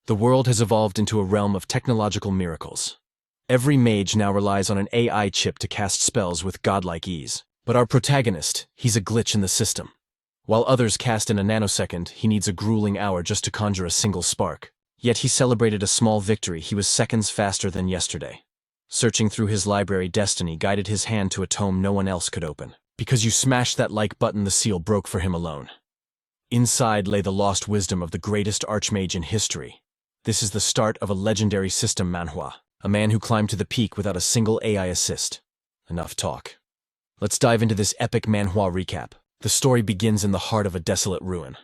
The world has evolved into a realm of technological miracles. Every mage now relies on an AI chip to cast spells with godlike ease. But our protagonist, he's a glitch in the system. While others cast in a nanosecond, he needs a grueling hour just to conjure a single spark. Yet he celebrated a small victory. He was seconds faster than yesterday. Searching through his library, destiny guided his hand to a tome no one else could open. Because you smashed that like button, the seal broke for him alone. Inside lay the lost wisdom of the greatest archmage in history. This is the start of a legendary system, Manhwa, a man who climbed to the peak without a single AI assist. Enough talk. Let's dive into this epic Manhwa recap. The story begins in the heart of a desolate ruin.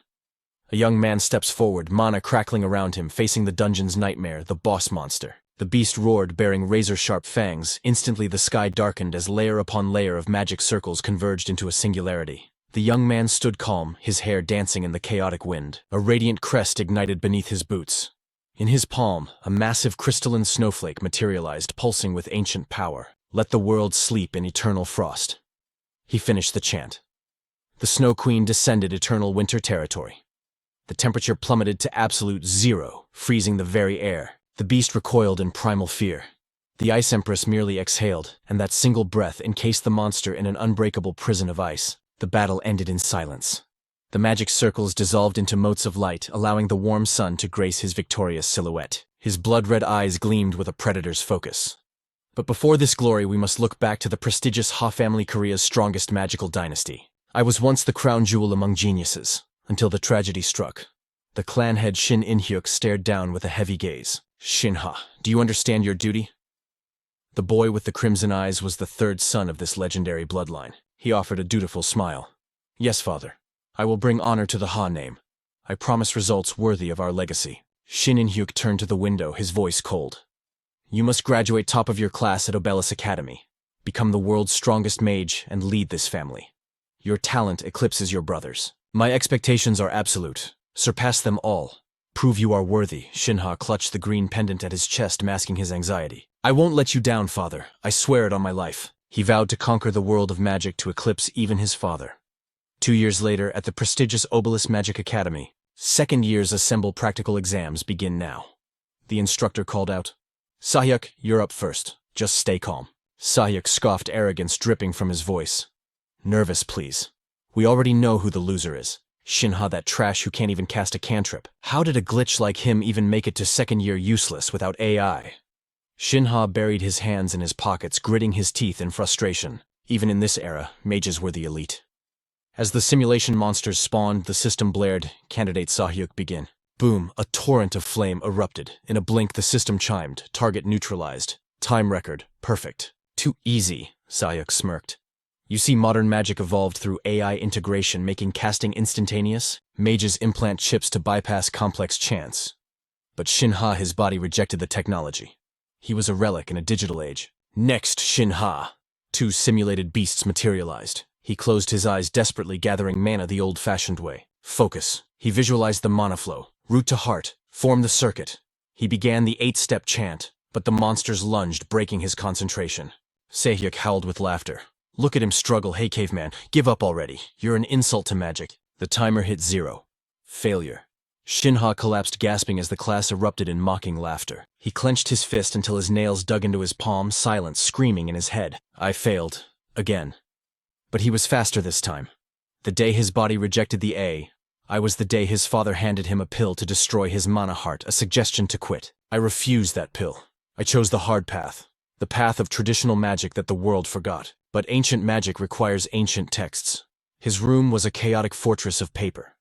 A young man steps forward, mana crackling around him, facing the dungeon's nightmare, the boss monster. The beast roared, bearing razor-sharp fangs. Instantly the sky darkened as layer upon layer of magic circles converged into a singularity. The young man stood calm, his hair dancing in the chaotic wind. A radiant crest ignited beneath his boots. In his palm, a massive crystalline snowflake materialized, pulsing with ancient power. Let the world sleep in eternal frost. He finished the chant. The Snow Queen descended eternal winter territory. The temperature plummeted to absolute zero, freezing the very air. The beast recoiled in primal fear. The Ice Empress merely exhaled, and that single breath encased the monster in an unbreakable prison of ice. The battle ended in silence. The magic circles dissolved into motes of light, allowing the warm sun to grace his victorious silhouette. His blood-red eyes gleamed with a predator's focus. But before this glory, we must look back to the prestigious Ha family, Korea's strongest magical dynasty. I was once the crown jewel among geniuses, until the tragedy struck. The clan head Shin In-hyuk stared down with a heavy gaze. Shin Ha, do you understand your duty? The boy with the crimson eyes was the third son of this legendary bloodline. He offered a dutiful smile. Yes, father. I will bring honor to the Ha name. I promise results worthy of our legacy. Shin In-hyuk turned to the window, his voice cold. You must graduate top of your class at Obelisk Academy, become the world's strongest mage, and lead this family. Your talent eclipses your brother's. My expectations are absolute. Surpass them all. Prove you are worthy. Shin Ha clutched the green pendant at his chest, masking his anxiety. I won't let you down, father. I swear it on my life. He vowed to conquer the world of magic, to eclipse even his father. 2 years later, at the prestigious Obelisk Magic Academy, second year's assemble practical exams begin now. The instructor called out, Sahyuk, you're up first. Just stay calm. Sahyuk scoffed, arrogance dripping from his voice. Nervous, please. We already know who the loser is. Shin Ha, that trash who can't even cast a cantrip. How did a glitch like him even make it to second year useless without AI? Shin Ha buried his hands in his pockets, gritting his teeth in frustration. Even in this era, mages were the elite. As the simulation monsters spawned, the system blared. Candidate Sahyuk, begin. Boom, a torrent of flame erupted. In a blink, the system chimed. Target neutralized. Time record, perfect. Too easy, Sahyuk smirked. You see, modern magic evolved through AI integration, making casting instantaneous. Mages implant chips to bypass complex chants. But Shin Ha, his body rejected the technology. He was a relic in a digital age. Next, Shin Ha. 2 simulated beasts materialized. He closed his eyes, desperately gathering mana the old-fashioned way. Focus. He visualized the mana flow. Root to heart. Form the circuit. He began the 8-step chant, but the monsters lunged, breaking his concentration. Sahyuk howled with laughter. Look at him struggle. Hey, caveman, give up already. You're an insult to magic. The timer hit 0. Failure. Shin Ha collapsed, gasping as the class erupted in mocking laughter. He clenched his fist until his nails dug into his palm, silence screaming in his head. I failed. Again. But he was faster this time. The day his body rejected the I was the day his father handed him a pill to destroy his mana heart, a suggestion to quit. I refused that pill. I chose the hard path. The path of traditional magic that the world forgot. But ancient magic requires ancient texts. His room was a chaotic fortress of paper.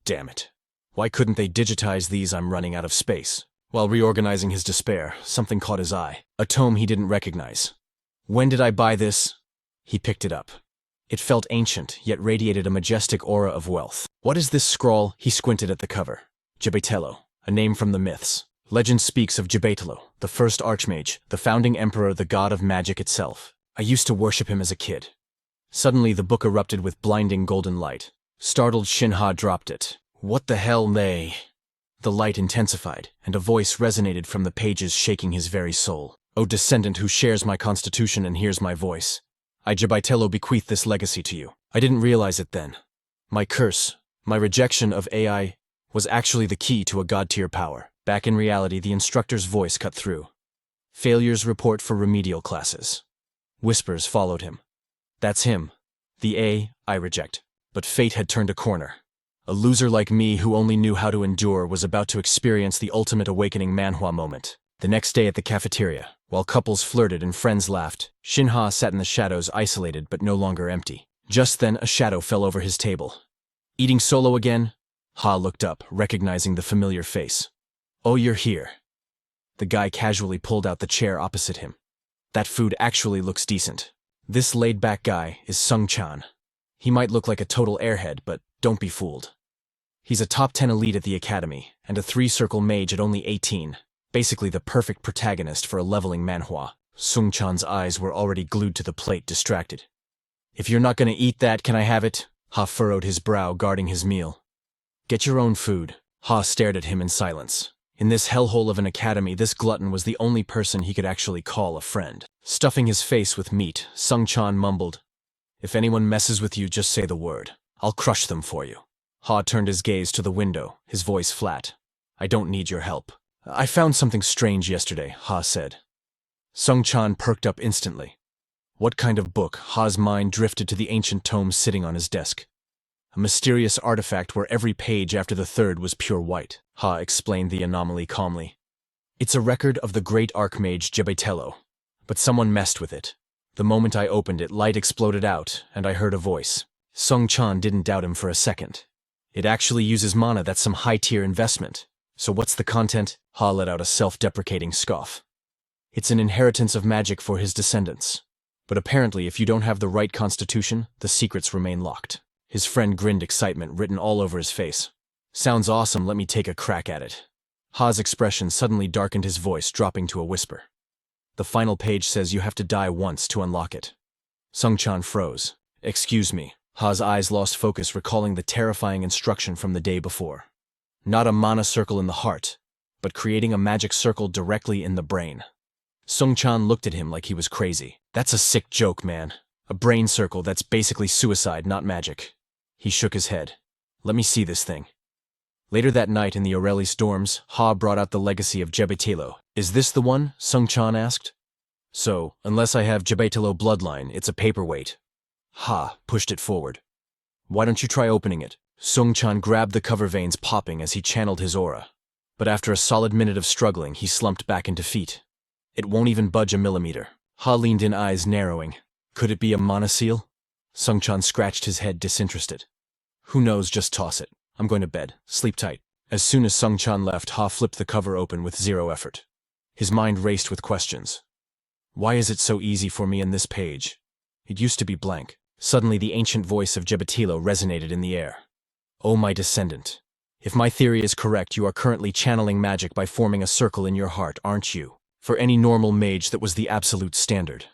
Damn it. Why couldn't they digitize these? I'm running out of space. While reorganizing his despair, something caught his eye. A tome he didn't recognize. When did I buy this? He picked it up. It felt ancient, yet radiated a majestic aura of wealth. What is this scrawl? He squinted at the cover. Jebetelo, a name from the myths. Legend speaks of Jebetelo, the first archmage, the founding emperor, the god of magic itself. I used to worship him as a kid. Suddenly the book erupted with blinding golden light. Startled, Shin Ha dropped it. What the hell, they? The light intensified, and a voice resonated from the pages, shaking his very soul. O descendant who shares my constitution and hears my voice, I Jebetelo bequeath this legacy to you. I didn't realize it then. My curse, my rejection of AI, was actually the key to a god-tier power. Back in reality, the instructor's voice cut through. Failures report for remedial classes. Whispers followed him. That's him. The A, I reject. But fate had turned a corner. A loser like me who only knew how to endure was about to experience the ultimate awakening Manhwa moment. The next day at the cafeteria, while couples flirted and friends laughed, Shin Ha sat in the shadows, isolated but no longer empty. Just then, a shadow fell over his table. Eating solo again? Ha looked up, recognizing the familiar face. Oh, you're here. The guy casually pulled out the chair opposite him. That food actually looks decent. This laid-back guy is Sung-chan. He might look like a total airhead, but don't be fooled. He's a top 10 elite at the academy, and a 3-circle mage at only 18. Basically the perfect protagonist for a leveling manhwa. Sung-chan's eyes were already glued to the plate, distracted. If you're not gonna eat that, can I have it? Ha furrowed his brow, guarding his meal. Get your own food. Ha stared at him in silence. In this hellhole of an academy, this glutton was the only person he could actually call a friend. Stuffing his face with meat, Sung-chan mumbled, "If anyone messes with you, just say the word. I'll crush them for you." Ha turned his gaze to the window, his voice flat. "I don't need your help." "I found something strange yesterday," Ha said. Sung-chan perked up instantly. What kind of book? Ha's mind drifted to the ancient tomes sitting on his desk. A mysterious artifact where every page after the third was pure white. Ha explained the anomaly calmly. "It's a record of the great Archmage Gebetelo, but someone messed with it. The moment I opened it, light exploded out, and I heard a voice." Sung-chan didn't doubt him for a second. "It actually uses mana, that's some high-tier investment. So what's the content?" Ha let out a self-deprecating scoff. "It's an inheritance of magic for his descendants. But apparently, if you don't have the right constitution, the secrets remain locked." His friend grinned, excitement written all over his face. "Sounds awesome, let me take a crack at it." Ha's expression suddenly darkened, his voice dropping to a whisper. "The final page says you have to die once to unlock it." Sung-chan froze. "Excuse me." Ha's eyes lost focus, recalling the terrifying instruction from the day before. Not a mana circle in the heart, but creating a magic circle directly in the brain. Sung-chan looked at him like he was crazy. "That's a sick joke, man. A brain circle, that's basically suicide, not magic." He shook his head. "Let me see this thing." Later that night in the Aurelis dorms, Ha brought out the legacy of Gebetelo. "Is this the one?" Sung-chan asked. "So, unless I have Gebetelo bloodline, it's a paperweight." Ha pushed it forward. "Why don't you try opening it?" Sung-chan grabbed the cover, veins popping as he channeled his aura. But after a solid minute of struggling, he slumped back in defeat. "It won't even budge a millimeter." Ha leaned in, eyes narrowing. "Could it be a mana seal?" Sung-chan scratched his head, disinterested. "Who knows, just toss it. I'm going to bed. Sleep tight." As soon as Sung-chan left, Ha flipped the cover open with zero effort. His mind raced with questions. Why is it so easy for me in this page? It used to be blank. Suddenly the ancient voice of Gebetelo resonated in the air. "Oh, my descendant. If my theory is correct, you are currently channeling magic by forming a circle in your heart, aren't you? For any normal mage, that was the absolute standard."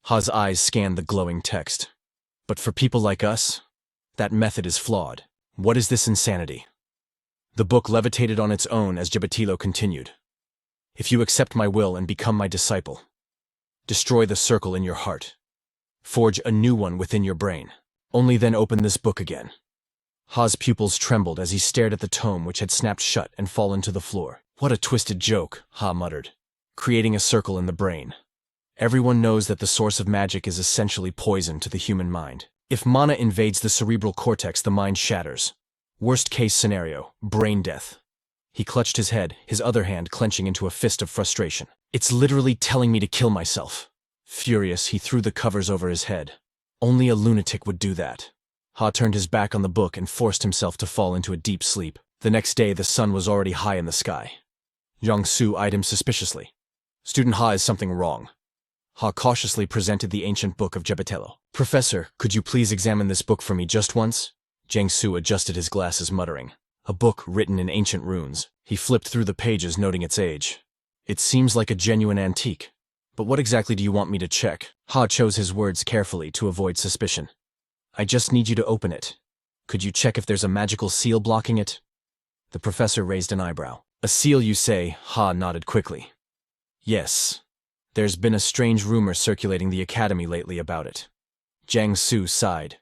Ha's eyes scanned the glowing text. "But for people like us, that method is flawed. What is this insanity?" The book levitated on its own as Gebetelo continued. "If you accept my will and become my disciple, destroy the circle in your heart. Forge a new one within your brain. Only then open this book again." Ha's pupils trembled as he stared at the tome, which had snapped shut and fallen to the floor. "What a twisted joke," Ha muttered. "Creating a circle in the brain. Everyone knows that the source of magic is essentially poison to the human mind. If mana invades the cerebral cortex, the mind shatters. Worst case scenario, brain death." He clutched his head, his other hand clenching into a fist of frustration. "It's literally telling me to kill myself." Furious, he threw the covers over his head. Only a lunatic would do that. Ha turned his back on the book and forced himself to fall into a deep sleep. The next day, the sun was already high in the sky. Yang-su eyed him suspiciously. "Student Ha, is something wrong?" Ha cautiously presented the ancient book of Gebetelo. "Professor, could you please examine this book for me just once?" Jiang-su adjusted his glasses, muttering. A book written in ancient runes. He flipped through the pages, noting its age. "It seems like a genuine antique. But what exactly do you want me to check?" Ha chose his words carefully to avoid suspicion. "I just need you to open it. Could you check if there's a magical seal blocking it?" The professor raised an eyebrow. "A seal, you say?" Ha nodded quickly. "Yes. There's been a strange rumor circulating the academy lately about it." Jiang-su sighed.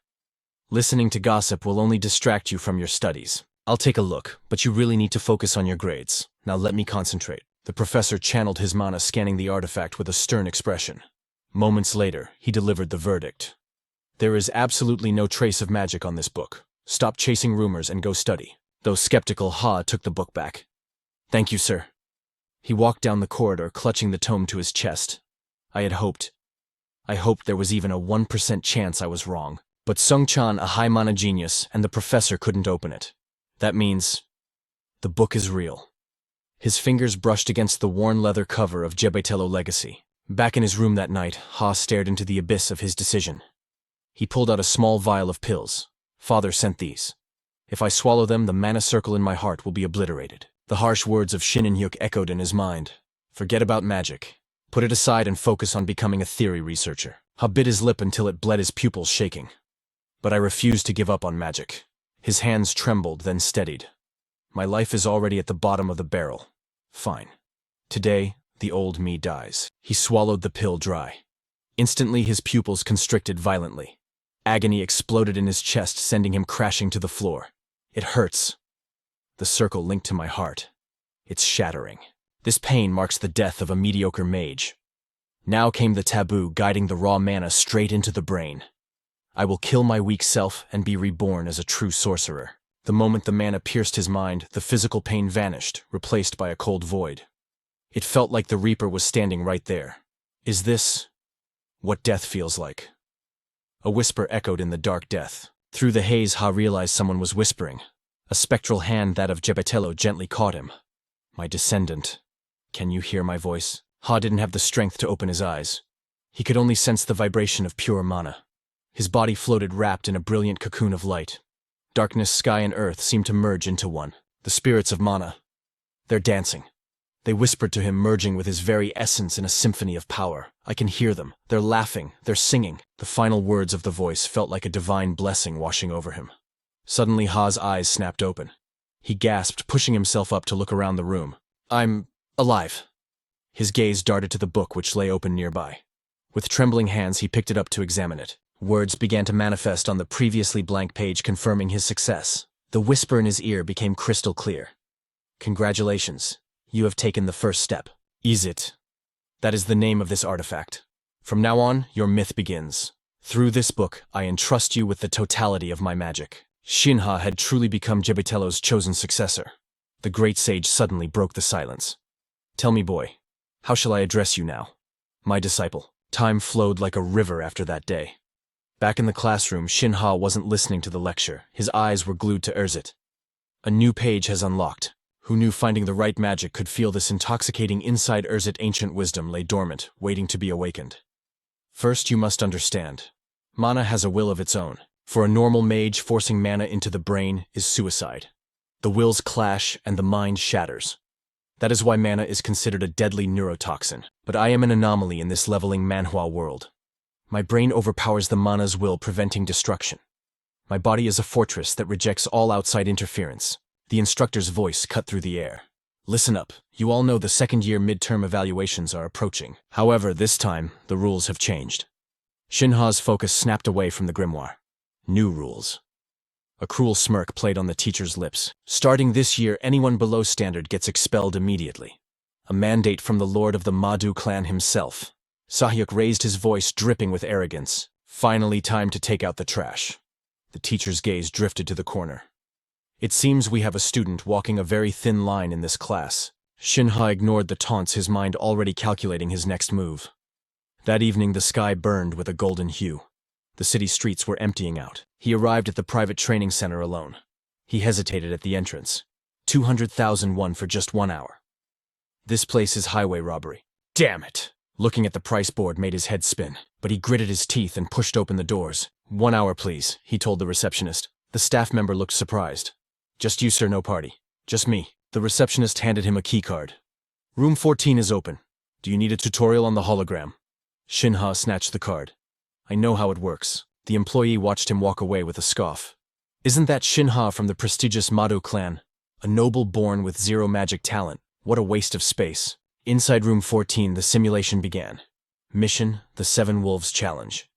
"Listening to gossip will only distract you from your studies. I'll take a look, but you really need to focus on your grades." Now let me concentrate. The professor channeled his mana, scanning the artifact with a stern expression. Moments later, he delivered the verdict. There is absolutely no trace of magic on this book. Stop chasing rumors and go study. Though skeptical, Ha took the book back. Thank you, sir. He walked down the corridor, clutching the tome to his chest. I hoped there was even a 1% chance I was wrong. But Sung-chan, a high mana genius, and the professor couldn't open it. That means the book is real. His fingers brushed against the worn leather cover of Gebetelo Legacy. Back in his room that night, Ha stared into the abyss of his decision. He pulled out a small vial of pills. Father sent these. If I swallow them, the mana circle in my heart will be obliterated. The harsh words of Shin Ha echoed in his mind. Forget about magic. Put it aside and focus on becoming a theory researcher. Ha bit his lip until it bled, his pupils shaking. But I refused to give up on magic. His hands trembled, then steadied. My life is already at the bottom of the barrel. Fine. Today, the old me dies. He swallowed the pill dry. Instantly, his pupils constricted violently. Agony exploded in his chest, sending him crashing to the floor. It hurts. The circle linked to my heart. It's shattering. This pain marks the death of a mediocre mage. Now came the taboo, guiding the raw mana straight into the brain. I will kill my weak self and be reborn as a true sorcerer. The moment the mana pierced his mind, the physical pain vanished, replaced by a cold void. It felt like the Reaper was standing right there. Is this what death feels like? A whisper echoed in the dark death. Through the haze, Ha realized someone was whispering. A spectral hand, that of Gebetelo, gently caught him. My descendant. Can you hear my voice? Ha didn't have the strength to open his eyes. He could only sense the vibration of pure mana. His body floated wrapped in a brilliant cocoon of light. Darkness, sky, and earth seemed to merge into one. The spirits of mana. They're dancing. They whispered to him, merging with his very essence in a symphony of power. I can hear them. They're laughing. They're singing. The final words of the voice felt like a divine blessing washing over him. Suddenly, Ha's eyes snapped open. He gasped, pushing himself up to look around the room. I'm alive. His gaze darted to the book which lay open nearby. With trembling hands, he picked it up to examine it. Words began to manifest on the previously blank page, confirming his success. The whisper in his ear became crystal clear. Congratulations. You have taken the first step. Is it? That is the name of this artifact. From now on, your myth begins. Through this book, I entrust you with the totality of my magic. Shin Ha had truly become Gebitelo's chosen successor. The great sage suddenly broke the silence. Tell me, boy, how shall I address you now? My disciple. Time flowed like a river after that day. Back in the classroom, Shin Ha wasn't listening to the lecture. His eyes were glued to Erzit. A new page has unlocked. Who knew finding the right magic could feel this intoxicating inside Erzit? Ancient wisdom lay dormant, waiting to be awakened. First, you must understand. Mana has a will of its own. For a normal mage, forcing mana into the brain is suicide. The wills clash and the mind shatters. That is why mana is considered a deadly neurotoxin. But I am an anomaly in this leveling Manhwa world. My brain overpowers the mana's will, preventing destruction. My body is a fortress that rejects all outside interference. The instructor's voice cut through the air. Listen up. You all know the second-year midterm evaluations are approaching. However, this time, the rules have changed. Shin Ha's focus snapped away from the grimoire. New rules. A cruel smirk played on the teacher's lips. Starting this year, anyone below standard gets expelled immediately. A mandate from the lord of the Madu clan himself. Sahyuk raised his voice, dripping with arrogance. Finally, time to take out the trash. The teacher's gaze drifted to the corner. It seems we have a student walking a very thin line in this class. Shin Ha ignored the taunts, his mind already calculating his next move. That evening, the sky burned with a golden hue. The city streets were emptying out. He arrived at the private training center alone. He hesitated at the entrance. 200,000 won for just 1 hour. This place is highway robbery. Damn it! Looking at the price board made his head spin, but he gritted his teeth and pushed open the doors. 1 hour, please, he told the receptionist. The staff member looked surprised. Just you, sir, no party. Just me. The receptionist handed him a keycard. Room 14 is open. Do you need a tutorial on the hologram? Shin Ha snatched the card. I know how it works. The employee watched him walk away with a scoff. Isn't that Shin Ha from the prestigious Mado clan? A noble born with zero magic talent. What a waste of space. Inside room 14, the simulation began. Mission, the 7 Wolves Challenge.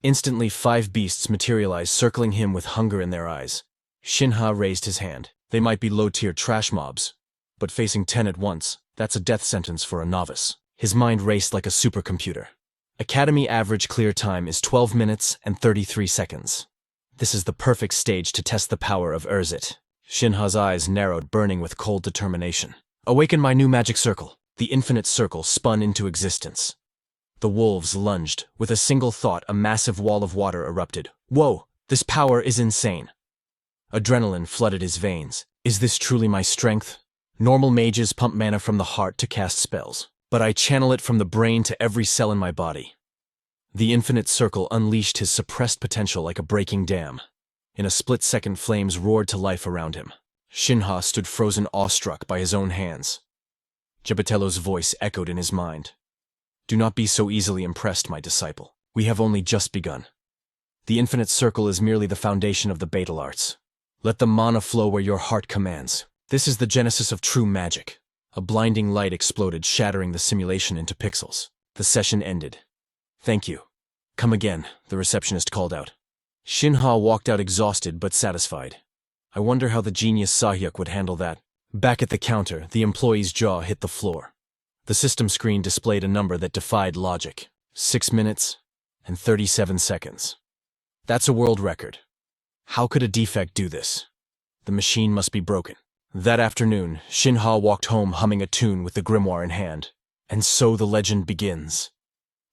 Instantly, 5 beasts materialized, circling him with hunger in their eyes. Shin Ha raised his hand. They might be low-tier trash mobs, But facing 10 at once, that's a death sentence for a novice. His mind raced like a supercomputer. Academy average clear time is 12 minutes and 33 seconds. This is the perfect stage to test the power of Urzit. Shin Ha's eyes narrowed, burning with cold determination. Awaken my new magic circle. The infinite circle spun into existence. The wolves lunged. With a single thought, a massive wall of water erupted. Whoa, this power is insane. Adrenaline flooded his veins. Is this truly my strength? Normal mages pump mana from the heart to cast spells, but I channel it from the brain to every cell in my body. The infinite circle unleashed his suppressed potential like a breaking dam. In a split second, flames roared to life around him. Shin Ha stood frozen, awestruck by his own hands. Gebatello's voice echoed in his mind. Do not be so easily impressed, my disciple. We have only just begun. The infinite circle is merely the foundation of the Betel arts. Let the mana flow where your heart commands. This is the genesis of true magic. A blinding light exploded, shattering the simulation into pixels. The session ended. Thank you. Come again, the receptionist called out. Shin Ha walked out exhausted but satisfied. I wonder how the genius Sahyuk would handle that. Back at the counter, the employee's jaw hit the floor. The system screen displayed a number that defied logic. 6 minutes and 37 seconds. That's a world record. How could a defect do this? The machine must be broken. That afternoon, Shin Ha walked home humming a tune with the grimoire in hand. And so the legend begins.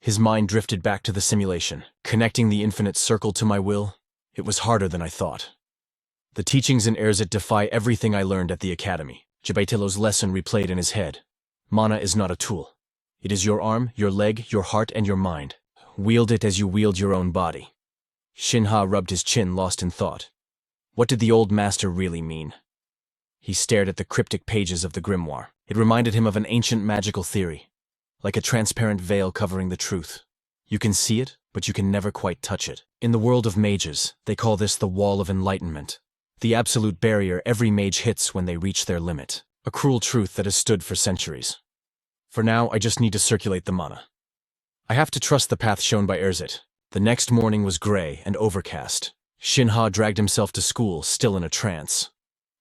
His mind drifted back to the simulation, connecting the infinite circle to my will. It was harder than I thought. The teachings in Erzit defy everything I learned at the academy. Gebatello's lesson replayed in his head. Mana is not a tool. It is your arm, your leg, your heart, and your mind. Wield it as you wield your own body. Shin Ha rubbed his chin, lost in thought. What did the old master really mean? He stared at the cryptic pages of the grimoire. It reminded him of an ancient magical theory, like a transparent veil covering the truth. You can see it, but you can never quite touch it. In the world of mages, they call this the Wall of Enlightenment, the absolute barrier every mage hits when they reach their limit. A cruel truth that has stood for centuries. For now, I just need to circulate the mana. I have to trust the path shown by Erzit. The next morning was gray and overcast. Shin Ha dragged himself to school, still in a trance.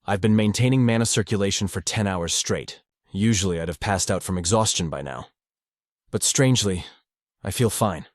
I've been maintaining mana circulation for 10 hours straight. Usually I'd have passed out from exhaustion by now. But strangely, I feel fine.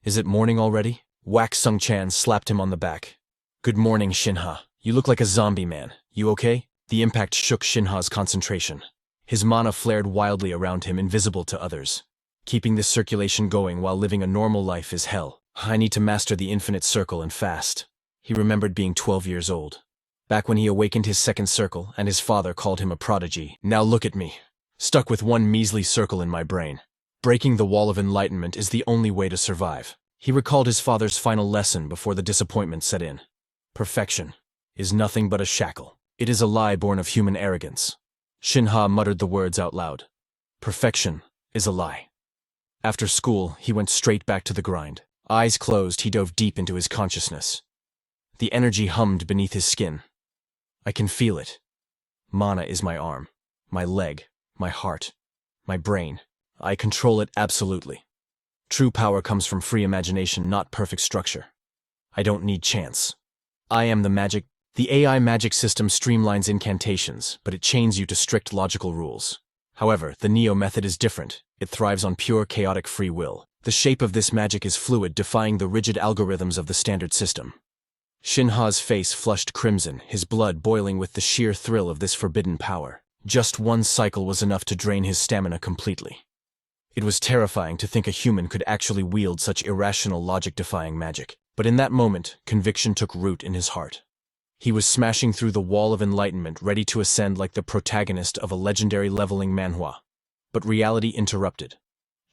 Is it morning already? Wax Sung Chan slapped him on the back. Good morning, Shin Ha. You look like a zombie man. You okay? The impact shook Shin Ha's concentration. His mana flared wildly around him, invisible to others. Keeping this circulation going while living a normal life is hell. I need to master the infinite circle and fast. He remembered being 12 years old. Back when he awakened his second circle and his father called him a prodigy. Now look at me, stuck with one measly circle in my brain. Breaking the wall of enlightenment is the only way to survive. He recalled his father's final lesson before the disappointment set in. Perfection is nothing but a shackle. It is a lie born of human arrogance. Shin Ha muttered the words out loud. Perfection is a lie. After school, he went straight back to the grind. Eyes closed, he dove deep into his consciousness. The energy hummed beneath his skin. I can feel it. Mana is my arm, my leg, my heart, my brain. I control it absolutely. True power comes from free imagination, not perfect structure. I don't need chance. I am the magic. The AI magic system streamlines incantations, but it chains you to strict logical rules. However, the Neo method is different. It thrives on pure chaotic free will. The shape of this magic is fluid, defying the rigid algorithms of the standard system. Shin Ha's face flushed crimson, his blood boiling with the sheer thrill of this forbidden power. Just one cycle was enough to drain his stamina completely. It was terrifying to think a human could actually wield such irrational, logic-defying magic. But in that moment, conviction took root in his heart. He was smashing through the wall of enlightenment, ready to ascend like the protagonist of a legendary leveling manhwa. But reality interrupted.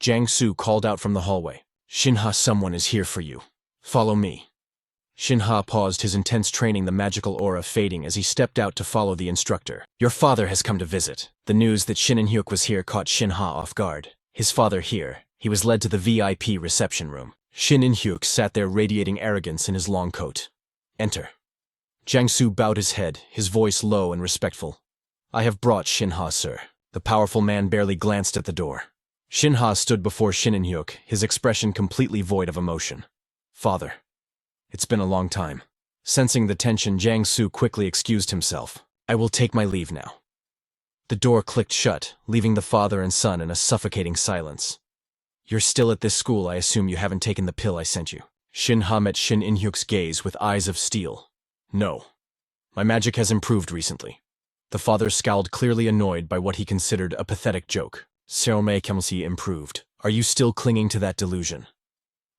Jiang Su called out from the hallway. Shin Ha, someone is here for you. Follow me. Shin Ha paused, his intense training, the magical aura fading as he stepped out to follow the instructor. Your father has come to visit. The news that Shin In-hyuk was here caught Shin Ha off guard. His father here. He was led to the VIP reception room. Shin In-hyuk sat there radiating arrogance in his long coat. Enter. Jiang Su bowed his head, his voice low and respectful. I have brought Shin Ha, sir. The powerful man barely glanced at the door. Shin Ha stood before Shin In-hyuk, his expression completely void of emotion. Father. It's been a long time. Sensing the tension, Jiang Su quickly excused himself. I will take my leave now. The door clicked shut, leaving the father and son in a suffocating silence. You're still at this school, I assume you haven't taken the pill I sent you. Shin Ha met Shin In-hyuk's gaze with eyes of steel. No. My magic has improved recently. The father scowled, clearly annoyed by what he considered a pathetic joke. Seomei Kemsi improved. Are you still clinging to that delusion?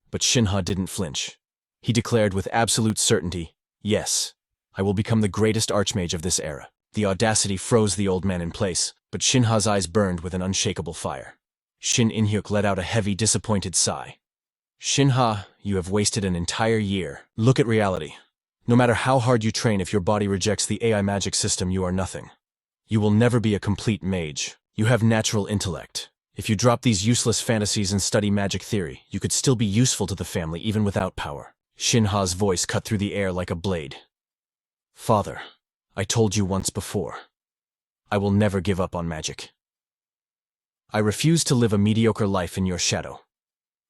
But Shin Ha didn't flinch. He declared with absolute certainty, yes, I will become the greatest archmage of this era. The audacity froze the old man in place, but Shin Ha's eyes burned with an unshakable fire. Shin In-hyuk let out a heavy, disappointed sigh. Shin Ha, you have wasted an entire year. Look at reality. No matter how hard you train, if your body rejects the AI magic system, you are nothing. You will never be a complete mage. You have natural intellect. If you drop these useless fantasies and study magic theory, you could still be useful to the family even without power. Shin Ha's voice cut through the air like a blade. Father, I told you once before. I will never give up on magic. I refuse to live a mediocre life in your shadow.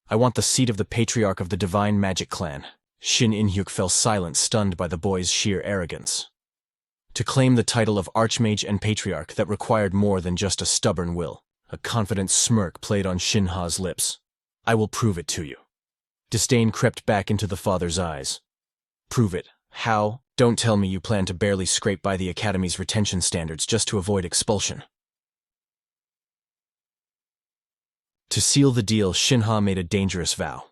I want the seat of the patriarch of the divine magic clan. Shin In-hyuk fell silent, stunned by the boy's sheer arrogance. To claim the title of archmage and patriarch, that required more than just a stubborn will. A confident smirk played on Shin Ha's lips. I will prove it to you. Disdain crept back into the father's eyes. Prove it? How? Don't tell me you plan to barely scrape by the academy's retention standards just to avoid expulsion. To seal the deal, Shin Ha made a dangerous vow.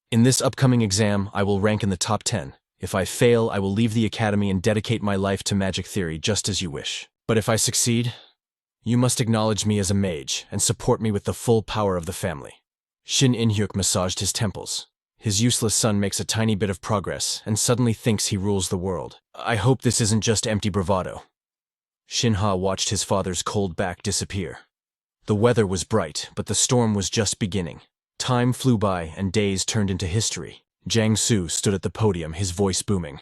In this upcoming exam, I will rank in the top 10. If I fail, I will leave the academy and dedicate my life to magic theory just as you wish. But if I succeed, you must acknowledge me as a mage and support me with the full power of the family. Shin In-hyuk massaged his temples. His useless son makes a tiny bit of progress and suddenly thinks he rules the world. I hope this isn't just empty bravado. Shin Ha watched his father's cold back disappear. The weather was bright, but the storm was just beginning. Time flew by and days turned into history. Jiang Su stood at the podium, his voice booming.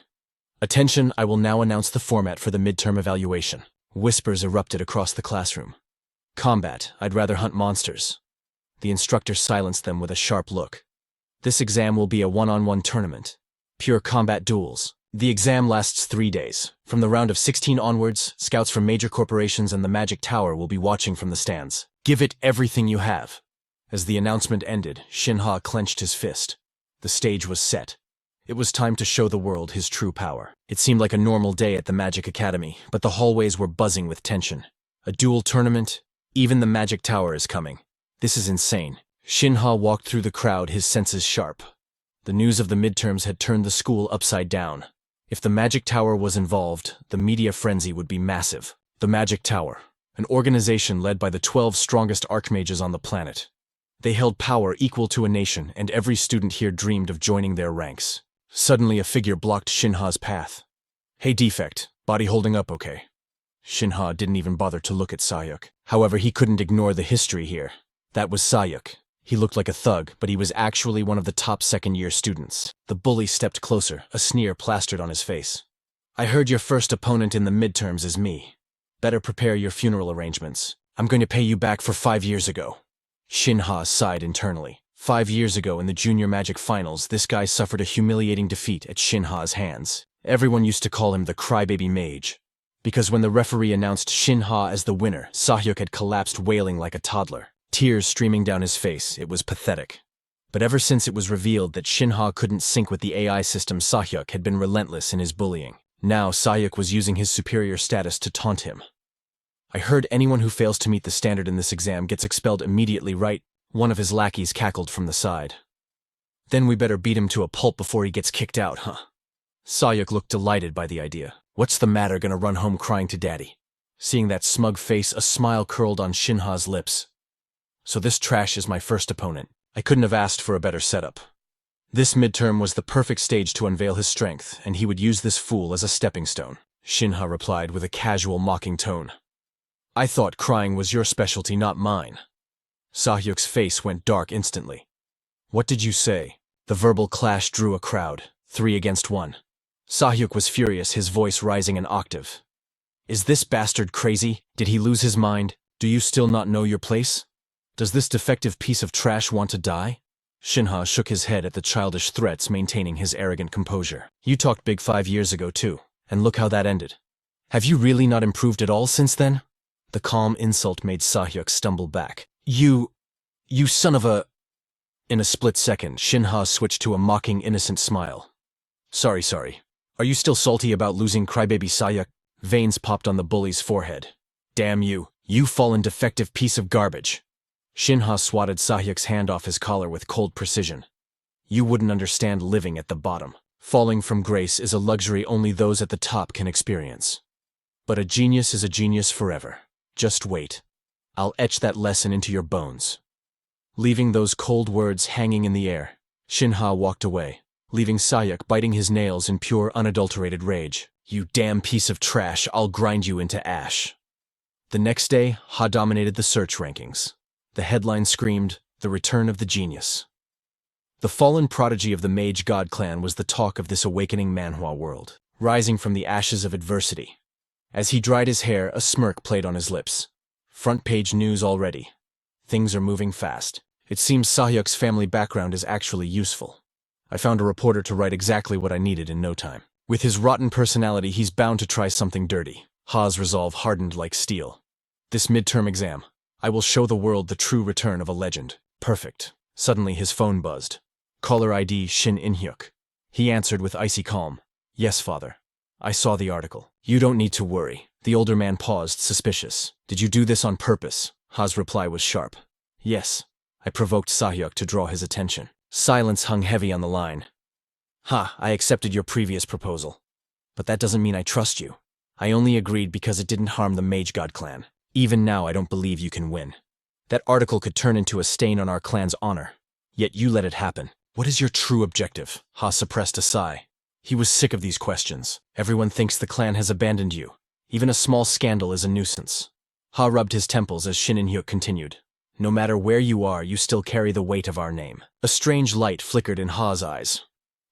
Attention, I will now announce the format for the midterm evaluation. Whispers erupted across the classroom. Combat, I'd rather hunt monsters. The instructor silenced them with a sharp look. This exam will be a one-on-one tournament. Pure combat duels. The exam lasts 3 days. From the round of 16 onwards, scouts from major corporations and the Magic Tower will be watching from the stands. Give it everything you have. As the announcement ended, Shin Ha clenched his fist. The stage was set. It was time to show the world his true power. It seemed like a normal day at the Magic Academy, but the hallways were buzzing with tension. A duel tournament? Even the Magic Tower is coming. This is insane. Shin Ha walked through the crowd, his senses sharp. The news of the midterms had turned the school upside down. If the Magic Tower was involved, the media frenzy would be massive. The Magic Tower, an organization led by the 12 strongest archmages on the planet. They held power equal to a nation, and every student here dreamed of joining their ranks. Suddenly a figure blocked Shin Ha's path. Hey Defect, body holding up okay? Shin Ha didn't even bother to look at Sayuk. However, he couldn't ignore the history here. That was Sayuk. He looked like a thug, but he was actually one of the top second-year students. The bully stepped closer, a sneer plastered on his face. I heard your first opponent in the midterms is me. Better prepare your funeral arrangements. I'm going to pay you back for 5 years ago. Shin Ha sighed internally. 5 years ago in the Junior Magic Finals, this guy suffered a humiliating defeat at Shin Ha's hands. Everyone used to call him the crybaby mage. Because when the referee announced Shin Ha as the winner, Sahyuk had collapsed wailing like a toddler. Tears streaming down his face, it was pathetic. But ever since it was revealed that Shin Ha couldn't sync with the AI system, Sahyuk had been relentless in his bullying. Now Sahyuk was using his superior status to taunt him. I heard anyone who fails to meet the standard in this exam gets expelled immediately, right? One of his lackeys cackled from the side. Then we better beat him to a pulp before he gets kicked out, huh? Sahyuk looked delighted by the idea. What's the matter, gonna run home crying to daddy? Seeing that smug face, a smile curled on Shin Ha's lips. So this trash is my first opponent. I couldn't have asked for a better setup. This midterm was the perfect stage to unveil his strength, and he would use this fool as a stepping stone. Shin Ha replied with a casual, mocking tone. I thought crying was your specialty, not mine. Sahyuk's face went dark instantly. What did you say? The verbal clash drew a crowd, 3 against 1. Sahyuk was furious, his voice rising an octave. Is this bastard crazy? Did he lose his mind? Do you still not know your place? Does this defective piece of trash want to die? Shin Ha shook his head at the childish threats, maintaining his arrogant composure. You talked big 5 years ago too, and look how that ended. Have you really not improved at all since then? The calm insult made Sahyuk stumble back. You son of a… In a split second, Shin Ha switched to a mocking, innocent smile. Sorry. Are you still salty about losing crybaby Sahyuk? Veins popped on the bully's forehead. Damn you, you fallen defective piece of garbage. Shin Ha swatted Sahyuk's hand off his collar with cold precision. You wouldn't understand living at the bottom. Falling from grace is a luxury only those at the top can experience. But a genius is a genius forever. Just wait. I'll etch that lesson into your bones. Leaving those cold words hanging in the air, Shin Ha walked away, leaving Sahyuk biting his nails in pure unadulterated rage. You damn piece of trash, I'll grind you into ash. The next day, Ha dominated the search rankings. The headline screamed, The Return of the Genius. The fallen prodigy of the Mage God clan was the talk of this awakening Manhwa world, rising from the ashes of adversity. As he dried his hair, a smirk played on his lips. Front page news already. Things are moving fast. It seems Sahyuk's family background is actually useful. I found a reporter to write exactly what I needed in no time. With his rotten personality, he's bound to try something dirty. Ha's resolve hardened like steel. This midterm exam, I will show the world the true return of a legend. Perfect. Suddenly his phone buzzed. Caller ID Shin In-hyuk. He answered with icy calm. Yes, father. I saw the article. You don't need to worry. The older man paused, suspicious. Did you do this on purpose? Ha's reply was sharp. Yes. I provoked Sahyuk to draw his attention. Silence hung heavy on the line. Ha, I accepted your previous proposal. But that doesn't mean I trust you. I only agreed because it didn't harm the Mage God clan. Even now I don't believe you can win. That article could turn into a stain on our clan's honor. Yet you let it happen. What is your true objective? Ha suppressed a sigh. He was sick of these questions. Everyone thinks the clan has abandoned you. Even a small scandal is a nuisance. Ha rubbed his temples as Shin In-hyuk continued. No matter where you are, you still carry the weight of our name. A strange light flickered in Ha's eyes.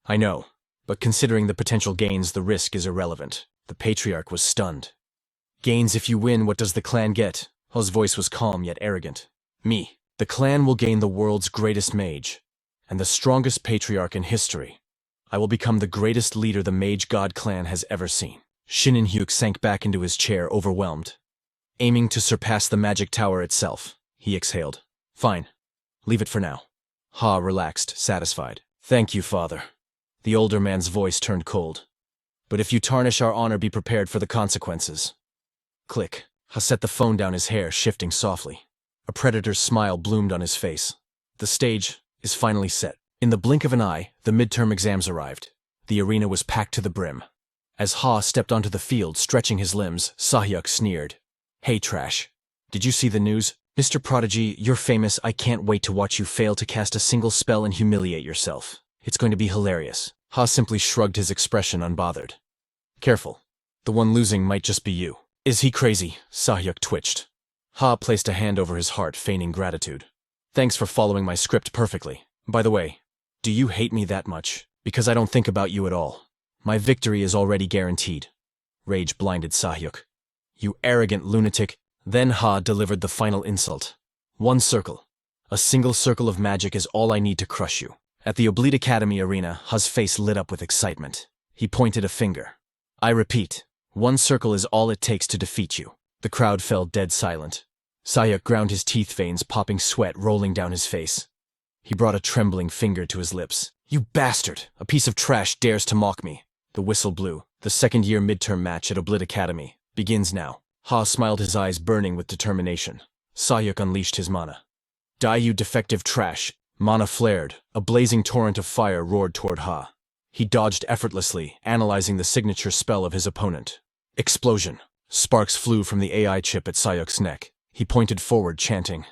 I know, but considering the potential gains, the risk is irrelevant. The patriarch was stunned. Gains if you win, what does the clan get? Ha's voice was calm yet arrogant. Me. The clan will gain the world's greatest mage, and the strongest patriarch in history. I will become the greatest leader the Mage God clan has ever seen. Shin In-hyuk sank back into his chair, overwhelmed. Aiming to surpass the magic tower itself. He exhaled. Fine. Leave it for now. Ha relaxed, satisfied. Thank you, father. The older man's voice turned cold. But if you tarnish our honor, be prepared for the consequences. Click. Ha set the phone down, his hair shifting softly. A predator's smile bloomed on his face. The stage is finally set. In the blink of an eye, the midterm exams arrived. The arena was packed to the brim. As Ha stepped onto the field, stretching his limbs, Sahyuk sneered. Hey, trash. Did you see the news? Mr. Prodigy, you're famous. I can't wait to watch you fail to cast a single spell and humiliate yourself. It's going to be hilarious. Ha simply shrugged, his expression unbothered. Careful. The one losing might just be you. Is he crazy? Sahyuk twitched. Ha placed a hand over his heart, feigning gratitude. Thanks for following my script perfectly. By the way, do you hate me that much? Because I don't think about you at all. My victory is already guaranteed. Rage blinded Sahyuk. You arrogant lunatic. Then Ha delivered the final insult. One circle. A single circle of magic is all I need to crush you. At the Oblite Academy arena, Ha's face lit up with excitement. He pointed a finger. I repeat, one circle is all it takes to defeat you. The crowd fell dead silent. Sahyuk ground his teeth, veins popping, sweat rolling down his face. He brought a trembling finger to his lips. You bastard! A piece of trash dares to mock me. The whistle blew. The second-year midterm match at Oblite Academy begins now. Ha smiled, his eyes burning with determination. Sahyuk unleashed his mana. Die, you defective trash! Mana flared. A blazing torrent of fire roared toward Ha. He dodged effortlessly, analyzing the signature spell of his opponent. Explosion. Sparks flew from the AI chip at Sahyuk's neck. He pointed forward, chanting,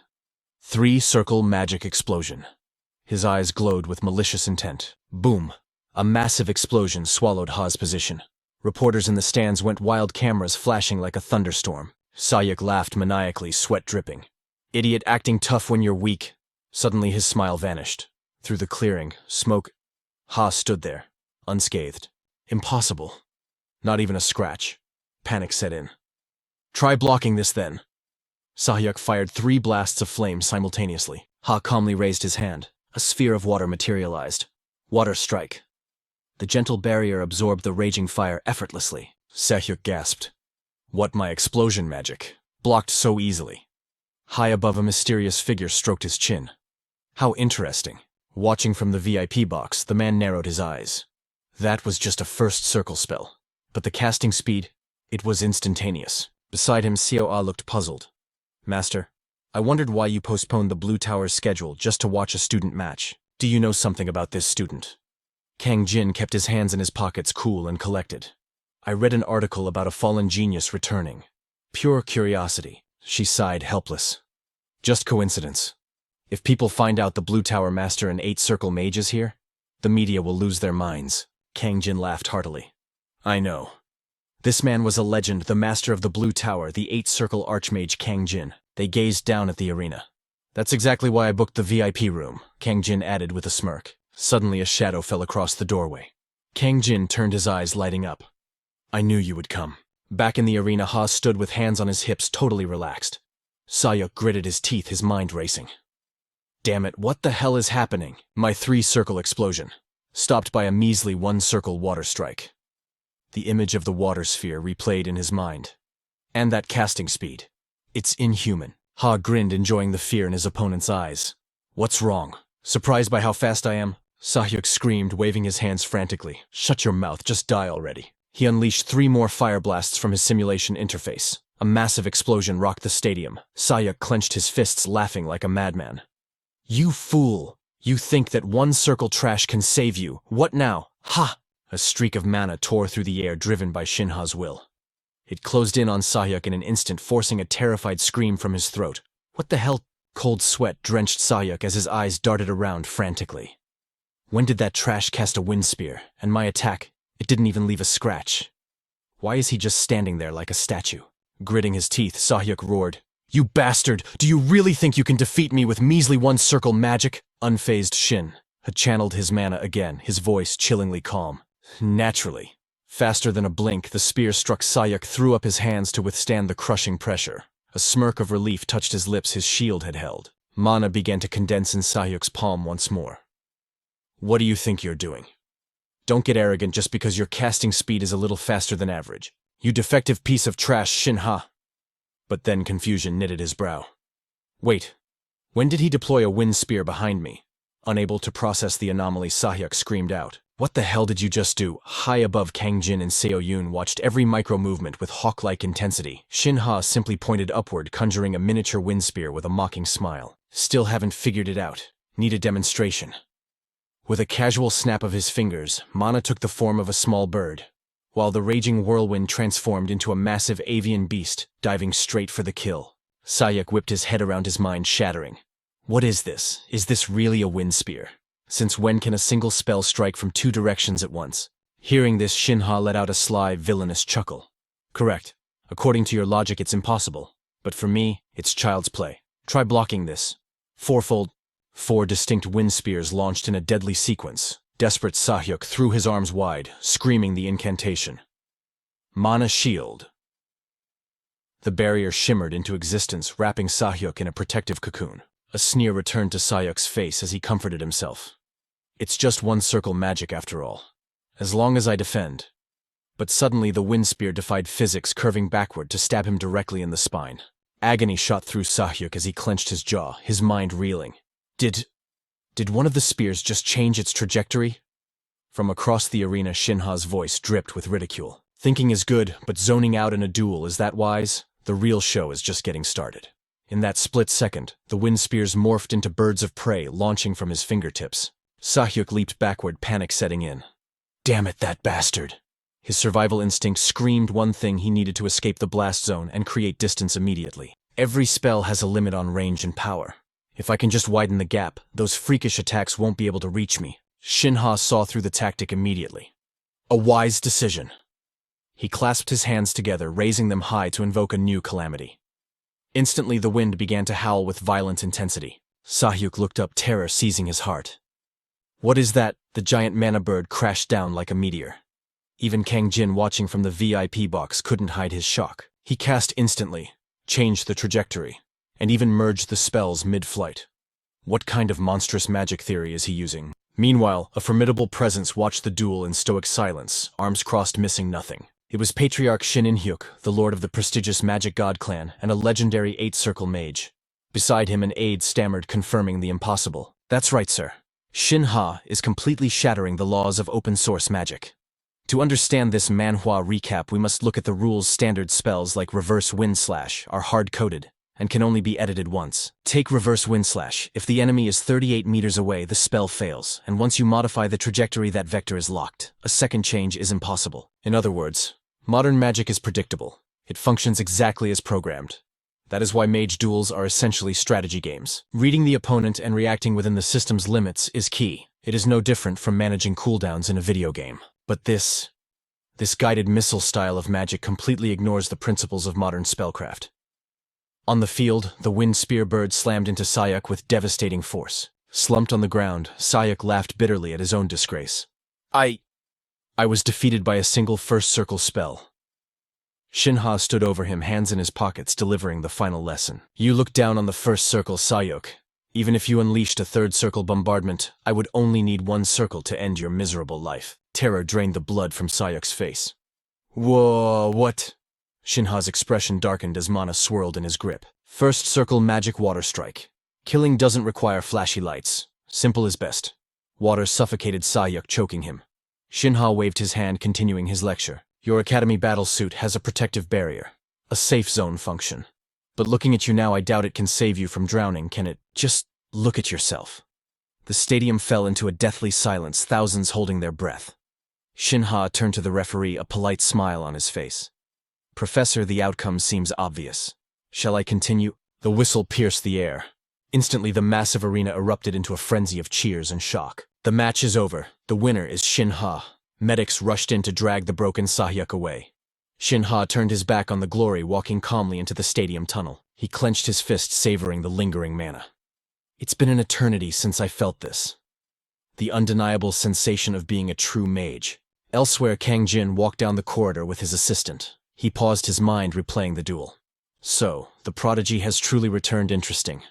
3-circle magic explosion. His eyes glowed with malicious intent. Boom. A massive explosion swallowed Ha's position. Reporters in the stands went wild, cameras flashing like a thunderstorm. Sahyuk laughed maniacally, sweat dripping. Idiot, acting tough when you're weak. Suddenly his smile vanished. Through the clearing, smoke. Ha stood there, unscathed. Impossible. Not even a scratch. Panic set in. Try blocking this then. Sahyuk fired 3 blasts of flame simultaneously. Ha calmly raised his hand. A sphere of water materialized. Water strike. The gentle barrier absorbed the raging fire effortlessly. Sahyuk gasped. What, my explosion magic? blocked so easily. High above, a mysterious figure stroked his chin. How interesting. Watching from the VIP box, the man narrowed his eyes. That was just a first circle spell. But the casting speed, it was instantaneous. Beside him, Shin Ha looked puzzled. Master, I wondered why you postponed the Blue Tower's schedule just to watch a student match. Do you know something about this student? Kang Jin kept his hands in his pockets, cool and collected. I read an article about a fallen genius returning. Pure curiosity. She sighed, helpless. Just coincidence. If people find out the Blue Tower Master and 8-Circle Mage is here, the media will lose their minds. Kang Jin laughed heartily. I know. This man was a legend, the master of the Blue Tower, the 8-Circle Archmage Kang Jin. They gazed down at the arena. That's exactly why I booked the VIP room, Kang Jin added with a smirk. Suddenly a shadow fell across the doorway. Kang Jin turned, his eyes lighting up. I knew you would come. Back in the arena, Ha stood with hands on his hips, totally relaxed. Sayuk gritted his teeth, his mind racing. Damn it, what the hell is happening? My 3-circle explosion. Stopped by a measly 1-circle water strike. The image of the water sphere replayed in his mind. And that casting speed. It's inhuman. Ha grinned, enjoying the fear in his opponent's eyes. What's wrong? Surprised by how fast I am? Sahyuk screamed, waving his hands frantically. Shut your mouth, just die already. He unleashed 3 more fire blasts from his simulation interface. A massive explosion rocked the stadium. Sahyuk clenched his fists, laughing like a madman. You fool! You think that 1-circle trash can save you. What now? Ha! A streak of mana tore through the air, driven by Shin Ha's will. It closed in on Sahyuk in an instant, forcing a terrified scream from his throat. What the hell? Cold sweat drenched Sahyuk as his eyes darted around frantically. When did that trash cast a wind spear? And my attack, it didn't even leave a scratch. Why is he just standing there like a statue? Gritting his teeth, Sahyuk roared. You bastard! Do you really think you can defeat me with measly 1-circle magic? Unfazed Shin had channeled his mana again, his voice chillingly calm. Naturally. Faster than a blink, the spear struck Sahyuk, threw up his hands to withstand the crushing pressure. A smirk of relief touched his lips, his shield had held. Mana began to condense in Sahyuk's palm once more. What do you think you're doing? Don't get arrogant just because your casting speed is a little faster than average. You defective piece of trash, Shin Ha. But then confusion knitted his brow. Wait, when did he deploy a wind spear behind me? Unable to process the anomaly, Sahyuk screamed out. What the hell did you just do? High above, Kang Jin and Seo Yoon watched every micro-movement with hawk-like intensity. Shin Ha simply pointed upward, conjuring a miniature wind spear with a mocking smile. Still haven't figured it out. Need a demonstration. With a casual snap of his fingers, mana took the form of a small bird, while the raging whirlwind transformed into a massive avian beast, diving straight for the kill. Sahyuk whipped his head around, his mind shattering. What is this? Is this really a wind spear? Since when can a single spell strike from 2 directions at once? Hearing this, Shin Ha let out a sly, villainous chuckle. Correct. According to your logic, it's impossible. But for me, it's child's play. Try blocking this. 4 distinct wind spears launched in a deadly sequence. Desperate Sahyuk threw his arms wide, screaming the incantation. Mana Shield. The barrier shimmered into existence, wrapping Sahyuk in a protective cocoon. A sneer returned to Sahyuk's face as he comforted himself. It's just 1-circle magic after all. As long as I defend. But suddenly the wind spear defied physics, curving backward to stab him directly in the spine. Agony shot through Sahyuk as he clenched his jaw, his mind reeling. Did one of the spears just change its trajectory? From across the arena, Shin Ha's voice dripped with ridicule. Thinking is good, but zoning out in a duel, is that wise? The real show is just getting started. In that split second, the wind spears morphed into birds of prey, launching from his fingertips. Sahyuk leaped backward, panic setting in. Damn it, that bastard! His survival instinct screamed one thing: he needed to escape the blast zone and create distance immediately. Every spell has a limit on range and power. If I can just widen the gap, those freakish attacks won't be able to reach me. Shin Ha saw through the tactic immediately. A wise decision. He clasped his hands together, raising them high to invoke a new calamity. Instantly the wind began to howl with violent intensity. Sahyuk looked up, terror seizing his heart. What is that? The giant mana bird crashed down like a meteor. Even Kang Jin, watching from the VIP box, couldn't hide his shock. He cast instantly, changed the trajectory, and even merged the spells mid-flight. What kind of monstrous magic theory is he using? Meanwhile, a formidable presence watched the duel in stoic silence, arms crossed, missing nothing. It was Patriarch Shin Hyuk, the lord of the prestigious magic god clan, and a legendary 8-circle mage. Beside him an aide stammered, confirming the impossible. That's right, sir. Shin Ha is completely shattering the laws of open-source magic. To understand this Manhwa recap, we must look at the rules. Standard spells like Reverse Wind Slash are hard-coded and can only be edited once. Take Reverse Wind Slash. If the enemy is 38 meters away, the spell fails, and once you modify the trajectory, that vector is locked. A second change is impossible. In other words, modern magic is predictable. It functions exactly as programmed. That is why mage duels are essentially strategy games. Reading the opponent and reacting within the system's limits is key. It is no different from managing cooldowns in a video game. But this guided missile style of magic completely ignores the principles of modern spellcraft. On the field, the wind spear bird slammed into Sayuk with devastating force. Slumped on the ground, Sayuk laughed bitterly at his own disgrace. I was defeated by a single first circle spell. Shin Ha stood over him, hands in his pockets, delivering the final lesson. You looked down on the first circle, Sayuk. Even if you unleashed a third circle bombardment, I would only need one circle to end your miserable life. Terror drained the blood from Sayuk's face. Whoa, what? Shin Ha's expression darkened as mana swirled in his grip. First circle magic water strike. Killing doesn't require flashy lights. Simple is best. Water suffocated Sayuk, choking him. Shin Ha waved his hand, continuing his lecture. Your academy battlesuit has a protective barrier, a safe zone function. But looking at you now, I doubt it can save you from drowning, can it? Just look at yourself. The stadium fell into a deathly silence, thousands holding their breath. Shin Ha turned to the referee, a polite smile on his face. Professor, the outcome seems obvious. Shall I continue? The whistle pierced the air. Instantly, the massive arena erupted into a frenzy of cheers and shock. The match is over. The winner is Shin Ha. Medics rushed in to drag the broken Sayuk away. Shin Ha turned his back on the glory, walking calmly into the stadium tunnel. He clenched his fist, savoring the lingering mana. It's been an eternity since I felt this. The undeniable sensation of being a true mage. Elsewhere, Kang Jin walked down the corridor with his assistant. He paused, his mind replaying the duel. So, the prodigy has truly returned. Interesting.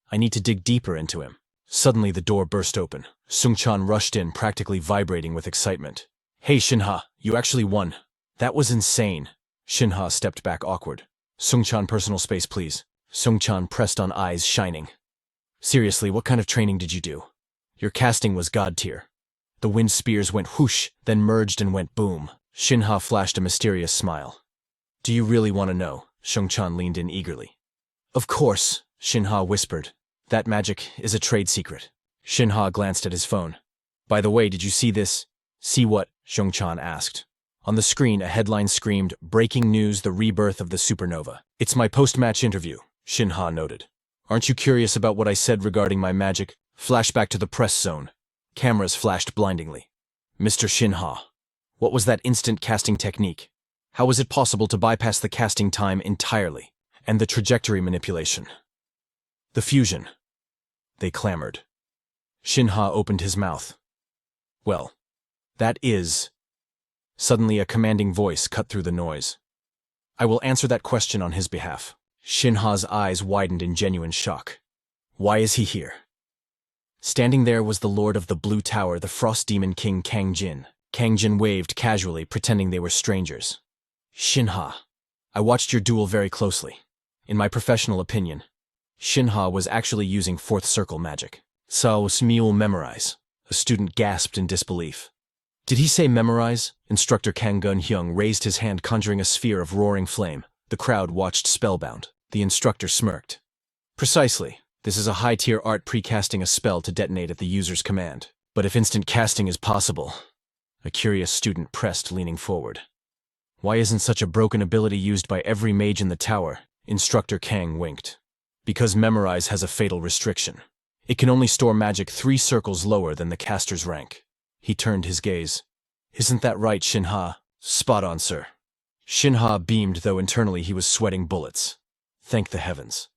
I need to dig deeper into him. Suddenly, the door burst open. Sung-chan rushed in, practically vibrating with excitement. Hey, Shin Ha, you actually won. That was insane. Shin Ha stepped back, awkward. Sung-chan, personal space, please. Sung-chan pressed on, eyes shining. Seriously, what kind of training did you do? Your casting was god tier. The wind spears went whoosh, then merged and went boom. Shin Ha flashed a mysterious smile. Do you really want to know? Sung-chan leaned in eagerly. Of course, Shin Ha whispered. That magic is a trade secret. Shin Ha glanced at his phone. By the way, did you see this? See what? Sung-chan asked. On the screen, a headline screamed, Breaking news, the rebirth of the supernova. It's my post-match interview, Shin Ha noted. Aren't you curious about what I said regarding my magic? Flashback to the press zone. Cameras flashed blindingly. Mr. Shin Ha, what was that instant casting technique? How was it possible to bypass the casting time entirely? And the trajectory manipulation? The fusion. They clamored. Shin Ha opened his mouth. Well, that is... Suddenly a commanding voice cut through the noise. I will answer that question on his behalf. Shin Ha's eyes widened in genuine shock. Why is he here? Standing there was the Lord of the Blue Tower, the Frost Demon King Kang Jin. Kang Jin waved casually, pretending they were strangers. Shin Ha, I watched your duel very closely. In my professional opinion, Shin Ha was actually using fourth circle magic. So, Smiul memorize. A student gasped in disbelief. Did he say memorize? Instructor Kang Gun Hyung raised his hand, conjuring a sphere of roaring flame. The crowd watched spellbound. The instructor smirked. Precisely. This is a high-tier art, precasting a spell to detonate at the user's command. But if instant casting is possible... A curious student pressed, leaning forward. Why isn't such a broken ability used by every mage in the tower? Instructor Kang winked. Because memorize has a fatal restriction. It can only store magic 3 circles lower than the caster's rank. He turned his gaze. Isn't that right, Shin Ha? Spot on, sir. Shin Ha beamed, though internally he was sweating bullets. Thank the heavens.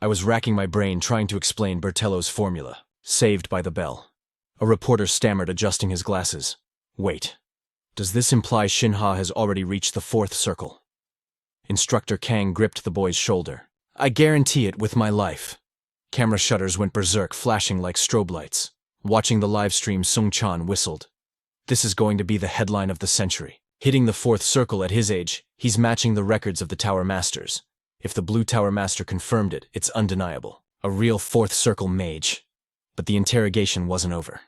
I was racking my brain trying to explain Bertello's formula. Saved by the bell. A reporter stammered, adjusting his glasses. Wait. Does this imply Shin Ha has already reached the 4th circle? Instructor Kang gripped the boy's shoulder. I guarantee it with my life. Camera shutters went berserk, flashing like strobe lights. Watching the live stream, Sung-chan whistled. This is going to be the headline of the century. Hitting the fourth circle at his age, he's matching the records of the Tower Masters. If the Blue Tower Master confirmed it, it's undeniable. A real fourth circle mage. But the interrogation wasn't over.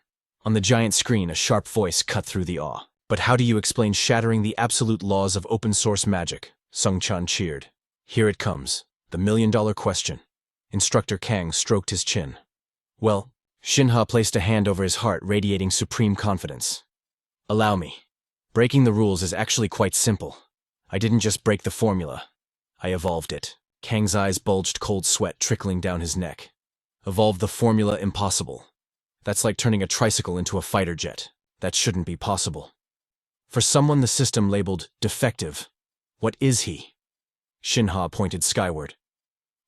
On the giant screen, a sharp voice cut through the awe. But how do you explain shattering the absolute laws of open-source magic? Sung Chan cheered. Here it comes. The million-dollar question. Instructor Kang stroked his chin. Well, Shin Ha placed a hand over his heart, radiating supreme confidence. Allow me. Breaking the rules is actually quite simple. I didn't just break the formula. I evolved it. Kang's eyes bulged, cold sweat trickling down his neck. Evolve the formula impossible. That's like turning a tricycle into a fighter jet. That shouldn't be possible. For someone the system labeled defective, what is he? Shin Ha pointed skyward.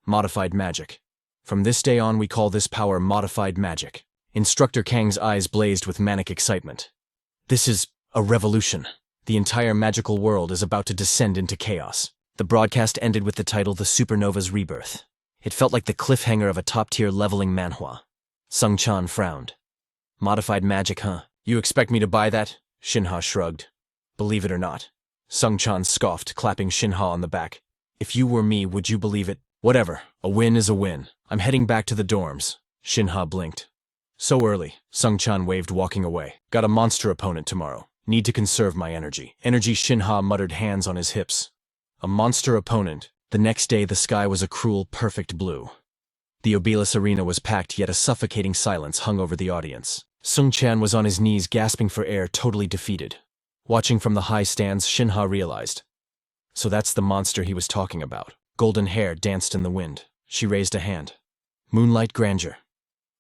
Modified magic. From this day on we call this power modified magic. Instructor Kang's eyes blazed with manic excitement. This is a revolution. The entire magical world is about to descend into chaos. The broadcast ended with the title The Supernova's Rebirth. It felt like the cliffhanger of a top-tier leveling manhwa. Sung Chan frowned. Modified magic, huh? You expect me to buy that? Shin Ha shrugged. Believe it or not. Sung Chan scoffed, clapping Shin Ha on the back. If you were me, would you believe it? Whatever. A win is a win. I'm heading back to the dorms. Shin Ha blinked. So early. Sung Chan waved, walking away. Got a monster opponent tomorrow. Need to conserve my energy. Energy, Shin Ha muttered, hands on his hips. A monster opponent. The next day the sky was a cruel, perfect blue. The Obelisk arena was packed, yet a suffocating silence hung over the audience. Sung Chan was on his knees, gasping for air, totally defeated. Watching from the high stands, Shin Ha realized. So that's the monster he was talking about. Golden hair danced in the wind. She raised a hand. Moonlight grandeur.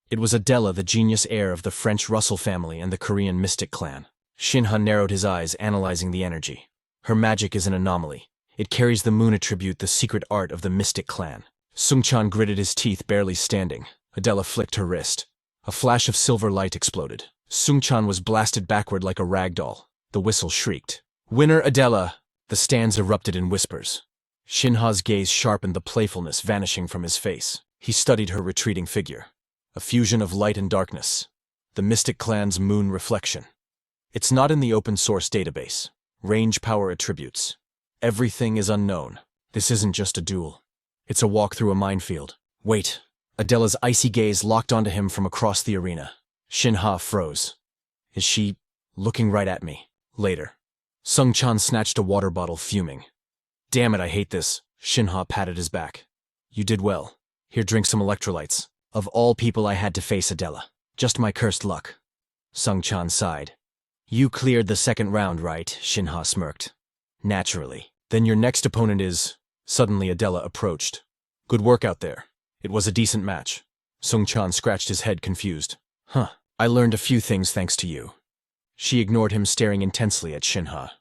It was Adela, the genius heir of the French Russell family and the Korean mystic clan. Shin Ha narrowed his eyes, analyzing the energy. Her magic is an anomaly. It carries the moon attribute, the secret art of the mystic clan. Sung Chan gritted his teeth, barely standing. Adela flicked her wrist. A flash of silver light exploded. Sung Chan was blasted backward like a rag doll. The whistle shrieked. Winner Adela! The stands erupted in whispers. Shin Ha's gaze sharpened, the playfulness vanishing from his face. He studied her retreating figure. A fusion of light and darkness. The mystic clan's moon reflection. It's not in the open source database. Range power attributes. Everything is unknown. This isn't just a duel. It's a walk through a minefield. Wait. Adela's icy gaze locked onto him from across the arena. Shin Ha froze. Is she looking right at me? Later. Sung Chan snatched a water bottle, fuming. Damn it, I hate this. Shin Ha patted his back. You did well. Here, drink some electrolytes. Of all people I had to face Adela. Just my cursed luck. Sung Chan sighed. You cleared the second round, right? Shin Ha smirked. Naturally. Then your next opponent is... Suddenly Adela approached. Good work out there. It was a decent match. Sung Chan scratched his head, confused. Huh. I learned a few things thanks to you. She ignored him, staring intensely at Shin Ha.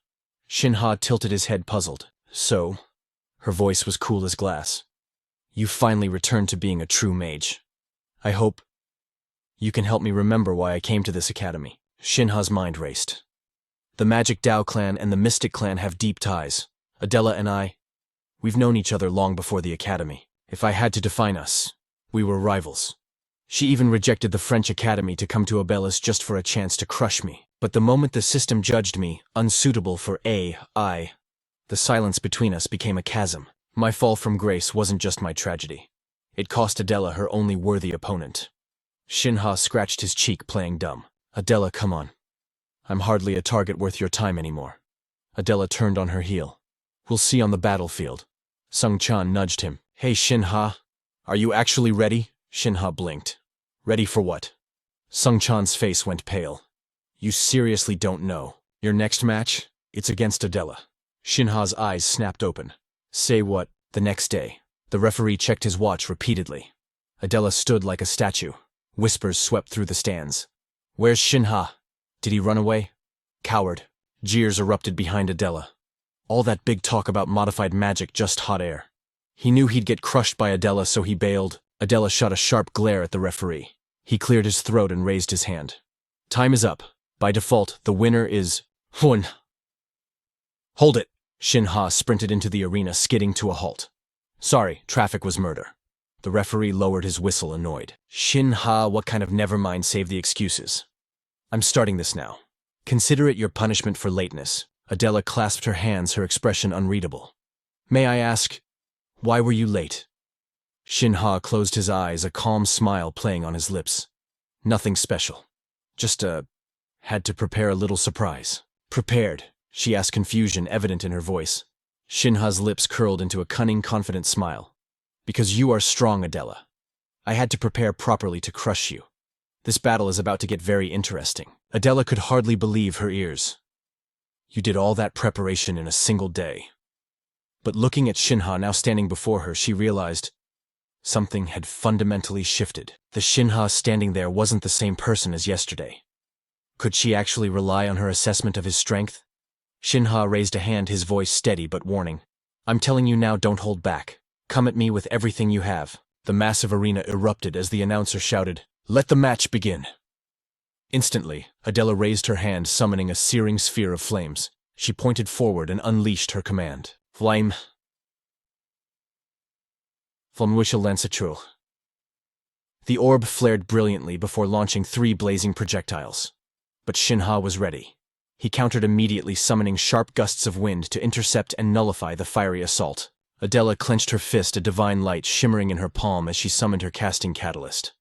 Shin Ha tilted his head, puzzled. So? Her voice was cool as glass. You finally returned to being a true mage. I hope you can help me remember why I came to this academy. Shin Ha's mind raced. The Magic Dao clan and the Mystic clan have deep ties. Adela and I, we've known each other long before the academy. If I had to define us, we were rivals. She even rejected the French academy to come to Obelisk just for a chance to crush me. But the moment the system judged me unsuitable for AI, the silence between us became a chasm. My fall from grace wasn't just my tragedy. It cost Adela her only worthy opponent. Shin Ha scratched his cheek, playing dumb. Adela, come on. I'm hardly a target worth your time anymore. Adela turned on her heel. We'll see on the battlefield. Sung Chan nudged him. Hey, Shin Ha. Are you actually ready? Shin Ha blinked. Ready for what? Sung Chan's face went pale. You seriously don't know. Your next match? It's against Adela. Shin Ha's eyes snapped open. Say what? The next day. The referee checked his watch repeatedly. Adela stood like a statue. Whispers swept through the stands. Where's Shin Ha? Did he run away? Coward. Jeers erupted behind Adela. All that big talk about modified magic, just hot air. He knew he'd get crushed by Adela, so he bailed. Adela shot a sharp glare at the referee. He cleared his throat and raised his hand. Time is up. By default, the winner is... Hun. Hold it. Shin Ha sprinted into the arena, skidding to a halt. Sorry, traffic was murder. The referee lowered his whistle, annoyed. Shin Ha, what kind of nevermind, save the excuses. I'm starting this now. Consider it your punishment for lateness. Adela clasped her hands, her expression unreadable. May I ask, why were you late? Shin Ha closed his eyes, a calm smile playing on his lips. Nothing special. Just had to prepare a little surprise. Prepared? She asked, confusion evident in her voice. Shin Ha's lips curled into a cunning, confident smile. Because you are strong, Adela. I had to prepare properly to crush you. This battle is about to get very interesting. Adela could hardly believe her ears. You did all that preparation in a single day. But looking at Shin Ha now standing before her, she realized something had fundamentally shifted. The Shin Ha standing there wasn't the same person as yesterday. Could she actually rely on her assessment of his strength? Shin Ha raised a hand, his voice steady but warning. I'm telling you now, don't hold back. Come at me with everything you have. The massive arena erupted as the announcer shouted, Let the match begin. Instantly, Adela raised her hand, summoning a searing sphere of flames. She pointed forward and unleashed her command. Flame. Flamwisha Lancetrul. The orb flared brilliantly before launching 3 blazing projectiles. But Shin Ha was ready. He countered immediately, summoning sharp gusts of wind to intercept and nullify the fiery assault. Adela clenched her fist, a divine light shimmering in her palm as she summoned her casting catalyst.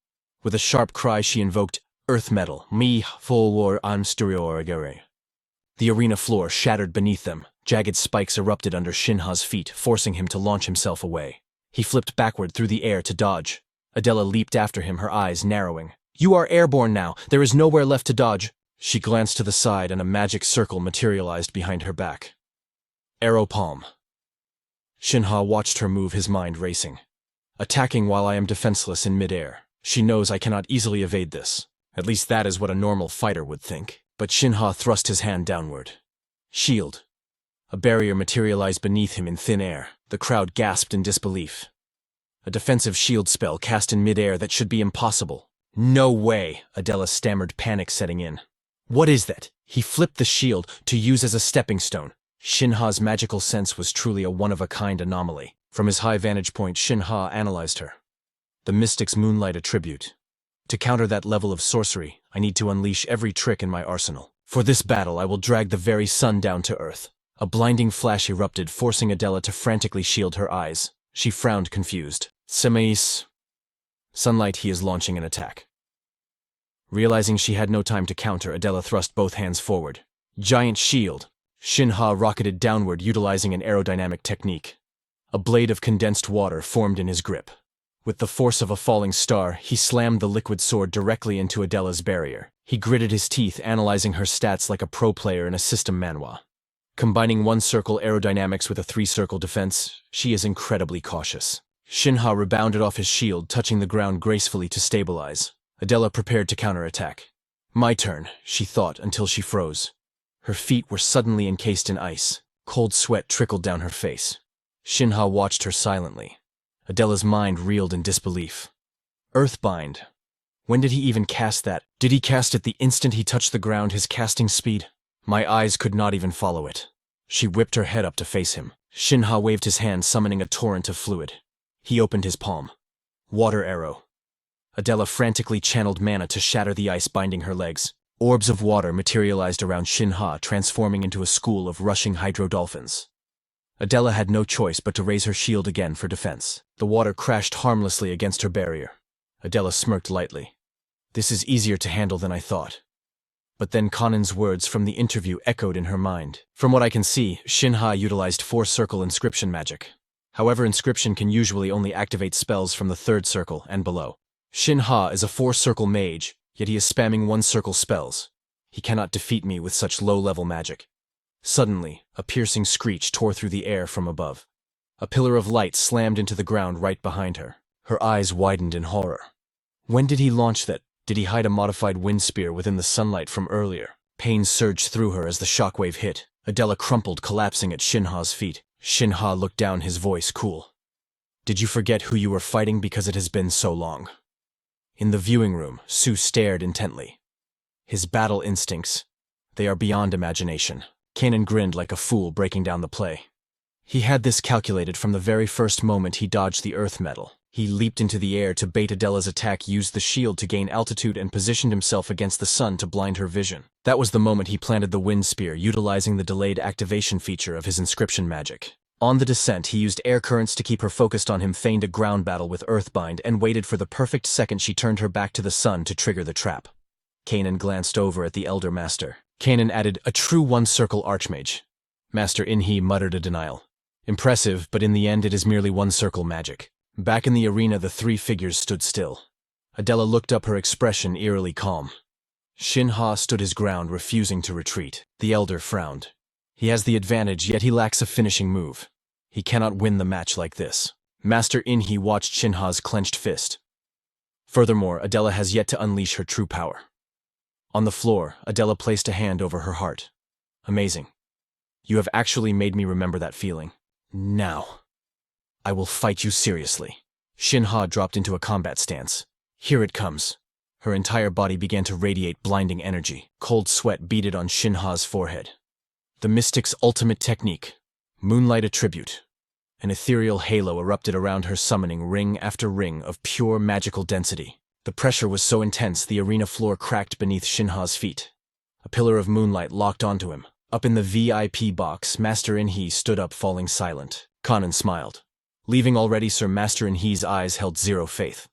With a sharp cry, she invoked Earth Metal, Mi Full War Am Sturioregere. The arena floor shattered beneath them. Jagged spikes erupted under Shin Ha's feet, forcing him to launch himself away. He flipped backward through the air to dodge. Adela leaped after him, her eyes narrowing. You are airborne now. There is nowhere left to dodge. She glanced to the side and a magic circle materialized behind her back. Arrow Palm. Shin Ha watched her move, his mind racing. Attacking while I am defenseless in midair. She knows I cannot easily evade this. At least that is what a normal fighter would think. But Shin Ha thrust his hand downward. Shield. A barrier materialized beneath him in thin air. The crowd gasped in disbelief. A defensive shield spell cast in midair that should be impossible. No way, Adela stammered, panic setting in. What is that? He flipped the shield to use as a stepping stone. Shin Ha's magical sense was truly a one-of-a-kind anomaly. From his high vantage point, Shin Ha analyzed her. The mystic's moonlight attribute. To counter that level of sorcery, I need to unleash every trick in my arsenal. For this battle, I will drag the very sun down to earth. A blinding flash erupted, forcing Adela to frantically shield her eyes. She frowned, confused. Semais. Sunlight, he is launching an attack. Realizing she had no time to counter, Adela thrust both hands forward. Giant shield. Shin Ha rocketed downward, utilizing an aerodynamic technique. A blade of condensed water formed in his grip. With the force of a falling star, he slammed the liquid sword directly into Adela's barrier. He gritted his teeth, analyzing her stats like a pro player in a system manhwa. Combining 1-circle aerodynamics with a 3-circle defense, she is incredibly cautious. Shin Ha rebounded off his shield, touching the ground gracefully to stabilize. Adela prepared to counterattack. My turn, she thought, until she froze. Her feet were suddenly encased in ice. Cold sweat trickled down her face. Shin Ha watched her silently. Adela's mind reeled in disbelief. Earthbind. When did he even cast that? Did he cast it the instant he touched the ground, his casting speed? My eyes could not even follow it. She whipped her head up to face him. Shin Ha waved his hand, summoning a torrent of fluid. He opened his palm. Water arrow. Adela frantically channeled mana to shatter the ice binding her legs. Orbs of water materialized around Shin Ha, transforming into a school of rushing hydro-dolphins. Adela had no choice but to raise her shield again for defense. The water crashed harmlessly against her barrier. Adela smirked lightly. This is easier to handle than I thought. But then Kanan's words from the interview echoed in her mind. From what I can see, Shin Ha utilized 4-circle inscription magic. However, inscription can usually only activate spells from the 3rd circle and below. Shin Ha is a 4-circle mage, yet he is spamming 1-circle spells. He cannot defeat me with such low-level magic. Suddenly, a piercing screech tore through the air from above. A pillar of light slammed into the ground right behind her. Her eyes widened in horror. When did he launch that? Did he hide a modified wind spear within the sunlight from earlier? Pain surged through her as the shockwave hit. Adela crumpled, collapsing at Shin Ha's feet. Shin Ha looked down, his voice cool. Did you forget who you were fighting because it has been so long? In the viewing room, Su stared intently. His battle instincts, they are beyond imagination. Kanan grinned like a fool, breaking down the play. He had this calculated from the very first moment he dodged the earth metal. He leaped into the air to bait Adela's attack, used the shield to gain altitude, and positioned himself against the sun to blind her vision. That was the moment he planted the wind spear, utilizing the delayed activation feature of his inscription magic. On the descent, he used air currents to keep her focused on him, feigned a ground battle with Earthbind, and waited for the perfect second she turned her back to the sun to trigger the trap. Kanan glanced over at the Elder Master. Kanan added, "A true one-circle Archmage." Master In-He muttered a denial. "Impressive, but in the end it is merely one-circle magic." Back in the arena, the three figures stood still. Adela looked up, her expression eerily calm. Shin Ha stood his ground, refusing to retreat. The Elder frowned. He has the advantage, yet he lacks a finishing move. He cannot win the match like this. Master In-He watched Shin Ha's clenched fist. Furthermore, Adela has yet to unleash her true power. On the floor, Adela placed a hand over her heart. "Amazing. You have actually made me remember that feeling. Now, I will fight you seriously." Shin Ha dropped into a combat stance. "Here it comes." Her entire body began to radiate blinding energy. Cold sweat beaded on Shin Ha's forehead. The mystic's ultimate technique, Moonlight Attribute. An ethereal halo erupted around her, summoning ring after ring of pure magical density. The pressure was so intense the arena floor cracked beneath Shin Ha's feet. A pillar of moonlight locked onto him. Up in the VIP box, Master In-He stood up, falling silent. Kanan smiled. "Leaving already, sir?" Master In-He's eyes held zero faith.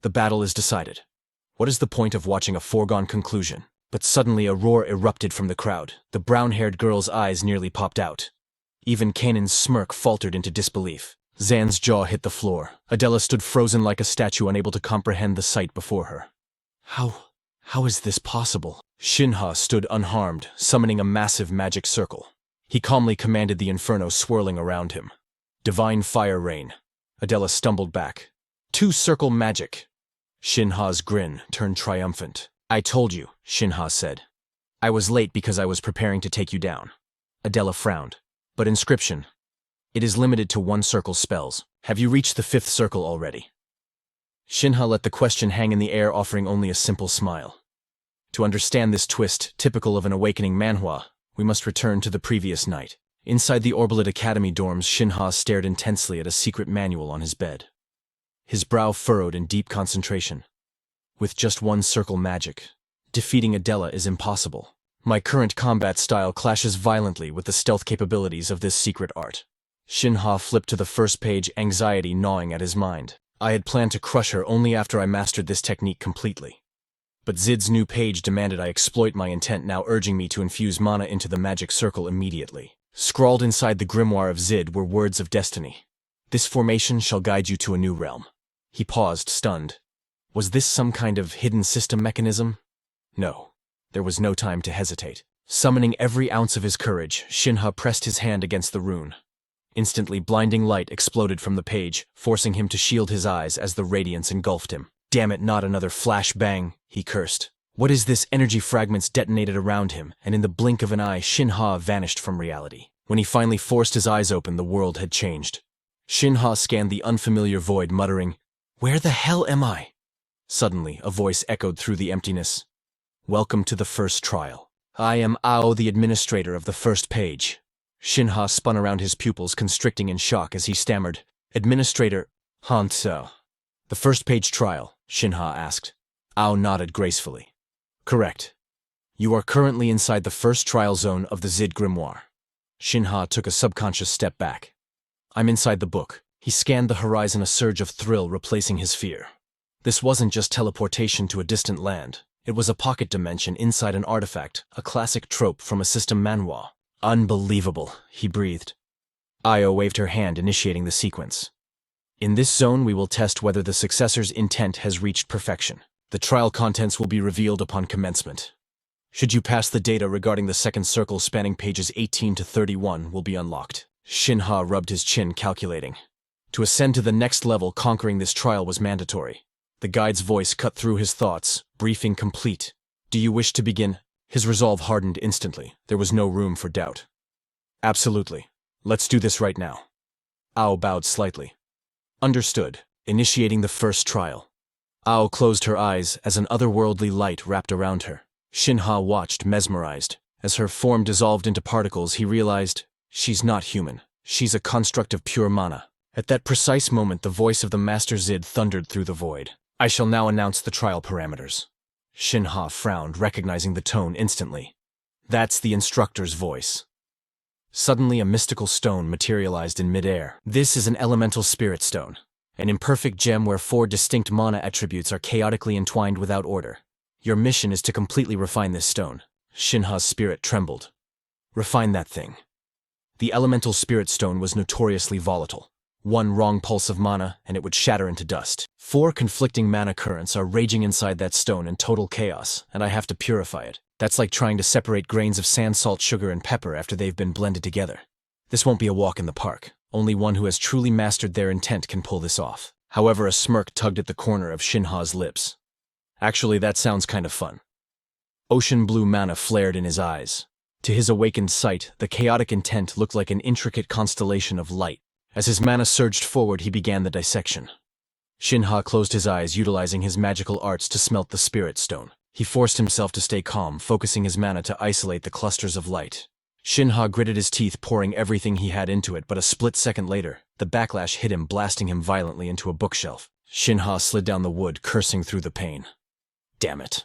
"The battle is decided. What is the point of watching a foregone conclusion?" But suddenly a roar erupted from the crowd. The brown-haired girl's eyes nearly popped out. Even Kanan's smirk faltered into disbelief. Zan's jaw hit the floor. Adela stood frozen like a statue, unable to comprehend the sight before her. How is this possible?" Shin Ha stood unharmed, summoning a massive magic circle. He calmly commanded the inferno swirling around him. "Divine fire rain." Adela stumbled back. "Two-circle magic." Shin Ha's grin turned triumphant. "I told you," Shin Ha said. "I was late because I was preparing to take you down." Adela frowned. "But inscription? It is limited to one-circle spells. Have you reached the fifth circle already?" Shin Ha let the question hang in the air, offering only a simple smile. To understand this twist, typical of an awakening manhwa, we must return to the previous night. Inside the Orbilit Academy dorms, Shin Ha stared intensely at a secret manual on his bed. His brow furrowed in deep concentration. "With just one-circle magic, defeating Adela is impossible. My current combat style clashes violently with the stealth capabilities of this secret art." Shin Ha flipped to the first page, anxiety gnawing at his mind. "I had planned to crush her only after I mastered this technique completely. But Zid's new page demanded I exploit my intent, now urging me to infuse mana into the magic circle immediately." Scrawled inside the grimoire of Zid were words of destiny. "This formation shall guide you to a new realm." He paused, stunned. Was this some kind of hidden system mechanism? No. There was no time to hesitate. Summoning every ounce of his courage, Shin Ha pressed his hand against the rune. Instantly, blinding light exploded from the page, forcing him to shield his eyes as the radiance engulfed him. "Damn it, not another flash bang," he cursed. What is this? Energy fragments detonated around him, and in the blink of an eye, Shin Ha vanished from reality. When he finally forced his eyes open, the world had changed. Shin Ha scanned the unfamiliar void, muttering, "Where the hell am I?" Suddenly, a voice echoed through the emptiness. "Welcome to the first trial. I am Ao, the administrator of the first page." Shin Ha spun around, his pupils constricting in shock as he stammered, "Administrator, Hanso." "The first page trial?" Shin Ha asked. Ao nodded gracefully. "Correct. You are currently inside the first trial zone of the Zid Grimoire." Shin Ha took a subconscious step back. "I'm inside the book." He scanned the horizon, a surge of thrill replacing his fear. This wasn't just teleportation to a distant land. It was a pocket dimension inside an artifact, a classic trope from a system manhwa. "Unbelievable," he breathed. Io waved her hand, initiating the sequence. "In this zone, we will test whether the successor's intent has reached perfection. The trial contents will be revealed upon commencement. Should you pass, the data regarding the second circle spanning pages 18 to 31 will be unlocked." Shin Ha rubbed his chin, calculating. To ascend to the next level, conquering this trial was mandatory. The guide's voice cut through his thoughts, briefing complete. "Do you wish to begin?" His resolve hardened instantly. There was no room for doubt. "Absolutely. Let's do this right now." Ao bowed slightly. "Understood." Initiating the first trial. Ao closed her eyes as an otherworldly light wrapped around her. Shin Ha watched, mesmerized. As her form dissolved into particles, he realized, she's not human. She's a construct of pure mana. At that precise moment, the voice of the Master Zid thundered through the void. I shall now announce the trial parameters. Shin Ha frowned, recognizing the tone instantly. That's the instructor's voice. Suddenly, a mystical stone materialized in midair. This is an elemental spirit stone, an imperfect gem where 4 distinct mana attributes are chaotically entwined without order. Your mission is to completely refine this stone. Shin Ha's spirit trembled. Refine that thing. The elemental spirit stone was notoriously volatile. 1 wrong pulse of mana, and it would shatter into dust. 4 conflicting mana currents are raging inside that stone in total chaos, and I have to purify it. That's like trying to separate grains of sand, salt, sugar, and pepper after they've been blended together. This won't be a walk in the park. Only one who has truly mastered their intent can pull this off. However, a smirk tugged at the corner of Shin Ha's lips. Actually, that sounds kind of fun. Ocean blue mana flared in his eyes. To his awakened sight, the chaotic intent looked like an intricate constellation of light. As his mana surged forward, he began the dissection. Shin Ha closed his eyes, utilizing his magical arts to smelt the spirit stone. He forced himself to stay calm, focusing his mana to isolate the clusters of light. Shin Ha gritted his teeth, pouring everything he had into it, but a split second later, the backlash hit him, blasting him violently into a bookshelf. Shin Ha slid down the wood, cursing through the pain. Damn it.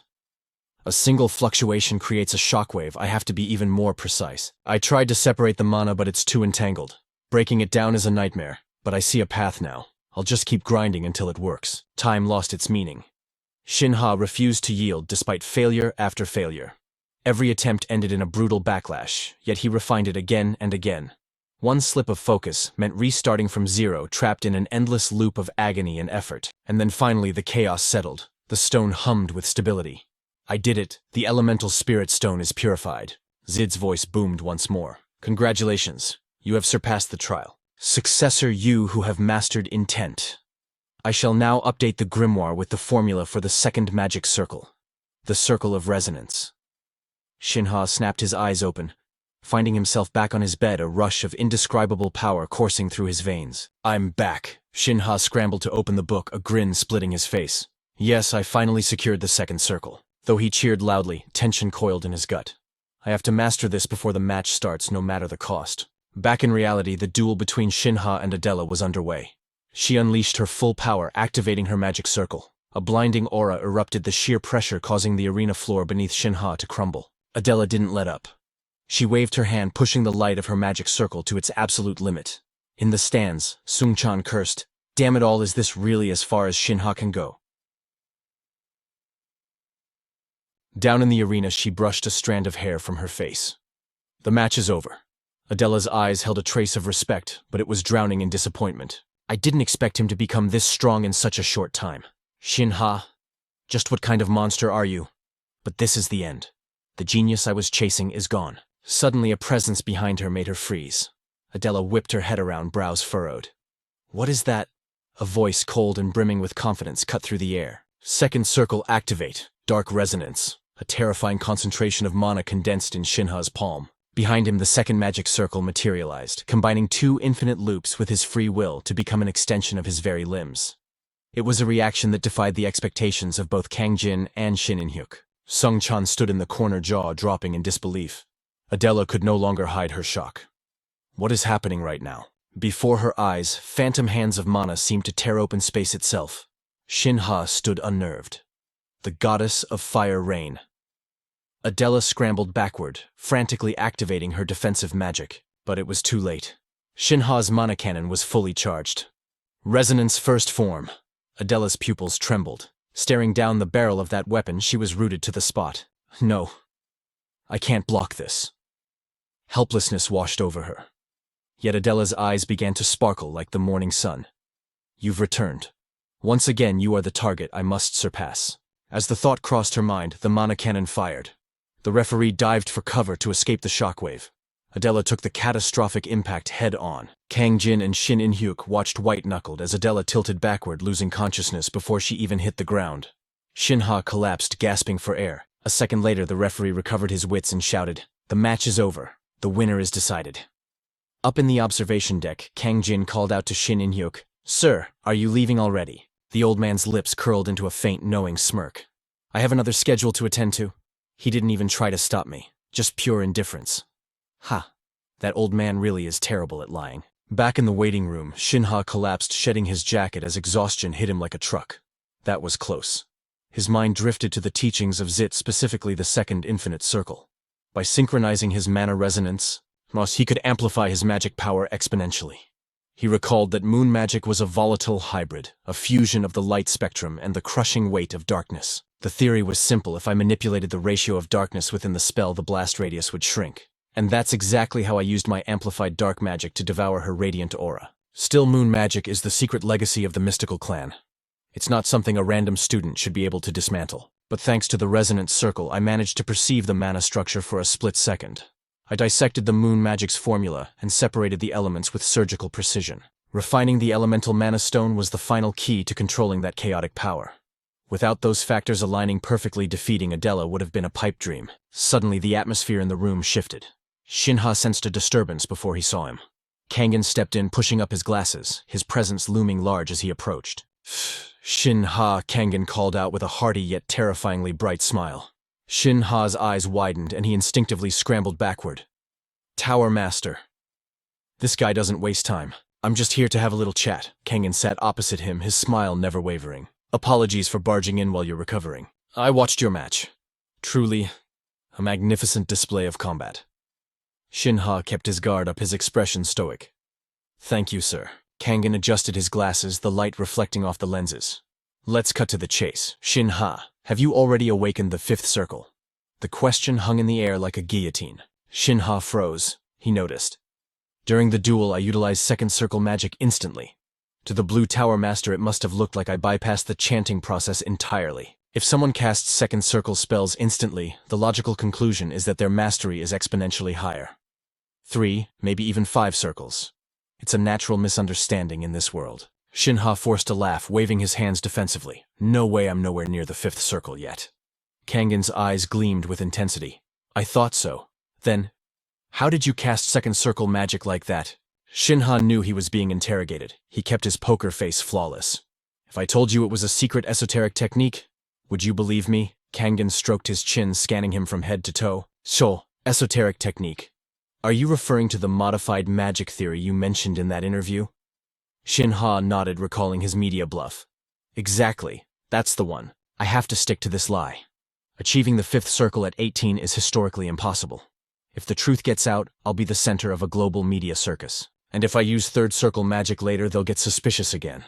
A single fluctuation creates a shockwave. I have to be even more precise. I tried to separate the mana, but it's too entangled. Breaking it down is a nightmare, but I see a path now. I'll just keep grinding until it works. Time lost its meaning. Shin Ha refused to yield despite failure after failure. Every attempt ended in a brutal backlash, yet he refined it again and again. One slip of focus meant restarting from zero, trapped in an endless loop of agony and effort. And then finally the chaos settled. The stone hummed with stability. I did it. The elemental spirit stone is purified. Zid's voice boomed once more. Congratulations. You have surpassed the trial. Successor, you who have mastered intent. I shall now update the grimoire with the formula for the second magic circle. The circle of resonance. Shin Ha snapped his eyes open, finding himself back on his bed, a rush of indescribable power coursing through his veins. I'm back. Shin Ha scrambled to open the book, a grin splitting his face. Yes, I finally secured the second circle. Though he cheered loudly, tension coiled in his gut. I have to master this before the match starts, no matter the cost. Back in reality, the duel between Shin Ha and Adela was underway. She unleashed her full power, activating her magic circle. A blinding aura erupted, the sheer pressure causing the arena floor beneath Shin Ha to crumble. Adela didn't let up. She waved her hand, pushing the light of her magic circle to its absolute limit. In the stands, Sung Chan cursed, "Damn it all, is this really as far as Shin Ha can go?" Down in the arena, she brushed a strand of hair from her face. The match is over. Adela's eyes held a trace of respect, but it was drowning in disappointment. I didn't expect him to become this strong in such a short time. Shin Ha, just what kind of monster are you? But this is the end. The genius I was chasing is gone. Suddenly, a presence behind her made her freeze. Adela whipped her head around, brows furrowed. What is that? A voice, cold and brimming with confidence, cut through the air. Second circle, activate. Dark resonance. A terrifying concentration of mana condensed in Shin Ha's palm. Behind him, the second magic circle materialized, combining 2 infinite loops with his free will to become an extension of his very limbs. It was a reaction that defied the expectations of both Kang Jin and Shin In-hyuk. Sung Chan stood in the corner, jaw dropping in disbelief. Adela could no longer hide her shock. What is happening right now? Before her eyes, phantom hands of mana seemed to tear open space itself. Shin Ha stood unnerved. The goddess of fire rain. Adela scrambled backward, frantically activating her defensive magic, but it was too late. Shin Ha's mana cannon was fully charged. Resonance first form. Adela's pupils trembled. Staring down the barrel of that weapon, she was rooted to the spot. No. I can't block this. Helplessness washed over her. Yet Adela's eyes began to sparkle like the morning sun. You've returned. Once again, you are the target I must surpass. As the thought crossed her mind, the mana cannon fired. The referee dived for cover to escape the shockwave. Adela took the catastrophic impact head-on. Kang Jin and Shin In-hyuk watched white-knuckled as Adela tilted backward, losing consciousness before she even hit the ground. Shin Ha collapsed, gasping for air. A second later, the referee recovered his wits and shouted, "The match is over. The winner is decided." Up in the observation deck, Kang Jin called out to Shin In-hyuk, "Sir, are you leaving already?" The old man's lips curled into a faint, knowing smirk. "I have another schedule to attend to." He didn't even try to stop me. Just pure indifference. Ha. That old man really is terrible at lying. Back in the waiting room, Shin Ha collapsed, shedding his jacket as exhaustion hit him like a truck. That was close. His mind drifted to the teachings of Zit, specifically the second infinite circle. By synchronizing his mana resonance, he could amplify his magic power exponentially. He recalled that moon magic was a volatile hybrid, a fusion of the light spectrum and the crushing weight of darkness. The theory was simple: if I manipulated the ratio of darkness within the spell, the blast radius would shrink. And that's exactly how I used my amplified dark magic to devour her radiant aura. Still, moon magic is the secret legacy of the mystical clan. It's not something a random student should be able to dismantle. But thanks to the resonance circle, I managed to perceive the mana structure for a split second. I dissected the moon magic's formula and separated the elements with surgical precision. Refining the elemental mana stone was the final key to controlling that chaotic power. Without those factors aligning perfectly, defeating Adela would have been a pipe dream. Suddenly, the atmosphere in the room shifted. Shin Ha sensed a disturbance before he saw him. Kangen stepped in, pushing up his glasses, his presence looming large as he approached. Shin Ha, Kangen called out with a hearty yet terrifyingly bright smile. Shin Ha's eyes widened and he instinctively scrambled backward. Tower Master. This guy doesn't waste time. I'm just here to have a little chat. Kangen sat opposite him, his smile never wavering. Apologies for barging in while you're recovering. I watched your match. Truly, a magnificent display of combat. Shin Ha kept his guard up, his expression stoic. Thank you, sir. Kangen adjusted his glasses, the light reflecting off the lenses. Let's cut to the chase. Shin Ha, have you already awakened the fifth circle? The question hung in the air like a guillotine. Shin Ha froze, he noticed. During the duel, I utilized second circle magic instantly. To the Blue Tower Master, it must have looked like I bypassed the chanting process entirely. If someone casts second circle spells instantly, the logical conclusion is that their mastery is exponentially higher. 3, maybe even 5 circles. It's a natural misunderstanding in this world. Shin Ha forced a laugh, waving his hands defensively. No way, I'm nowhere near the 5th circle yet. Kangen's eyes gleamed with intensity. I thought so. Then, how did you cast second circle magic like that? Shin Ha knew he was being interrogated. He kept his poker face flawless. If I told you it was a secret esoteric technique, would you believe me? Kangen stroked his chin, scanning him from head to toe. So, esoteric technique. Are you referring to the modified magic theory you mentioned in that interview? Shin Ha nodded, recalling his media bluff. Exactly. That's the one. I have to stick to this lie. Achieving the 5th circle at 18 is historically impossible. If the truth gets out, I'll be the center of a global media circus. And if I use 3rd circle magic later, they'll get suspicious again.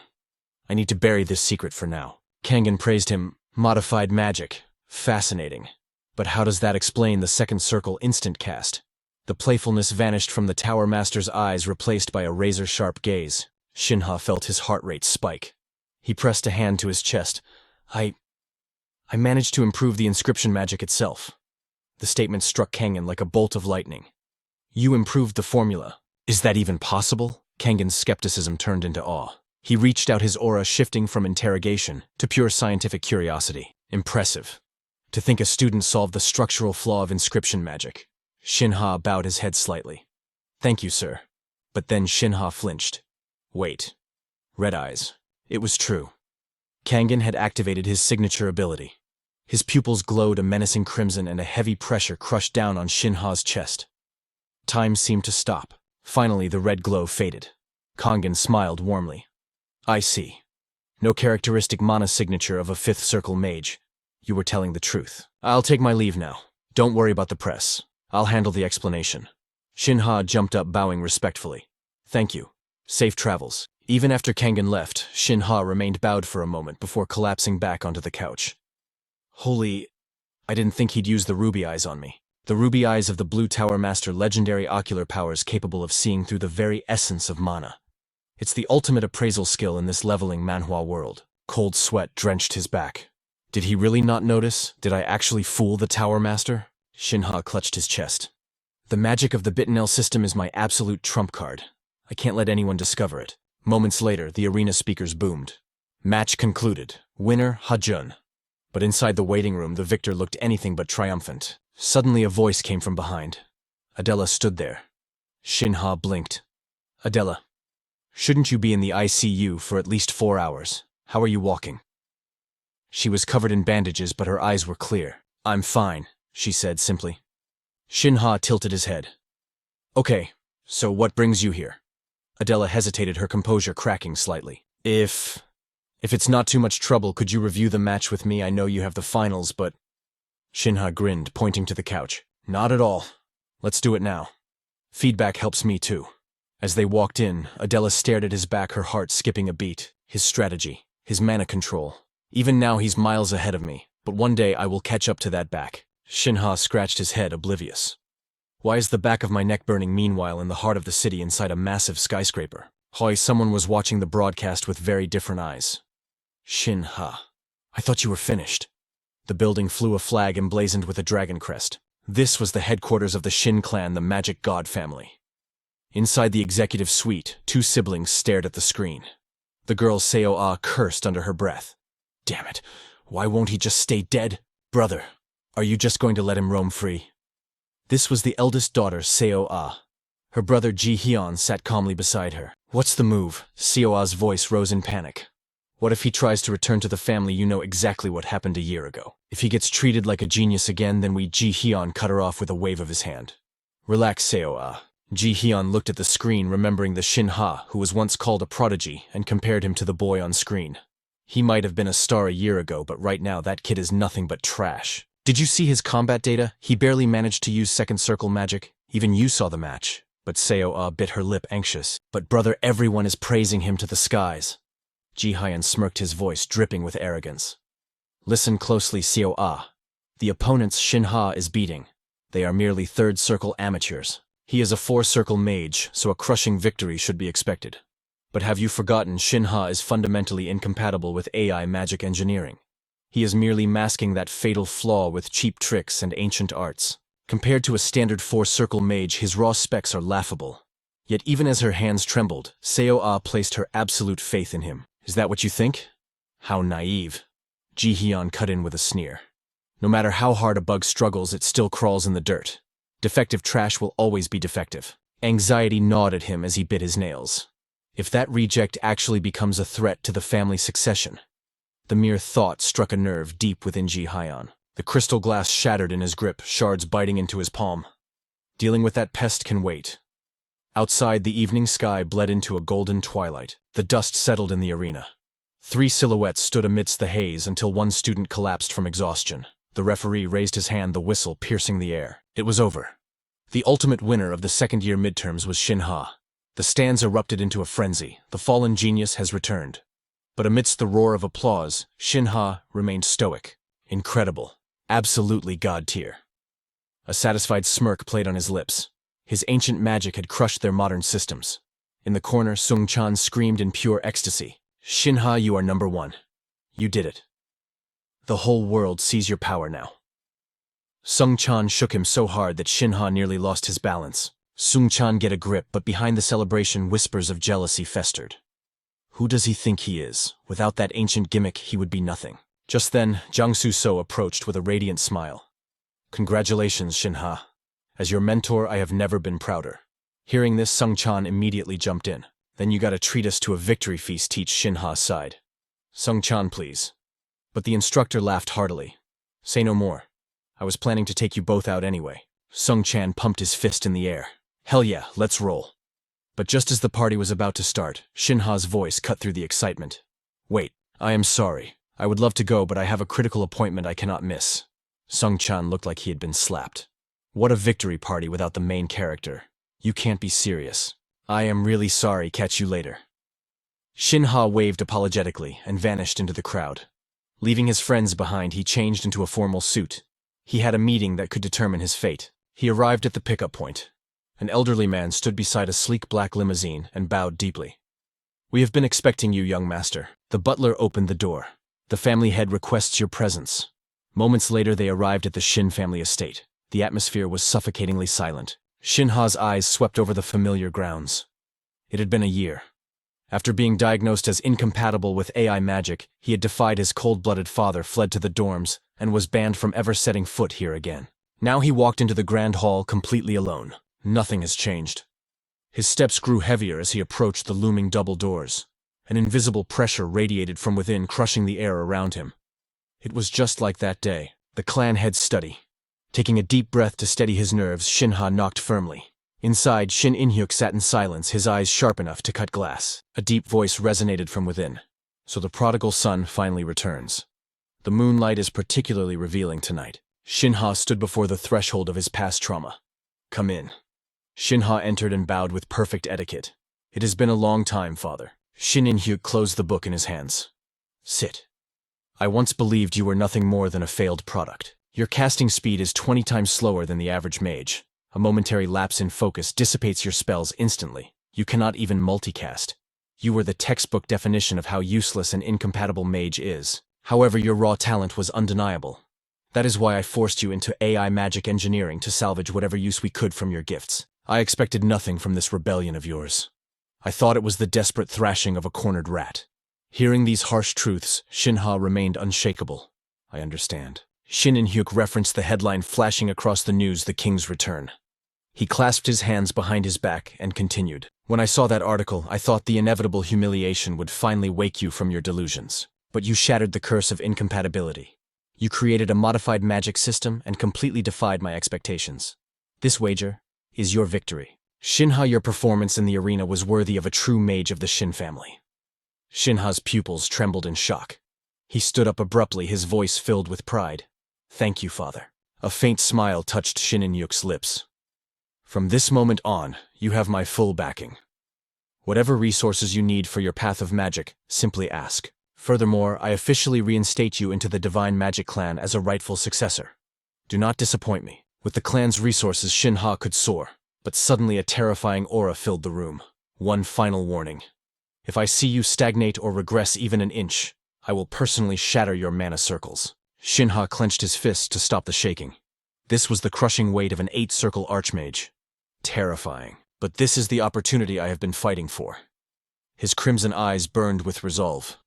I need to bury this secret for now. Kangen praised him. Modified magic. Fascinating. But how does that explain the 2nd circle instant cast? The playfulness vanished from the Tower Master's eyes, replaced by a razor-sharp gaze. Shin Ha felt his heart rate spike. He pressed a hand to his chest. I managed to improve the inscription magic itself. The statement struck Kangen like a bolt of lightning. You improved the formula. Is that even possible? Kangen's skepticism turned into awe. He reached out, his aura shifting from interrogation to pure scientific curiosity. Impressive. To think a student solved the structural flaw of inscription magic. Shin Ha bowed his head slightly. Thank you, sir. But then Shin Ha flinched. Wait. Red eyes. It was true. Kangen had activated his signature ability. His pupils glowed a menacing crimson and a heavy pressure crushed down on Shin Ha's chest. Time seemed to stop. Finally, the red glow faded. Kangen smiled warmly. I see. No characteristic mana signature of a 5th circle mage. You were telling the truth. I'll take my leave now. Don't worry about the press. I'll handle the explanation. Shin Ha jumped up, bowing respectfully. Thank you. Safe travels. Even after Kangen left, Shin Ha remained bowed for a moment before collapsing back onto the couch. Holy... I didn't think he'd use the ruby eyes on me. The ruby eyes of the Blue Tower Master, legendary ocular powers capable of seeing through the very essence of mana. It's the ultimate appraisal skill in this leveling Manhwa world. Cold sweat drenched his back. Did he really not notice? Did I actually fool the Tower Master? Shin Ha clutched his chest. The magic of the Bitinel system is my absolute trump card. I can't let anyone discover it. Moments later, the arena speakers boomed. Match concluded. Winner, Ha-jun. But inside the waiting room, the victor looked anything but triumphant. Suddenly a voice came from behind. Adela stood there. Shin Ha blinked. Adela. Shouldn't you be in the ICU for at least 4 hours? How are you walking? She was covered in bandages, but her eyes were clear. I'm fine, she said simply. Shin Ha tilted his head. Okay, so what brings you here? Adela hesitated, her composure cracking slightly. If it's not too much trouble, could you review the match with me? I know you have the finals, but... Shin Ha grinned, pointing to the couch. Not at all. Let's do it now. Feedback helps me too. As they walked in, Adela stared at his back, her heart skipping a beat. His strategy, his mana control. Even now he's miles ahead of me, but one day I will catch up to that back. Shin Ha scratched his head, oblivious. Why is the back of my neck burning meanwhile in the heart of the city inside a massive skyscraper? Hoy, someone was watching the broadcast with very different eyes. Shin Ha. I thought you were finished. The building flew a flag emblazoned with a dragon crest. This was the headquarters of the Shin clan, the magic god family. Inside the executive suite, two siblings stared at the screen. The girl Seo-ah cursed under her breath. Damn it, why won't he just stay dead? Brother, are you just going to let him roam free? This was the eldest daughter, Seo-ah. Her brother Ji-hyun sat calmly beside her. What's the move? Seo-ah's voice rose in panic. What if he tries to return to the family? You know exactly what happened a year ago. If he gets treated like a genius again, then we Ji-hyun cut her off with a wave of his hand. Relax, Seo-ah. Ji-hyun looked at the screen, remembering the Shin Ha, who was once called a prodigy, and compared him to the boy on screen. He might have been a star a year ago, but right now that kid is nothing but trash. Did you see his combat data? He barely managed to use second circle magic. Even you saw the match. But Seo-ah bit her lip, anxious. But brother, everyone is praising him to the skies. Ji-hyun smirked, his voice dripping with arrogance. Listen closely, Seo-ah. The opponents Shin Ha is beating. They are merely third circle amateurs. He is a four-circle mage, so a crushing victory should be expected. But have you forgotten Shin Ha is fundamentally incompatible with AI magic engineering? He is merely masking that fatal flaw with cheap tricks and ancient arts. Compared to a standard four-circle mage, his raw specs are laughable. Yet even as her hands trembled, Seo-ah placed her absolute faith in him. Is that what you think? How naive. Ji-hyun cut in with a sneer. No matter how hard a bug struggles, it still crawls in the dirt. Defective trash will always be defective. Anxiety gnawed at him as he bit his nails. If that reject actually becomes a threat to the family succession. The mere thought struck a nerve deep within Ji-hyun. The crystal glass shattered in his grip, shards biting into his palm. Dealing with that pest can wait. Outside, the evening sky bled into a golden twilight. The dust settled in the arena. 3 silhouettes stood amidst the haze until one student collapsed from exhaustion. The referee raised his hand, the whistle piercing the air. It was over. The ultimate winner of the second-year midterms was Shin Ha. The stands erupted into a frenzy. The fallen genius has returned. But amidst the roar of applause, Shin Ha remained stoic. Incredible. Absolutely god-tier. A satisfied smirk played on his lips. His ancient magic had crushed their modern systems. In the corner, Sung-chan screamed in pure ecstasy. Shin Ha, you are number 1. You did it. The whole world sees your power now. Sung-chan shook him so hard that Shin Ha nearly lost his balance. Sung-chan get a grip, but behind the celebration whispers of jealousy festered. Who does he think he is? Without that ancient gimmick, he would be nothing. Just then, Jang Su-so approached with a radiant smile. Congratulations, Shin Ha. As your mentor, I have never been prouder. Hearing this, Sung-chan immediately jumped in. Then you gotta treat us to a victory feast, teach Shin Ha's side. Sung-chan, please. But the instructor laughed heartily. Say no more. I was planning to take you both out anyway. Sung-chan pumped his fist in the air. Hell yeah, let's roll. But just as the party was about to start, Shin Ha's voice cut through the excitement. Wait, I am sorry. I would love to go, but I have a critical appointment I cannot miss. Sung-chan looked like he had been slapped. What a victory party without the main character. You can't be serious. I am really sorry, catch you later. Shin Ha waved apologetically and vanished into the crowd. Leaving his friends behind, he changed into a formal suit. He had a meeting that could determine his fate. He arrived at the pickup point. An elderly man stood beside a sleek black limousine and bowed deeply. We have been expecting you, young master. The butler opened the door. The family head requests your presence. Moments later, they arrived at the Shin family estate. The atmosphere was suffocatingly silent. Shin Ha's eyes swept over the familiar grounds. It had been a year. After being diagnosed as incompatible with AI magic, he had defied his cold-blooded father, fled to the dorms, and was banned from ever setting foot here again. Now he walked into the grand hall completely alone. Nothing has changed. His steps grew heavier as he approached the looming double doors. An invisible pressure radiated from within, crushing the air around him. It was just like that day, the clan head's study. Taking a deep breath to steady his nerves, Shin Ha knocked firmly. Inside, Shin In-hyuk sat in silence, his eyes sharp enough to cut glass. A deep voice resonated from within. So the prodigal son finally returns. The moonlight is particularly revealing tonight. Shin Ha stood before the threshold of his past trauma. Come in. Shin Ha entered and bowed with perfect etiquette. It has been a long time, father. Shin In-hyuk closed the book in his hands. Sit. I once believed you were nothing more than a failed product. Your casting speed is 20 times slower than the average mage. A momentary lapse in focus dissipates your spells instantly. You cannot even multicast. You were the textbook definition of how useless an incompatible mage is. However, your raw talent was undeniable. That is why I forced you into AI magic engineering to salvage whatever use we could from your gifts. I expected nothing from this rebellion of yours. I thought it was the desperate thrashing of a cornered rat. Hearing these harsh truths, Shin Ha remained unshakable. I understand. Shin In-hyuk referenced the headline flashing across the news, The King's Return. He clasped his hands behind his back and continued. When I saw that article, I thought the inevitable humiliation would finally wake you from your delusions. But you shattered the curse of incompatibility. You created a modified magic system and completely defied my expectations. This wager is your victory. Shin Ha, your performance in the arena was worthy of a true mage of the Shin family. Shin Ha's pupils trembled in shock. He stood up abruptly, his voice filled with pride. Thank you, father. A faint smile touched Shin In-hyuk's lips. From this moment on, you have my full backing. Whatever resources you need for your path of magic, simply ask. Furthermore, I officially reinstate you into the Divine Magic Clan as a rightful successor. Do not disappoint me. With the clan's resources, Shin Ha could soar, but suddenly a terrifying aura filled the room. One final warning. If I see you stagnate or regress even an inch, I will personally shatter your mana circles. Shin Ha clenched his fist to stop the shaking. This was the crushing weight of an 8-circle archmage. Terrifying. But this is the opportunity I have been fighting for. His crimson eyes burned with resolve.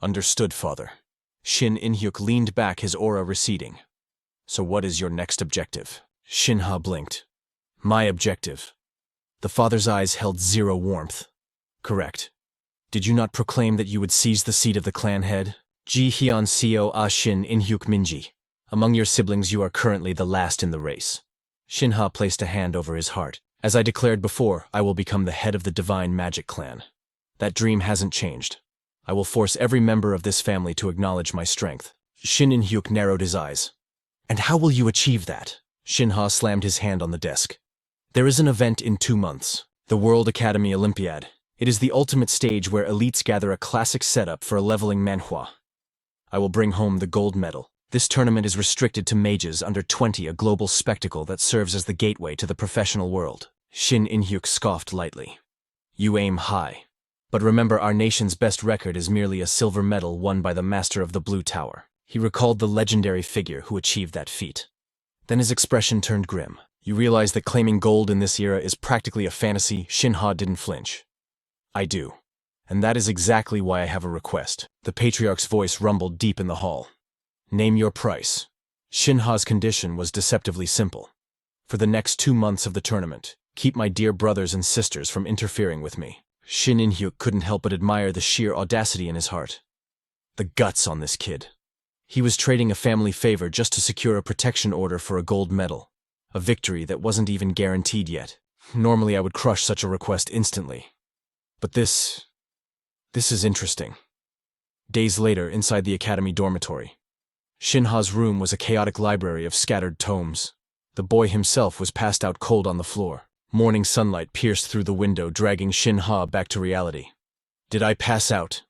Understood, father. Shin In-hyuk leaned back, his aura receding. So what is your next objective? Shin Ha blinked. My objective. The father's eyes held zero warmth. Correct. Did you not proclaim that you would seize the seat of the clan head? Ji Hyun Seo A Shin In-hyuk Minji. Among your siblings, you are currently the last in the race. Shin Ha placed a hand over his heart. As I declared before, I will become the head of the Divine Magic Clan. That dream hasn't changed. I will force every member of this family to acknowledge my strength. Shin In-hyuk narrowed his eyes. And how will you achieve that? Shin Ha slammed his hand on the desk. There is an event in 2 months. The World Academy Olympiad. It is the ultimate stage where elites gather, a classic setup for a leveling Manhwa. I will bring home the gold medal. This tournament is restricted to mages under 20, a global spectacle that serves as the gateway to the professional world. Shin In-hyuk scoffed lightly. You aim high. But remember, our nation's best record is merely a silver medal won by the master of the Blue Tower. He recalled the legendary figure who achieved that feat. Then his expression turned grim. You realize that claiming gold in this era is practically a fantasy? Shin Ha didn't flinch. I do. And that is exactly why I have a request. The patriarch's voice rumbled deep in the hall. Name your price. Shin Ha's condition was deceptively simple. For the next 2 months of the tournament, keep my dear brothers and sisters from interfering with me. Shin In-hyuk couldn't help but admire the sheer audacity in his heart. The guts on this kid. He was trading a family favor just to secure a protection order for a gold medal. A victory that wasn't even guaranteed yet. Normally I would crush such a request instantly. But this is interesting. Days later, inside the academy dormitory. Shin Ha's room was a chaotic library of scattered tomes. The boy himself was passed out cold on the floor. Morning sunlight pierced through the window, dragging Shin Ha back to reality. Did I pass out?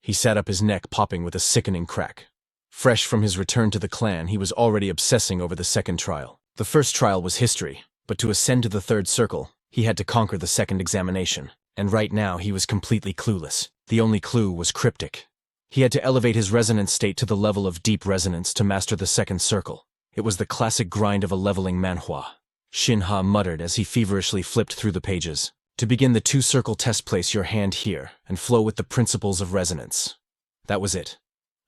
He sat up, his neck popping with a sickening crack. Fresh from his return to the clan, he was already obsessing over the second trial. The first trial was history, but to ascend to the 3rd circle, he had to conquer the second examination. And right now he was completely clueless. The only clue was cryptic. He had to elevate his resonance state to the level of deep resonance to master the 2nd circle. It was the classic grind of a leveling Manhwa. Shin Ha muttered as he feverishly flipped through the pages. To begin the 2-circle test, place your hand here and flow with the principles of resonance. That was it.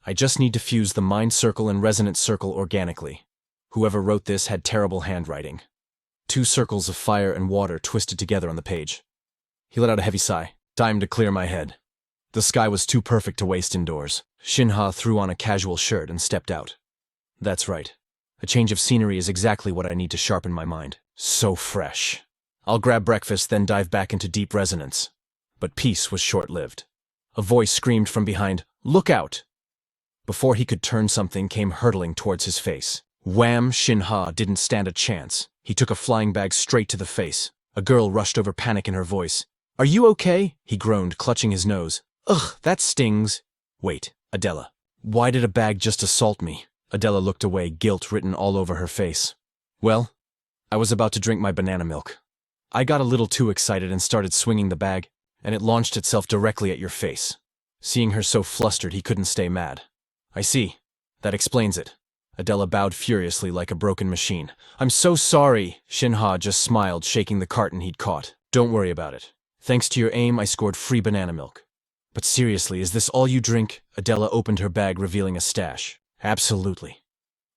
I just need to fuse the mind circle and resonance circle organically. Whoever wrote this had terrible handwriting. 2 circles of fire and water twisted together on the page. He let out a heavy sigh. Time to clear my head. The sky was too perfect to waste indoors. Shin Ha threw on a casual shirt and stepped out. That's right. A change of scenery is exactly what I need to sharpen my mind. So fresh. I'll grab breakfast, then dive back into deep resonance. But peace was short-lived. A voice screamed from behind, "Look out!" Before he could turn, something came hurtling towards his face. Wham! Shin Ha didn't stand a chance. He took a flying bag straight to the face. A girl rushed over, panic in her voice. "Are you okay?" he groaned, clutching his nose. "Ugh, that stings." "Wait, Adela. Why did a bag just assault me?" Adela looked away, guilt written all over her face. "Well, I was about to drink my banana milk. I got a little too excited and started swinging the bag, and it launched itself directly at your face." Seeing her so flustered, he couldn't stay mad. "I see. That explains it." Adela bowed furiously like a broken machine. "I'm so sorry." Shin Ha just smiled, shaking the carton he'd caught. "Don't worry about it. Thanks to your aim, I scored free banana milk." "But seriously, is this all you drink?" Adela opened her bag, revealing a stash. "Absolutely.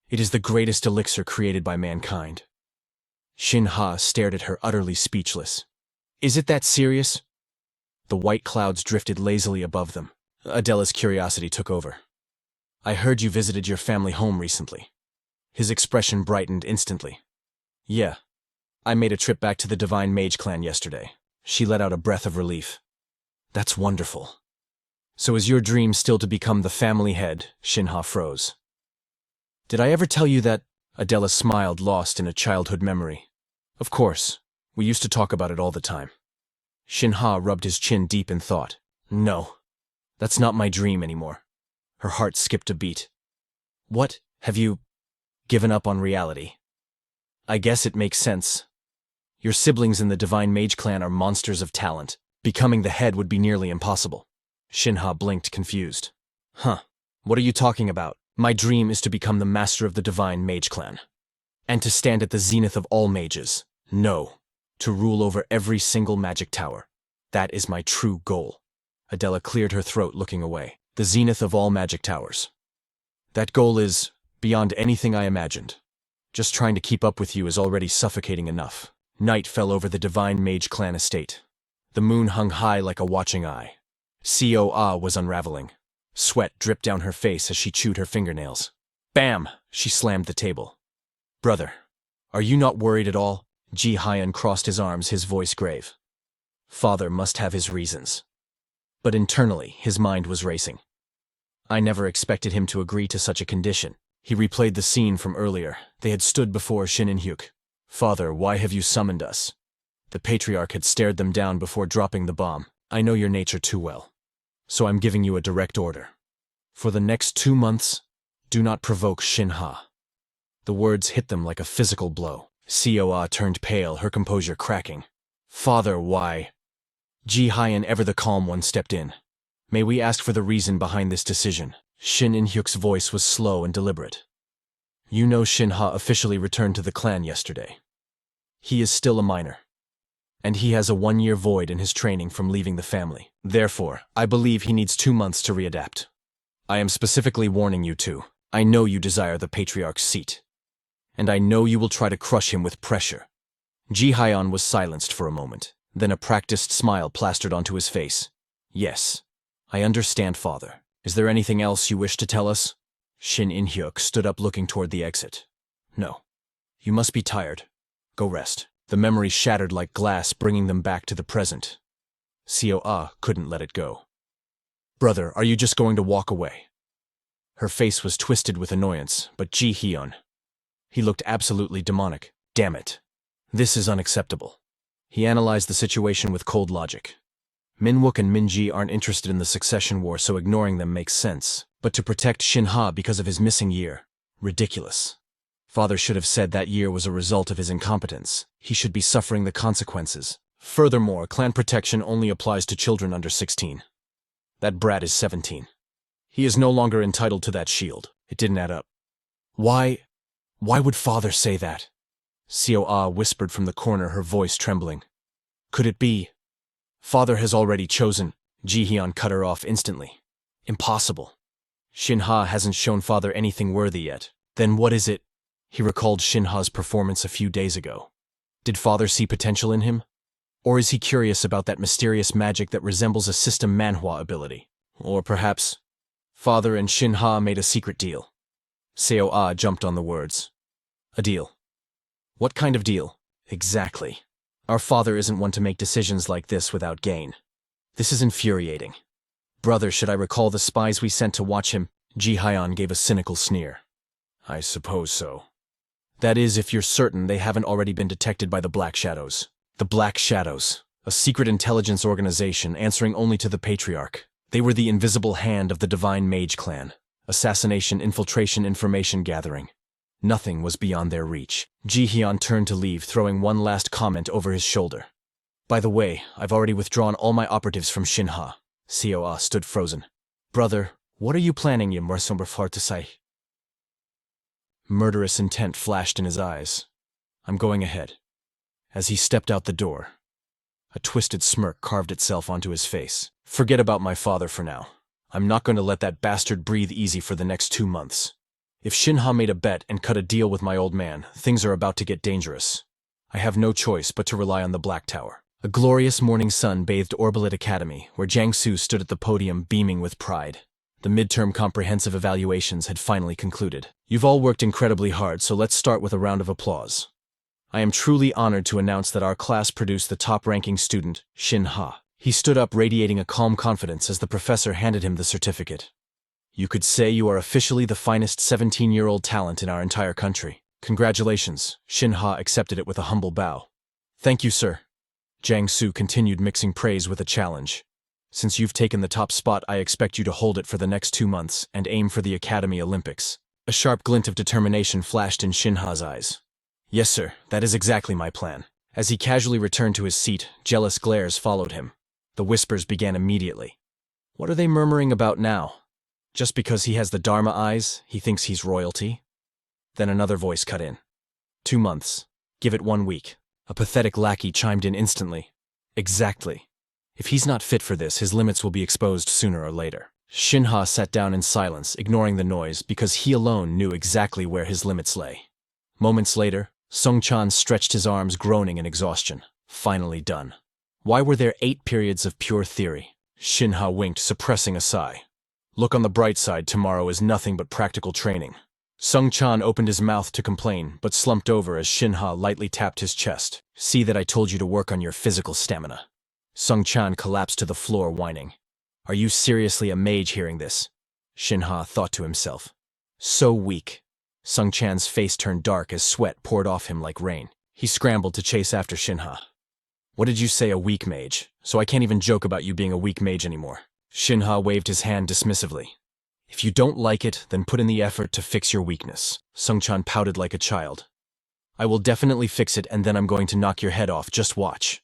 It is the greatest elixir created by mankind." Shin Ha stared at her, utterly speechless. "Is it that serious?" The white clouds drifted lazily above them. Adela's curiosity took over. "I heard you visited your family home recently." His expression brightened instantly. "Yeah. I made a trip back to the Divine Mage clan yesterday." She let out a breath of relief. "That's wonderful. So is your dream still to become the family head?" Shin Ha froze. "Did I ever tell you that?" Adela smiled, lost in a childhood memory. "Of course. We used to talk about it all the time." Shin Ha rubbed his chin deep in thought. "No. That's not my dream anymore." Her heart skipped a beat. "What? Have you given up on reality?" "I guess it makes sense. Your siblings in the Divine Mage clan are monsters of talent. Becoming the head would be nearly impossible." Shin Ha blinked, confused. "Huh. What are you talking about? My dream is to become the master of the Divine Mage clan. And to stand at the zenith of all mages. No. To rule over every single magic tower. That is my true goal." Adela cleared her throat, looking away. "The zenith of all magic towers. That goal is beyond anything I imagined. Just trying to keep up with you is already suffocating enough." Night fell over the Divine Mage clan estate. The moon hung high like a watching eye. Coa was unraveling. Sweat dripped down her face as she chewed her fingernails. Bam! She slammed the table. "Brother, are you not worried at all?" Ji Hyun crossed his arms, his voice grave. Father must have his reasons. But internally, his mind was racing. I never expected him to agree to such a condition. He replayed the scene from earlier. They had stood before Shin In-hyuk. "Father, why have you summoned us?" The patriarch had stared them down before dropping the bomb. "I know your nature too well. So I'm giving you a direct order. For the next 2 months, do not provoke Shin Ha." The words hit them like a physical blow. Coa turned pale, her composure cracking. "Father, why?" Ji Hyun, ever the calm one, stepped in. "May we ask for the reason behind this decision?" Shin In-hyuk's voice was slow and deliberate. "You know Shin Ha officially returned to the clan yesterday. He is still a minor. And he has a 1-year void in his training from leaving the family. Therefore, I believe he needs 2 months to readapt. I am specifically warning you two. I know you desire the patriarch's seat. And I know you will try to crush him with pressure." Ji Hyun was silenced for a moment. Then a practiced smile plastered onto his face. "Yes, I understand, Father. Is there anything else you wish to tell us?" Shin In-hyuk stood up, looking toward the exit. "No. You must be tired. Go rest." The memories shattered like glass, bringing them back to the present. Coa couldn't let it go. "Brother, are you just going to walk away?" Her face was twisted with annoyance, but Ji Hyun. He looked absolutely demonic. "Damn it. This is unacceptable." He analyzed the situation with cold logic. Minwook and Minji aren't interested in the succession war, so ignoring them makes sense. But to protect Shin Ha because of his missing year? Ridiculous. Father should have said that year was a result of his incompetence. He should be suffering the consequences. Furthermore, clan protection only applies to children under 16. That brat is 17. He is no longer entitled to that shield. It didn't add up. Why would Father say that?" Coa whispered from the corner, her voice trembling. "Could it be? Father has already chosen." Ji Hyun cut her off instantly. "Impossible. Shin Ha hasn't shown Father anything worthy yet. Then what is it?" He recalled Shin Ha's performance a few days ago. Did Father see potential in him? Or is he curious about that mysterious magic that resembles a system Manhwa ability? Or perhaps Father and Shin Ha made a secret deal. Coa jumped on the words. "A deal? What kind of deal?" "Exactly. Our father isn't one to make decisions like this without gain. This is infuriating. Brother, should I recall the spies we sent to watch him? Ji Hyan gave a cynical sneer. I suppose so. That is, if you're certain they haven't already been detected by the Black Shadows. The Black Shadows, a secret intelligence organization answering only to the Patriarch. They were the invisible hand of the Divine Mage clan. Assassination, infiltration, information gathering. Nothing was beyond their reach. Ji Hyan turned to leave, throwing one last comment over his shoulder. By the way, I've already withdrawn all my operatives from Shin Ha. Coa stood frozen. Brother, what are you planning, you Mursumberfart to say? Murderous intent flashed in his eyes. I'm going ahead. As he stepped out the door, a twisted smirk carved itself onto his face. Forget about my father for now. I'm not going to let that bastard breathe easy for the next 2 months. If Shin Ha made a bet and cut a deal with my old man, things are about to get dangerous. I have no choice but to rely on the Black Tower. A glorious morning sun bathed Overpowered Academy, where Jiangsu stood at the podium beaming with pride. The midterm comprehensive evaluations had finally concluded. You've all worked incredibly hard, so let's start with a round of applause. I am truly honored to announce that our class produced the top-ranking student, Shin Ha. He stood up radiating a calm confidence as the professor handed him the certificate. You could say you are officially the finest 17-year-old talent in our entire country. Congratulations. Shin Ha accepted it with a humble bow. Thank you, sir. Jiangsu continued, mixing praise with a challenge. Since you've taken the top spot, I expect you to hold it for the next 2 months and aim for the Academy Olympics. A sharp glint of determination flashed in Shin Ha's eyes. Yes, sir, that is exactly my plan. As he casually returned to his seat, jealous glares followed him. The whispers began immediately. What are they murmuring about now? Just because he has the Dharma eyes, he thinks he's royalty? Then another voice cut in. 2 months. Give it 1 week. A pathetic lackey chimed in instantly. Exactly. If he's not fit for this, his limits will be exposed sooner or later. Shin Ha sat down in silence, ignoring the noise, because he alone knew exactly where his limits lay. Moments later, Sung Chan stretched his arms, groaning in exhaustion. Finally done. Why were there 8 periods of pure theory? Shin Ha winked, suppressing a sigh. Look on the bright side, tomorrow is nothing but practical training. Sung Chan opened his mouth to complain, but slumped over as Shin Ha lightly tapped his chest. See that I told you to work on your physical stamina. Sung Chan collapsed to the floor, whining. Are you seriously a mage hearing this? Shin Ha thought to himself. So weak. Sung Chan's face turned dark as sweat poured off him like rain. He scrambled to chase after Shin Ha. What did you say, a weak mage? So I can't even joke about you being a weak mage anymore. Shin Ha waved his hand dismissively. If you don't like it, then put in the effort to fix your weakness. Sung Chan pouted like a child. I will definitely fix it, and then I'm going to knock your head off, just watch.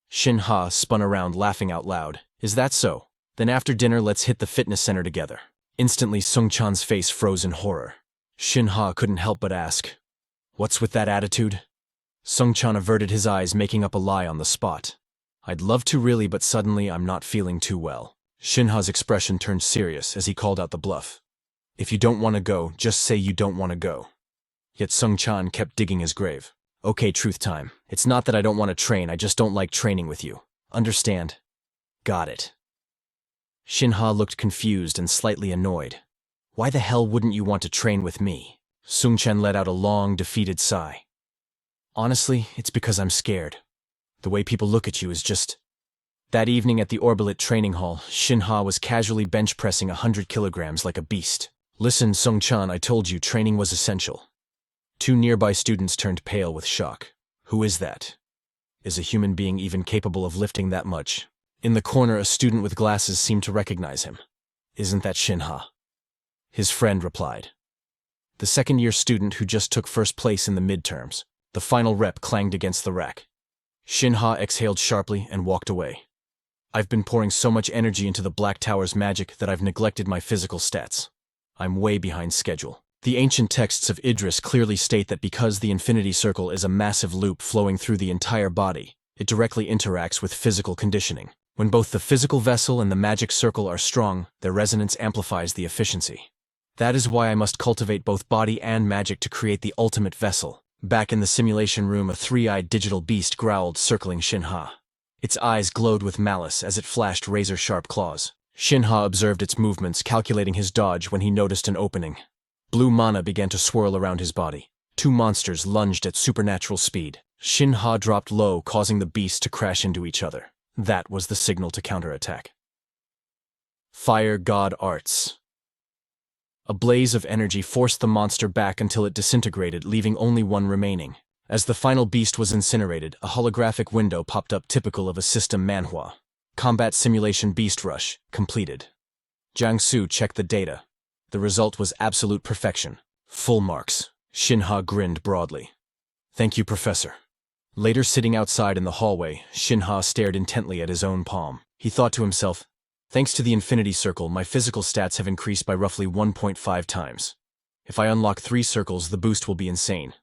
Shin Ha spun around, laughing out loud. Is that so? Then after dinner, let's hit the fitness center together. Instantly, Sung Chan's face froze in horror. Shin Ha couldn't help but ask, what's with that attitude? Sung Chan averted his eyes, making up a lie on the spot. I'd love to really, but suddenly I'm not feeling too well. Shin Ha's expression turned serious as he called out the bluff. If you don't want to go, just say you don't want to go. Yet Sung Chan kept digging his grave. Okay, truth time. It's not that I don't want to train, I just don't like training with you. Understand? Got it. Shin Ha looked confused and slightly annoyed. Why the hell wouldn't you want to train with me? Sung Chan let out a long, defeated sigh. Honestly, it's because I'm scared. The way people look at you is just... That evening at the Overpowered training hall, Shin Ha was casually bench pressing 100 kilograms like a beast. Listen, Sung Chan, I told you training was essential. 2 nearby students turned pale with shock. Who is that? Is a human being even capable of lifting that much? In the corner, a student with glasses seemed to recognize him. Isn't that Shin Ha? His friend replied. The second-year student who just took first place in the midterms. The final rep clanged against the rack. Shin Ha exhaled sharply and walked away. I've been pouring so much energy into the Black Tower's magic that I've neglected my physical stats. I'm way behind schedule. The ancient texts of Idris clearly state that because the infinity circle is a massive loop flowing through the entire body, it directly interacts with physical conditioning. When both the physical vessel and the magic circle are strong, their resonance amplifies the efficiency. That is why I must cultivate both body and magic to create the ultimate vessel. Back in the simulation room, a 3-eyed digital beast growled, circling Shin Ha. Its eyes glowed with malice as it flashed razor-sharp claws. Shin Ha observed its movements, calculating his dodge when he noticed an opening. Blue mana began to swirl around his body. 2 monsters lunged at supernatural speed. Shin Ha dropped low, causing the beasts to crash into each other. That was the signal to counterattack. Fire God Arts. A blaze of energy forced the monster back until it disintegrated, leaving only one remaining. As the final beast was incinerated, a holographic window popped up typical of a system Manhwa. Combat Simulation Beast Rush, completed. Jiang Su checked the data. The result was absolute perfection. Full marks. Shin Ha grinned broadly. Thank you, Professor. Later, sitting outside in the hallway, Shin Ha stared intently at his own palm. He thought to himself, thanks to the Infinity Circle, my physical stats have increased by roughly 1.5 times. If I unlock 3 circles, the boost will be insane.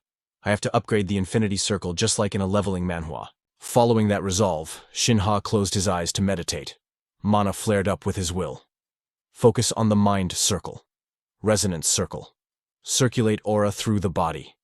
I have to upgrade the Infinity Circle just like in a leveling Manhwa. Following that resolve, Shin Ha closed his eyes to meditate. Mana flared up with his will. Focus on the mind circle. Resonance circle. Circulate aura through the body.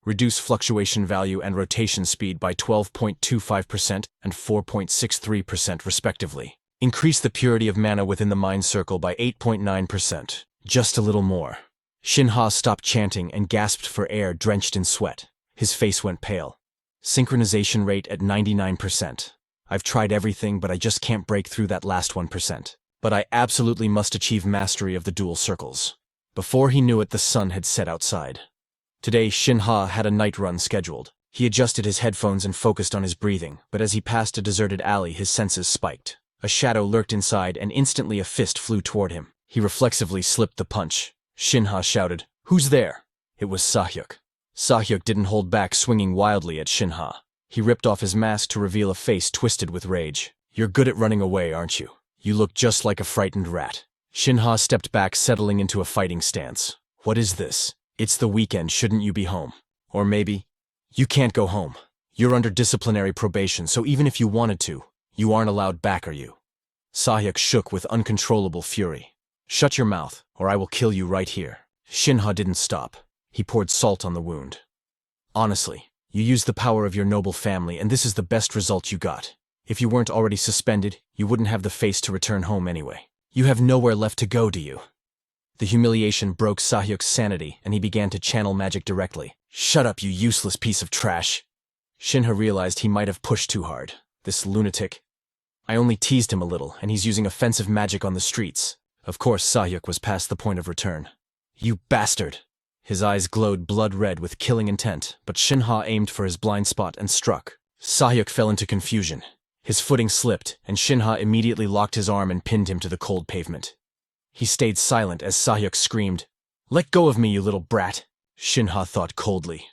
Reduce fluctuation value and rotation speed by 12.25% and 4.63% respectively. Increase the purity of mana within the mind circle by 8.9%. Just a little more. Shin Ha stopped chanting and gasped for air, drenched in sweat. His face went pale. Synchronization rate at 99%. I've tried everything, but I just can't break through that last 1%. But I absolutely must achieve mastery of the dual circles. Before he knew it, the sun had set outside. Today, Shin Ha had a night run scheduled. He adjusted his headphones and focused on his breathing, but as he passed a deserted alley, his senses spiked. A shadow lurked inside, and instantly a fist flew toward him. He reflexively slipped the punch. Shin Ha shouted, "Who's there?" It was Sahyuk. Sahyuk didn't hold back, swinging wildly at Shin Ha. He ripped off his mask to reveal a face twisted with rage. "You're good at running away, aren't you? You look just like a frightened rat." Shin Ha stepped back, settling into a fighting stance. "What is this? It's the weekend, shouldn't you be home? Or maybe, you can't go home. You're under disciplinary probation, so even if you wanted to, you aren't allowed back, are you?" Sahyuk shook with uncontrollable fury. "Shut your mouth, or I will kill you right here." Shin Ha didn't stop. He poured salt on the wound. "Honestly, you used the power of your noble family, and this is the best result you got. If you weren't already suspended, you wouldn't have the face to return home anyway. You have nowhere left to go, do you?" The humiliation broke Sahyuk's sanity, and he began to channel magic directly. "Shut up, you useless piece of trash." Shin Ha realized he might have pushed too hard. This lunatic. I only teased him a little, and he's using offensive magic on the streets. Of course, Sahyuk was past the point of return. "You bastard!" His eyes glowed blood red with killing intent, but Shin Ha aimed for his blind spot and struck. Sahyuk fell into confusion. His footing slipped, and Shin Ha immediately locked his arm and pinned him to the cold pavement. He stayed silent as Sahyuk screamed, "Let go of me, you little brat!" Shin Ha thought coldly,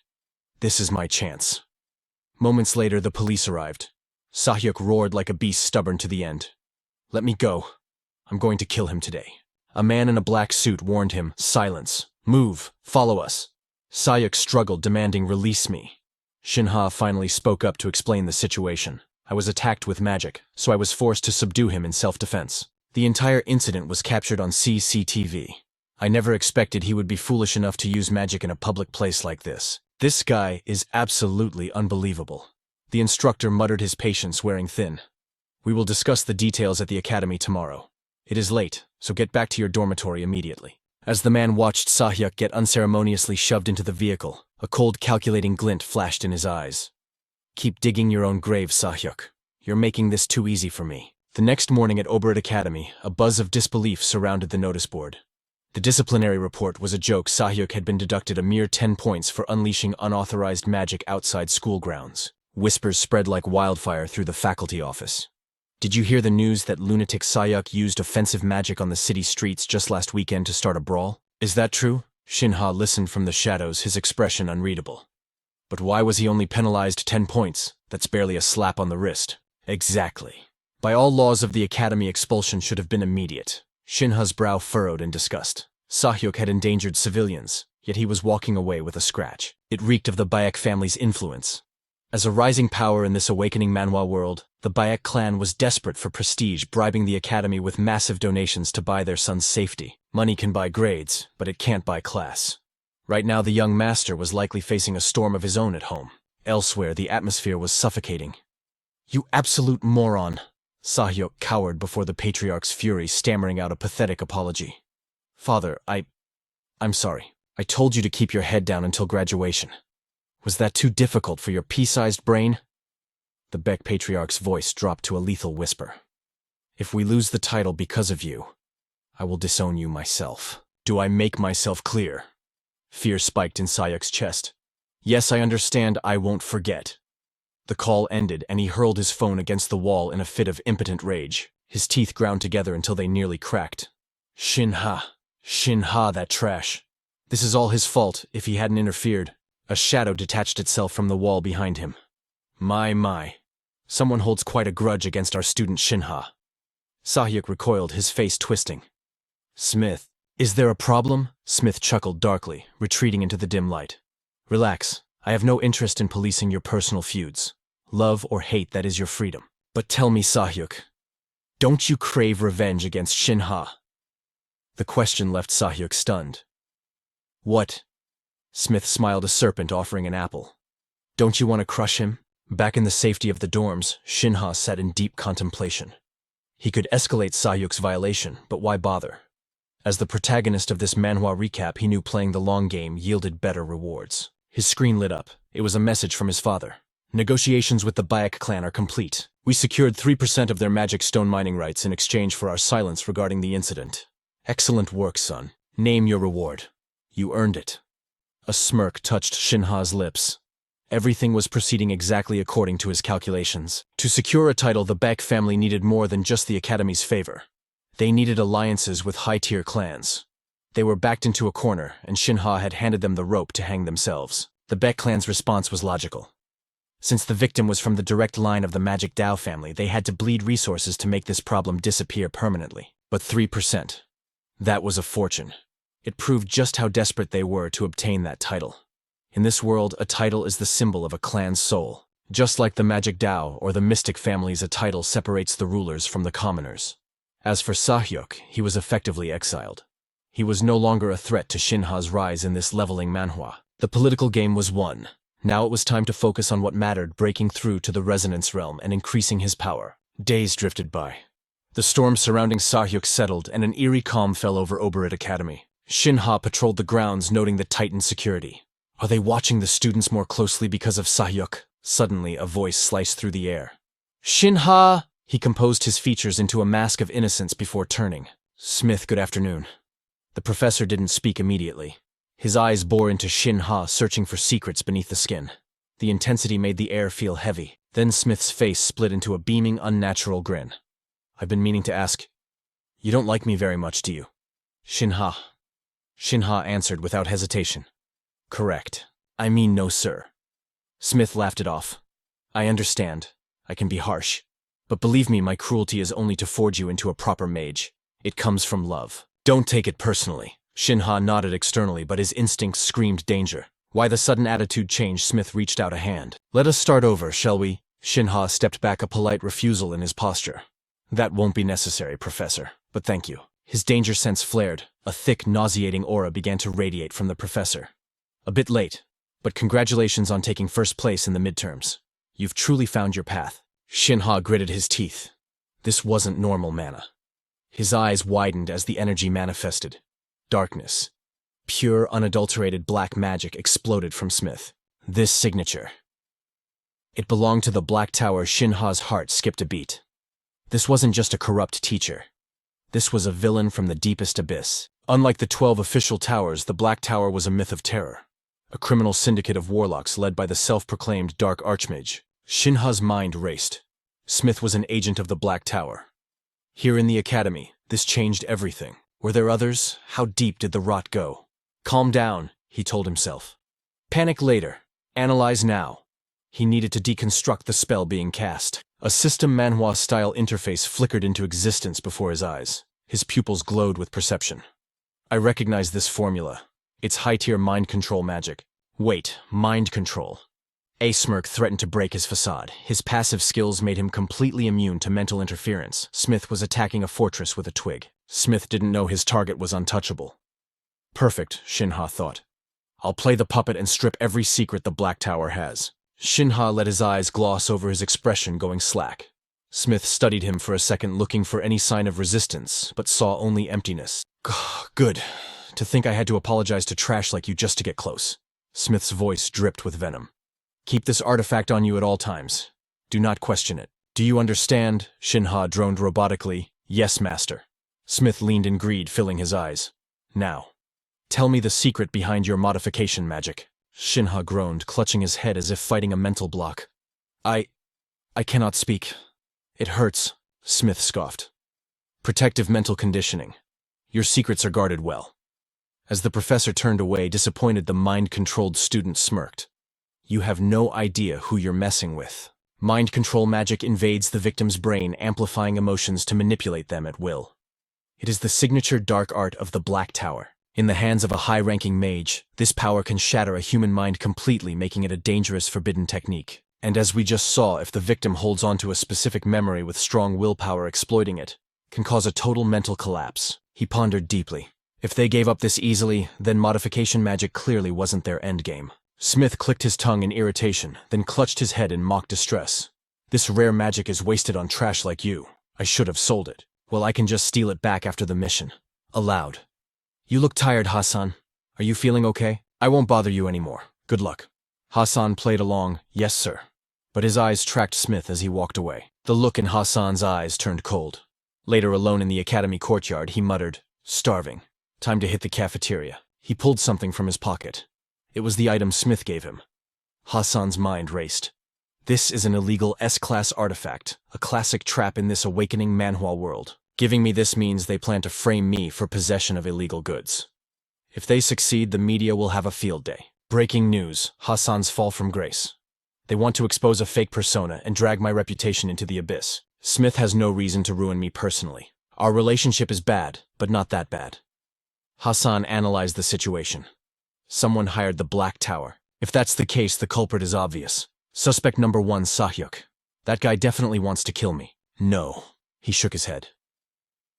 "This is my chance." Moments later, the police arrived. Sahyuk roared like a beast stubborn to the end. "Let me go. I'm going to kill him today." A man in a black suit warned him, "Silence. Move. Follow us." Sahyuk struggled, demanding, "Release me." Shin Ha finally spoke up to explain the situation. "I was attacked with magic, so I was forced to subdue him in self-defense. The entire incident was captured on CCTV. I never expected he would be foolish enough to use magic in a public place like this. This guy is absolutely unbelievable." The instructor muttered, his patience wearing thin. "We will discuss the details at the academy tomorrow. It is late, so get back to your dormitory immediately." As the man watched Sahyuk get unceremoniously shoved into the vehicle, a cold, calculating glint flashed in his eyes. "Keep digging your own grave, Sahyuk. You're making this too easy for me." The next morning at Overpowered Academy, a buzz of disbelief surrounded the notice board. The disciplinary report was a joke. Sahyuk had been deducted a mere 10 points for unleashing unauthorized magic outside school grounds. Whispers spread like wildfire through the faculty office. "Did you hear the news that lunatic Sahyuk used offensive magic on the city streets just last weekend to start a brawl? Is that true?" Shin Ha listened from the shadows, his expression unreadable. "But why was he only penalized 10 points? That's barely a slap on the wrist." "Exactly. By all laws of the academy, expulsion should have been immediate." Shin Ha's brow furrowed in disgust. Sahyuk had endangered civilians, yet he was walking away with a scratch. It reeked of the Bayek family's influence. As a rising power in this awakening Manhwa world, the Bayek clan was desperate for prestige, bribing the academy with massive donations to buy their son's safety. Money can buy grades, but it can't buy class. Right now, the young master was likely facing a storm of his own at home. Elsewhere, the atmosphere was suffocating. "You absolute moron!" Sahyuk cowered before the patriarch's fury, stammering out a pathetic apology. "Father, I'm sorry. I told you to keep your head down until graduation." Was that too difficult for your pea-sized brain? The Beck Patriarch's voice dropped to a lethal whisper. If we lose the title because of you, I will disown you myself. Do I make myself clear? Fear spiked in Sayuk's chest. Yes, I understand, I won't forget. The call ended and he hurled his phone against the wall in a fit of impotent rage. His teeth ground together until they nearly cracked. Shin Ha. Shin Ha, that trash. This is all his fault, if he hadn't interfered. A shadow detached itself from the wall behind him. My. Someone holds quite a grudge against our student Shin Ha. Sahyuk recoiled, his face twisting. Smith. Is there a problem? Smith chuckled darkly, retreating into the dim light. Relax. I have no interest in policing your personal feuds. Love or hate, that is your freedom. But tell me, Sahyuk, don't you crave revenge against Shin Ha? The question left Sahyuk stunned. What? Smith smiled, a serpent offering an apple. Don't you want to crush him? Back in the safety of the dorms, Shin Ha sat in deep contemplation. He could escalate Sahyuk's violation, but why bother? As the protagonist of this manhwa recap, he knew playing the long game yielded better rewards. His screen lit up. It was a message from his father. Negotiations with the Bayek clan are complete. We secured 3% of their magic stone mining rights in exchange for our silence regarding the incident. Excellent work, son. Name your reward. You earned it. A smirk touched Shin Ha's lips. Everything was proceeding exactly according to his calculations. To secure a title, the Beck family needed more than just the Academy's favor. They needed alliances with high-tier clans. They were backed into a corner, and Shin Ha had handed them the rope to hang themselves. The Beck clan's response was logical. Since the victim was from the direct line of the Magic Dao family, they had to bleed resources to make this problem disappear permanently. But 3%. That was a fortune. It proved just how desperate they were to obtain that title. In this world, a title is the symbol of a clan's soul. Just like the Magic Dao or the Mystic families, a title separates the rulers from the commoners. As for Sahyuk, he was effectively exiled. He was no longer a threat to Shin Ha's rise in this leveling manhwa. The political game was won. Now it was time to focus on what mattered, breaking through to the resonance realm and increasing his power. Days drifted by. The storm surrounding Sahyuk settled, and an eerie calm fell over Overpowered Academy. Shin Ha patrolled the grounds, noting the tightened security. Are they watching the students more closely because of Sahyuk? Suddenly, a voice sliced through the air. Shin Ha! He composed his features into a mask of innocence before turning. Smith, good afternoon. The professor didn't speak immediately. His eyes bore into Shin Ha, searching for secrets beneath the skin. The intensity made the air feel heavy. Then Smith's face split into a beaming, unnatural grin. I've been meaning to ask. You don't like me very much, do you? Shin Ha. Shin Ha answered without hesitation. Correct. I mean no, sir. Smith laughed it off. I understand. I can be harsh. But believe me, my cruelty is only to forge you into a proper mage. It comes from love. Don't take it personally. Shin Ha nodded externally, but his instincts screamed danger. Why the sudden attitude change? Smith reached out a hand. Let us start over, shall we? Shin Ha stepped back, a polite refusal in his posture. That won't be necessary, Professor, but thank you. His danger sense flared. A thick, nauseating aura began to radiate from the professor. A bit late, but congratulations on taking first place in the midterms. You've truly found your path. Shin Ha gritted his teeth. This wasn't normal mana. His eyes widened as the energy manifested. Darkness. Pure, unadulterated black magic exploded from Smith. This signature. It belonged to the Black Tower. Shin Ha's heart skipped a beat. This wasn't just a corrupt teacher. This was a villain from the deepest abyss. Unlike the 12 official towers, the Black Tower was a myth of terror. A criminal syndicate of warlocks led by the self-proclaimed Dark Archmage. Shin Ha's mind raced. Smith was an agent of the Black Tower. Here in the academy, this changed everything. Were there others? How deep did the rot go? Calm down, he told himself. Panic later. Analyze now. He needed to deconstruct the spell being cast. A system manhwa-style interface flickered into existence before his eyes. His pupils glowed with perception. I recognize this formula. It's high-tier mind control magic. Wait, mind control. A smirk threatened to break his facade. His passive skills made him completely immune to mental interference. Smith was attacking a fortress with a twig. Smith didn't know his target was untouchable. Perfect, Shin Ha thought. I'll play the puppet and strip every secret the Black Tower has. Shin Ha let his eyes gloss over his expression going slack. Smith studied him for a second, looking for any sign of resistance, but saw only emptiness. Good. To think I had to apologize to trash like you just to get close. Smith's voice dripped with venom. Keep this artifact on you at all times. Do not question it. Do you understand? Shin Ha droned robotically. Yes, master. Smith leaned in greed, filling his eyes. Now, tell me the secret behind your modification magic. Shin Ha groaned, clutching his head as if fighting a mental block. I cannot speak. It hurts, Smith scoffed. Protective mental conditioning. Your secrets are guarded well. As the professor turned away, disappointed, the mind-controlled student smirked. You have no idea who you're messing with. Mind control magic invades the victim's brain, amplifying emotions to manipulate them at will. It is the signature dark art of the Black Tower. In the hands of a high-ranking mage, this power can shatter a human mind completely, making it a dangerous, forbidden technique. And as we just saw, if the victim holds on to a specific memory with strong willpower, exploiting it can cause a total mental collapse. He pondered deeply. If they gave up this easily, then modification magic clearly wasn't their endgame. Smith clicked his tongue in irritation, then clutched his head in mock distress. This rare magic is wasted on trash like you. I should have sold it. Well, I can just steal it back after the mission. Aloud. You look tired, Hassan. Are you feeling okay? I won't bother you anymore. Good luck. Hassan played along. Yes, sir. But his eyes tracked Smith as he walked away. The look in Hassan's eyes turned cold. Later, alone in the academy courtyard, he muttered, starving. Time to hit the cafeteria. He pulled something from his pocket. It was the item Smith gave him. Hassan's mind raced. This is an illegal S-class artifact, a classic trap in this awakening Manhwa world. Giving me this means they plan to frame me for possession of illegal goods. If they succeed, the media will have a field day. Breaking news, Hassan's fall from grace. They want to expose a fake persona and drag my reputation into the abyss. Smith has no reason to ruin me personally. Our relationship is bad, but not that bad. Hassan analyzed the situation. Someone hired the Black Tower. If that's the case, the culprit is obvious. Suspect number 1, Sahyuk. That guy definitely wants to kill me. No. He shook his head.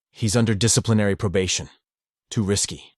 He's under disciplinary probation. Too risky.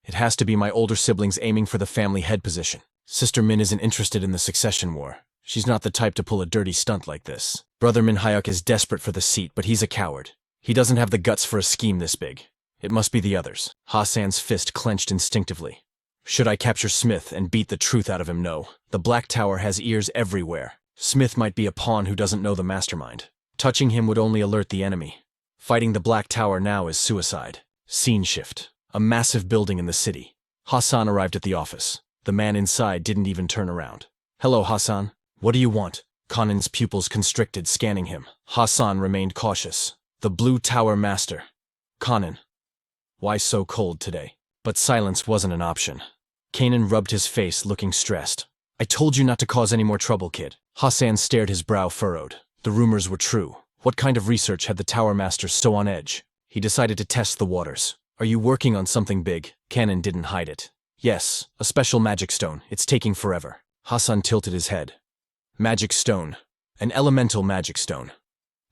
It has to be my older siblings aiming for the family head position. Sister Min isn't interested in the succession war. She's not the type to pull a dirty stunt like this. Brother Min Hyuk is desperate for the seat, but he's a coward. He doesn't have the guts for a scheme this big. It must be the others. Hassan's fist clenched instinctively. Should I capture Smith and beat the truth out of him? No. The Black Tower has ears everywhere. Smith might be a pawn who doesn't know the mastermind. Touching him would only alert the enemy. Fighting the Black Tower now is suicide. Scene shift. A massive building in the city. Hassan arrived at the office. The man inside didn't even turn around. Hello, Hassan. What do you want? Kanan's pupils constricted, scanning him. Hassan remained cautious. The Blue Tower Master. Kanan. Why so cold today? But silence wasn't an option. Kanan rubbed his face, looking stressed. I told you not to cause any more trouble, kid. Hassan stared, his brow furrowed. The rumors were true. What kind of research had the Tower Master so on edge? He decided to test the waters. Are you working on something big? Kanan didn't hide it. Yes, a special magic stone. It's taking forever. Hassan tilted his head. Magic stone. An elemental magic stone.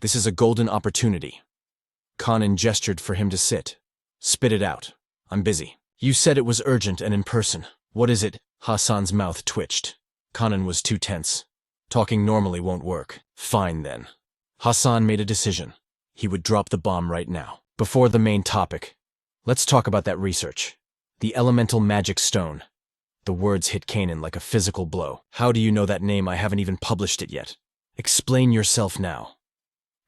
This is a golden opportunity. Kanan gestured for him to sit. Spit it out. I'm busy. You said it was urgent and in person. What is it? Hassan's mouth twitched. Kanan was too tense. Talking normally won't work. Fine then. Hassan made a decision. He would drop the bomb right now. Before the main topic. Let's talk about that research. The elemental magic stone. The words hit Kanan like a physical blow. How do you know that name? I haven't even published it yet. Explain yourself now.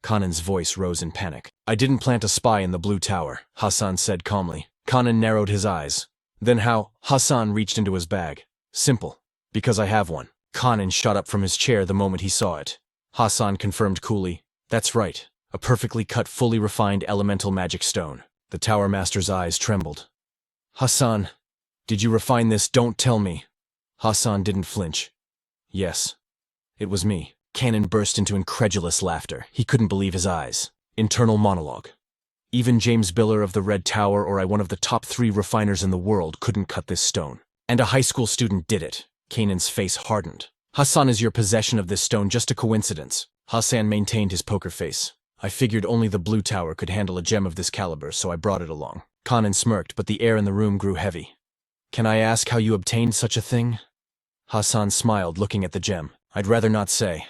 Kanan's voice rose in panic. I didn't plant a spy in the Blue Tower, Hassan said calmly. Kanan narrowed his eyes. Then how? Hassan reached into his bag. Simple. Because I have one. Kanan shot up from his chair the moment he saw it. Hassan confirmed coolly. That's right. A perfectly cut, fully refined elemental magic stone. The Tower Master's eyes trembled. Hassan, did you refine this? Don't tell me. Hassan didn't flinch. Yes. It was me. Kanan burst into incredulous laughter. He couldn't believe his eyes. Internal monologue. Even James Biller of the Red Tower or one of the top 3 refiners in the world couldn't cut this stone. And a high school student did it. Kanan's face hardened. Hassan, is your possession of this stone just a coincidence? Hassan maintained his poker face. I figured only the Blue Tower could handle a gem of this caliber, so I brought it along. Kanan smirked, but the air in the room grew heavy. Can I ask how you obtained such a thing? Hassan smiled, looking at the gem. I'd rather not say.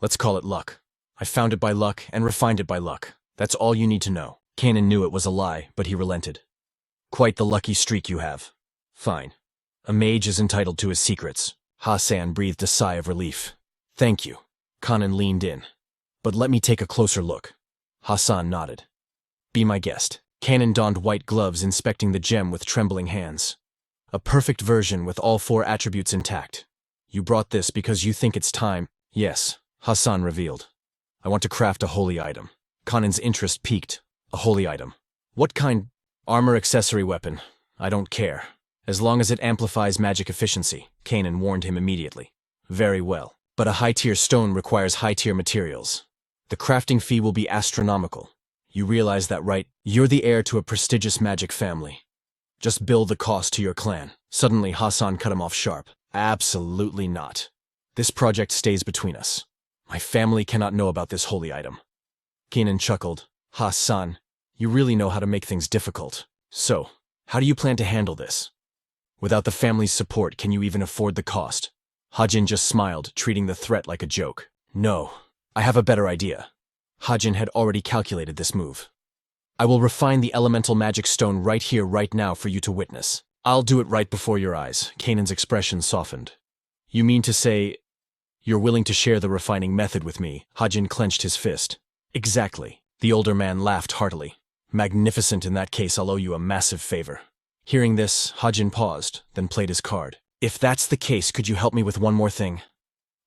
Let's call it luck. I found it by luck and refined it by luck. That's all you need to know. Kanan knew it was a lie, but he relented. Quite the lucky streak you have. Fine. A mage is entitled to his secrets. Ha-san breathed a sigh of relief. Thank you. Kanan leaned in. But let me take a closer look. Hassan nodded. Be my guest. Kanan donned white gloves, inspecting the gem with trembling hands. A perfect version with all 4 attributes intact. You brought this because you think it's time. Yes, Hassan revealed. I want to craft a holy item. Kanan's interest piqued. A holy item. What kind? Armor, accessory, weapon. I don't care. As long as it amplifies magic efficiency, Kanan warned him immediately. Very well. But a high-tier stone requires high-tier materials. The crafting fee will be astronomical. You realize that, right? You're the heir to a prestigious magic family. Just bill the cost to your clan. Suddenly, Hassan cut him off sharp. Absolutely not. This project stays between us. My family cannot know about this holy item. Kanan chuckled. Hassan, you really know how to make things difficult. So, how do you plan to handle this? Without the family's support, can you even afford the cost? Hajin just smiled, treating the threat like a joke. No, I have a better idea. Hajin had already calculated this move. I will refine the elemental magic stone right here, right now for you to witness. I'll do it right before your eyes. Kanan's expression softened. You mean to say you're willing to share the refining method with me? Hajin clenched his fist. Exactly. The older man laughed heartily. Magnificent. In that case, I'll owe you a massive favor. Hearing this, Hajin paused, then played his card. If that's the case, could you help me with one more thing?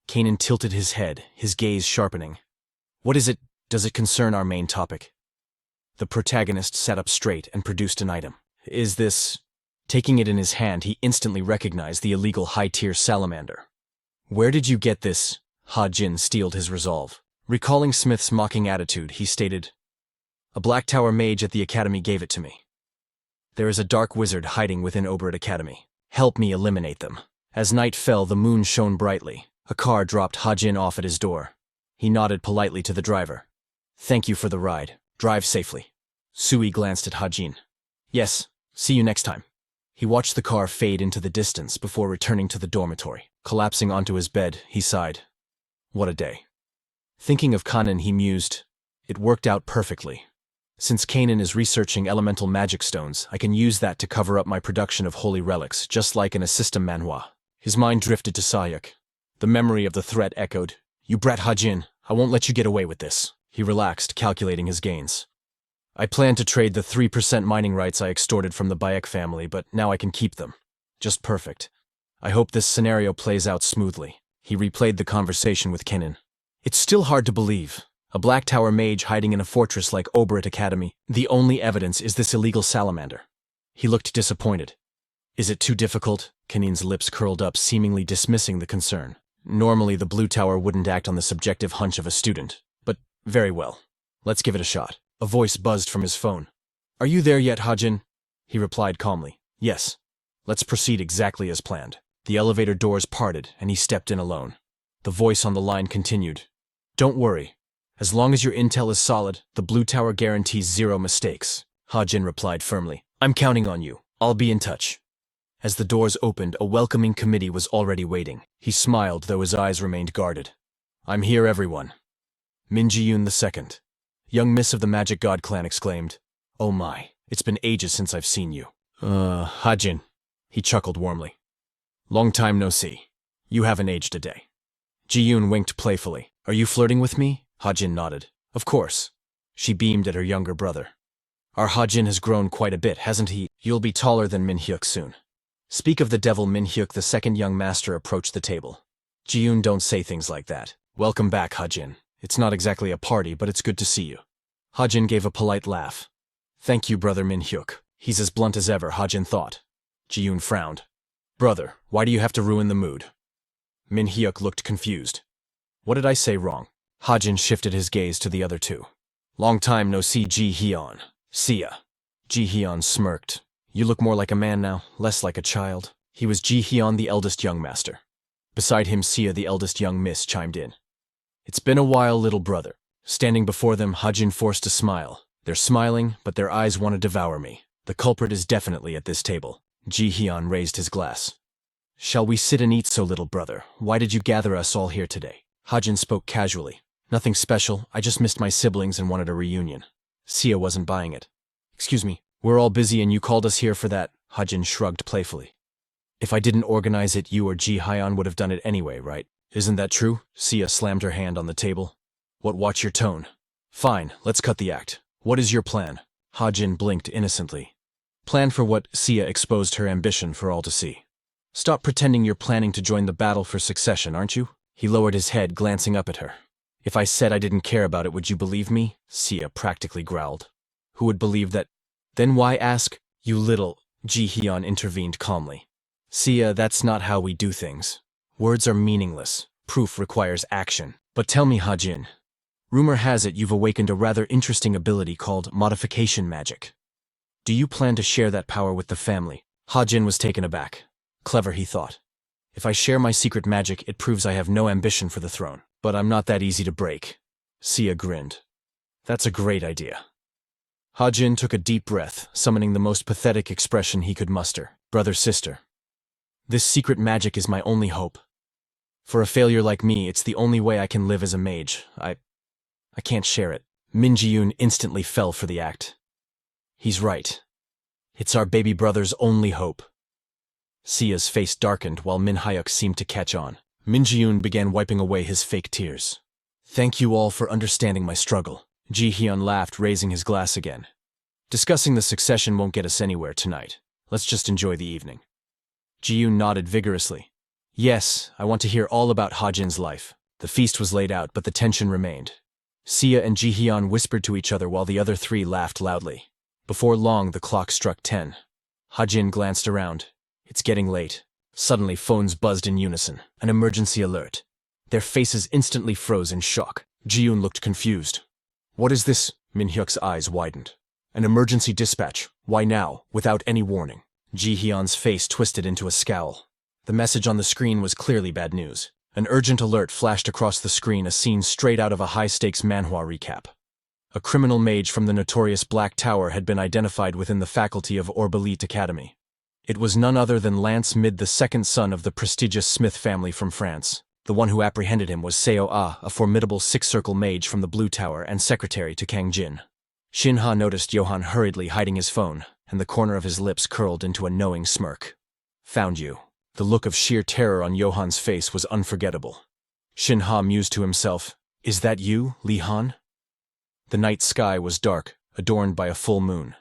Kanan tilted his head, his gaze sharpening. What is it? Does it concern our main topic? The protagonist sat up straight and produced an item. Is this... Taking it in his hand, he instantly recognized the illegal high-tier salamander. Where did you get this? Hajin steeled his resolve. Recalling Smith's mocking attitude, he stated, A Black Tower mage at the academy gave it to me. There is a dark wizard hiding within Overpowered Academy. Help me eliminate them. As night fell, the moon shone brightly. A car dropped Hajin off at his door. He nodded politely to the driver. Thank you for the ride. Drive safely. Sui glanced at Hajin. Yes, see you next time. He watched the car fade into the distance before returning to the dormitory. Collapsing onto his bed, he sighed. What a day. Thinking of Kanan, he mused. It worked out perfectly. Since Kanan is researching elemental magic stones, I can use that to cover up my production of holy relics, just like in a system Manhwa. His mind drifted to Sayuk. The memory of the threat echoed. You brat Hajin, I won't let you get away with this. He relaxed, calculating his gains. I planned to trade the 3% mining rights I extorted from the Bayek family, but now I can keep them. Just perfect. I hope this scenario plays out smoothly. He replayed the conversation with Kanan. It's still hard to believe. A Black Tower mage hiding in a fortress like Overpowered Academy. The only evidence is this illegal salamander. He looked disappointed. Is it too difficult? Kanan's lips curled up, seemingly dismissing the concern. Normally the Blue Tower wouldn't act on the subjective hunch of a student. But very well. Let's give it a shot. A voice buzzed from his phone. Are you there yet, Hajin? He replied calmly. Yes. Let's proceed exactly as planned. The elevator doors parted, and he stepped in alone. The voice on the line continued. Don't worry. As long as your intel is solid, the Blue Tower guarantees 0 mistakes. Hajin replied firmly. I'm counting on you. I'll be in touch. As the doors opened, a welcoming committee was already waiting. He smiled, though his eyes remained guarded. I'm here, everyone. Min Ji-yoon II. Young Miss of the Magic God clan exclaimed. Oh my, it's been ages since I've seen you. Hajin. He chuckled warmly. Long time no see. You haven't aged a day. Ji-yoon winked playfully. Are you flirting with me? Hajin nodded. Of course. She beamed at her younger brother. Our Hajin has grown quite a bit, hasn't he? You'll be taller than Min-hyuk soon. Speak of the devil. Min-hyuk, the second young master, approached the table. Ji-yoon, don't say things like that. Welcome back, Hajin. It's not exactly a party, but it's good to see you. Hajin gave a polite laugh. Thank you, brother Min-hyuk. He's as blunt as ever, Hajin thought. Ji-yoon frowned. Brother, why do you have to ruin the mood? Min-hyuk looked confused. What did I say wrong? Hajin shifted his gaze to the other two. Long time no see, Ji-hyun. See ya. Ji-hyun smirked. You look more like a man now, less like a child. He was Ji-hyun, the eldest young master. Beside him, Sia, the eldest young miss, chimed in. It's been a while, little brother. Standing before them, Hajin forced a smile. They're smiling, but their eyes want to devour me. The culprit is definitely at this table. Ji-hyun raised his glass. Shall we sit and eat, so little brother? Why did you gather us all here today? Hajin spoke casually. Nothing special, I just missed my siblings and wanted a reunion. Sia wasn't buying it. Excuse me, we're all busy and you called us here for that? Hajin shrugged playfully. If I didn't organize it, you or Ji Hyan would have done it anyway, right? Isn't that true? Sia slammed her hand on the table. What, watch your tone. Fine, let's cut the act. What is your plan? Ha-jin blinked innocently. Plan for what? Sia exposed her ambition for all to see. Stop pretending you're planning to join the battle for succession, aren't you? He lowered his head, glancing up at her. If I said I didn't care about it, would you believe me? Sia practically growled. Who would believe that? Then why ask? You little… Ji Hyan intervened calmly. Sia, that's not how we do things. Words are meaningless. Proof requires action. But tell me, Ha-jin. Rumor has it you've awakened a rather interesting ability called modification magic. Do you plan to share that power with the family? Ha-jin was taken aback. Clever, he thought. If I share my secret magic, it proves I have no ambition for the throne. But I'm not that easy to break. Sia grinned. That's a great idea. Ha-jin took a deep breath, summoning the most pathetic expression he could muster. Brother, sister. This secret magic is my only hope. For a failure like me, it's the only way I can live as a mage. I can't share it. Min Ji-yoon instantly fell for the act. He's right. It's our baby brother's only hope. Sia's face darkened while Min Hyuk seemed to catch on. Min Ji-yoon began wiping away his fake tears. Thank you all for understanding my struggle. Ji Hyun laughed, raising his glass again. Discussing the succession won't get us anywhere tonight. Let's just enjoy the evening. Ji-yoon nodded vigorously. Yes, I want to hear all about Ha-jin's life. The feast was laid out, but the tension remained. Sia and Ji Hyun whispered to each other while the other three laughed loudly. Before long, the clock struck 10. Ha-jin glanced around. It's getting late. Suddenly, phones buzzed in unison. An emergency alert. Their faces instantly froze in shock. Ji-yoon looked confused. What is this? Min Hyuk's eyes widened. An emergency dispatch. Why now? Without any warning. Ji Hyun's face twisted into a scowl. The message on the screen was clearly bad news. An urgent alert flashed across the screen, a scene straight out of a high-stakes manhwa recap. A criminal mage from the notorious Black Tower had been identified within the faculty of Overpowered Academy. It was none other than Lance Mid, the second son of the prestigious Smith family from France. The one who apprehended him was Seo Ah, a formidable six-circle mage from the Blue Tower and secretary to Kang Jin. Shin Ha noticed Johan hurriedly hiding his phone, and the corner of his lips curled into a knowing smirk. Found you. The look of sheer terror on Johan's face was unforgettable. Shin Ha mused to himself, Is that you, Li Han? The night sky was dark, adorned by a full moon.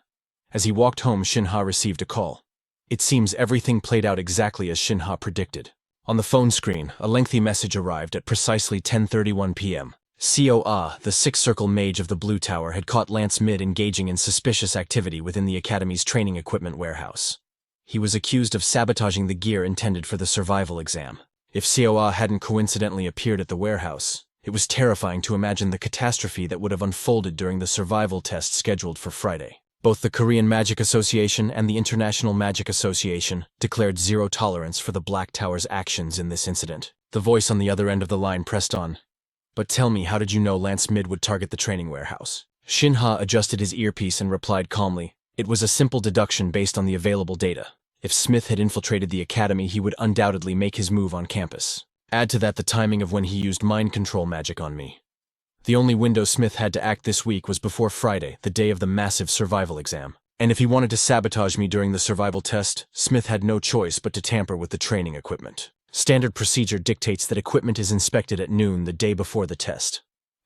As he walked home, Shin Ha received a call. It seems everything played out exactly as Shin Ha predicted. On the phone screen, a lengthy message arrived at precisely 10:31 p.m. Seo Ah, the six-circle mage of the Blue Tower, had caught Lance Mid engaging in suspicious activity within the Academy's training equipment warehouse. He was accused of sabotaging the gear intended for the survival exam. If Seo Ah hadn't coincidentally appeared at the warehouse, it was terrifying to imagine the catastrophe that would have unfolded during the survival test scheduled for Friday. Both the Korean Magic Association and the International Magic Association declared zero tolerance for the Black Tower's actions in this incident. The voice on the other end of the line pressed on. But tell me, how did you know Lance Mid would target the training warehouse? Shin Ha adjusted his earpiece and replied calmly. It was a simple deduction based on the available data. If Smith had infiltrated the academy, he would undoubtedly make his move on campus. Add to that the timing of when he used mind control magic on me. The only window Smith had to act this week was before Friday, the day of the massive survival exam. And if he wanted to sabotage me during the survival test, Smith had no choice but to tamper with the training equipment. Standard procedure dictates that equipment is inspected at noon the day before the test.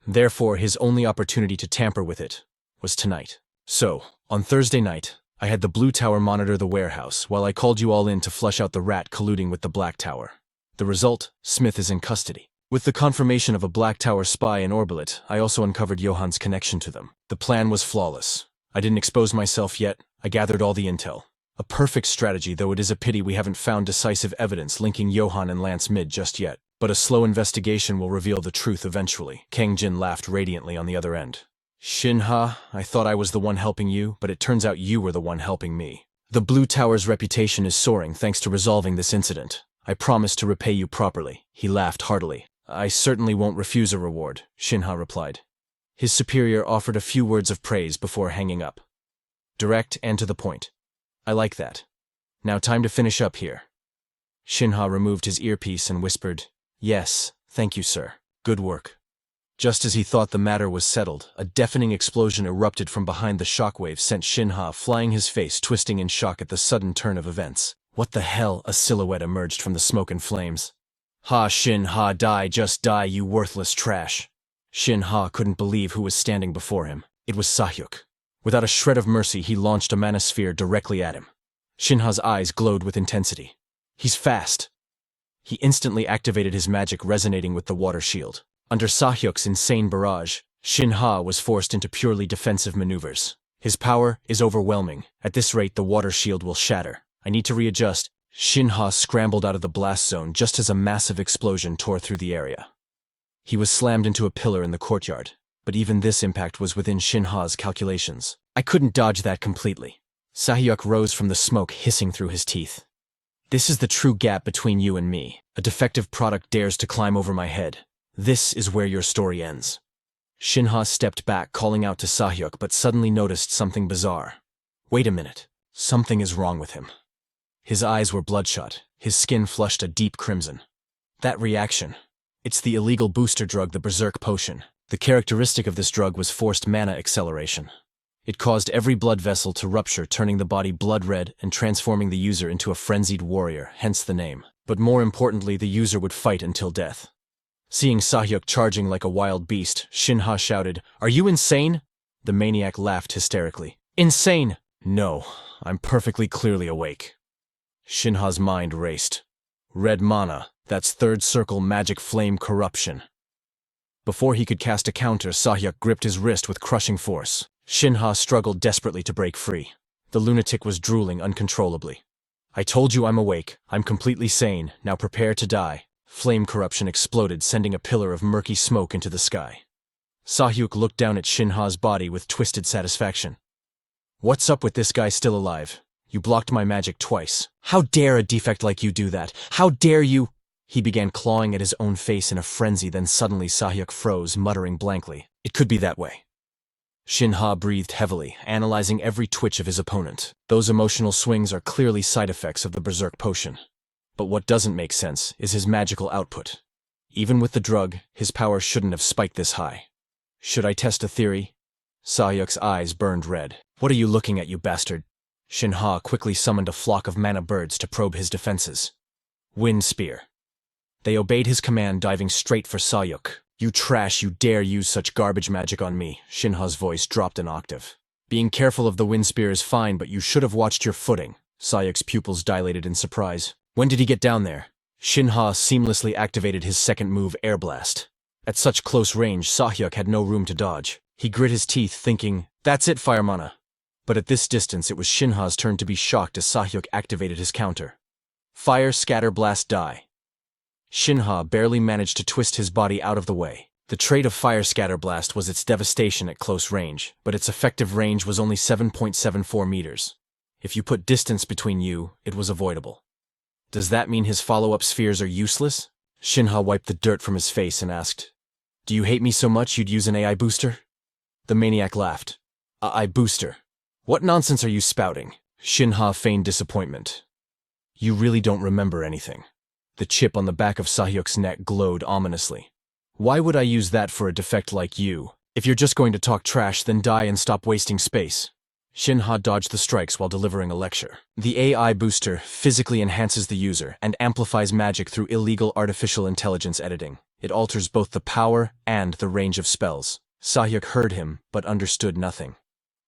Therefore, his only opportunity to tamper with it was tonight. So, on Thursday night, I had the Blue Tower monitor the warehouse while I called you all in to flush out the rat colluding with the Black Tower. The result, Smith is in custody. With the confirmation of a Black Tower spy in Orbilit, I also uncovered Johan's connection to them. The plan was flawless. I didn't expose myself yet. I gathered all the intel. A perfect strategy, though it is a pity we haven't found decisive evidence linking Johan and Lance Mid just yet. But a slow investigation will reveal the truth eventually. Kang Jin laughed radiantly on the other end. Shin Ha, I thought I was the one helping you, but it turns out you were the one helping me. The Blue Tower's reputation is soaring thanks to resolving this incident. I promise to repay you properly. He laughed heartily. I certainly won't refuse a reward, Shin Ha replied. His superior offered a few words of praise before hanging up. Direct and to the point. I like that. Now time to finish up here. Shin Ha removed his earpiece and whispered, Yes, thank you, sir. Good work. Just as he thought the matter was settled, a deafening explosion erupted from behind the shockwave sent Shin Ha flying, his face twisting in shock at the sudden turn of events. What the hell? A silhouette emerged from the smoke and flames. Ha, Shin Ha, die, just die, you worthless trash. Shin Ha couldn't believe who was standing before him. It was Sahyuk. Without a shred of mercy, he launched a mana sphere directly at him. Shin Ha's eyes glowed with intensity. He's fast. He instantly activated his magic, resonating with the water shield. Under Sahyuk's insane barrage, Shin Ha was forced into purely defensive maneuvers. His power is overwhelming. At this rate, the water shield will shatter. I need to readjust. Shin Ha scrambled out of the blast zone just as a massive explosion tore through the area. He was slammed into a pillar in the courtyard, but even this impact was within Shin Ha's calculations. I couldn't dodge that completely. Sahyuk rose from the smoke, hissing through his teeth. This is the true gap between you and me. A defective product dares to climb over my head. This is where your story ends. Shin Ha stepped back, calling out to Sahyuk, but suddenly noticed something bizarre. Wait a minute. Something is wrong with him. His eyes were bloodshot, his skin flushed a deep crimson. That reaction. It's the illegal booster drug, the Berserk Potion. The characteristic of this drug was forced mana acceleration. It caused every blood vessel to rupture, turning the body blood red and transforming the user into a frenzied warrior, hence the name. But more importantly, the user would fight until death. Seeing Sahyuk charging like a wild beast, Shin Ha shouted, "Are you insane?" The maniac laughed hysterically. "Insane? No, I'm perfectly clearly awake." Shin Ha's mind raced. Red mana, that's third circle magic flame corruption. Before he could cast a counter, Sahyuk gripped his wrist with crushing force. Shin Ha struggled desperately to break free. The lunatic was drooling uncontrollably. "I told you I'm awake. I'm completely sane. Now prepare to die." Flame corruption exploded, sending a pillar of murky smoke into the sky. Sahyuk looked down at Shin Ha's body with twisted satisfaction. "What's up with this guy still alive? You blocked my magic twice. How dare a defect like you do that? How dare you?" He began clawing at his own face in a frenzy, then suddenly Sahyuk froze, muttering blankly. It could be that way. Shin Ha breathed heavily, analyzing every twitch of his opponent. Those emotional swings are clearly side effects of the Berserk Potion. But what doesn't make sense is his magical output. Even with the drug, his power shouldn't have spiked this high. Should I test a theory? Sahyuk's eyes burned red. "What are you looking at, you bastard?" Shin Ha quickly summoned a flock of mana birds to probe his defenses. Wind Spear. They obeyed his command, diving straight for Sahyuk. "You trash, you dare use such garbage magic on me." Shin Ha's voice dropped an octave. "Being careful of the Wind Spear is fine, but you should have watched your footing." Sahyuk's pupils dilated in surprise. "When did he get down there?" Shin Ha seamlessly activated his second move, Air Blast. At such close range, Sahyuk had no room to dodge. He grit his teeth, thinking, "That's it, fire mana." But at this distance, it was Shin Ha's turn to be shocked as Sahyuk activated his counter. Fire, Scatter, Blast, Die. Shin Ha barely managed to twist his body out of the way. The trait of Fire Scatter Blast was its devastation at close range, but its effective range was only 7.74 meters. If you put distance between you, it was avoidable. Does that mean his follow-up spheres are useless? Shin Ha wiped the dirt from his face and asked, "Do you hate me so much you'd use an AI booster?" The maniac laughed. "AI booster? What nonsense are you spouting?" Shin Ha feigned disappointment. "You really don't remember anything." The chip on the back of Sahyuk's neck glowed ominously. "Why would I use that for a defect like you? If you're just going to talk trash, then die and stop wasting space." Shin Ha dodged the strikes while delivering a lecture. The AI booster physically enhances the user and amplifies magic through illegal artificial intelligence editing. It alters both the power and the range of spells. Sahyuk heard him, but understood nothing.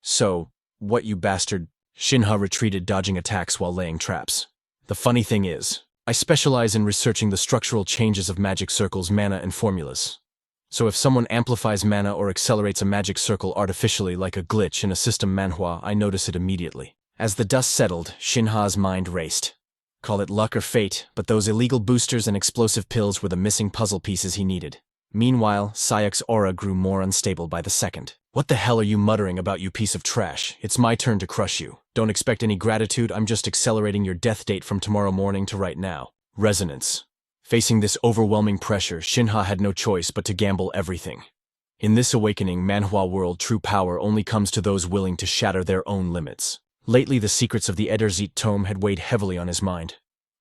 "So, what, you bastard?" Shin Ha retreated, dodging attacks while laying traps. "The funny thing is, I specialize in researching the structural changes of magic circles, mana, and formulas. So if someone amplifies mana or accelerates a magic circle artificially like a glitch in a system Manhwa, I notice it immediately." As the dust settled, Shin Ha's mind raced. Call it luck or fate, but those illegal boosters and explosive pills were the missing puzzle pieces he needed. Meanwhile, Sahyuk's aura grew more unstable by the second. "What the hell are you muttering about, you piece of trash? It's my turn to crush you. Don't expect any gratitude, I'm just accelerating your death date from tomorrow morning to right now." Resonance. Facing this overwhelming pressure, Shin Ha had no choice but to gamble everything. In this awakening Manhwa world, true power only comes to those willing to shatter their own limits. Lately, the secrets of the Ederzit tome had weighed heavily on his mind.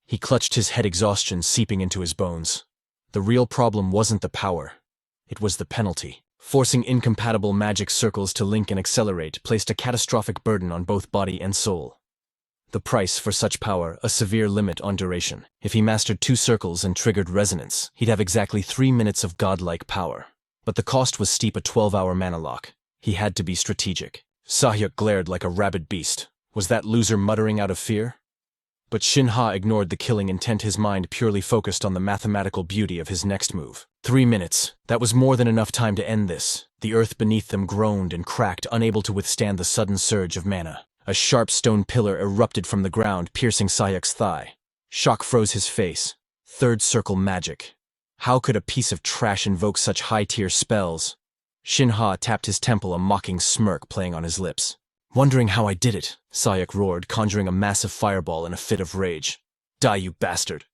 He clutched his head, exhaustion seeping into his bones. The real problem wasn't the power. It was the penalty. Forcing incompatible magic circles to link and accelerate placed a catastrophic burden on both body and soul. The price for such power, a severe limit on duration. If he mastered 2 circles and triggered resonance, he'd have exactly 3 minutes of godlike power. But the cost was steep, a 12-hour mana lock. He had to be strategic. Sahyuk glared like a rabid beast. Was that loser muttering out of fear? But Shin Ha ignored the killing intent, his mind purely focused on the mathematical beauty of his next move. 3 minutes. That was more than enough time to end this. The earth beneath them groaned and cracked, unable to withstand the sudden surge of mana. A sharp stone pillar erupted from the ground, piercing Sahyuk's thigh. Shock froze his face. Third circle magic. How could a piece of trash invoke such high-tier spells? Shin Ha tapped his temple, a mocking smirk playing on his lips. Wondering how I did it, Sahyuk roared, conjuring a massive fireball in a fit of rage. Die, you bastard!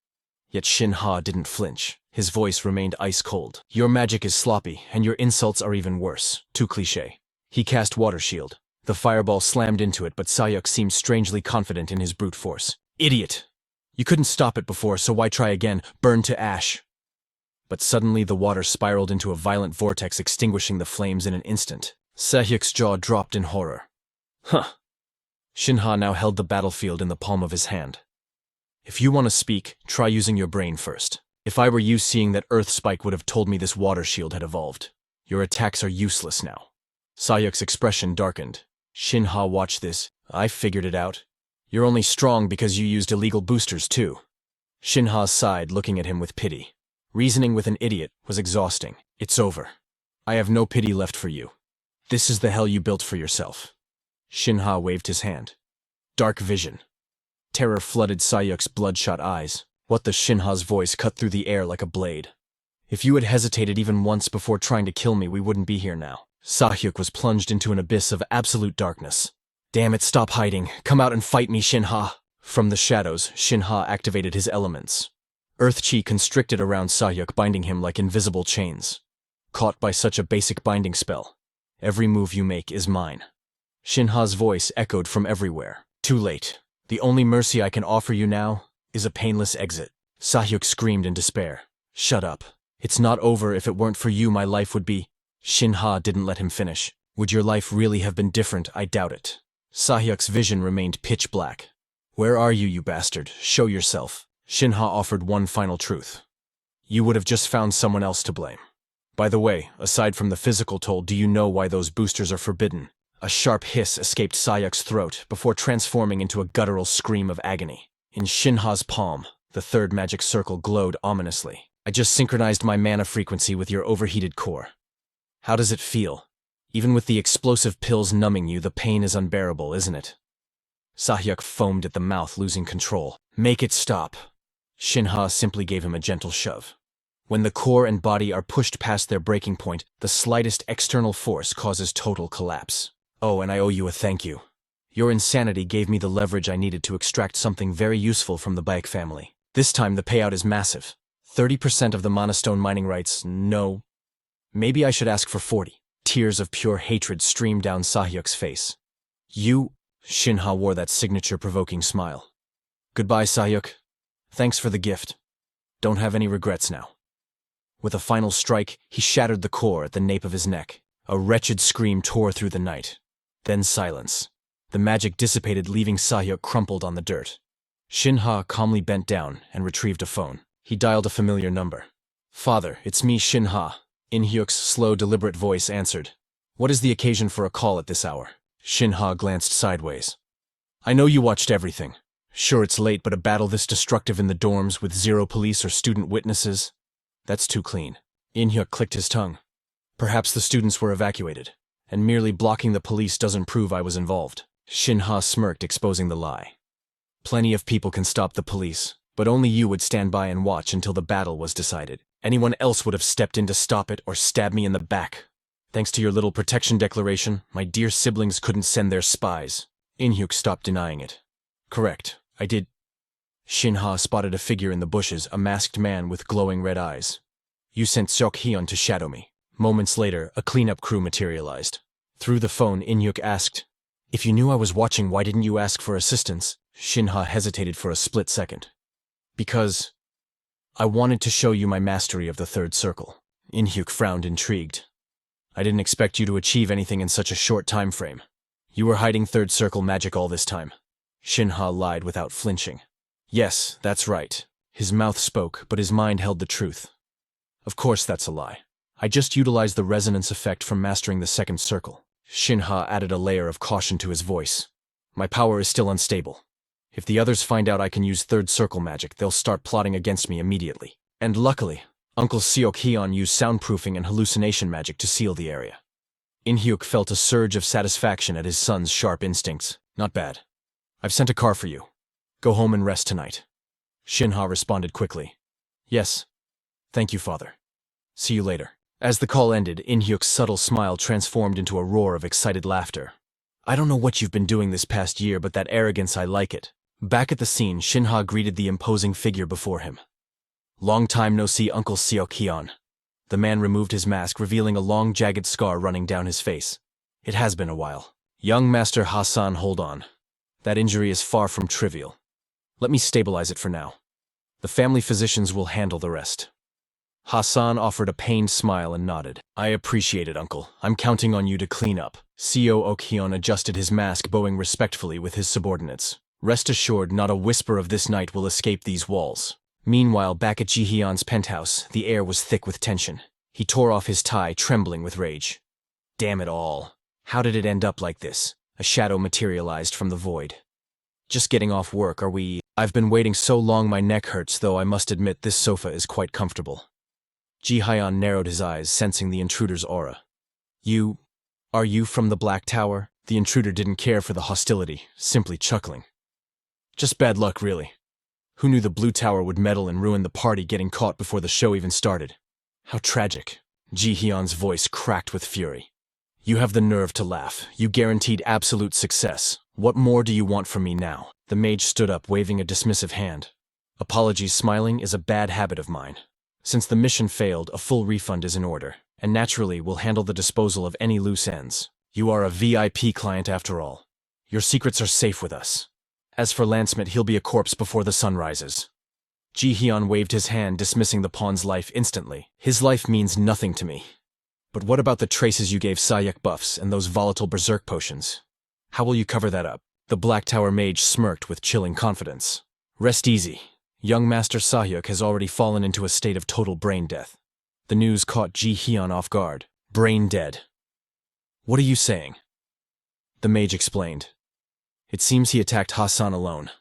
Yet Shin Ha didn't flinch. His voice remained ice-cold. Your magic is sloppy, and your insults are even worse. Too cliché. He cast Water Shield. The fireball slammed into it, but Sahyuk seemed strangely confident in his brute force. Idiot! You couldn't stop it before, so why try again? Burn to ash! But suddenly the water spiraled into a violent vortex, extinguishing the flames in an instant. Sahyuk's jaw dropped in horror. Huh. Shin Ha now held the battlefield in the palm of his hand. If you want to speak, try using your brain first. If I were you, seeing that Earth Spike would have told me this water shield had evolved. Your attacks are useless now. Sahyuk's expression darkened. Shin Ha, watch this. I figured it out. You're only strong because you used illegal boosters too. Shin Ha sighed, looking at him with pity. Reasoning with an idiot was exhausting. It's over. I have no pity left for you. This is the hell you built for yourself. Shin Ha waved his hand. Dark vision. Terror flooded Sahyuk's bloodshot eyes. What the Shin Ha's voice cut through the air like a blade. If you had hesitated even once before trying to kill me, we wouldn't be here now. Sahyuk was plunged into an abyss of absolute darkness. Damn it, stop hiding. Come out and fight me, Shin Ha. From the shadows, Shin Ha activated his elements. Earth Chi constricted around Sahyuk, binding him like invisible chains. Caught by such a basic binding spell. Every move you make is mine. Shin Ha's voice echoed from everywhere. Too late. The only mercy I can offer you now is a painless exit. Sahyuk screamed in despair. Shut up. It's not over. If it weren't for you, my life would be... Shin Ha didn't let him finish. Would your life really have been different? I doubt it. Sahyuk's vision remained pitch black. Where are you, you bastard? Show yourself. Shin Ha offered one final truth. You would have just found someone else to blame. By the way, aside from the physical toll, do you know why those boosters are forbidden? A sharp hiss escaped Sahyuk's throat before transforming into a guttural scream of agony. In Shin Ha's palm, the third magic circle glowed ominously. I just synchronized my mana frequency with your overheated core. How does it feel? Even with the explosive pills numbing you, the pain is unbearable, isn't it? Sahyuk foamed at the mouth, losing control. Make it stop. Shin Ha simply gave him a gentle shove. When the core and body are pushed past their breaking point, the slightest external force causes total collapse. Oh, and I owe you a thank you. Your insanity gave me the leverage I needed to extract something very useful from the Baek family. This time the payout is massive. 30% of the monostone mining rights, no. Maybe I should ask for 40. Tears of pure hatred streamed down Sahyuk's face. You... Shin Ha wore that signature provoking smile. Goodbye, Sahyuk. Thanks for the gift. Don't have any regrets now. With a final strike, he shattered the core at the nape of his neck. A wretched scream tore through the night. Then silence. The magic dissipated, leaving Sahyuk crumpled on the dirt. Shin Ha calmly bent down and retrieved a phone. He dialed a familiar number. Father, it's me, Shin Ha. In Hyuk's slow, deliberate voice answered. What is the occasion for a call at this hour? Shin Ha glanced sideways. I know you watched everything. Sure, it's late, but a battle this destructive in the dorms with 0 police or student witnesses? That's too clean. In Hyuk clicked his tongue. Perhaps the students were evacuated, and merely blocking the police doesn't prove I was involved. Shin Ha smirked, exposing the lie. Plenty of people can stop the police, but only you would stand by and watch until the battle was decided. Anyone else would have stepped in to stop it or stabbed me in the back. Thanks to your little protection declaration, my dear siblings couldn't send their spies. In-hyuk stopped denying it. Correct, I did. Shin Ha spotted a figure in the bushes, a masked man with glowing red eyes. You sent Seok Hyun to shadow me. Moments later, a cleanup crew materialized. Through the phone, In-hyuk asked, If you knew I was watching, why didn't you ask for assistance? Shin Ha hesitated for a split second. Because... I wanted to show you my mastery of the third circle. In-hyuk frowned, intrigued. I didn't expect you to achieve anything in such a short time frame. You were hiding third circle magic all this time. Shin Ha lied without flinching. Yes, that's right. His mouth spoke, but his mind held the truth. Of course that's a lie. I just utilized the resonance effect from mastering the second circle. Shin Ha added a layer of caution to his voice. My power is still unstable. If the others find out I can use third circle magic, they'll start plotting against me immediately. And luckily, Uncle Seok-Hyeon used soundproofing and hallucination magic to seal the area. In-hyuk felt a surge of satisfaction at his son's sharp instincts. Not bad. I've sent a car for you. Go home and rest tonight. Shin Ha responded quickly. Yes. Thank you, father. See you later. As the call ended, In-hyuk's subtle smile transformed into a roar of excited laughter. I don't know what you've been doing this past year, but that arrogance, I like it. Back at the scene, Shin Ha greeted the imposing figure before him. Long time no see, Uncle Seok-Hyeon. The man removed his mask, revealing a long, jagged scar running down his face. It has been a while. Young Master Hassan, hold on. That injury is far from trivial. Let me stabilize it for now. The family physicians will handle the rest. Hassan offered a pained smile and nodded. I appreciate it, Uncle. I'm counting on you to clean up. Seok-Hyeon adjusted his mask, bowing respectfully with his subordinates. Rest assured, not a whisper of this night will escape these walls. Meanwhile, back at Ji-Hyun's penthouse, the air was thick with tension. He tore off his tie, trembling with rage. Damn it all. How did it end up like this? A shadow materialized from the void. Just getting off work, are we? I've been waiting so long my neck hurts, though I must admit this sofa is quite comfortable. Ji-Hyun narrowed his eyes, sensing the intruder's aura. Are you from the Black Tower? The intruder didn't care for the hostility, simply chuckling. Just bad luck, really. Who knew the Blue Tower would meddle and ruin the party, getting caught before the show even started? How tragic. Ji-Hyun's voice cracked with fury. You have the nerve to laugh. You guaranteed absolute success. What more do you want from me now? The mage stood up, waving a dismissive hand. Apologies, smiling is a bad habit of mine. Since the mission failed, a full refund is in order, and naturally we'll handle the disposal of any loose ends. You are a VIP client after all. Your secrets are safe with us. As for Lancemit, he'll be a corpse before the sun rises. Ji-Hyun waved his hand, dismissing the pawn's life instantly. His life means nothing to me. But what about the traces you gave Sahyuk buffs and those volatile berserk potions? How will you cover that up? The Black Tower mage smirked with chilling confidence. Rest easy. Young Master Sahyuk has already fallen into a state of total brain death. The news caught Ji-Hyun off guard. Brain dead. What are you saying? The mage explained. It seems he attacked Hassan alone.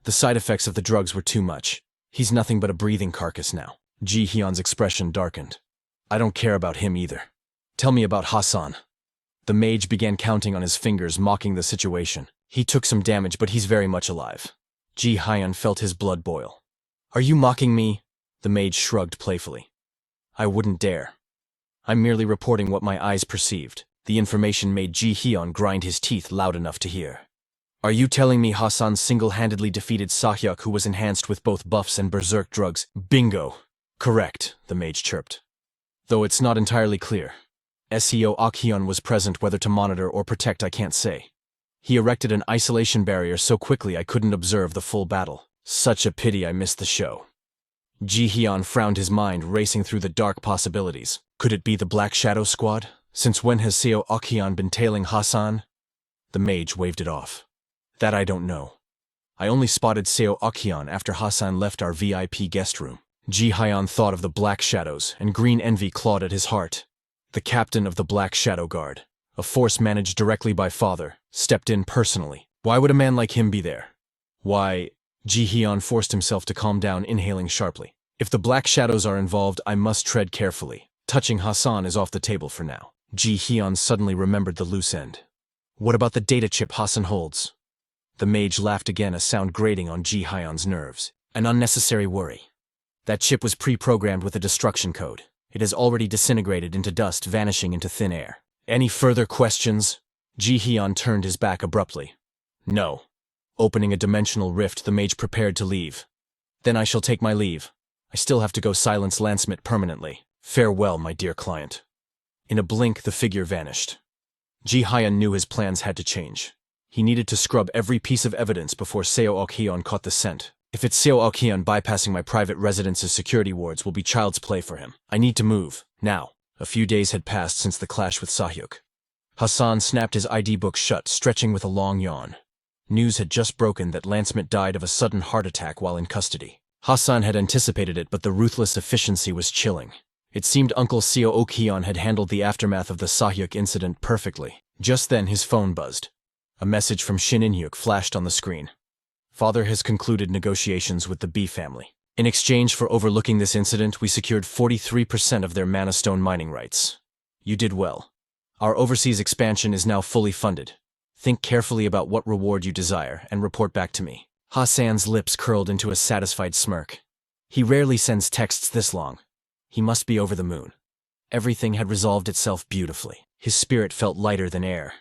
The side effects of the drugs were too much. He's nothing but a breathing carcass now. Ji-Hyun's expression darkened. I don't care about him either. Tell me about Hassan. The mage began counting on his fingers, mocking the situation. He took some damage, but he's very much alive. Ji-Hyun felt his blood boil. Are you mocking me? The mage shrugged playfully. I wouldn't dare. I'm merely reporting what my eyes perceived. The information made Ji-Hyun grind his teeth loud enough to hear. Are you telling me Hassan single-handedly defeated Sahyuk, who was enhanced with both buffs and berserk drugs? Bingo! Correct, the mage chirped. Though it's not entirely clear. Seok-Hyeon was present, whether to monitor or protect I can't say. He erected an isolation barrier so quickly I couldn't observe the full battle. Such a pity I missed the show. Ji-Hyun frowned, his mind racing through the dark possibilities. Could it be the Black Shadow Squad? Since when has Seok-Hyeon been tailing Hassan? The mage waved it off. That I don't know. I only spotted Seok-Hyeon after Hassan left our VIP guest room. Ji-Hyun thought of the Black Shadows, and green envy clawed at his heart. The captain of the Black Shadow Guard, a force managed directly by father, stepped in personally. Why would a man like him be there? Why? Ji-Hyun forced himself to calm down, inhaling sharply. If the Black Shadows are involved, I must tread carefully. Touching Hassan is off the table for now. Ji-Hyun suddenly remembered the loose end. What about the data chip Hassan holds? The mage laughed again, a sound grating on Ji-Hyun's nerves. An unnecessary worry. That chip was pre-programmed with a destruction code. It has already disintegrated into dust, vanishing into thin air. Any further questions? Ji-Hyun turned his back abruptly. No. Opening a dimensional rift, the mage prepared to leave. Then I shall take my leave. I still have to go silence Lancemit permanently. Farewell, my dear client. In a blink, the figure vanished. Ji-Hyun knew his plans had to change. He needed to scrub every piece of evidence before Seok-Hyeon caught the scent. If it's Seok-Hyeon, bypassing my private residence's security wards will be child's play for him. I need to move, now. A few days had passed since the clash with Sahyuk. Hassan snapped his ID book shut, stretching with a long yawn. News had just broken that Lancemint died of a sudden heart attack while in custody. Hassan had anticipated it, but the ruthless efficiency was chilling. It seemed Uncle Seo Ok-hyun had handled the aftermath of the Sahyuk incident perfectly. Just then his phone buzzed. A message from Shin In-hyuk flashed on the screen. Father has concluded negotiations with the B family. In exchange for overlooking this incident, we secured 43% of their mana stone mining rights. You did well. Our overseas expansion is now fully funded. Think carefully about what reward you desire and report back to me. Hassan's lips curled into a satisfied smirk. He rarely sends texts this long. He must be over the moon. Everything had resolved itself beautifully. His spirit felt lighter than air.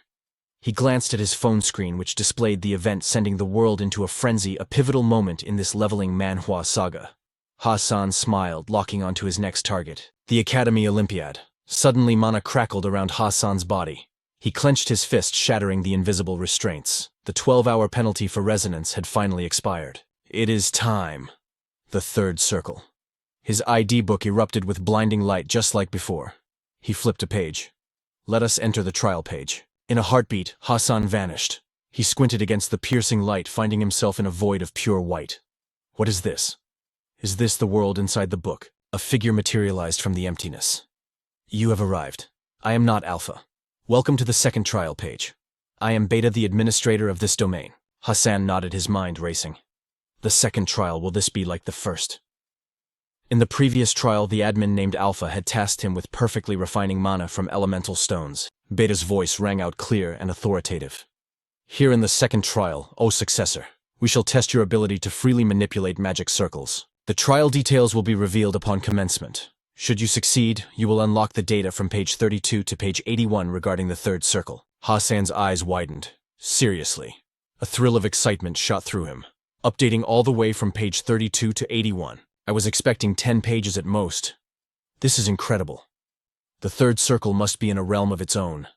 He glanced at his phone screen, which displayed the event sending the world into a frenzy, a pivotal moment in this leveling Manhwa saga. Hassan smiled, locking onto his next target, the Academy Olympiad. Suddenly mana crackled around Hassan's body. He clenched his fist, shattering the invisible restraints. The 12-hour penalty for resonance had finally expired. It is time. The third circle. His ID book erupted with blinding light just like before. He flipped a page. Let us enter the trial page. In a heartbeat, Hassan vanished. He squinted against the piercing light, finding himself in a void of pure white. What is this? Is this the world inside the book? A figure materialized from the emptiness. You have arrived. I am not Alpha. Welcome to the second trial page. I am Beta, the administrator of this domain. Hassan nodded, his mind racing. The second trial, will this be like the first? In the previous trial, the admin named Alpha had tasked him with perfectly refining mana from elemental stones. Beta's voice rang out clear and authoritative. Here in the second trial, O successor, we shall test your ability to freely manipulate magic circles. The trial details will be revealed upon commencement. Should you succeed, you will unlock the data from page 32 to page 81 regarding the third circle. Hassan's eyes widened. Seriously. A thrill of excitement shot through him. Updating all the way from page 32 to 81. I was expecting 10 pages at most. This is incredible. The third circle must be in a realm of its own.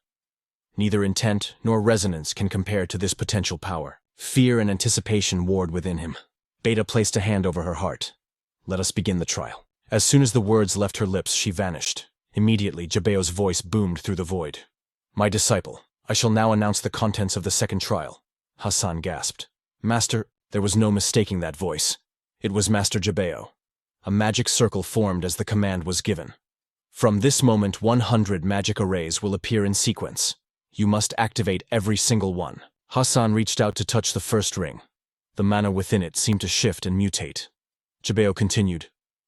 Neither intent nor resonance can compare to this potential power. Fear and anticipation warred within him. Beta placed a hand over her heart. Let us begin the trial. As soon as the words left her lips, she vanished. Immediately, Jabeo's voice boomed through the void. My disciple, I shall now announce the contents of the second trial. Hassan gasped. Master, there was no mistaking that voice. It was Master Jabeo. A magic circle formed as the command was given. From this moment, 100 magic arrays will appear in sequence. You must activate every single one. Hassan reached out to touch the first ring. The mana within it seemed to shift and mutate. Jabeo continued.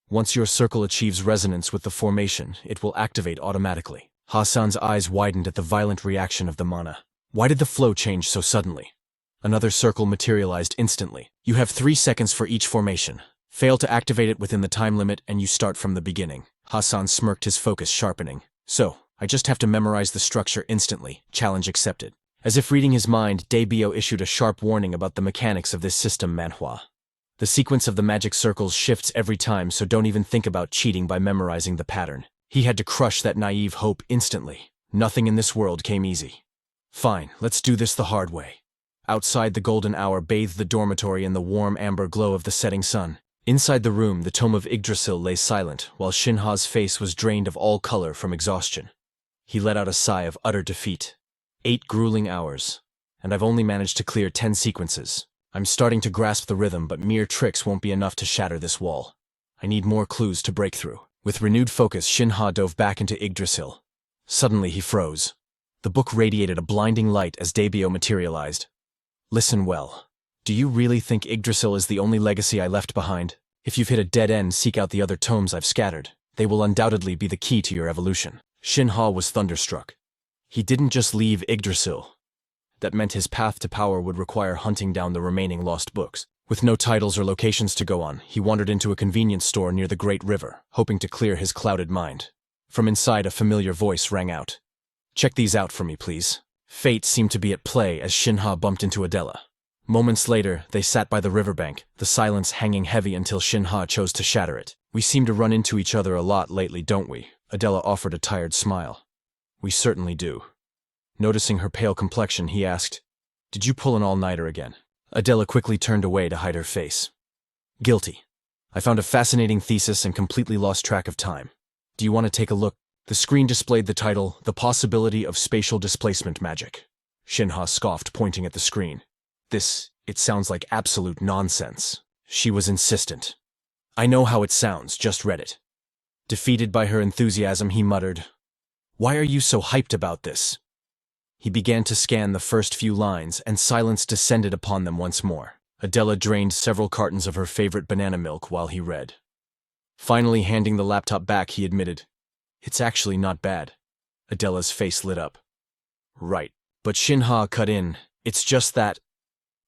Once your circle achieves resonance with the formation, it will activate automatically. Hassan's eyes widened at the violent reaction of the mana. Why did the flow change so suddenly? Another circle materialized instantly. You have 3 seconds for each formation. Fail to activate it within the time limit and you start from the beginning. Hassan smirked, his focus sharpening. So, I just have to memorize the structure instantly. Challenge accepted. As if reading his mind, Daebyo issued a sharp warning about the mechanics of this system, Manhwa. The sequence of the magic circles shifts every time, so don't even think about cheating by memorizing the pattern. He had to crush that naive hope instantly. Nothing in this world came easy. Fine, let's do this the hard way. Outside, the golden hour bathed the dormitory in the warm amber glow of the setting sun. Inside the room, the tome of Yggdrasil lay silent, while Shin Ha's face was drained of all color from exhaustion. He let out a sigh of utter defeat. 8 grueling hours, and I've only managed to clear 10 sequences. I'm starting to grasp the rhythm, but mere tricks won't be enough to shatter this wall. I need more clues to break through. With renewed focus, Shin Ha dove back into Yggdrasil. Suddenly, he froze. The book radiated a blinding light as Daebyo materialized. Listen well. Do you really think Yggdrasil is the only legacy I left behind? If you've hit a dead end, seek out the other tomes I've scattered. They will undoubtedly be the key to your evolution. Shin Ha was thunderstruck. He didn't just leave Yggdrasil. That meant his path to power would require hunting down the remaining lost books. With no titles or locations to go on, he wandered into a convenience store near the Great River, hoping to clear his clouded mind. From inside, a familiar voice rang out. Check these out for me, please. Fate seemed to be at play as Shin Ha bumped into Adela. Moments later, they sat by the riverbank, the silence hanging heavy until Shin Ha chose to shatter it. We seem to run into each other a lot lately, don't we? Adela offered a tired smile. We certainly do. Noticing her pale complexion, he asked, Did you pull an all-nighter again? Adela quickly turned away to hide her face. Guilty. I found a fascinating thesis and completely lost track of time. Do you want to take a look? The screen displayed the title, The Possibility of Spatial Displacement Magic. Shin Ha scoffed, pointing at the screen. It sounds like absolute nonsense. She was insistent. I know how it sounds, just read it. Defeated by her enthusiasm, he muttered, "Why are you so hyped about this?" He began to scan the first few lines, and silence descended upon them once more. Adela drained several cartons of her favorite banana milk while he read. Finally, handing the laptop back, he admitted, "It's actually not bad." Adela's face lit up. "Right." But Shin Ha cut in, "It's just that—"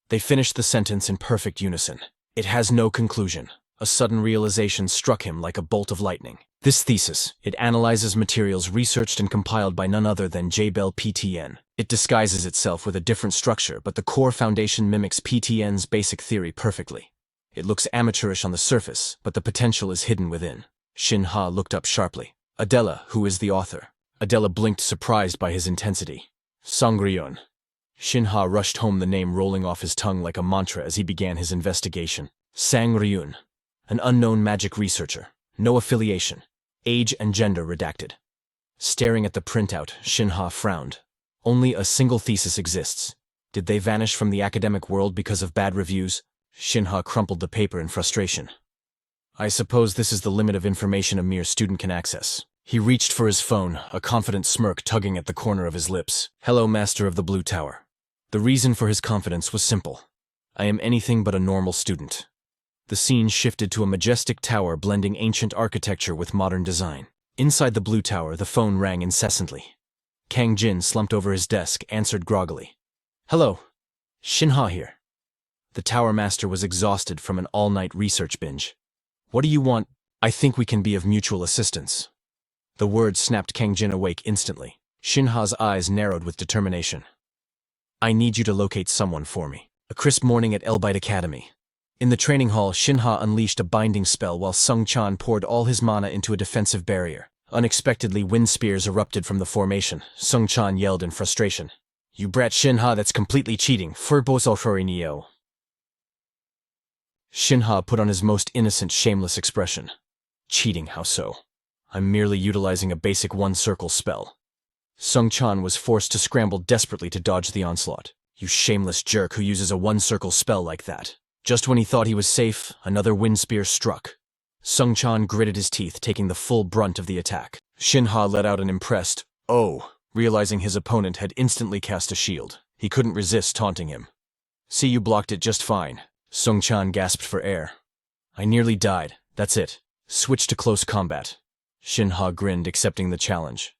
They finished the sentence in perfect unison. "It has no conclusion." A sudden realization struck him like a bolt of lightning. This thesis, it analyzes materials researched and compiled by none other than J-Bell PTN. It disguises itself with a different structure, but the core foundation mimics PTN's basic theory perfectly. It looks amateurish on the surface, but the potential is hidden within. Shin Ha looked up sharply. "Adela, who is the author?" Adela blinked, surprised by his intensity. "Sangryun." Shin Ha rushed home the name rolling off his tongue like a mantra as he began his investigation. Sangryun. An unknown magic researcher. No affiliation. Age and gender redacted. Staring at the printout, Shin Ha frowned. Only a single thesis exists. Did they vanish from the academic world because of bad reviews? Shin Ha crumpled the paper in frustration. I suppose this is the limit of information a mere student can access. He reached for his phone, a confident smirk tugging at the corner of his lips. "Hello, Master of the Blue Tower." The reason for his confidence was simple. I am anything but a normal student. The scene shifted to a majestic tower blending ancient architecture with modern design. Inside the Blue Tower, the phone rang incessantly. Kang Jin, slumped over his desk, answered groggily. "Hello. Shin Ha here." The Tower Master was exhausted from an all-night research binge. "What do you want?" "I think we can be of mutual assistance." The word snapped Kang Jin awake instantly. Shin Ha's eyes narrowed with determination. "I need you to locate someone for me." A crisp morning at Elbite Academy. In the training hall, Shin Ha unleashed a binding spell while Sung Chan poured all his mana into a defensive barrier. Unexpectedly, wind spears erupted from the formation. Sung Chan yelled in frustration. "You brat Shin Ha, that's completely cheating. Neo." Shin Ha put on his most innocent, shameless expression. "Cheating, how so? I'm merely utilizing a basic one-circle spell." Sung Chan was forced to scramble desperately to dodge the onslaught. "You shameless jerk who uses a one-circle spell like that." Just when he thought he was safe, another wind spear struck. Sung Chan gritted his teeth, taking the full brunt of the attack. Shin Ha let out an impressed, "Oh," realizing his opponent had instantly cast a shield. He couldn't resist taunting him. "See, you blocked it just fine." Sung Chan gasped for air. "I nearly died. That's it. Switch to close combat." Shin Ha grinned, accepting the challenge.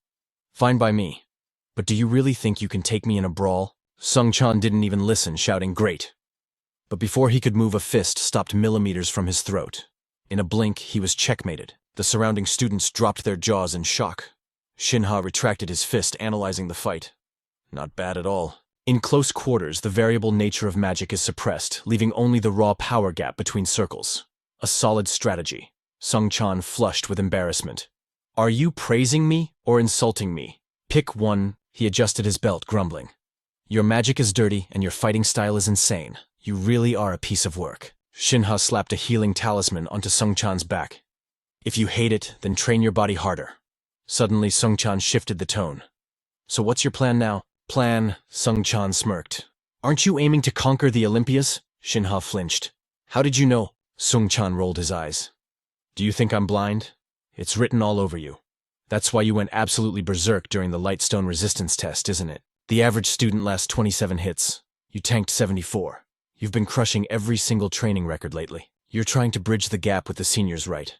"Fine by me. But do you really think you can take me in a brawl?" Sung Chan didn't even listen, shouting, "Great." But before he could move, a fist stopped millimeters from his throat. In a blink, he was checkmated. The surrounding students dropped their jaws in shock. Shin Ha retracted his fist, analyzing the fight. Not bad at all. In close quarters, the variable nature of magic is suppressed, leaving only the raw power gap between circles. A solid strategy. Sung Chan flushed with embarrassment. "Are you praising me or insulting me? Pick one." He adjusted his belt, grumbling. "Your magic is dirty and your fighting style is insane. You really are a piece of work." Shin Ha slapped a healing talisman onto Sung Chan's back. "If you hate it, then train your body harder." Suddenly, Sung Chan shifted the tone. "So what's your plan now?" "Plan," Sung Chan smirked. "Aren't you aiming to conquer the Olympias?" Shin Ha flinched. "How did you know?" Sung Chan rolled his eyes. "Do you think I'm blind? It's written all over you. That's why you went absolutely berserk during the Lightstone resistance test, isn't it? The average student lasts 27 hits. You tanked 74. You've been crushing every single training record lately. You're trying to bridge the gap with the seniors, right?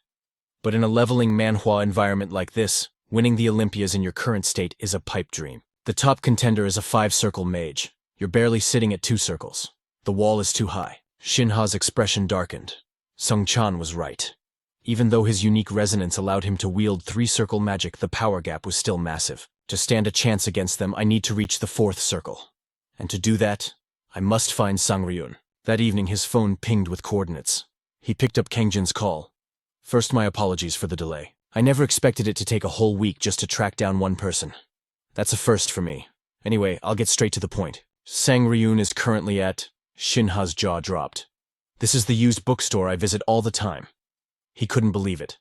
But in a leveling Manhwa environment like this, winning the Olympias in your current state is a pipe dream. The top contender is a 5-circle mage. You're barely sitting at 2 circles. The wall is too high." Shin Ha's expression darkened. Sung Chan was right. Even though his unique resonance allowed him to wield 3-circle magic, the power gap was still massive. To stand a chance against them, I need to reach the 4th circle. And to do that, I must find Sangryun. That evening, his phone pinged with coordinates. He picked up Kang Jin's call. "First, my apologies for the delay. I never expected it to take a whole week just to track down one person. That's a first for me. Anyway, I'll get straight to the point. Sangryun is currently at..." Shin Ha's jaw dropped. "This is the used bookstore I visit all the time." He couldn't believe it.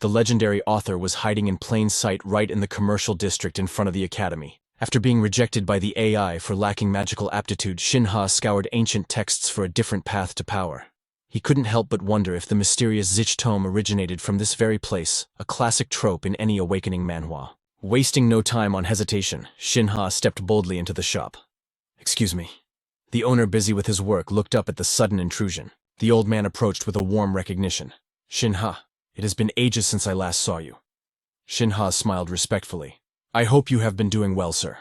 The legendary author was hiding in plain sight right in the commercial district in front of the academy. After being rejected by the AI for lacking magical aptitude, Shin Ha scoured ancient texts for a different path to power. He couldn't help but wonder if the mysterious Zich tome originated from this very place, a classic trope in any awakening manhwa. Wasting no time on hesitation, Shin Ha stepped boldly into the shop. "Excuse me." The owner, busy with his work, looked up at the sudden intrusion. The old man approached with a warm recognition. "Shin Ha, it has been ages since I last saw you." Shin Ha smiled respectfully. "I hope you have been doing well, sir."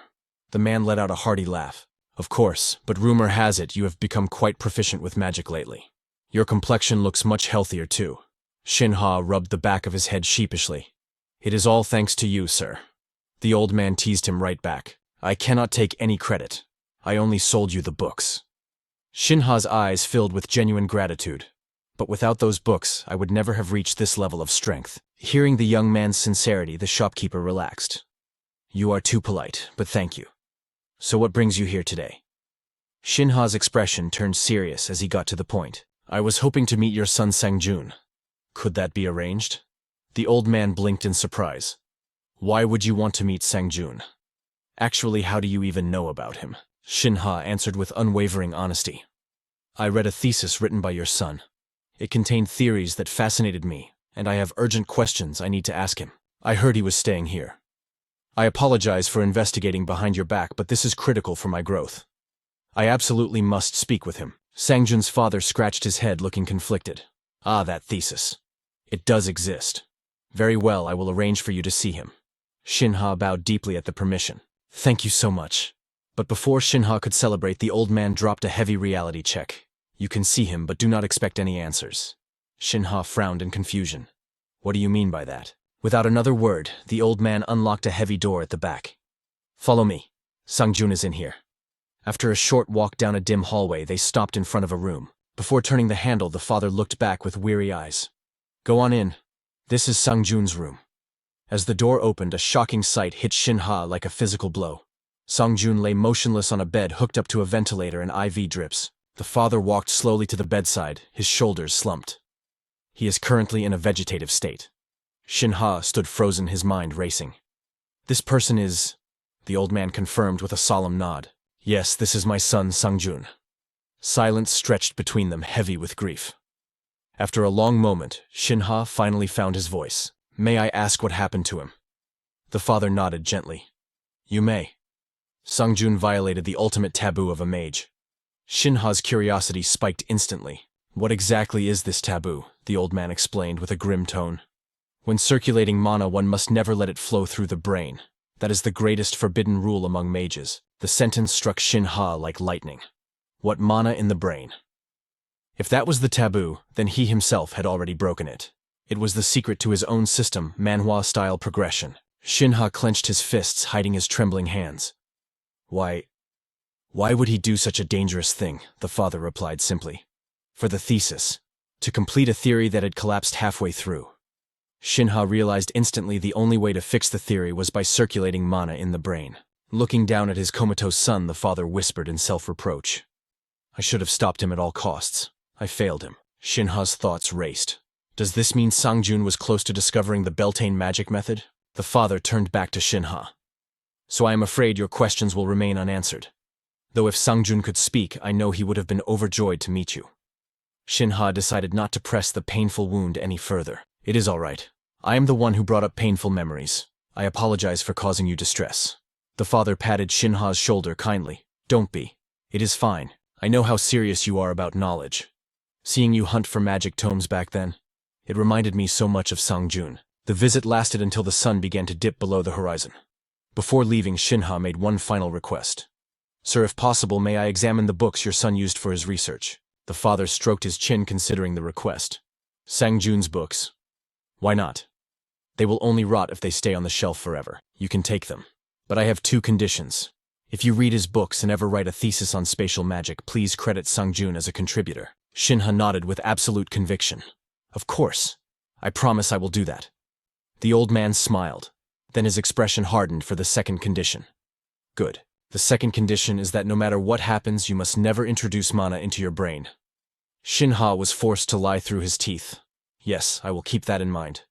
The man let out a hearty laugh. "Of course, but rumor has it you have become quite proficient with magic lately. Your complexion looks much healthier too." Shin Ha rubbed the back of his head sheepishly. "It is all thanks to you, sir." The old man teased him right back. "I cannot take any credit. I only sold you the books." Shin Ha's eyes filled with genuine gratitude. "But without those books, I would never have reached this level of strength." Hearing the young man's sincerity, the shopkeeper relaxed. "You are too polite, but thank you. So what brings you here today?" Shin Ha's expression turned serious as he got to the point. "I was hoping to meet your son Sang-jun. Could that be arranged?" The old man blinked in surprise. "Why would you want to meet Sang-jun? Actually, how do you even know about him?" Shin Ha answered with unwavering honesty. "I read a thesis written by your son. It contained theories that fascinated me, and I have urgent questions I need to ask him. I heard he was staying here. I apologize for investigating behind your back, but this is critical for my growth. I absolutely must speak with him." Sang-jun's father scratched his head, looking conflicted. "Ah, that thesis. It does exist. Very well, I will arrange for you to see him." Shin Ha bowed deeply at the permission. "Thank you so much." But before Shin Ha could celebrate, the old man dropped a heavy reality check. "You can see him, but do not expect any answers." Shin Ha frowned in confusion. "What do you mean by that?" Without another word, the old man unlocked a heavy door at the back. "Follow me. Sang-jun is in here." After a short walk down a dim hallway, they stopped in front of a room. Before turning the handle, the father looked back with weary eyes. "Go on in. This is Sang-jun's room." As the door opened, a shocking sight hit Shin Ha like a physical blow. Sang-jun lay motionless on a bed hooked up to a ventilator and IV drips. The father walked slowly to the bedside, his shoulders slumped. He is currently in a vegetative state. Shin Ha stood frozen, his mind racing. "This person is—" The old man confirmed with a solemn nod. "Yes, this is my son Sang-jun." Silence stretched between them, heavy with grief. After a long moment, Shin Ha finally found his voice. "May I ask what happened to him?" The father nodded gently. "You may." Sang-jun violated the ultimate taboo of a mage. Shin Ha's curiosity spiked instantly. "What exactly is this taboo?" the old man explained with a grim tone. "When circulating mana, one must never let it flow through the brain. That is the greatest forbidden rule among mages." The sentence struck Shin Ha like lightning. What mana in the brain? If that was the taboo, then he himself had already broken it. It was the secret to his own system, Manhwa-style progression. Shin Ha clenched his fists, hiding his trembling hands. Why would he do such a dangerous thing?" the father replied simply. "For the thesis. To complete a theory that had collapsed halfway through." Shin Ha realized instantly the only way to fix the theory was by circulating mana in the brain. Looking down at his comatose son, the father whispered in self-reproach. "I should have stopped him at all costs. I failed him." Shin Ha's thoughts raced. Does this mean Sang-jun was close to discovering the Beltane magic method? The father turned back to Shin Ha. "So I am afraid your questions will remain unanswered. Though if Sang-jun could speak, I know he would have been overjoyed to meet you." Shin Ha decided not to press the painful wound any further. "It is all right. I am the one who brought up painful memories. I apologize for causing you distress." The father patted Shin Ha's shoulder kindly. "Don't be. It is fine. I know how serious you are about knowledge. Seeing you hunt for magic tomes back then, it reminded me so much of Sang-jun." The visit lasted until the sun began to dip below the horizon. Before leaving, Shin Ha made one final request. "Sir, if possible, may I examine the books your son used for his research?" The father stroked his chin, considering the request. "Sang-jun's books? Why not? They will only rot if they stay on the shelf forever. You can take them. But I have two conditions. If you read his books and ever write a thesis on spatial magic, please credit Sang-jun as a contributor." Shin Ha nodded with absolute conviction. "Of course. I promise I will do that." The old man smiled. Then his expression hardened for the second condition. "Good. The second condition is that no matter what happens, you must never introduce mana into your brain." Shin Ha was forced to lie through his teeth. "Yes, I will keep that in mind."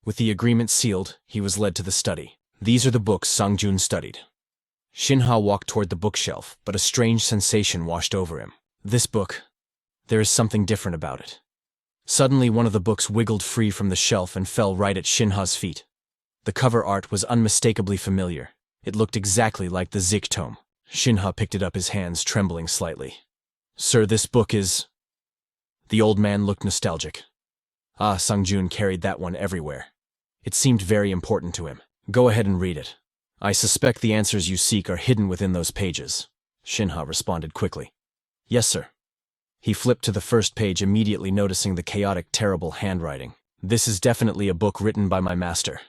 With the agreement sealed, he was led to the study. These are the books Sang-jun studied. Shin Ha walked toward the bookshelf, but a strange sensation washed over him. This book, there is something different about it. Suddenly, one of the books wiggled free from the shelf and fell right at Shin Ha's feet. The cover art was unmistakably familiar. It looked exactly like the Zik tome. Shin Ha picked it up, his hands trembling slightly. "Sir, this book is—" The old man looked nostalgic. Ah, Sungjun carried that one everywhere. It seemed very important to him. "Go ahead and read it. I suspect the answers you seek are hidden within those pages," Shin Ha responded quickly. "Yes, sir." He flipped to the first page, immediately noticing the chaotic, terrible handwriting. "This is definitely a book written by my master."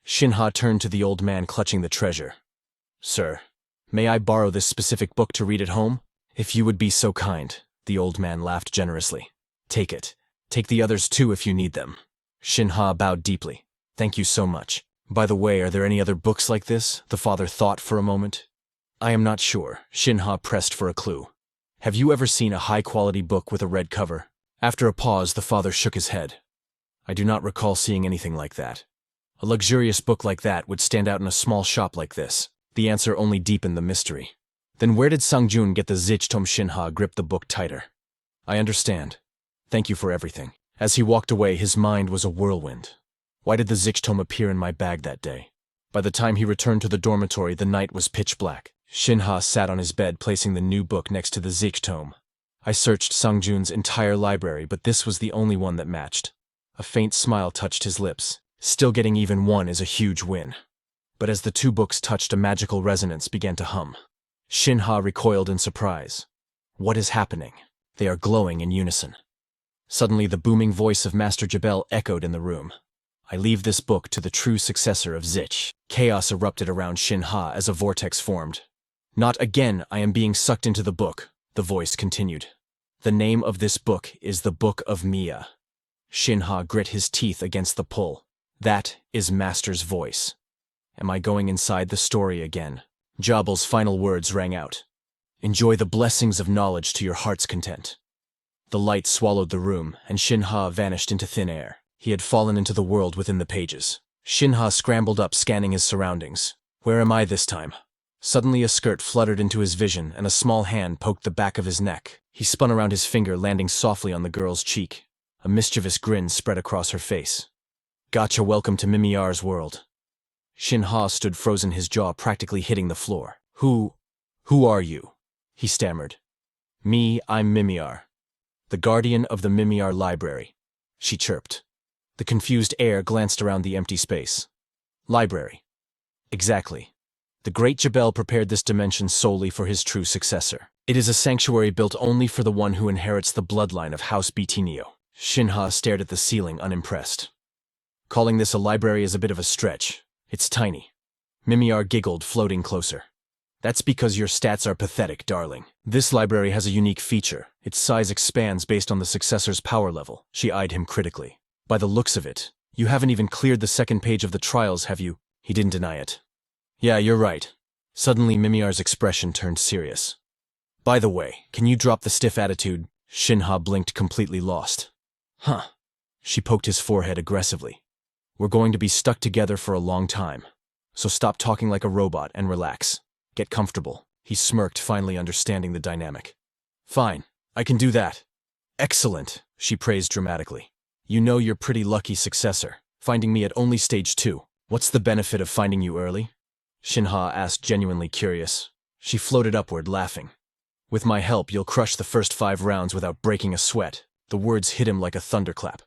Shin Ha turned to the old man, clutching the treasure. "Sir, may I borrow this specific book to read at home? If you would be so kind." The old man laughed generously. "Take it. Take the others too if you need them." Shin Ha bowed deeply. "Thank you so much. By the way, are there any other books like this?" The father thought for a moment. "I am not sure." Shin Ha pressed for a clue. "Have you ever seen a high-quality book with a red cover?" After a pause, the father shook his head. "I do not recall seeing anything like that. A luxurious book like that would stand out in a small shop like this." The answer only deepened the mystery. "Then where did Sungjun get the Zik tome?" Shin Ha gripped the book tighter. "I understand. Thank you for everything." As he walked away, his mind was a whirlwind. Why did the Zik tome appear in my bag that day? By the time he returned to the dormitory, the night was pitch black. Shin Ha sat on his bed, placing the new book next to the Zik tome. "I searched Sungjun's entire library, but this was the only one that matched." A faint smile touched his lips. Still getting even one is a huge win. But as the two books touched, a magical resonance began to hum. Shin Ha recoiled in surprise. What is happening? They are glowing in unison. Suddenly, the booming voice of Master Jabel echoed in the room. "I leave this book to the true successor of Zik." Chaos erupted around Shin Ha as a vortex formed. "Not again, I am being sucked into the book," the voice continued. "The name of this book is the Book of Mia." Shin Ha grit his teeth against the pull. That is Master's voice. Am I going inside the story again? Jabel's final words rang out. "Enjoy the blessings of knowledge to your heart's content." The light swallowed the room, and Shin Ha vanished into thin air. He had fallen into the world within the pages. Shin Ha scrambled up, scanning his surroundings. Where am I this time? Suddenly a skirt fluttered into his vision, and a small hand poked the back of his neck. He spun around, his finger landing softly on the girl's cheek. A mischievous grin spread across her face. "Gotcha, welcome to Mimiar's world." Shin Ha stood frozen, his jaw practically hitting the floor. Who are you?" he stammered. "Me, I'm Mimiar. The guardian of the Mimiar library," she chirped. The confused heir glanced around the empty space. "Library. Exactly. The great Jabel prepared this dimension solely for his true successor. It is a sanctuary built only for the one who inherits the bloodline of House Bitinio." Shin Ha stared at the ceiling, unimpressed. "Calling this a library is a bit of a stretch. It's tiny." Mimiar giggled, floating closer. "That's because your stats are pathetic, darling. This library has a unique feature. Its size expands based on the successor's power level." She eyed him critically. "By the looks of it, you haven't even cleared the second page of the trials, have you?" He didn't deny it. "Yeah, you're right." Suddenly, Mimiar's expression turned serious. "By the way, can you drop the stiff attitude?" Shin Ha blinked, completely lost. "Huh." She poked his forehead aggressively. "We're going to be stuck together for a long time. So stop talking like a robot and relax. Get comfortable." He smirked, finally understanding the dynamic. "Fine, I can do that." "Excellent," she praised dramatically. "You know your pretty lucky successor, finding me at only stage 2. What's the benefit of finding you early?" Shin Ha asked, genuinely curious. She floated upward, laughing. "With my help, you'll crush the first 5 rounds without breaking a sweat." The words hit him like a thunderclap.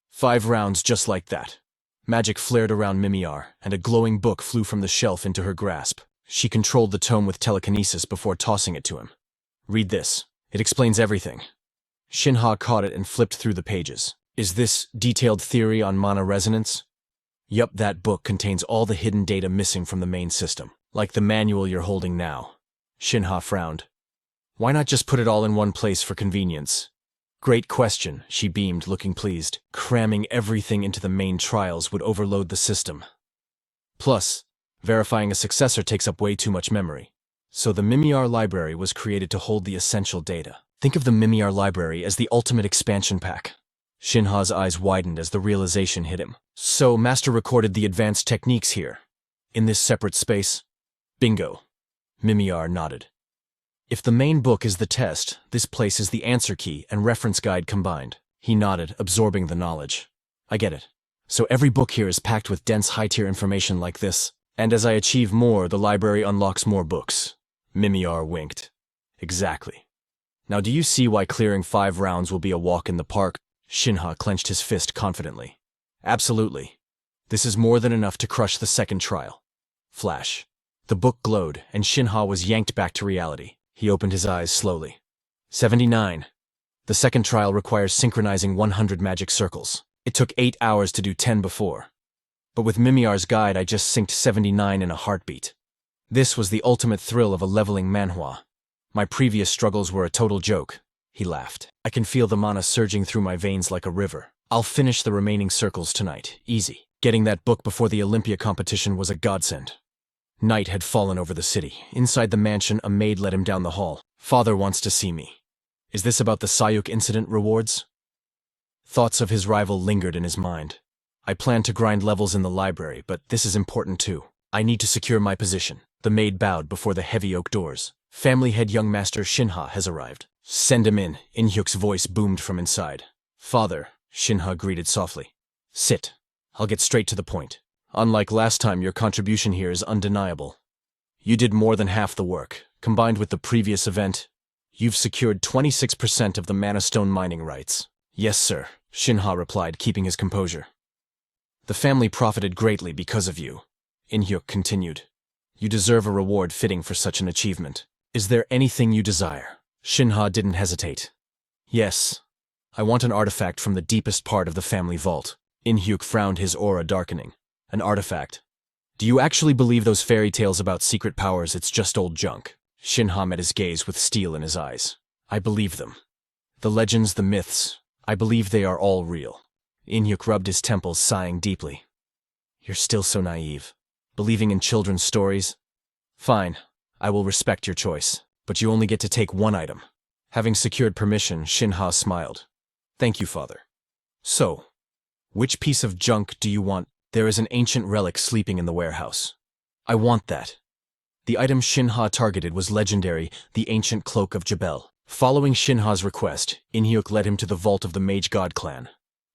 5 rounds just like that. Magic flared around Mimiar, and a glowing book flew from the shelf into her grasp. She controlled the tome with telekinesis before tossing it to him. "Read this. It explains everything." Shin Ha caught it and flipped through the pages. "Is this detailed theory on mana resonance?" "Yup, that book contains all the hidden data missing from the main system, like the manual you're holding now." Shin Ha frowned. "Why not just put it all in one place for convenience?" "Great question," she beamed, looking pleased. "Cramming everything into the main trials would overload the system. Plus, verifying a successor takes up way too much memory. So the Mimiar library was created to hold the essential data. Think of the Mimiar library as the ultimate expansion pack." Shin Ha's eyes widened as the realization hit him. "So Master recorded the advanced techniques here, in this separate space?" "Bingo. Mimiar nodded. If the main book is the test, this place is the answer key and reference guide combined. He nodded, absorbing the knowledge. I get it. So every book here is packed with dense high-tier information like this, and as I achieve more, the library unlocks more books. Mimiar winked. Exactly. Now do you see why clearing 5 rounds will be a walk in the park? Shin Ha clenched his fist confidently. Absolutely. This is more than enough to crush the second trial. Flash. The book glowed, and Shin Ha was yanked back to reality. He opened his eyes slowly. 79. The second trial requires synchronizing 100 magic circles. It took 8 hours to do 10 before. But with Mimiar's guide, I just synced 79 in a heartbeat. This was the ultimate thrill of a leveling manhwa. My previous struggles were a total joke. He laughed. I can feel the mana surging through my veins like a river. I'll finish the remaining circles tonight. Easy. Getting that book before the Olympia competition was a godsend. Night had fallen over the city. Inside the mansion, a maid led him down the hall. Father wants to see me. Is this about the Sayuk incident rewards? Thoughts of his rival lingered in his mind. I plan to grind levels in the library, but this is important too. I need to secure my position. The maid bowed before the heavy oak doors. Family head young master Shin Ha has arrived. Send him in. In-hyuk's voice boomed from inside. Father, Shin Ha greeted softly. Sit. I'll get straight to the point. Unlike last time, your contribution here is undeniable. You did more than half the work. Combined with the previous event, you've secured 26% of the mana stone mining rights. Yes, sir, Shin Ha replied, keeping his composure. The family profited greatly because of you. In-hyuk continued. You deserve a reward fitting for such an achievement. Is there anything you desire? Shin Ha didn't hesitate. Yes. I want an artifact from the deepest part of the family vault. In-hyuk frowned, his aura darkening. An artifact. Do you actually believe those fairy tales about secret powers? It's just old junk. Shin Ha met his gaze with steel in his eyes. I believe them. The legends, the myths, I believe they are all real. In-hyuk rubbed his temples, sighing deeply. You're still so naive. Believing in children's stories? Fine, I will respect your choice, but you only get to take one item. Having secured permission, Shin Ha smiled. Thank you, father. So, which piece of junk do you want? There is an ancient relic sleeping in the warehouse. I want that. The item Shin Ha targeted was legendary, the ancient cloak of Jebel. Following Shin Ha's request, In-hyuk led him to the vault of the Mage God clan.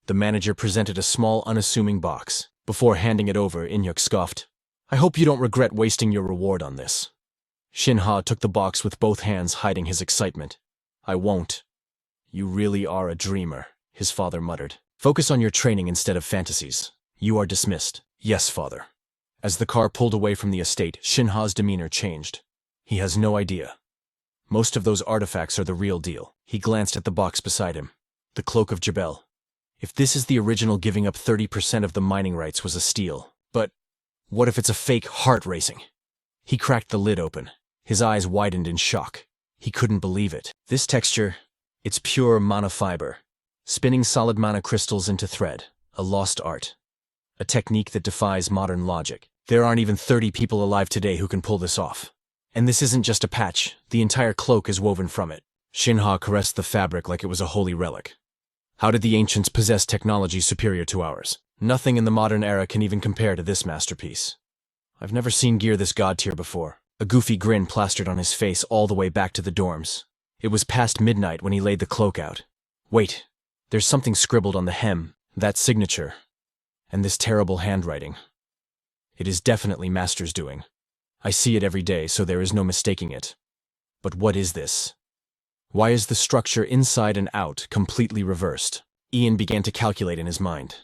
The manager presented a small, unassuming box. Before handing it over, In-hyuk scoffed. I hope you don't regret wasting your reward on this. Shin Ha took the box with both hands, hiding his excitement. I won't. You really are a dreamer, his father muttered. Focus on your training instead of fantasies. You are dismissed. Yes, father. As the car pulled away from the estate, Shin Ha's demeanor changed. He has no idea. Most of those artifacts are the real deal. He glanced at the box beside him. The cloak of Jebel. If this is the original, giving up 30% of the mining rights was a steal. But what if it's a fake? Heart racing. He cracked the lid open. His eyes widened in shock. He couldn't believe it. This texture, it's pure mana fiber. Spinning solid mana crystals into thread. A lost art. A technique that defies modern logic. There aren't even 30 people alive today who can pull this off. And this isn't just a patch. The entire cloak is woven from it. Shin Ha caressed the fabric like it was a holy relic. How did the ancients possess technology superior to ours? Nothing in the modern era can even compare to this masterpiece. I've never seen gear this god tier before. A goofy grin plastered on his face all the way back to the dorms. It was past midnight when he laid the cloak out. Wait, there's something scribbled on the hem, that signature, and this terrible handwriting. It is definitely Master's doing. I see it every day, so there is no mistaking it. But what is this? Why is the structure inside and out completely reversed? Ian began to calculate in his mind.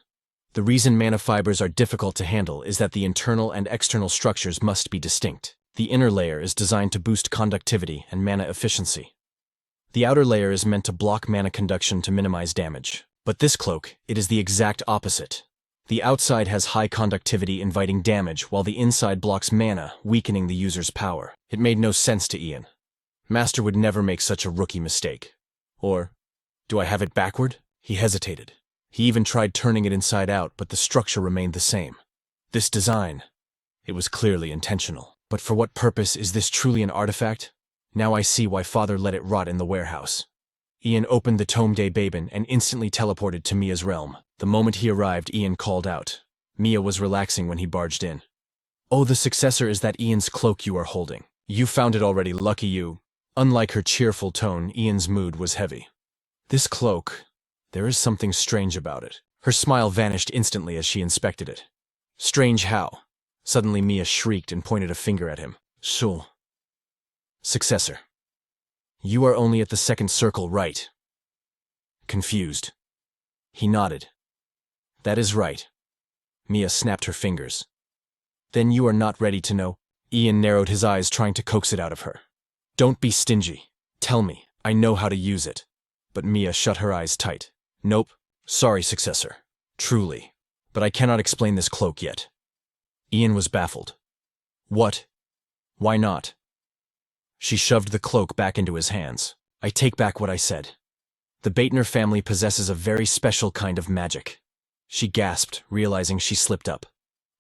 The reason mana fibers are difficult to handle is that the internal and external structures must be distinct. The inner layer is designed to boost conductivity and mana efficiency. The outer layer is meant to block mana conduction to minimize damage. But this cloak, it is the exact opposite. The outside has high conductivity, inviting damage, while the inside blocks mana, weakening the user's power. It made no sense to Ian. Master would never make such a rookie mistake. Or, do I have it backward? He hesitated. He even tried turning it inside out, but the structure remained the same. This design, it was clearly intentional. But for what purpose? Is this truly an artifact? Now I see why father let it rot in the warehouse. Ian opened the Tome des Babin and instantly teleported to Mia's realm. The moment he arrived, Ian called out. Mia was relaxing when he barged in. Oh, the successor is that Ian's cloak you are holding. You found it already, lucky you. Unlike her cheerful tone, Ian's mood was heavy. This cloak, there is something strange about it. Her smile vanished instantly as she inspected it. Strange how? Suddenly Mia shrieked and pointed a finger at him. Shul. Successor. You are only at the second circle, right? Confused. He nodded. That is right. Mia snapped her fingers. Then you are not ready to know? Ian narrowed his eyes, trying to coax it out of her. Don't be stingy. Tell me, I know how to use it. But Mia shut her eyes tight. Nope. Sorry, successor. Truly. But I cannot explain this cloak yet. Ian was baffled. What? Why not? She shoved the cloak back into his hands. I take back what I said. The Baitner family possesses a very special kind of magic. She gasped, realizing she slipped up.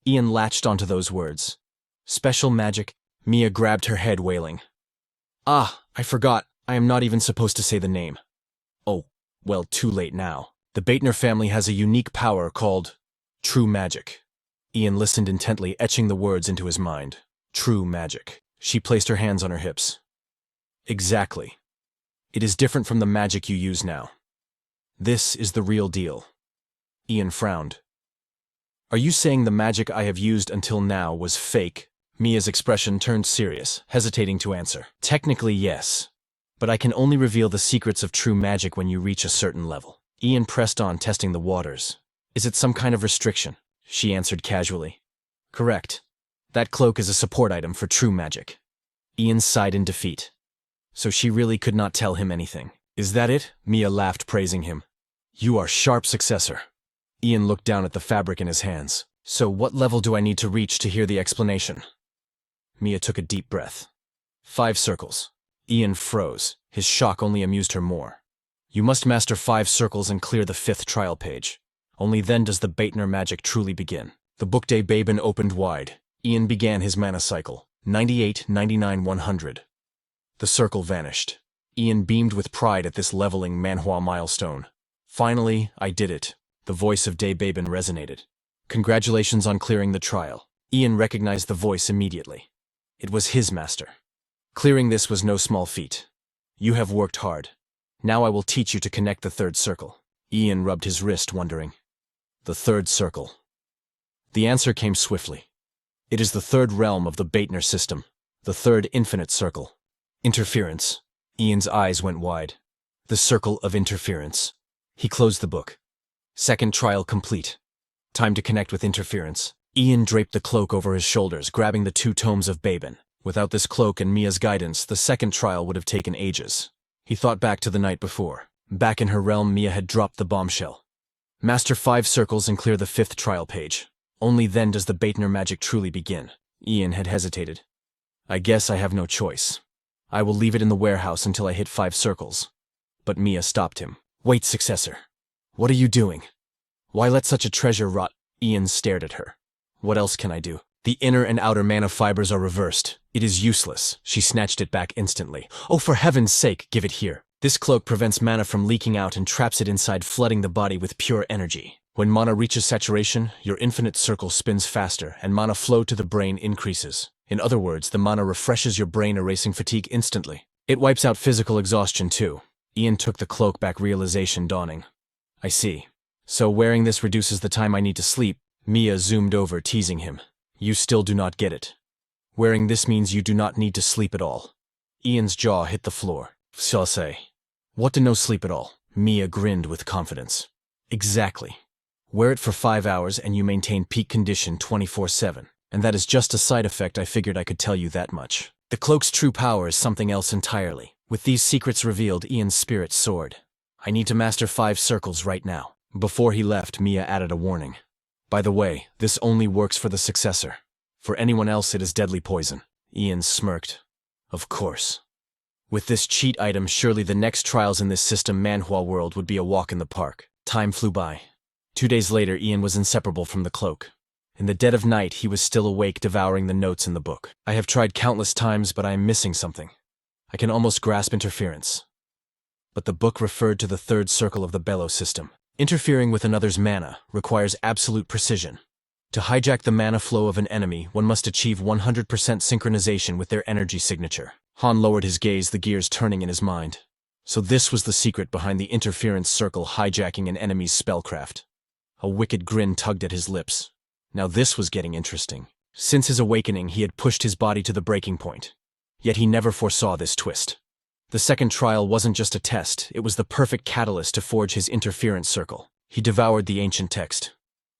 Ian latched onto those words. Special magic? Mia grabbed her head, wailing. Ah, I forgot. I am not even supposed to say the name. Oh, well, too late now. The Baitner family has a unique power called true magic. Ian listened intently, etching the words into his mind. True magic. She placed her hands on her hips. Exactly. It is different from the magic you use now. This is the real deal. Ian frowned. Are you saying the magic I have used until now was fake? Mia's expression turned serious, hesitating to answer. Technically, yes. But I can only reveal the secrets of true magic when you reach a certain level. Ian pressed on, testing the waters. Is it some kind of restriction? She answered casually. Correct. That cloak is a support item for true magic. Ian sighed in defeat. So she really could not tell him anything. Is that it? Mia laughed, praising him. You are sharp, successor. Ian looked down at the fabric in his hands. So what level do I need to reach to hear the explanation? Mia took a deep breath. 5 circles. Ian froze. His shock only amused her more. You must master 5 circles and clear the 5th trial page. Only then does the Baitner magic truly begin. The book day Babin opened wide. Ian began his mana cycle. 98, 99, 100. The circle vanished. Ian beamed with pride at this leveling Manhwa milestone. Finally, I did it. The voice of Day Babin resonated. Congratulations on clearing the trial. Ian recognized the voice immediately. It was his master. Clearing this was no small feat. You have worked hard. Now I will teach you to connect the 3rd circle. Ian rubbed his wrist, wondering. The 3rd circle. The answer came swiftly. It is the 3rd realm of the Baitner system. The 3rd infinite circle. Interference. Ian's eyes went wide. The circle of interference. He closed the book. 2nd trial complete. Time to connect with interference. Ian draped the cloak over his shoulders, grabbing the 2 tomes of Babin. Without this cloak and Mia's guidance, the 2nd trial would have taken ages. He thought back to the night before. Back in her realm, Mia had dropped the bombshell. Master 5 circles and clear the 5th trial page. Only then does the Baitner magic truly begin. Ian had hesitated. I guess I have no choice. I will leave it in the warehouse until I hit 5 circles. But Mia stopped him. Wait, successor. What are you doing? Why let such a treasure rot? Ian stared at her. What else can I do? The inner and outer mana fibers are reversed. It is useless. She snatched it back instantly. Oh, for heaven's sake, give it here. This cloak prevents mana from leaking out and traps it inside, flooding the body with pure energy. When mana reaches saturation, your infinite circle spins faster and mana flow to the brain increases. In other words, the mana refreshes your brain, erasing fatigue instantly. It wipes out physical exhaustion too. Ian took the cloak back, realization dawning. I see. So wearing this reduces the time I need to sleep. Mia zoomed over, teasing him. You still do not get it. Wearing this means you do not need to sleep at all. Ian's jaw hit the floor. Shall say. What to no sleep at all? Mia grinned with confidence. Exactly. Wear it for 5 hours and you maintain peak condition 24/7. And that is just a side effect. I figured I could tell you that much. The cloak's true power is something else entirely. With these secrets revealed, Ian's spirit soared. I need to master 5 circles right now. Before he left, Mia added a warning. By the way, this only works for the successor. For anyone else, it is deadly poison. Ian smirked. Of course. With this cheat item, surely the next trials in this system Manhwa world would be a walk in the park. Time flew by. 2 days later, Ian was inseparable from the cloak. In the dead of night, he was still awake, devouring the notes in the book. I have tried countless times, but I am missing something. I can almost grasp interference. But the book referred to the 3rd circle of the Bellow system. Interfering with another's mana requires absolute precision. To hijack the mana flow of an enemy, one must achieve 100% synchronization with their energy signature. Han lowered his gaze, the gears turning in his mind. So this was the secret behind the interference circle hijacking an enemy's spellcraft. A wicked grin tugged at his lips. Now this was getting interesting. Since his awakening, he had pushed his body to the breaking point. Yet he never foresaw this twist. The second trial wasn't just a test, it was the perfect catalyst to forge his interference circle. He devoured the ancient text.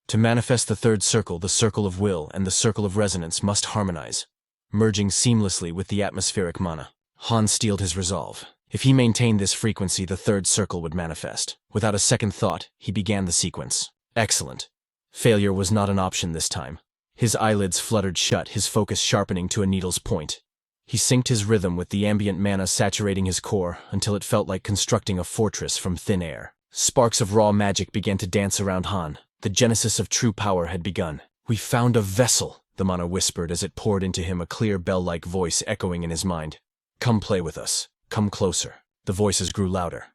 To manifest the third circle, the circle of will and the circle of resonance must harmonize, merging seamlessly with the atmospheric mana. Han steeled his resolve. If he maintained this frequency, the third circle would manifest. Without a second thought, he began the sequence. Excellent. Failure was not an option this time. His eyelids fluttered shut, his focus sharpening to a needle's point. He synced his rhythm with the ambient mana saturating his core until it felt like constructing a fortress from thin air. Sparks of raw magic began to dance around Han. The genesis of true power had begun. "We found a vessel," the mana whispered as it poured into him, a clear bell-like voice echoing in his mind. "Come play with us. Come closer." The voices grew louder.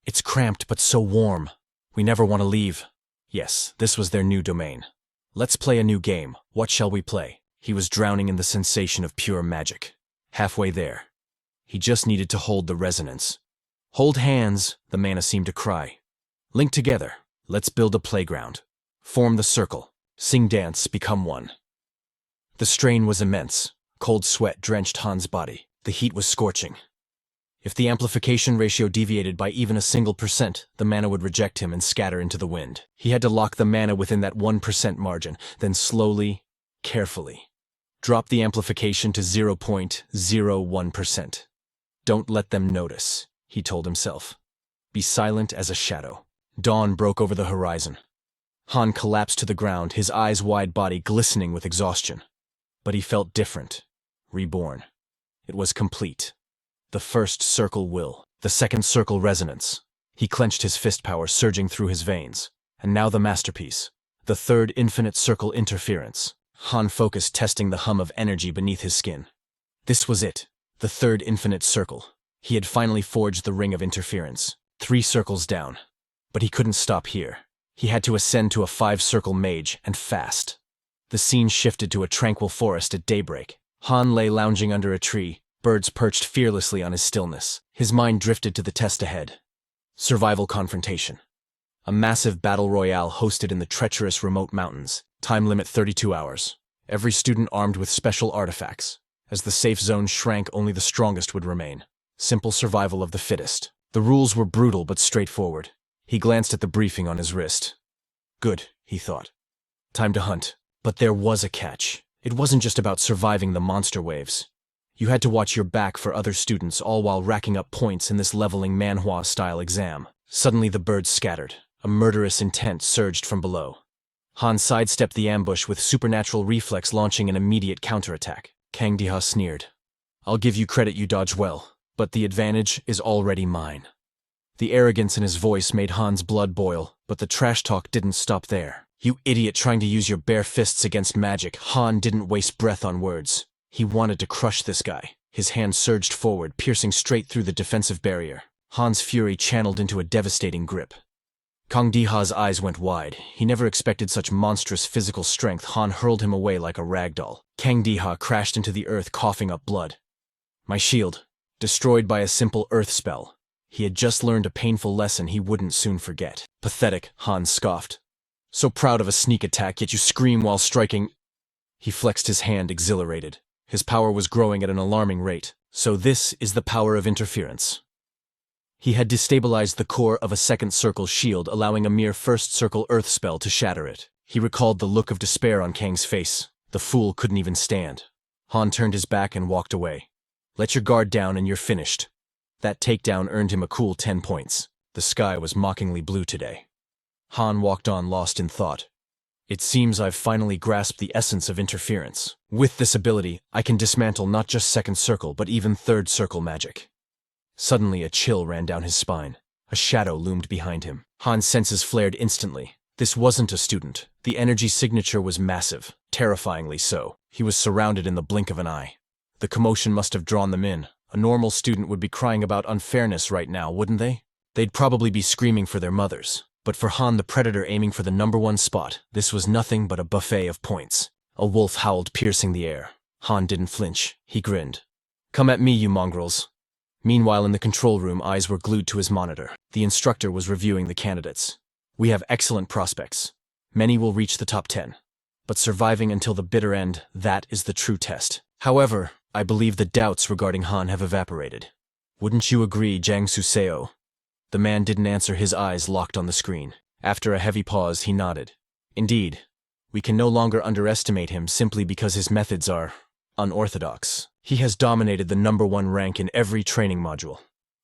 "It's cramped but so warm. We never want to leave." Yes, this was their new domain. "Let's play a new game. What shall we play?" He was drowning in the sensation of pure magic. Halfway there. He just needed to hold the resonance. "Hold hands," the mana seemed to cry. "Link together. Let's build a playground. Form the circle. Sing, dance, become one." The strain was immense. Cold sweat drenched Han's body. The heat was scorching. If the amplification ratio deviated by even a single percent, the mana would reject him and scatter into the wind. He had to lock the mana within that 1% margin, then slowly, carefully, drop the amplification to 0.01%. "Don't let them notice," he told himself. "Be silent as a shadow." Dawn broke over the horizon. Han collapsed to the ground, his eyes wide, body glistening with exhaustion. But he felt different, reborn. It was complete. The first circle will, the second circle resonance. He clenched his fist power surging through his veins. And now the masterpiece, the third infinite circle interference. Han focused, testing the hum of energy beneath his skin. This was it, the third infinite circle. He had finally forged the ring of interference. 3 circles down. But he couldn't stop here. He had to ascend to a 5-circle mage, and fast. The scene shifted to a tranquil forest at daybreak. Han lay lounging under a tree, birds perched fearlessly on his stillness. His mind drifted to the test ahead. Survival confrontation. A massive battle royale hosted in the treacherous remote mountains. Time limit 32 hours. Every student armed with special artifacts. As the safe zone shrank, only the strongest would remain. Simple survival of the fittest. The rules were brutal but straightforward. He glanced at the briefing on his wrist. Good, he thought. Time to hunt. But there was a catch. It wasn't just about surviving the monster waves. You had to watch your back for other students, all while racking up points in this leveling Manhwa-style exam. Suddenly the birds scattered. A murderous intent surged from below. Han sidestepped the ambush with supernatural reflex, launching an immediate counterattack. Kang Diha sneered. "I'll give you credit, you dodge well, but the advantage is already mine." The arrogance in his voice made Han's blood boil, but the trash talk didn't stop there. "You idiot, trying to use your bare fists against magic." Han didn't waste breath on words. He wanted to crush this guy. His hand surged forward, piercing straight through the defensive barrier. Han's fury channeled into a devastating grip. Kang Diha's eyes went wide. He never expected such monstrous physical strength. Han hurled him away like a ragdoll. Kang Diha crashed into the earth, coughing up blood. My shield, destroyed by a simple earth spell. He had just learned a painful lesson he wouldn't soon forget. Pathetic, Han scoffed. So proud of a sneak attack, yet you scream while striking. He flexed his hand, exhilarated. His power was growing at an alarming rate. So this is the power of interference. He had destabilized the core of a second circle shield, allowing a mere first circle earth spell to shatter it. He recalled the look of despair on Kang's face. The fool couldn't even stand. Han turned his back and walked away. Let your guard down and you're finished. That takedown earned him a cool 10 points. The sky was mockingly blue today. Han walked on, lost in thought. It seems I've finally grasped the essence of interference. With this ability, I can dismantle not just second circle, but even third circle magic. Suddenly, a chill ran down his spine. A shadow loomed behind him. Han's senses flared instantly. This wasn't a student. The energy signature was massive, terrifyingly so. He was surrounded in the blink of an eye. The commotion must have drawn them in. A normal student would be crying about unfairness right now, wouldn't they? They'd probably be screaming for their mothers. But for Han the Predator aiming for the #1 spot, this was nothing but a buffet of points. A wolf howled, piercing the air. Han didn't flinch. He grinned. "Come at me, you mongrels." Meanwhile, in the control room, eyes were glued to his monitor. The instructor was reviewing the candidates. "We have excellent prospects. Many will reach the top 10. But surviving until the bitter end, that is the true test. However, I believe the doubts regarding Han have evaporated. Wouldn't you agree, Jang Suseo?" The man didn't answer, his eyes locked on the screen. After a heavy pause, he nodded. "Indeed. We can no longer underestimate him simply because his methods are unorthodox. He has dominated the #1 rank in every training module.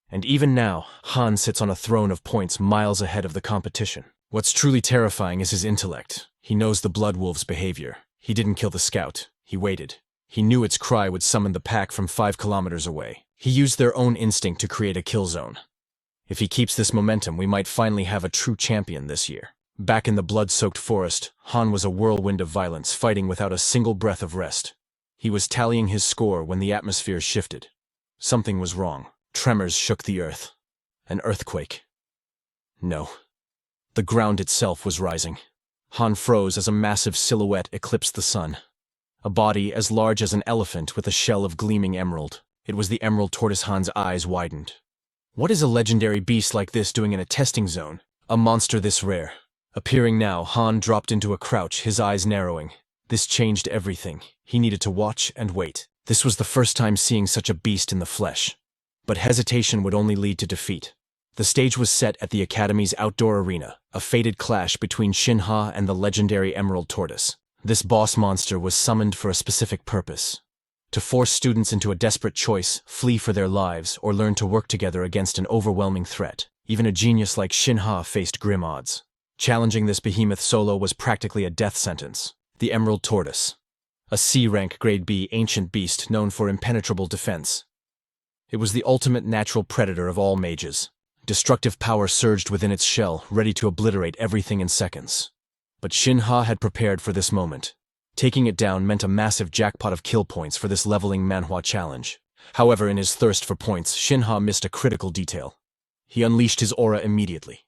And even now, Han sits on a throne of points miles ahead of the competition. What's truly terrifying is his intellect. He knows the Blood Wolf's behavior. He didn't kill the scout. He waited. He knew its cry would summon the pack from 5 kilometers away. He used their own instinct to create a kill zone. If he keeps this momentum, we might finally have a true champion this year. Back in the blood-soaked forest, Han was a whirlwind of violence, fighting without a single breath of rest. He was tallying his score when the atmosphere shifted. Something was wrong. Tremors shook the earth. An earthquake. No. The ground itself was rising. Han froze as a massive silhouette eclipsed the sun. A body as large as an elephant with a shell of gleaming emerald. It was the emerald tortoise. Han's eyes widened. What is a legendary beast like this doing in a testing zone? A monster this rare. Appearing now, Han dropped into a crouch, his eyes narrowing. This changed everything. He needed to watch and wait. This was the first time seeing such a beast in the flesh. But hesitation would only lead to defeat. The stage was set at the Academy's outdoor arena, a fated clash between Shin Ha and the legendary Emerald Tortoise. This boss monster was summoned for a specific purpose: to force students into a desperate choice, flee for their lives, or learn to work together against an overwhelming threat. Even a genius like Shin Ha faced grim odds. Challenging this behemoth solo was practically a death sentence. The Emerald Tortoise. A C-rank grade B ancient beast known for impenetrable defense. It was the ultimate natural predator of all mages. Destructive power surged within its shell, ready to obliterate everything in seconds. But Shin Ha had prepared for this moment. Taking it down meant a massive jackpot of kill points for this leveling Manhwa challenge. However, in his thirst for points, Shin Ha missed a critical detail. He unleashed his aura immediately.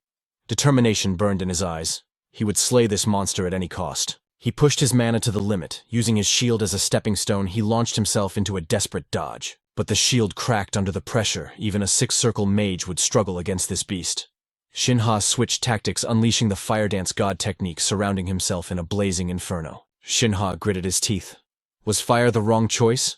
Determination burned in his eyes. He would slay this monster at any cost. He pushed his mana to the limit. Using his shield as a stepping stone, he launched himself into a desperate dodge. But the shield cracked under the pressure. Even a 6-circle mage would struggle against this beast. Shin Ha switched tactics, unleashing the fire dance god technique, surrounding himself in a blazing inferno. Shin Ha gritted his teeth. Was fire the wrong choice?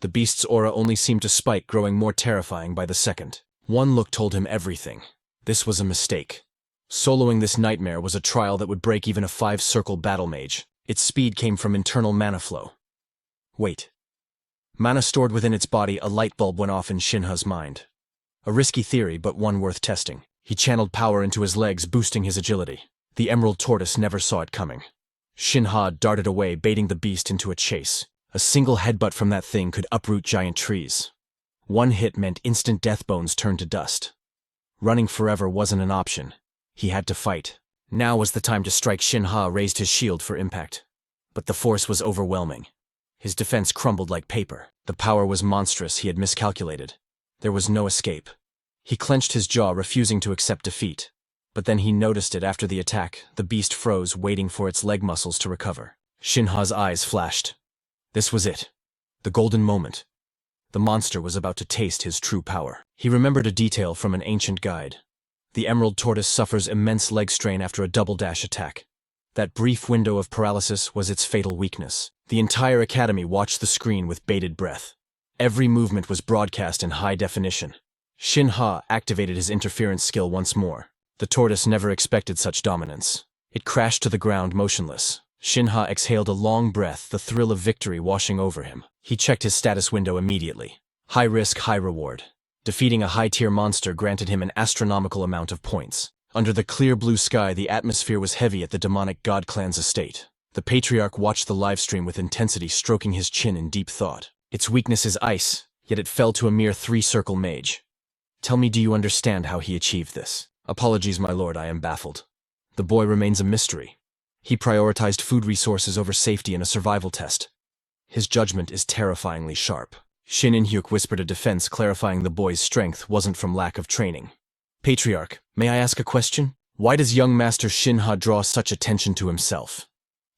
The beast's aura only seemed to spike, growing more terrifying by the second. One look told him everything. This was a mistake. Soloing this nightmare was a trial that would break even a 5-circle battle mage. Its speed came from internal mana flow. Wait. Mana stored within its body. A light bulb went off in Shin Ha's mind. A risky theory, but one worth testing. He channeled power into his legs, boosting his agility. The Emerald Tortoise never saw it coming. Shin Ha darted away, baiting the beast into a chase. A single headbutt from that thing could uproot giant trees. One hit meant instant death, bones turned to dust. Running forever wasn't an option. He had to fight. Now was the time to strike. Shin Ha raised his shield for impact. But the force was overwhelming. His defense crumbled like paper. The power was monstrous. He had miscalculated. There was no escape. He clenched his jaw, refusing to accept defeat. But then he noticed it after the attack. The beast froze, waiting for its leg muscles to recover. Shin Ha's eyes flashed. This was it. The golden moment. The monster was about to taste his true power. He remembered a detail from an ancient guide. The Emerald Tortoise suffers immense leg strain after a double dash attack. That brief window of paralysis was its fatal weakness. The entire academy watched the screen with bated breath. Every movement was broadcast in high definition. Shin Ha activated his interference skill once more. The tortoise never expected such dominance. It crashed to the ground motionless. Shin Ha exhaled a long breath, the thrill of victory washing over him. He checked his status window immediately. High risk, high reward. Defeating a high-tier monster granted him an astronomical amount of points. Under the clear blue sky, the atmosphere was heavy at the demonic god clan's estate. The patriarch watched the livestream with intensity, stroking his chin in deep thought. Its weakness is ice, yet it fell to a mere 3-circle mage. Tell me, do you understand how he achieved this? Apologies, my lord, I am baffled. The boy remains a mystery. He prioritized food resources over safety in a survival test. His judgment is terrifyingly sharp. Shin In-hyuk whispered a defense, clarifying the boy's strength wasn't from lack of training. Patriarch, may I ask a question? Why does young Master Shin Ha draw such attention to himself?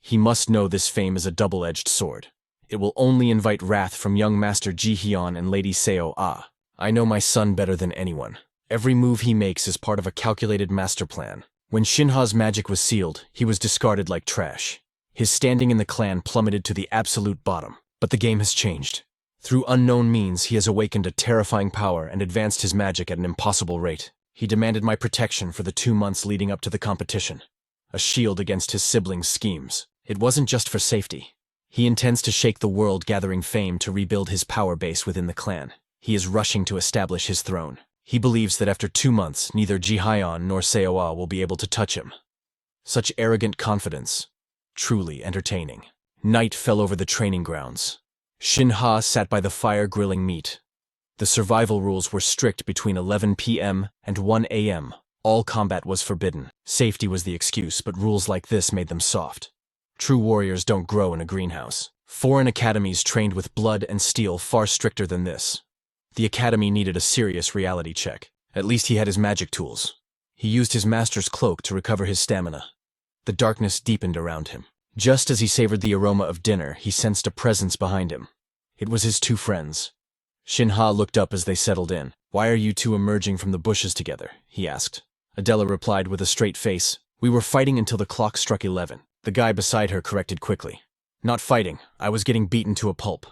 He must know this fame is a double-edged sword. It will only invite wrath from young Master Ji Hyun and Lady Seo Ah. I know my son better than anyone. Every move he makes is part of a calculated master plan. When Shin Ha's magic was sealed, he was discarded like trash. His standing in the clan plummeted to the absolute bottom. But the game has changed. Through unknown means, he has awakened a terrifying power and advanced his magic at an impossible rate. He demanded my protection for the 2 months leading up to the competition. A shield against his siblings' schemes. It wasn't just for safety. He intends to shake the world, gathering fame to rebuild his power base within the clan. He is rushing to establish his throne. He believes that after 2 months, neither Ji Hyun nor Seo-ah will be able to touch him. Such arrogant confidence. Truly entertaining. Night fell over the training grounds. Shin Ha sat by the fire grilling meat. The survival rules were strict between 11 p.m. and 1 a.m. All combat was forbidden. Safety was the excuse, but rules like this made them soft. True warriors don't grow in a greenhouse. Foreign academies trained with blood and steel far stricter than this. The academy needed a serious reality check. At least he had his magic tools. He used his master's cloak to recover his stamina. The darkness deepened around him. Just as he savored the aroma of dinner, he sensed a presence behind him. It was his 2 friends. Shin Ha looked up as they settled in. "Why are you 2 emerging from the bushes together?" he asked. Adela replied with a straight face. "We were fighting until the clock struck 11. The guy beside her corrected quickly. "Not fighting. I was getting beaten to a pulp."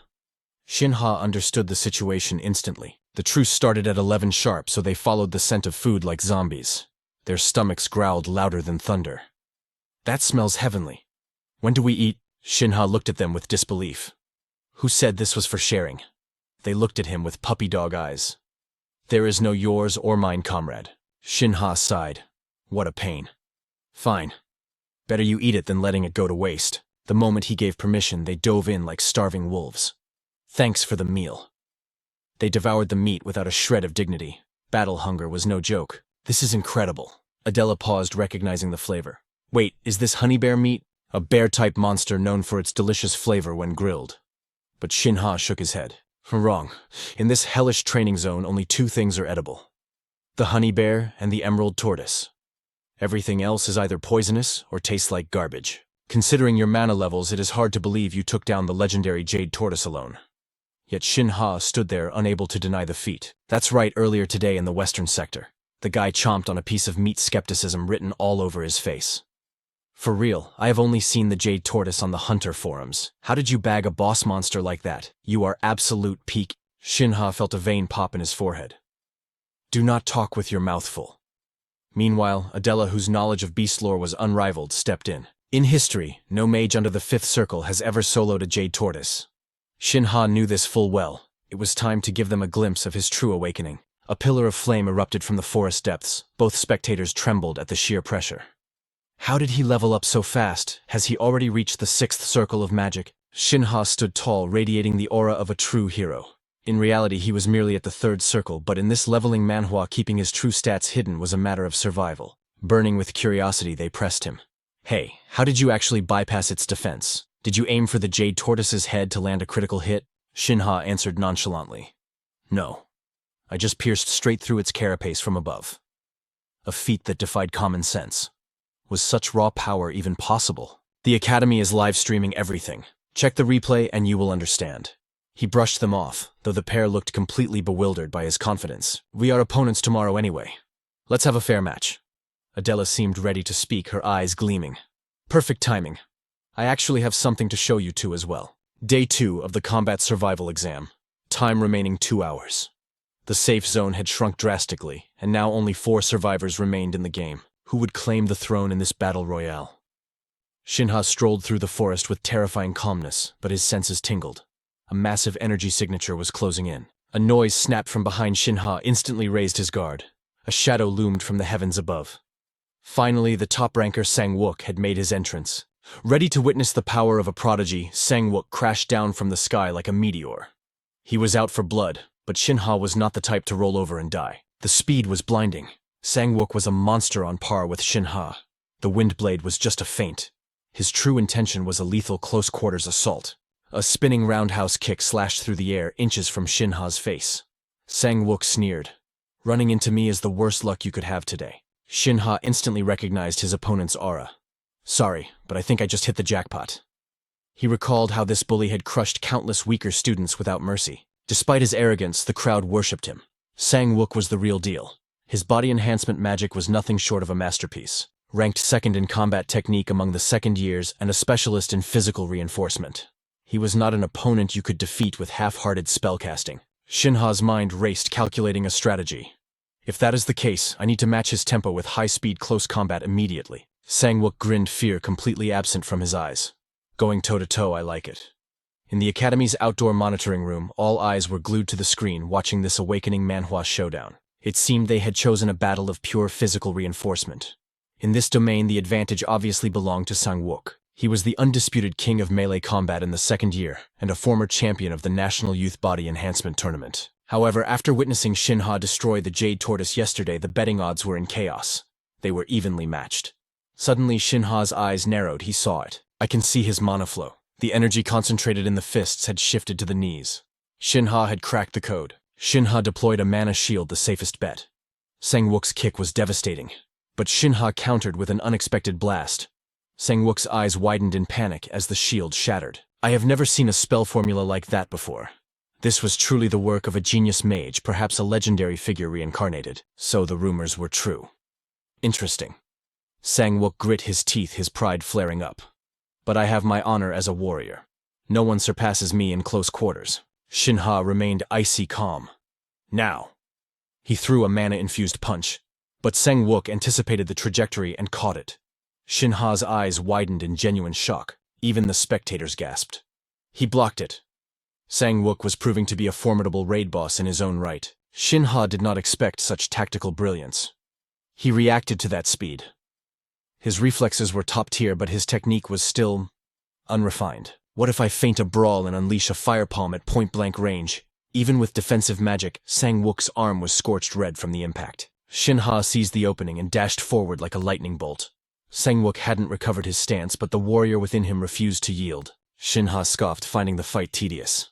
Shin Ha understood the situation instantly. The truce started at 11 sharp, so they followed the scent of food like zombies. Their stomachs growled louder than thunder. "That smells heavenly. When do we eat?" Shin Ha looked at them with disbelief. "Who said this was for sharing?" They looked at him with puppy dog eyes. "There is no yours or mine, comrade." Shin Ha sighed. "What a pain." "Fine. Better you eat it than letting it go to waste." The moment he gave permission, they dove in like starving wolves. "Thanks for the meal." They devoured the meat without a shred of dignity. Battle hunger was no joke. "This is incredible." Adela paused, recognizing the flavor. "Wait, is this honey bear meat?" A bear-type monster known for its delicious flavor when grilled. But Shin Ha shook his head. "Wrong. In this hellish training zone, only 2 things are edible. The honey bear and the emerald tortoise. Everything else is either poisonous or tastes like garbage. Considering your mana levels, it is hard to believe you took down the legendary jade tortoise alone." Yet Shin Ha stood there, unable to deny the feat. "That's right, earlier today in the western sector." The guy chomped on a piece of meat, skepticism written all over his face. "For real, I have only seen the jade tortoise on the hunter forums. How did you bag a boss monster like that? You are absolute peak." Shin Ha felt a vein pop in his forehead. "Do not talk with your mouth full." Meanwhile, Adela, whose knowledge of beast lore was unrivaled, stepped in. "In history, no mage under the 5th circle has ever soloed a jade tortoise." Shin Ha knew this full well. It was time to give them a glimpse of his true awakening. A pillar of flame erupted from the forest depths. Both spectators trembled at the sheer pressure. How did he level up so fast? Has he already reached the 6th circle of magic? Shin Ha stood tall, radiating the aura of a true hero. In reality, he was merely at the 3rd circle, but in this leveling Manhwa, keeping his true stats hidden was a matter of survival. Burning with curiosity, they pressed him. "Hey, how did you actually bypass its defense? Did you aim for the jade tortoise's head to land a critical hit?" Shin Ha answered nonchalantly. "No. I just pierced straight through its carapace from above." A feat that defied common sense. Was such raw power even possible? "The Academy is live streaming everything. Check the replay and you will understand." He brushed them off, though the pair looked completely bewildered by his confidence. "We are opponents tomorrow anyway. Let's have a fair match." Adela seemed ready to speak, her eyes gleaming. "Perfect timing. I actually have something to show you two as well." Day 2 of the combat survival exam. Time remaining 2 hours. The safe zone had shrunk drastically, and now only 4 survivors remained in the game. Who would claim the throne in this battle royale? Shin Ha strolled through the forest with terrifying calmness, but his senses tingled. A massive energy signature was closing in. A noise snapped from behind Shin Ha, instantly raised his guard. A shadow loomed from the heavens above. Finally, the top ranker Sang-wook had made his entrance. Ready to witness the power of a prodigy, Sang-wook crashed down from the sky like a meteor. He was out for blood, but Shin Ha was not the type to roll over and die. The speed was blinding. Sang-wook was a monster on par with Shin Ha. The wind blade was just a feint. His true intention was a lethal close-quarters assault. A spinning roundhouse kick slashed through the air, inches from Shin Ha's face. Sang-wook sneered. "Running into me is the worst luck you could have today." Shin Ha instantly recognized his opponent's aura. Sorry, but I think I just hit the jackpot. He recalled how this bully had crushed countless weaker students without mercy. Despite his arrogance, the crowd worshipped him. Sang-wook was the real deal. His body enhancement magic was nothing short of a masterpiece. Ranked second in combat technique among the second years and a specialist in physical reinforcement. He was not an opponent you could defeat with half-hearted spellcasting. Shin Ha's mind raced, calculating a strategy. If that is the case, I need to match his tempo with high-speed close combat immediately. Sang-wook grinned, fear completely absent from his eyes. Going toe-to-toe, I like it. In the Academy's outdoor monitoring room, all eyes were glued to the screen watching this awakening Manhwa showdown. It seemed they had chosen a battle of pure physical reinforcement. In this domain, the advantage obviously belonged to Sang-wook. He was the undisputed king of melee combat in the second year, and a former champion of the National Youth Body Enhancement Tournament. However, after witnessing Shin Ha destroy the Jade Tortoise yesterday, the betting odds were in chaos. They were evenly matched. Suddenly, Shin Ha's eyes narrowed. He saw it. I can see his mana flow. The energy concentrated in the fists had shifted to the knees. Shin Ha had cracked the code. Shin Ha deployed a mana shield, the safest bet. Sang-wook's kick was devastating, but Shin Ha countered with an unexpected blast. Sang-wook's eyes widened in panic as the shield shattered. I have never seen a spell formula like that before. This was truly the work of a genius mage, perhaps a legendary figure reincarnated. So the rumors were true. Interesting. Sang-wook grit his teeth, his pride flaring up. But I have my honor as a warrior. No one surpasses me in close quarters. Shin Ha remained icy calm. Now. He threw a mana-infused punch, but Sang-wook anticipated the trajectory and caught it. Shin Ha's eyes widened in genuine shock. Even the spectators gasped. He blocked it. Sang-wook was proving to be a formidable raid boss in his own right. Shin Ha did not expect such tactical brilliance. He reacted to that speed. His reflexes were top tier, but his technique was still unrefined. What if I feint a brawl and unleash a firepalm at point-blank range? Even with defensive magic, Sang-wook's arm was scorched red from the impact. Shin Ha seized the opening and dashed forward like a lightning bolt. Sang-wook hadn't recovered his stance, but the warrior within him refused to yield. Shin Ha scoffed, finding the fight tedious.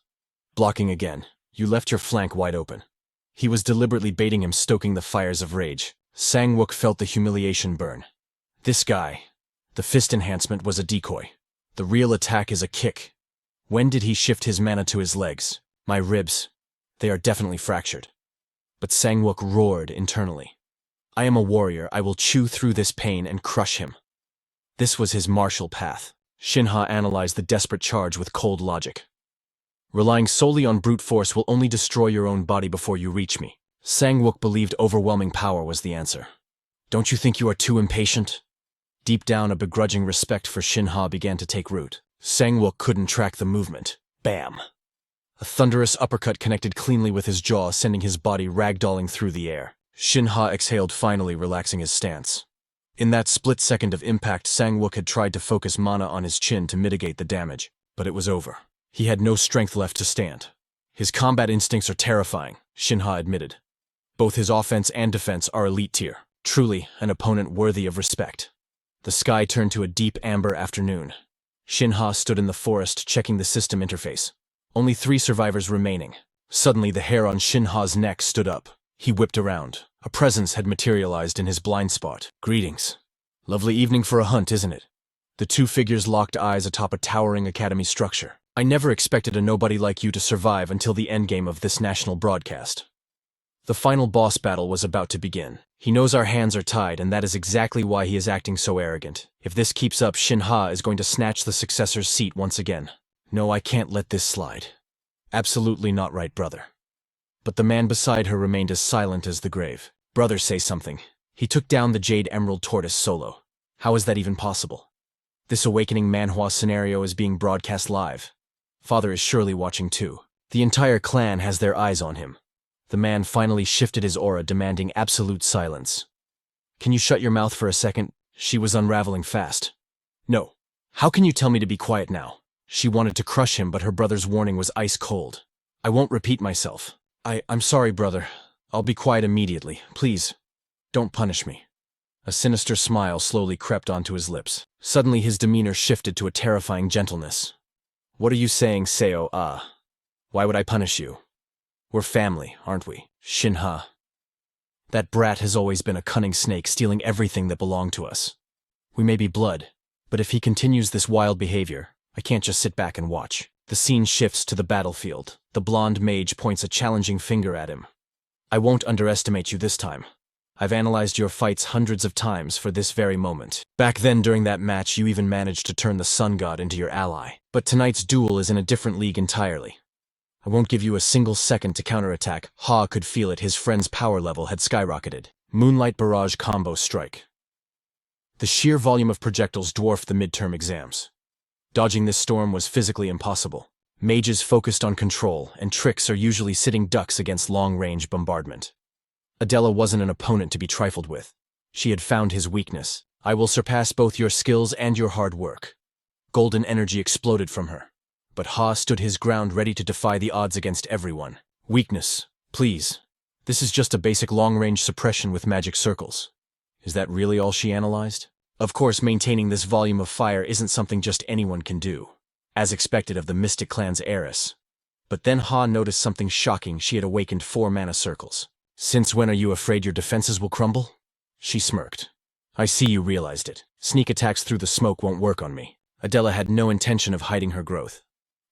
Blocking again. You left your flank wide open. He was deliberately baiting him, stoking the fires of rage. Sang-wook felt the humiliation burn. This guy. The fist enhancement was a decoy. The real attack is a kick. When did he shift his mana to his legs? My ribs. They are definitely fractured. But Sang-wook roared internally. I am a warrior. I will chew through this pain and crush him. This was his martial path. Shin Ha analyzed the desperate charge with cold logic. Relying solely on brute force will only destroy your own body before you reach me. Sang-wook believed overwhelming power was the answer. Don't you think you are too impatient? Deep down, a begrudging respect for Shin Ha began to take root. Sang-wook couldn't track the movement. Bam! A thunderous uppercut connected cleanly with his jaw, sending his body ragdolling through the air. Shin Ha exhaled, finally relaxing his stance. In that split second of impact, Sang-wook had tried to focus mana on his chin to mitigate the damage, but it was over. He had no strength left to stand. His combat instincts are terrifying, Shin Ha admitted. Both his offense and defense are elite tier. Truly, an opponent worthy of respect. The sky turned to a deep amber afternoon. Shin Ha stood in the forest, checking the system interface. Only 3 survivors remaining. Suddenly, the hair on Shin Ha's neck stood up. He whipped around. A presence had materialized in his blind spot. Greetings. Lovely evening for a hunt, isn't it? The 2 figures locked eyes atop a towering academy structure. I never expected a nobody like you to survive until the endgame of this national broadcast. The final boss battle was about to begin. He knows our hands are tied, and that is exactly why he is acting so arrogant. If this keeps up, Shin Ha is going to snatch the successor's seat once again. No, I can't let this slide. Absolutely not right, brother. But the man beside her remained as silent as the grave. Brother, say something. He took down the Jade Emerald Tortoise solo. How is that even possible? This awakening Manhwa scenario is being broadcast live. Father is surely watching too. The entire clan has their eyes on him. The man finally shifted his aura, demanding absolute silence. Can you shut your mouth for a second? She was unraveling fast. No. How can you tell me to be quiet now? She wanted to crush him, but her brother's warning was ice cold. I won't repeat myself. I'm sorry, brother. I'll be quiet immediately. Please, don't punish me. A sinister smile slowly crept onto his lips. Suddenly his demeanor shifted to a terrifying gentleness. What are you saying, Seo? Why would I punish you? We're family, aren't we? Shin Ha. That brat has always been a cunning snake, stealing everything that belonged to us. We may be blood, but if he continues this wild behavior, I can't just sit back and watch. The scene shifts to the battlefield. The blonde mage points a challenging finger at him. I won't underestimate you this time. I've analyzed your fights hundreds of times for this very moment. Back then during that match you even managed to turn the sun god into your ally. But tonight's duel is in a different league entirely. I won't give you a single second to counterattack. Ha could feel it, his friend's power level had skyrocketed. Moonlight Barrage combo strike. The sheer volume of projectiles dwarfed the midterm exams. Dodging this storm was physically impossible. Mages focused on control, and tricks are usually sitting ducks against long-range bombardment. Adela wasn't an opponent to be trifled with. She had found his weakness. I will surpass both your skills and your hard work. Golden energy exploded from her. But Ha stood his ground, ready to defy the odds against everyone. Weakness, please. This is just a basic long-range suppression with magic circles. Is that really all she analyzed? Of course, maintaining this volume of fire isn't something just anyone can do, as expected of the Mystic Clan's heiress. But then Ha noticed something shocking. She had awakened 4 mana circles. Since when are you afraid your defenses will crumble? She smirked. I see you realized it. Sneak attacks through the smoke won't work on me. Adela had no intention of hiding her growth.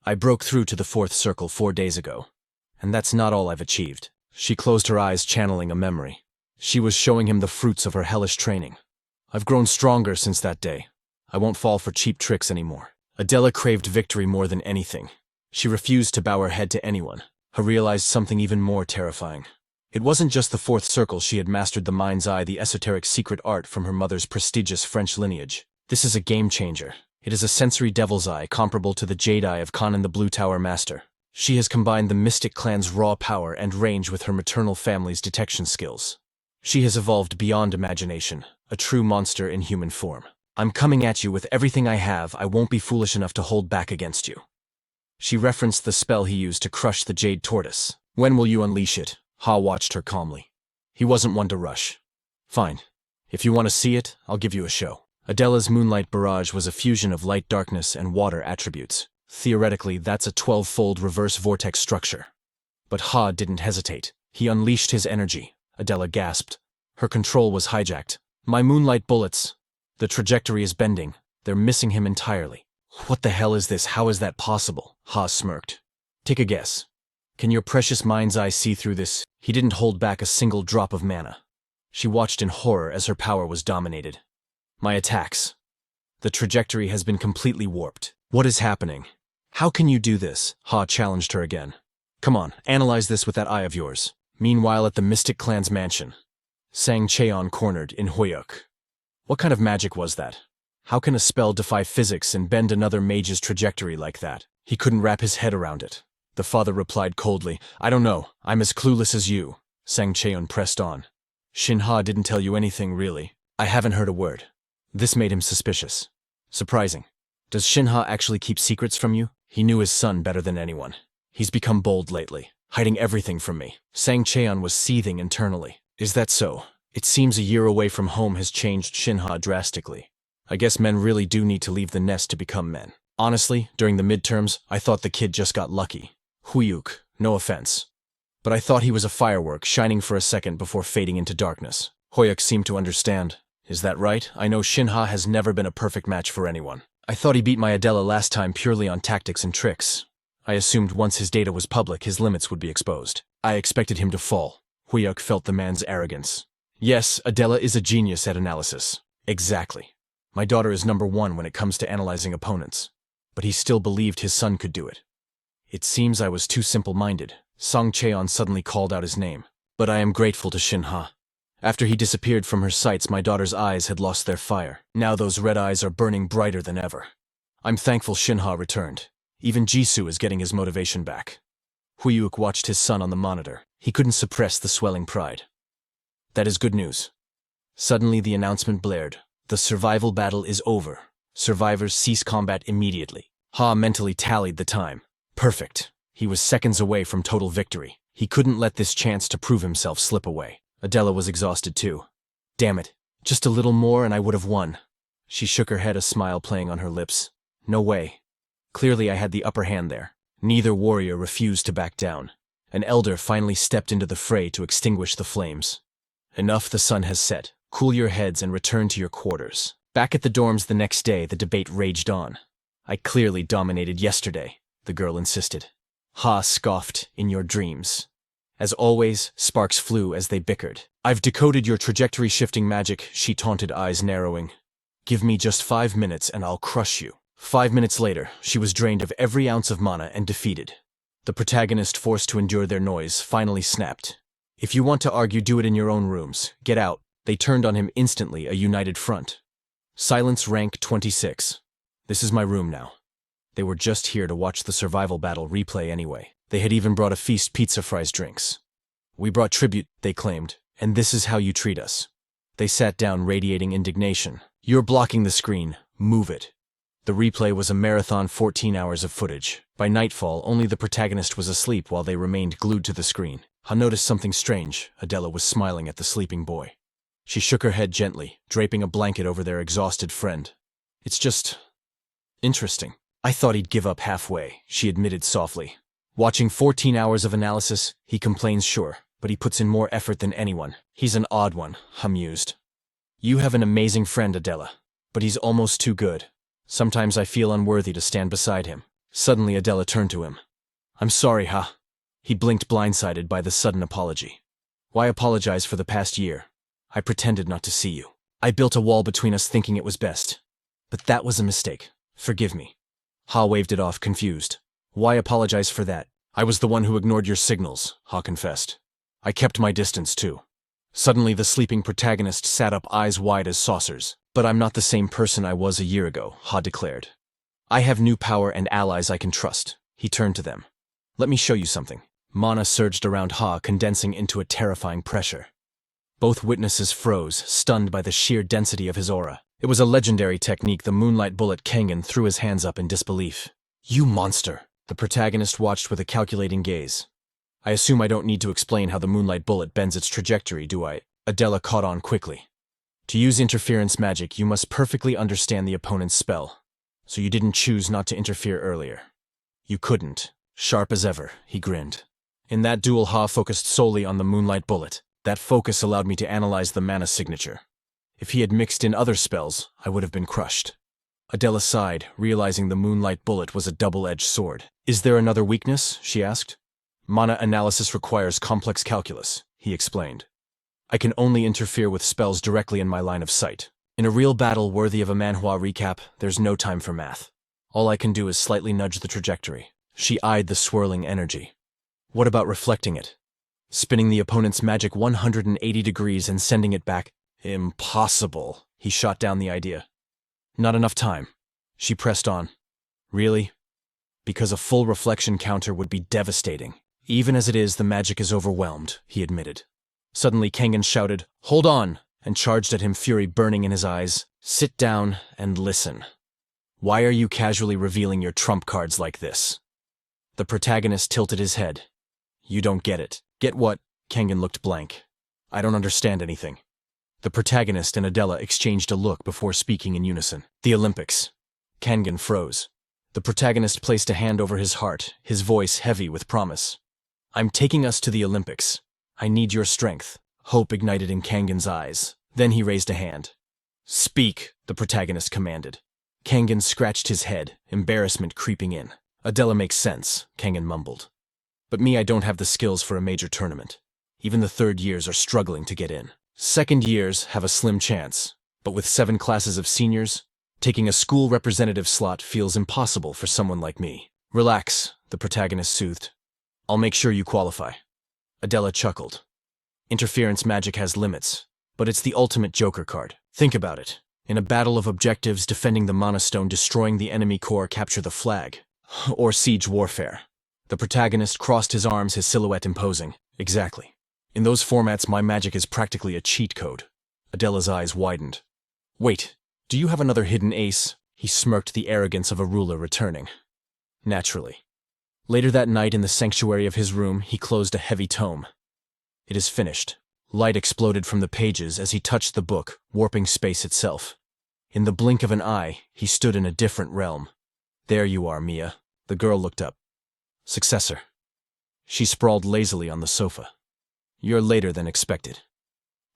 I broke through to the 4th circle 4 days ago. And that's not all I've achieved. She closed her eyes, channeling a memory. She was showing him the fruits of her hellish training. I've grown stronger since that day. I won't fall for cheap tricks anymore. Adela craved victory more than anything. She refused to bow her head to anyone. Ha realized something even more terrifying. It wasn't just the 4th circle. She had mastered the mind's eye, the esoteric secret art from her mother's prestigious French lineage. This is a game changer. It is a sensory devil's eye comparable to the jade eye of Conan the Blue Tower Master. She has combined the Mystic Clan's raw power and range with her maternal family's detection skills. She has evolved beyond imagination, a true monster in human form. I'm coming at you with everything I have. I won't be foolish enough to hold back against you. She referenced the spell he used to crush the jade tortoise. When will you unleash it? Ha watched her calmly. He wasn't one to rush. Fine. If you want to see it, I'll give you a show. Adela's Moonlight Barrage was a fusion of light, darkness, and water attributes. Theoretically, that's a 12-fold reverse vortex structure. But Ha didn't hesitate. He unleashed his energy. Adela gasped. Her control was hijacked. My moonlight bullets. The trajectory is bending. They're missing him entirely. What the hell is this? How is that possible? Ha smirked. Take a guess. Can your precious mind's eye see through this? He didn't hold back a single drop of mana. She watched in horror as her power was dominated. My attacks. The trajectory has been completely warped. What is happening? How can you do this? Ha challenged her again. Come on, analyze this with that eye of yours. Meanwhile, at the Mystic Clan's mansion, Sang Cheon cornered in Hoyuk. What kind of magic was that? How can a spell defy physics and bend another mage's trajectory like that? He couldn't wrap his head around it. The father replied coldly, I don't know. I'm as clueless as you. Sang Cheon pressed on. Shin Ha didn't tell you anything, really. I haven't heard a word. This made him suspicious. Surprising. Does Shin Ha actually keep secrets from you? He knew his son better than anyone. He's become bold lately, hiding everything from me. Sang Cheon was seething internally. Is that so? It seems a year away from home has changed Shin Ha drastically. I guess men really do need to leave the nest to become men. Honestly, during the midterms, I thought the kid just got lucky. Huyuk, no offense. But I thought he was a firework, shining for a second before fading into darkness. Hoyuk seemed to understand. Is that right? I know Shin Ha has never been a perfect match for anyone. I thought he beat my Adela last time purely on tactics and tricks. I assumed once his data was public, his limits would be exposed. I expected him to fall. Huyuk felt the man's arrogance. Yes, Adela is a genius at analysis. Exactly. My daughter is number 1 when it comes to analyzing opponents. But he still believed his son could do it. It seems I was too simple-minded. Sang Cheon suddenly called out his name. But I am grateful to Shin Ha. After he disappeared from her sights, my daughter's eyes had lost their fire. Now those red eyes are burning brighter than ever. I'm thankful Shin Ha returned. Even Jisoo is getting his motivation back. Huyuk watched his son on the monitor. He couldn't suppress the swelling pride. That is good news. Suddenly the announcement blared. The survival battle is over. Survivors cease combat immediately. Ha mentally tallied the time. Perfect. He was seconds away from total victory. He couldn't let this chance to prove himself slip away. Adela was exhausted too. Damn it. Just a little more and I would have won. She shook her head, a smile playing on her lips. No way. Clearly I had the upper hand there. Neither warrior refused to back down. An elder finally stepped into the fray to extinguish the flames. Enough, the sun has set. Cool your heads and return to your quarters. Back at the dorms the next day, the debate raged on. I clearly dominated yesterday, the girl insisted. Ha scoffed, in your dreams. As always, sparks flew as they bickered. I've decoded your trajectory-shifting magic, she taunted, eyes narrowing. Give me just 5 minutes and I'll crush you. 5 minutes later, she was drained of every ounce of mana and defeated. The protagonist, forced to endure their noise, finally snapped. If you want to argue, do it in your own rooms. Get out. They turned on him instantly, a united front. Silence, rank 26. This is my room now. They were just here to watch the survival battle replay anyway. They had even brought a feast, pizza, fries, drinks. We brought tribute, they claimed, and this is how you treat us. They sat down, radiating indignation. You're blocking the screen. Move it. The replay was a marathon, 14 hours of footage. By nightfall, only the protagonist was asleep while they remained glued to the screen. Ha noticed something strange. Adela was smiling at the sleeping boy. She shook her head gently, draping a blanket over their exhausted friend. It's just interesting. I thought he'd give up halfway, she admitted softly. Watching 14 hours of analysis, he complains, sure, but he puts in more effort than anyone. He's an odd one, Ha mused. You have an amazing friend, Adela, but he's almost too good. Sometimes I feel unworthy to stand beside him. Suddenly Adela turned to him. I'm sorry, Ha. He blinked, blindsided by the sudden apology. Why apologize for the past year? I pretended not to see you. I built a wall between us thinking it was best. But that was a mistake. Forgive me. Ha waved it off, confused. Why apologize for that? I was the one who ignored your signals, Ha confessed. I kept my distance too. Suddenly the sleeping protagonist sat up, eyes wide as saucers. But I'm not the same person I was a year ago, Ha declared. I have new power and allies I can trust. He turned to them. Let me show you something. Mana surged around Ha, condensing into a terrifying pressure. Both witnesses froze, stunned by the sheer density of his aura. It was a legendary technique, the Moonlight Bullet. Kengan threw his hands up in disbelief. You monster! The protagonist watched with a calculating gaze. I assume I don't need to explain how the Moonlight Bullet bends its trajectory, do I? Adela caught on quickly. To use interference magic, you must perfectly understand the opponent's spell. So you didn't choose not to interfere earlier. You couldn't. Sharp as ever, he grinned. In that duel, Ha focused solely on the Moonlight Bullet. That focus allowed me to analyze the mana signature. If he had mixed in other spells, I would have been crushed. Adela sighed, realizing the Moonlight Bullet was a double-edged sword. Is there another weakness? She asked. Mana analysis requires complex calculus, he explained. I can only interfere with spells directly in my line of sight. In a real battle worthy of a Manhwa recap, there's no time for math. All I can do is slightly nudge the trajectory. She eyed the swirling energy. What about reflecting it? Spinning the opponent's magic 180 degrees and sending it back? Impossible. He shot down the idea. Not enough time. She pressed on. Really? Because a full reflection counter would be devastating. Even as it is, the magic is overwhelmed, he admitted. Suddenly Kengan shouted, Hold on! And charged at him, fury burning in his eyes. Sit down and listen. Why are you casually revealing your trump cards like this? The protagonist tilted his head. You don't get it. Get what? Kengan looked blank. I don't understand anything. The protagonist and Adela exchanged a look before speaking in unison. The Olympics. Kengan froze. The protagonist placed a hand over his heart, his voice heavy with promise. I'm taking us to the Olympics. I need your strength. Hope ignited in Kengan's eyes. Then he raised a hand. Speak, the protagonist commanded. Kengan scratched his head, embarrassment creeping in. Adela makes sense, Kengan mumbled. But me, I don't have the skills for a major tournament. Even the third years are struggling to get in. Second years have a slim chance. But with 7 classes of seniors, taking a school representative slot feels impossible for someone like me. Relax, the protagonist soothed. I'll make sure you qualify. Adela chuckled. Interference magic has limits, but it's the ultimate joker card. Think about it. In a battle of objectives, defending the Mana Stone, destroying the enemy core, capture the flag. Or siege warfare. The protagonist crossed his arms, his silhouette imposing. Exactly. In those formats, my magic is practically a cheat code. Adela's eyes widened. Wait, do you have another hidden ace? He smirked, the arrogance of a ruler returning. Naturally. Later that night, in the sanctuary of his room, he closed a heavy tome. It is finished. Light exploded from the pages as he touched the book, warping space itself. In the blink of an eye, he stood in a different realm. There you are, Mia. The girl looked up. Successor. She sprawled lazily on the sofa. You're later than expected.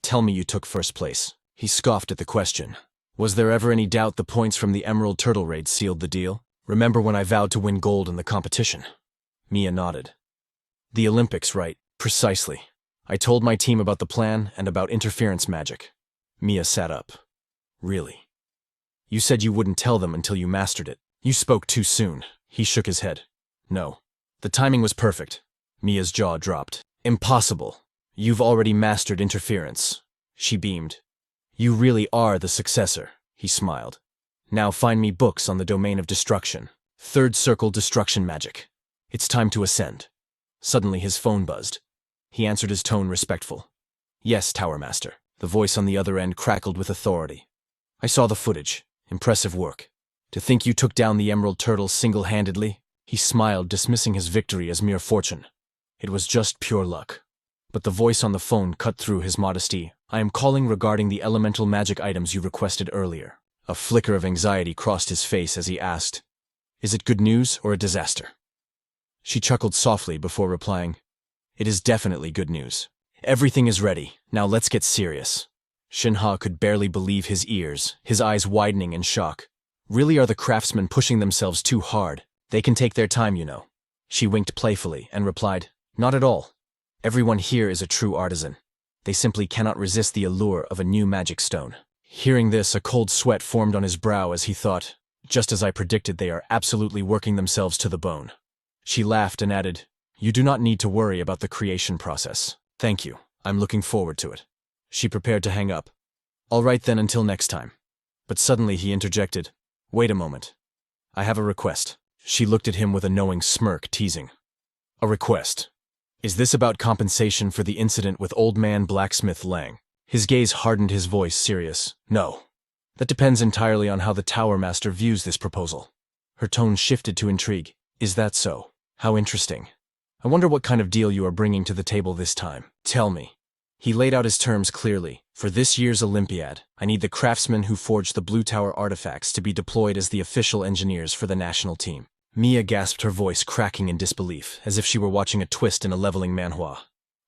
Tell me you took first place. He scoffed at the question. Was there ever any doubt the points from the Emerald Turtle raid sealed the deal? Remember when I vowed to win gold in the competition? Mia nodded. The Olympics, right? Precisely. I told my team about the plan and about interference magic. Mia sat up. Really? You said you wouldn't tell them until you mastered it. You spoke too soon. He shook his head. No. The timing was perfect. Mia's jaw dropped. Impossible. You've already mastered interference. She beamed. You really are the successor, he smiled. Now find me books on the domain of destruction. Third circle destruction magic. It's time to ascend. Suddenly his phone buzzed. He answered, his tone respectful. Yes, Tower Master. The voice on the other end crackled with authority. I saw the footage. Impressive work. To think you took down the Emerald Turtle single-handedly? He smiled, dismissing his victory as mere fortune. It was just pure luck. But the voice on the phone cut through his modesty. I am calling regarding the elemental magic items you requested earlier. A flicker of anxiety crossed his face as he asked, Is it good news or a disaster? She chuckled softly before replying, It is definitely good news. Everything is ready. Now let's get serious. Shin Ha could barely believe his ears, his eyes widening in shock. Really, are the craftsmen pushing themselves too hard? They can take their time, you know. She winked playfully and replied, Not at all. Everyone here is a true artisan. They simply cannot resist the allure of a new magic stone. Hearing this, a cold sweat formed on his brow as he thought, just as I predicted, they are absolutely working themselves to the bone. She laughed and added, You do not need to worry about the creation process. Thank you. I'm looking forward to it. She prepared to hang up. All right then, until next time. But suddenly he interjected, Wait a moment. I have a request. She looked at him with a knowing smirk, teasing. A request? Is this about compensation for the incident with old man blacksmith Lang? His gaze hardened, his voice serious. No. That depends entirely on how the Tower Master views this proposal. Her tone shifted to intrigue. Is that so? How interesting. I wonder what kind of deal you are bringing to the table this time. Tell me. He laid out his terms clearly. For this year's Olympiad, I need the craftsmen who forged the Blue Tower artifacts to be deployed as the official engineers for the national team. Mia gasped, her voice cracking in disbelief, as if she were watching a twist in a leveling manhwa.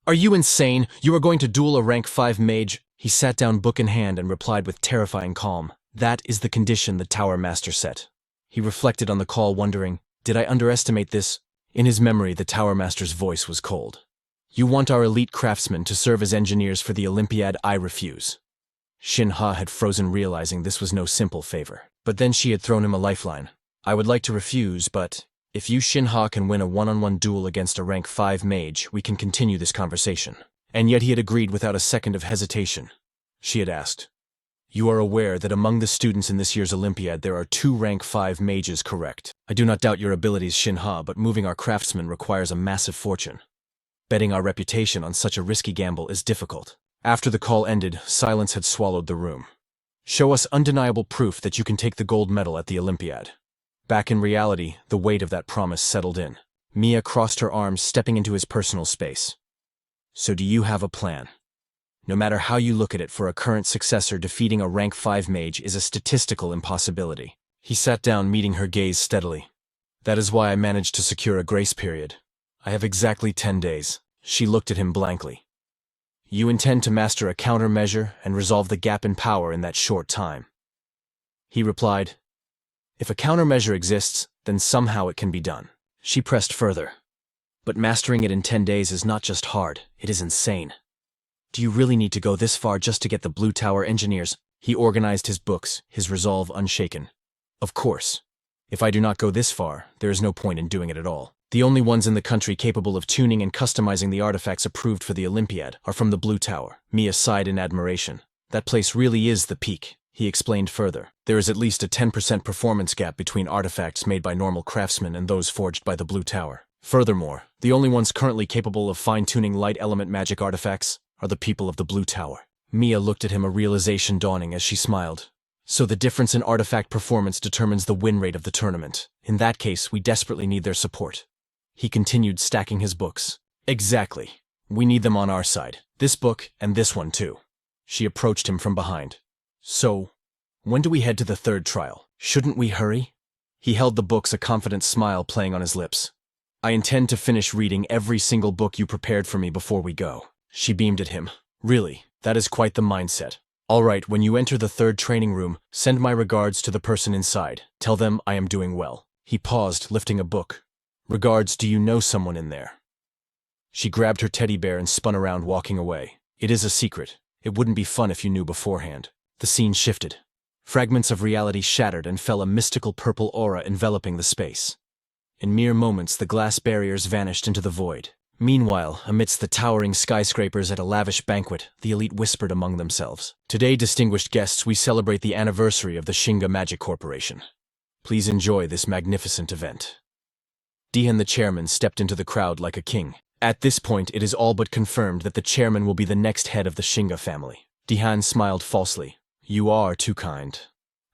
Are you insane? You are going to duel a rank 5 mage? He sat down, book in hand, and replied with terrifying calm. That is the condition the Tower Master set. He reflected on the call, wondering, did I underestimate this? In his memory, the Tower Master's voice was cold. You want our elite craftsmen to serve as engineers for the Olympiad? I refuse. Shin Ha had frozen, realizing this was no simple favor. But then she had thrown him a lifeline. I would like to refuse, but if you, Shin Ha, can win a one-on-one duel against a rank 5 mage, we can continue this conversation. And yet he had agreed without a second of hesitation. She had asked, You are aware that among the students in this year's Olympiad there are 2 rank 5 mages, correct? I do not doubt your abilities, Shin Ha, but moving our craftsmen requires a massive fortune. Betting our reputation on such a risky gamble is difficult. After the call ended, silence had swallowed the room. Show us undeniable proof that you can take the gold medal at the Olympiad. Back in reality, the weight of that promise settled in. Mia crossed her arms, stepping into his personal space. So do you have a plan? No matter how you look at it, for a current successor, defeating a rank 5 mage is a statistical impossibility. He sat down, meeting her gaze steadily. That is why I managed to secure a grace period. I have exactly 10 days. She looked at him blankly. You intend to master a countermeasure and resolve the gap in power in that short time? He replied, If a countermeasure exists, then somehow it can be done. She pressed further. But mastering it in 10 days is not just hard, it is insane. Do you really need to go this far just to get the Blue Tower engineers? He organized his books, his resolve unshaken. Of course. If I do not go this far, there is no point in doing it at all. The only ones in the country capable of tuning and customizing the artifacts approved for the Olympiad are from the Blue Tower. Mia sighed in admiration. That place really is the peak. He explained further. There is at least a 10% performance gap between artifacts made by normal craftsmen and those forged by the Blue Tower. Furthermore, the only ones currently capable of fine-tuning light element magic artifacts are the people of the Blue Tower. Mia looked at him, a realization dawning as she smiled. So the difference in artifact performance determines the win rate of the tournament. In that case, we desperately need their support. He continued, stacking his books. Exactly. We need them on our side. This book and this one too. She approached him from behind. So, when do we head to the third trial? Shouldn't we hurry? He held the books, a confident smile playing on his lips. I intend to finish reading every single book you prepared for me before we go. She beamed at him. Really, that is quite the mindset. All right, when you enter the third training room, send my regards to the person inside. Tell them I am doing well. He paused, lifting a book. Regards, do you know someone in there? She grabbed her teddy bear and spun around, walking away. It is a secret. It wouldn't be fun if you knew beforehand. The scene shifted. Fragments of reality shattered and fell, a mystical purple aura enveloping the space. In mere moments, the glass barriers vanished into the void. Meanwhile, amidst the towering skyscrapers at a lavish banquet, the elite whispered among themselves. Today, distinguished guests, we celebrate the anniversary of the Shin Ha Magic Corporation. Please enjoy this magnificent event. Dihan, the chairman, stepped into the crowd like a king. At this point, it is all but confirmed that the chairman will be the next head of the Shin Ha family. Dihan smiled falsely. You are too kind.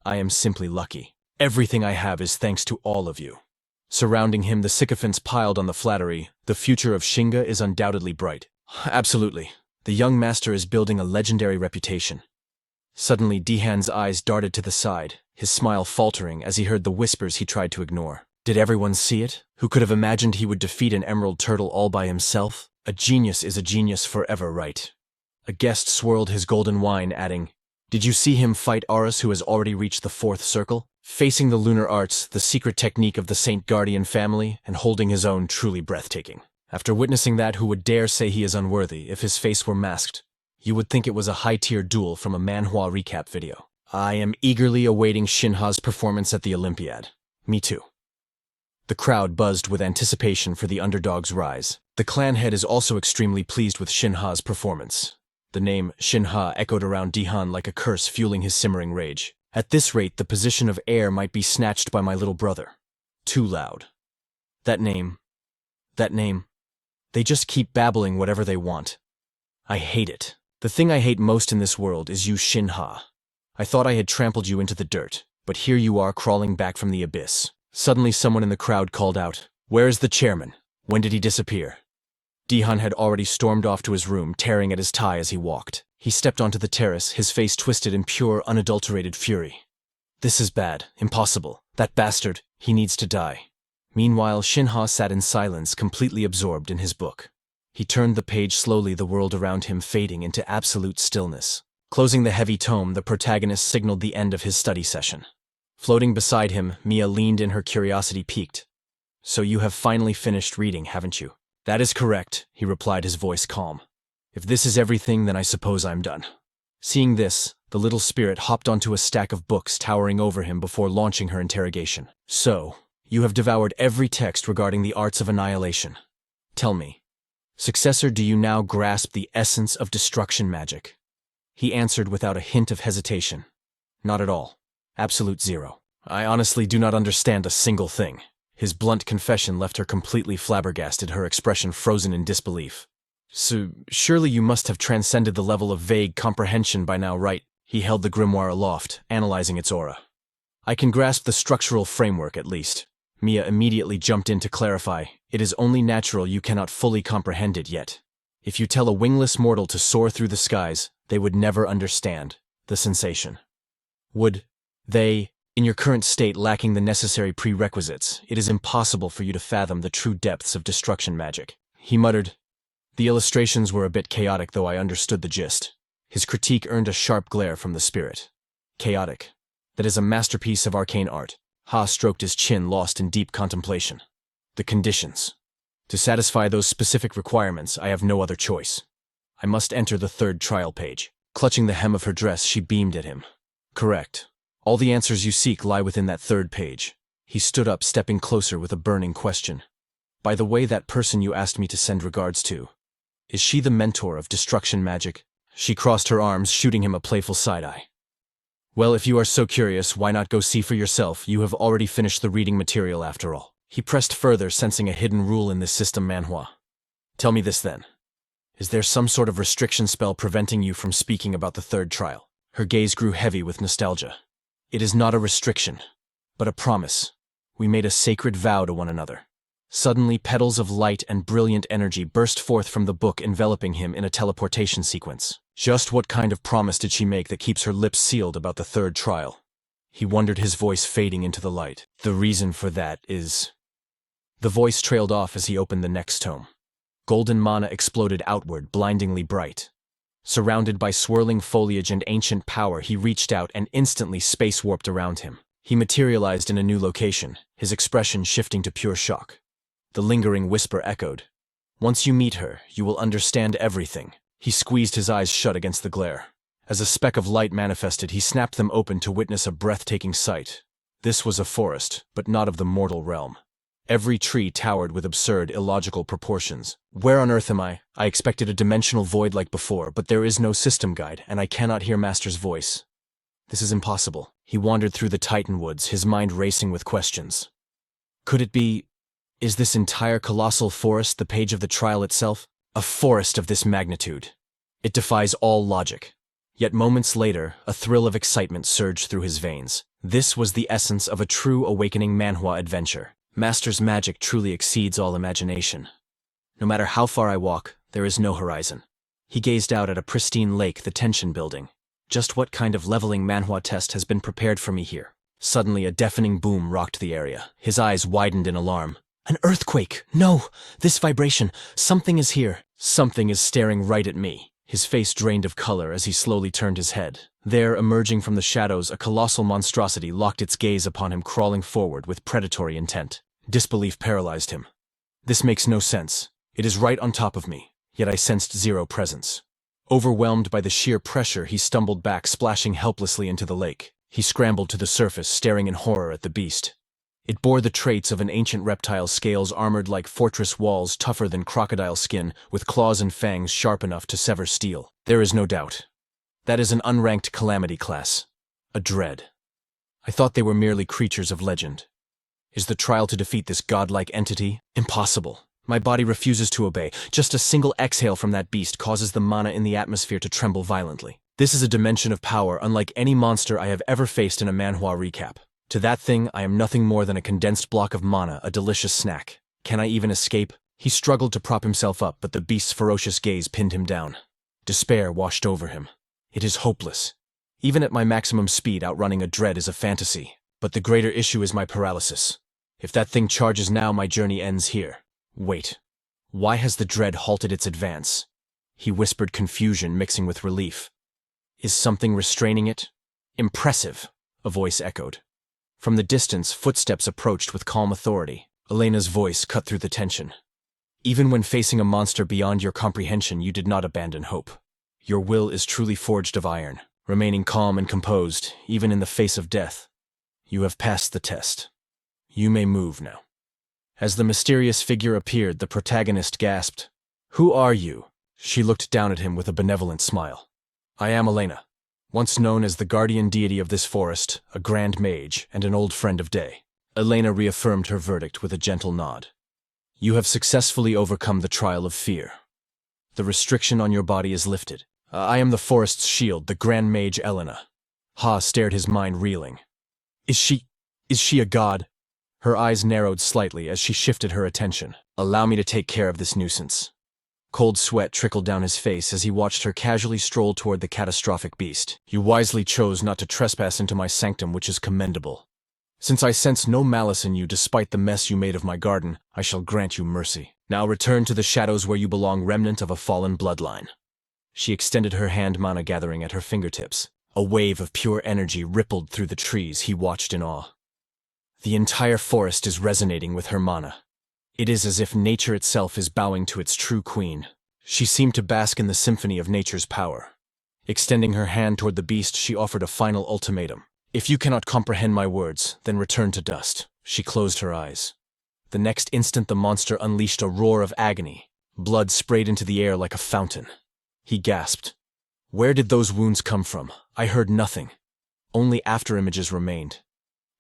I am simply lucky. Everything I have is thanks to all of you. Surrounding him, the sycophants piled on the flattery. The future of Shin Ha is undoubtedly bright. Absolutely. The young master is building a legendary reputation. Suddenly, Dihan's eyes darted to the side, his smile faltering as he heard the whispers he tried to ignore. Did everyone see it? Who could have imagined he would defeat an emerald turtle all by himself? A genius is a genius forever, right? A guest swirled his golden wine, adding, Did you see him fight Aris, who has already reached the fourth circle? Facing the lunar arts, the secret technique of the Saint Guardian family, and holding his own, truly breathtaking. After witnessing that, who would dare say he is unworthy if his face were masked? You would think it was a high-tier duel from a Manhwa recap video. I am eagerly awaiting Shin Ha's performance at the Olympiad. Me too. The crowd buzzed with anticipation for the underdog's rise. The clan head is also extremely pleased with Shin Ha's performance. The name Shin Ha echoed around Dihan like a curse, fueling his simmering rage. At this rate, the position of heir might be snatched by my little brother. Too loud. That name. They just keep babbling whatever they want. I hate it. The thing I hate most in this world is you, Shin Ha. I thought I had trampled you into the dirt, but here you are crawling back from the abyss. Suddenly someone in the crowd called out, Where is the chairman? When did he disappear? Dihan had already stormed off to his room, tearing at his tie as he walked. He stepped onto the terrace, his face twisted in pure, unadulterated fury. This is bad, impossible. That bastard, he needs to die. Meanwhile, Shin Ha sat in silence, completely absorbed in his book. He turned the page slowly, the world around him fading into absolute stillness. Closing the heavy tome, the protagonist signaled the end of his study session. Floating beside him, Mia leaned in, her curiosity piqued. So you have finally finished reading, haven't you? That is correct, he replied, his voice calm. If this is everything, then I suppose I'm done. Seeing this, the little spirit hopped onto a stack of books towering over him before launching her interrogation. So, you have devoured every text regarding the arts of annihilation. Tell me, successor, do you now grasp the essence of destruction magic? He answered without a hint of hesitation. Not at all. Absolute zero. I honestly do not understand a single thing. His blunt confession left her completely flabbergasted, her expression frozen in disbelief. So, surely you must have transcended the level of vague comprehension by now, right? He held the grimoire aloft, analyzing its aura. I can grasp the structural framework, at least. Mia immediately jumped in to clarify. It is only natural you cannot fully comprehend it yet. If you tell a wingless mortal to soar through the skies, they would never understand the sensation. Would they? In your current state, lacking the necessary prerequisites, it is impossible for you to fathom the true depths of destruction magic. He muttered. The illustrations were a bit chaotic, though I understood the gist. His critique earned a sharp glare from the spirit. Chaotic. That is a masterpiece of arcane art. Ha stroked his chin, lost in deep contemplation. The conditions. To satisfy those specific requirements, I have no other choice. I must enter the third trial page. Clutching the hem of her dress, she beamed at him. Correct. All the answers you seek lie within that third page. He stood up, stepping closer with a burning question. By the way, that person you asked me to send regards to, is she the mentor of destruction magic? She crossed her arms, shooting him a playful side-eye. Well, if you are so curious, why not go see for yourself? You have already finished the reading material after all. He pressed further, sensing a hidden rule in this system, Manhwa. Tell me this then. Is there some sort of restriction spell preventing you from speaking about the third trial? Her gaze grew heavy with nostalgia. It is not a restriction, but a promise. We made a sacred vow to one another. Suddenly, petals of light and brilliant energy burst forth from the book, enveloping him in a teleportation sequence. Just what kind of promise did she make that keeps her lips sealed about the third trial? He wondered, his voice fading into the light. The reason for that is... The voice trailed off as he opened the next tome. Golden mana exploded outward, blindingly bright. Surrounded by swirling foliage and ancient power, he reached out and instantly space-warped around him. He materialized in a new location, his expression shifting to pure shock. The lingering whisper echoed. "Once you meet her, you will understand everything." He squeezed his eyes shut against the glare. As a speck of light manifested, he snapped them open to witness a breathtaking sight. This was a forest, but not of the mortal realm. Every tree towered with absurd, illogical proportions. Where on earth am I? I expected a dimensional void like before, but there is no system guide, and I cannot hear Master's voice. This is impossible. He wandered through the Titan woods, his mind racing with questions. Could it be... Is this entire colossal forest the page of the trial itself? A forest of this magnitude. It defies all logic. Yet moments later, a thrill of excitement surged through his veins. This was the essence of a true awakening manhwa adventure. Master's magic truly exceeds all imagination. No matter how far I walk, there is no horizon. He gazed out at a pristine lake, the tension building. Just what kind of leveling manhwa test has been prepared for me here? Suddenly, a deafening boom rocked the area. His eyes widened in alarm. An earthquake! No! This vibration! Something is here! Something is staring right at me. His face drained of color as he slowly turned his head. There, emerging from the shadows, a colossal monstrosity locked its gaze upon him, crawling forward with predatory intent. Disbelief paralyzed him. This makes no sense. It is right on top of me, yet I sensed zero presence. Overwhelmed by the sheer pressure, he stumbled back, splashing helplessly into the lake. He scrambled to the surface, staring in horror at the beast. It bore the traits of an ancient reptile, scales armored like fortress walls, tougher than crocodile skin, with claws and fangs sharp enough to sever steel. There is no doubt. That is an unranked calamity class. A dread. I thought they were merely creatures of legend. Is the trial to defeat this godlike entity? Impossible. My body refuses to obey. Just a single exhale from that beast causes the mana in the atmosphere to tremble violently. This is a dimension of power unlike any monster I have ever faced in a manhwa recap. To that thing, I am nothing more than a condensed block of mana, a delicious snack. Can I even escape? He struggled to prop himself up, but the beast's ferocious gaze pinned him down. Despair washed over him. It is hopeless. Even at my maximum speed, outrunning a dread is a fantasy. But the greater issue is my paralysis. If that thing charges now, my journey ends here. Wait. Why has the dread halted its advance? He whispered, confusion mixing with relief. Is something restraining it? Impressive, a voice echoed. From the distance, footsteps approached with calm authority. Elena's voice cut through the tension. Even when facing a monster beyond your comprehension, you did not abandon hope. Your will is truly forged of iron, remaining calm and composed, even in the face of death. You have passed the test. You may move now. As the mysterious figure appeared, the protagonist gasped. Who are you? She looked down at him with a benevolent smile. I am Elena, once known as the guardian deity of this forest, a grand mage, and an old friend of Day. Elena reaffirmed her verdict with a gentle nod. You have successfully overcome the trial of fear. The restriction on your body is lifted. I am the forest's shield, the grand mage Elena. Ha stared, his mind reeling. Is she a god? Her eyes narrowed slightly as she shifted her attention. Allow me to take care of this nuisance. Cold sweat trickled down his face as he watched her casually stroll toward the catastrophic beast. You wisely chose not to trespass into my sanctum, which is commendable. Since I sense no malice in you despite the mess you made of my garden, I shall grant you mercy. Now return to the shadows where you belong, remnant of a fallen bloodline. She extended her hand, mana gathering at her fingertips. A wave of pure energy rippled through the trees. He watched in awe. The entire forest is resonating with her mana. It is as if nature itself is bowing to its true queen. She seemed to bask in the symphony of nature's power. Extending her hand toward the beast, she offered a final ultimatum. If you cannot comprehend my words, then return to dust. She closed her eyes. The next instant, the monster unleashed a roar of agony. Blood sprayed into the air like a fountain. He gasped. Where did those wounds come from? I heard nothing. Only afterimages remained.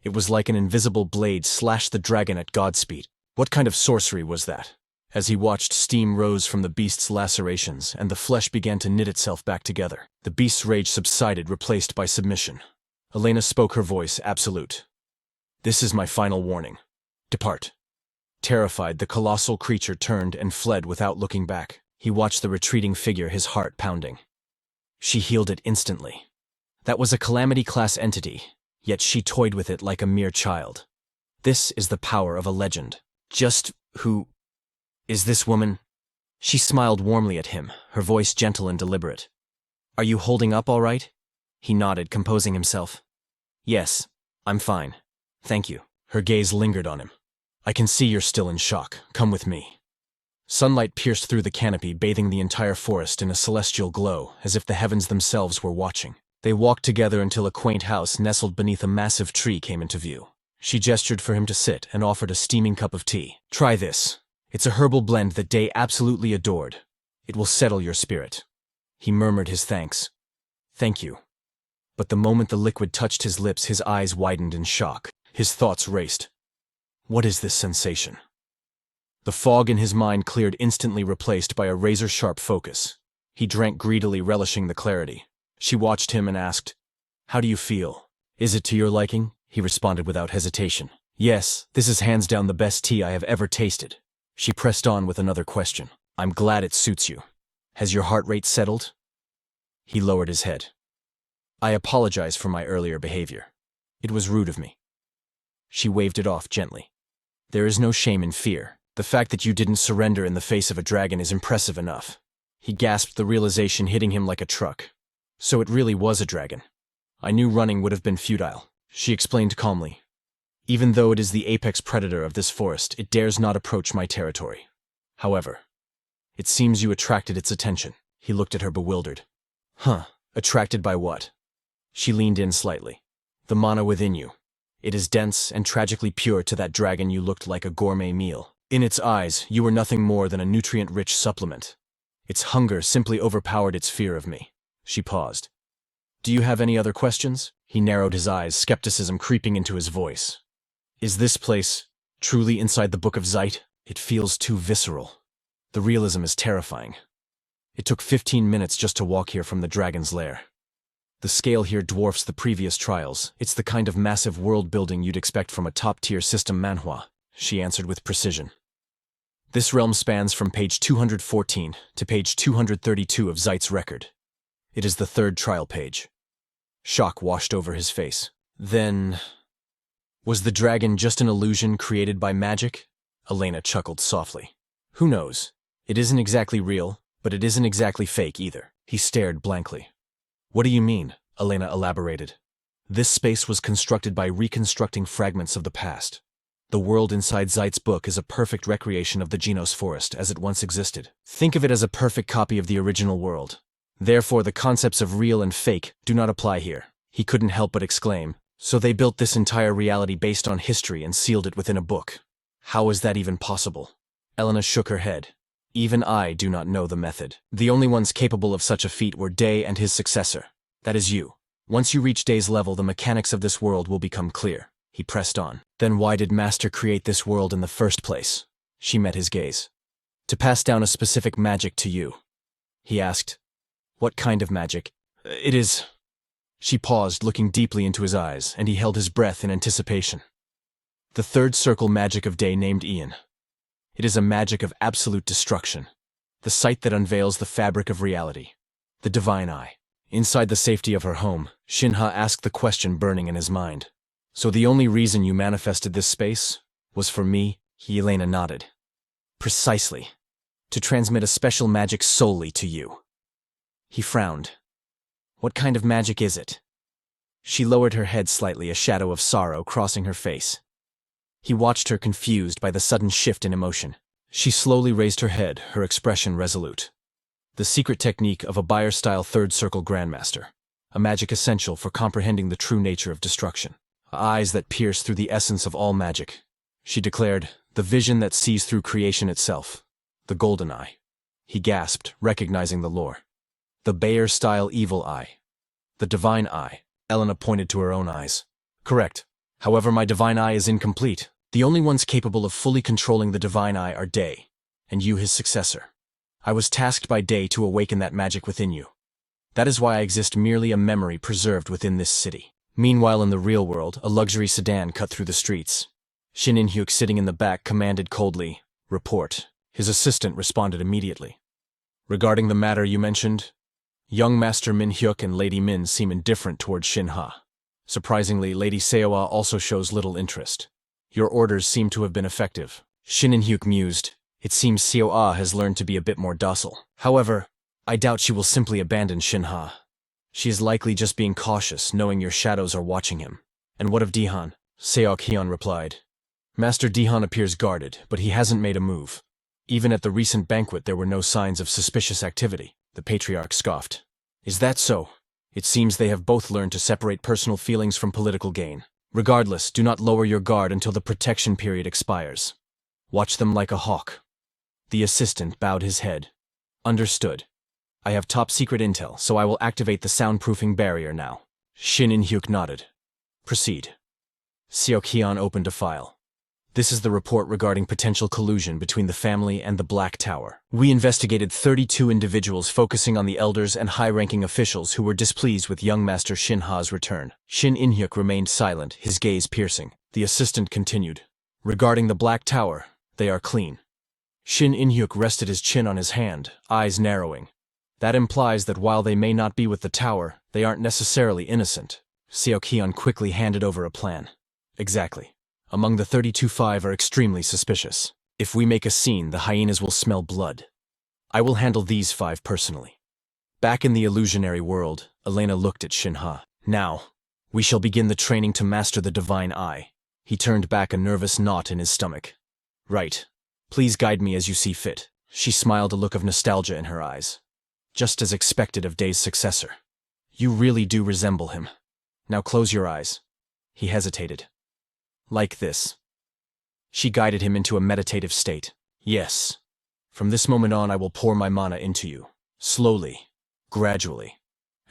It was like an invisible blade slashed the dragon at Godspeed. What kind of sorcery was that? As he watched, steam rose from the beast's lacerations, and the flesh began to knit itself back together. The beast's rage subsided, replaced by submission. Elena spoke, her voice absolute. This is my final warning. Depart. Terrified, the colossal creature turned and fled without looking back. He watched the retreating figure, his heart pounding. She healed it instantly. That was a calamity-class entity, yet she toyed with it like a mere child. This is the power of a legend. Just who is this woman? She smiled warmly at him, her voice gentle and deliberate. Are you holding up all right? He nodded, composing himself. Yes, I'm fine. Thank you. Her gaze lingered on him. I can see you're still in shock. Come with me. Sunlight pierced through the canopy, bathing the entire forest in a celestial glow, as if the heavens themselves were watching. They walked together until a quaint house nestled beneath a massive tree came into view. She gestured for him to sit and offered a steaming cup of tea. Try this. It's a herbal blend that Day absolutely adored. It will settle your spirit. He murmured his thanks. Thank you. But the moment the liquid touched his lips, his eyes widened in shock. His thoughts raced. What is this sensation? The fog in his mind cleared, instantly replaced by a razor-sharp focus. He drank greedily, relishing the clarity. She watched him and asked, How do you feel? Is it to your liking? He responded without hesitation. Yes, this is hands down the best tea I have ever tasted. She pressed on with another question. I'm glad it suits you. Has your heart rate settled? He lowered his head. I apologize for my earlier behavior. It was rude of me. She waved it off gently. There is no shame in fear. The fact that you didn't surrender in the face of a dragon is impressive enough. He gasped, the realization hitting him like a truck. So it really was a dragon. I knew running would have been futile, she explained calmly. Even though it is the apex predator of this forest, it dares not approach my territory. However, it seems you attracted its attention. He looked at her, bewildered. Huh, attracted by what? She leaned in slightly. The mana within you. It is dense and tragically pure. To that dragon you looked like a gourmet meal. In its eyes, you were nothing more than a nutrient-rich supplement. Its hunger simply overpowered its fear of me. She paused. Do you have any other questions? He narrowed his eyes, skepticism creeping into his voice. Is this place truly inside the Book of Zeit? It feels too visceral. The realism is terrifying. It took 15 minutes just to walk here from the dragon's lair. The scale here dwarfs the previous trials. It's the kind of massive world-building you'd expect from a top-tier system Manhwa, she answered with precision. This realm spans from page 214 to page 232 of Zeit's record. It is the third trial page. Shock washed over his face. Then, was the dragon just an illusion created by magic? Elena chuckled softly. Who knows? It isn't exactly real, but it isn't exactly fake either. He stared blankly. What do you mean? Elena elaborated. This space was constructed by reconstructing fragments of the past. The world inside Zeit's book is a perfect recreation of the Genos forest as it once existed. Think of it as a perfect copy of the original world. Therefore, the concepts of real and fake do not apply here. He couldn't help but exclaim. So they built this entire reality based on history and sealed it within a book. How is that even possible? Elena shook her head. Even I do not know the method. The only ones capable of such a feat were Day and his successor. That is you. Once you reach Day's level, the mechanics of this world will become clear. He pressed on. Then why did Master create this world in the first place? She met his gaze. To pass down a specific magic to you. He asked. What kind of magic? It is... She paused, looking deeply into his eyes, and he held his breath in anticipation. The third circle magic of Day, named Ian. It is a magic of absolute destruction. The sight that unveils the fabric of reality. The divine eye. Inside the safety of her home, Shin Ha asked the question burning in his mind. So the only reason you manifested this space was for me? Elena nodded. Precisely. To transmit a special magic solely to you. He frowned. What kind of magic is it? She lowered her head slightly, a shadow of sorrow crossing her face. He watched her, confused by the sudden shift in emotion. She slowly raised her head, her expression resolute. The secret technique of a Bayer-style third circle grandmaster. A magic essential for comprehending the true nature of destruction. Eyes that pierce through the essence of all magic. She declared, the vision that sees through creation itself. The golden eye. He gasped, recognizing the lore. The Bayer-style evil eye. The divine eye. Elena pointed to her own eyes. Correct. However, my divine eye is incomplete. The only ones capable of fully controlling the divine eye are Day, and you his successor. I was tasked by Day to awaken that magic within you. That is why I exist, merely a memory preserved within this city. Meanwhile, in the real world, a luxury sedan cut through the streets. Shin In-hyuk, sitting in the back, commanded coldly, "Report." His assistant responded immediately. Regarding the matter you mentioned, young Master Min-hyuk and Lady Min seem indifferent towards Shin Ha. Surprisingly, Lady Seoa also shows little interest. Your orders seem to have been effective. Shin In-hyuk mused. It seems Seoa has learned to be a bit more docile. However, I doubt she will simply abandon Shin Ha. She is likely just being cautious, knowing your shadows are watching him. And what of Dihan? Seok Hyun replied. Master Dihan appears guarded, but he hasn't made a move. Even at the recent banquet there were no signs of suspicious activity, the patriarch scoffed. Is that so? It seems they have both learned to separate personal feelings from political gain. Regardless, do not lower your guard until the protection period expires. Watch them like a hawk. The assistant bowed his head. Understood. I have top-secret intel, so I will activate the soundproofing barrier now. Shin In-hyuk nodded. Proceed. Seok Hyun opened a file. This is the report regarding potential collusion between the family and the Black Tower. We investigated 32 individuals focusing on the elders and high-ranking officials who were displeased with young Master Shin Ha's return. Shin In-hyuk remained silent, his gaze piercing. The assistant continued. Regarding the Black Tower, they are clean. Shin In-hyuk rested his chin on his hand, eyes narrowing. That implies that while they may not be with the tower, they aren't necessarily innocent. Seok Hyun quickly handed over a plan. Exactly. Among the 32, 5 are extremely suspicious. If we make a scene, the hyenas will smell blood. I will handle these 5 personally. Back in the illusionary world, Elena looked at Shin Ha. Now, we shall begin the training to master the divine eye. He turned back a nervous knot in his stomach. Right. Please guide me as you see fit. She smiled, a look of nostalgia in her eyes. Just as expected of Day's successor. You really do resemble him. Now close your eyes. He hesitated. Like this. She guided him into a meditative state. Yes. From this moment on I will pour my mana into you. Slowly. Gradually.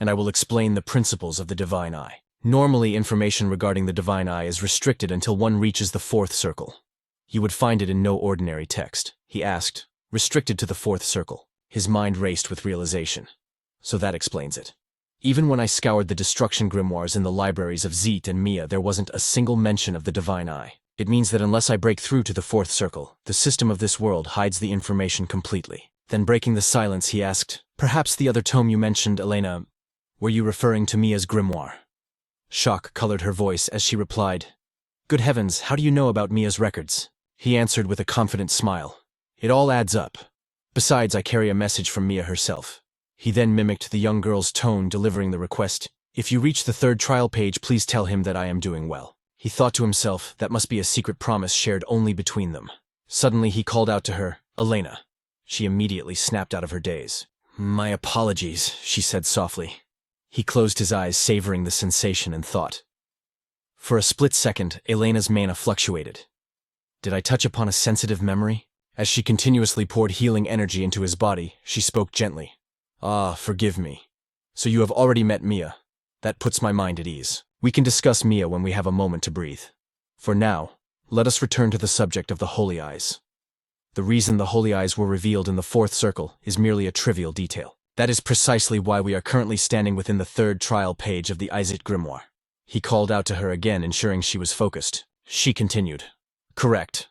And I will explain the principles of the divine eye. Normally information regarding the divine eye is restricted until one reaches the 4th circle. You would find it in no ordinary text. He asked. Restricted to the 4th circle. His mind raced with realization. So that explains it. Even when I scoured the destruction grimoires in the libraries of Zeet and Mia, there wasn't a single mention of the divine eye. It means that unless I break through to the 4th circle, the system of this world hides the information completely. Then breaking the silence, he asked, Perhaps the other tome you mentioned, Elena, were you referring to Mia's grimoire? Shock colored her voice as she replied, Good heavens, how do you know about Mia's records? He answered with a confident smile. It all adds up. Besides, I carry a message from Mia herself. He then mimicked the young girl's tone, delivering the request. If you reach the 3rd trial page, please tell him that I am doing well. He thought to himself, that must be a secret promise shared only between them. Suddenly he called out to her, Elena. She immediately snapped out of her daze. My apologies, she said softly. He closed his eyes, savoring the sensation and thought. For a split second, Elena's mana fluctuated. Did I touch upon a sensitive memory? As she continuously poured healing energy into his body, she spoke gently. Ah, forgive me. So you have already met Mia. That puts my mind at ease. We can discuss Mia when we have a moment to breathe. For now, let us return to the subject of the Holy Eyes. The reason the Holy Eyes were revealed in the 4th circle is merely a trivial detail. That is precisely why we are currently standing within the 3rd trial page of the Izit grimoire. He called out to her again, ensuring she was focused. She continued. Correct.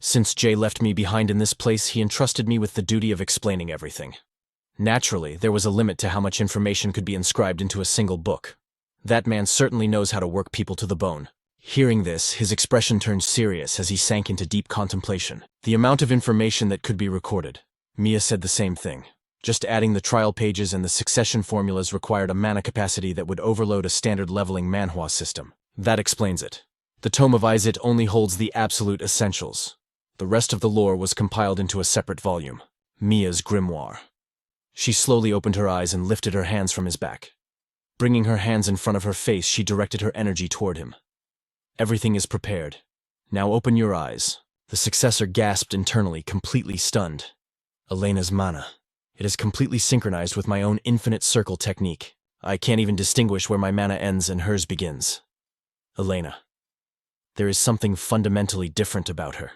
Since Jay left me behind in this place, he entrusted me with the duty of explaining everything. Naturally, there was a limit to how much information could be inscribed into a single book. That man certainly knows how to work people to the bone. Hearing this, his expression turned serious as he sank into deep contemplation. The amount of information that could be recorded. Mia said the same thing. Just adding the trial pages and the succession formulas required a mana capacity that would overload a standard leveling Manhwa system. That explains it. The Tome of Izit only holds the absolute essentials. The rest of the lore was compiled into a separate volume. Mia's grimoire. She slowly opened her eyes and lifted her hands from his back. Bringing her hands in front of her face, she directed her energy toward him. Everything is prepared. Now open your eyes. The successor gasped internally, completely stunned. Elena's mana. It is completely synchronized with my own infinite circle technique. I can't even distinguish where my mana ends and hers begins. Elena. There is something fundamentally different about her.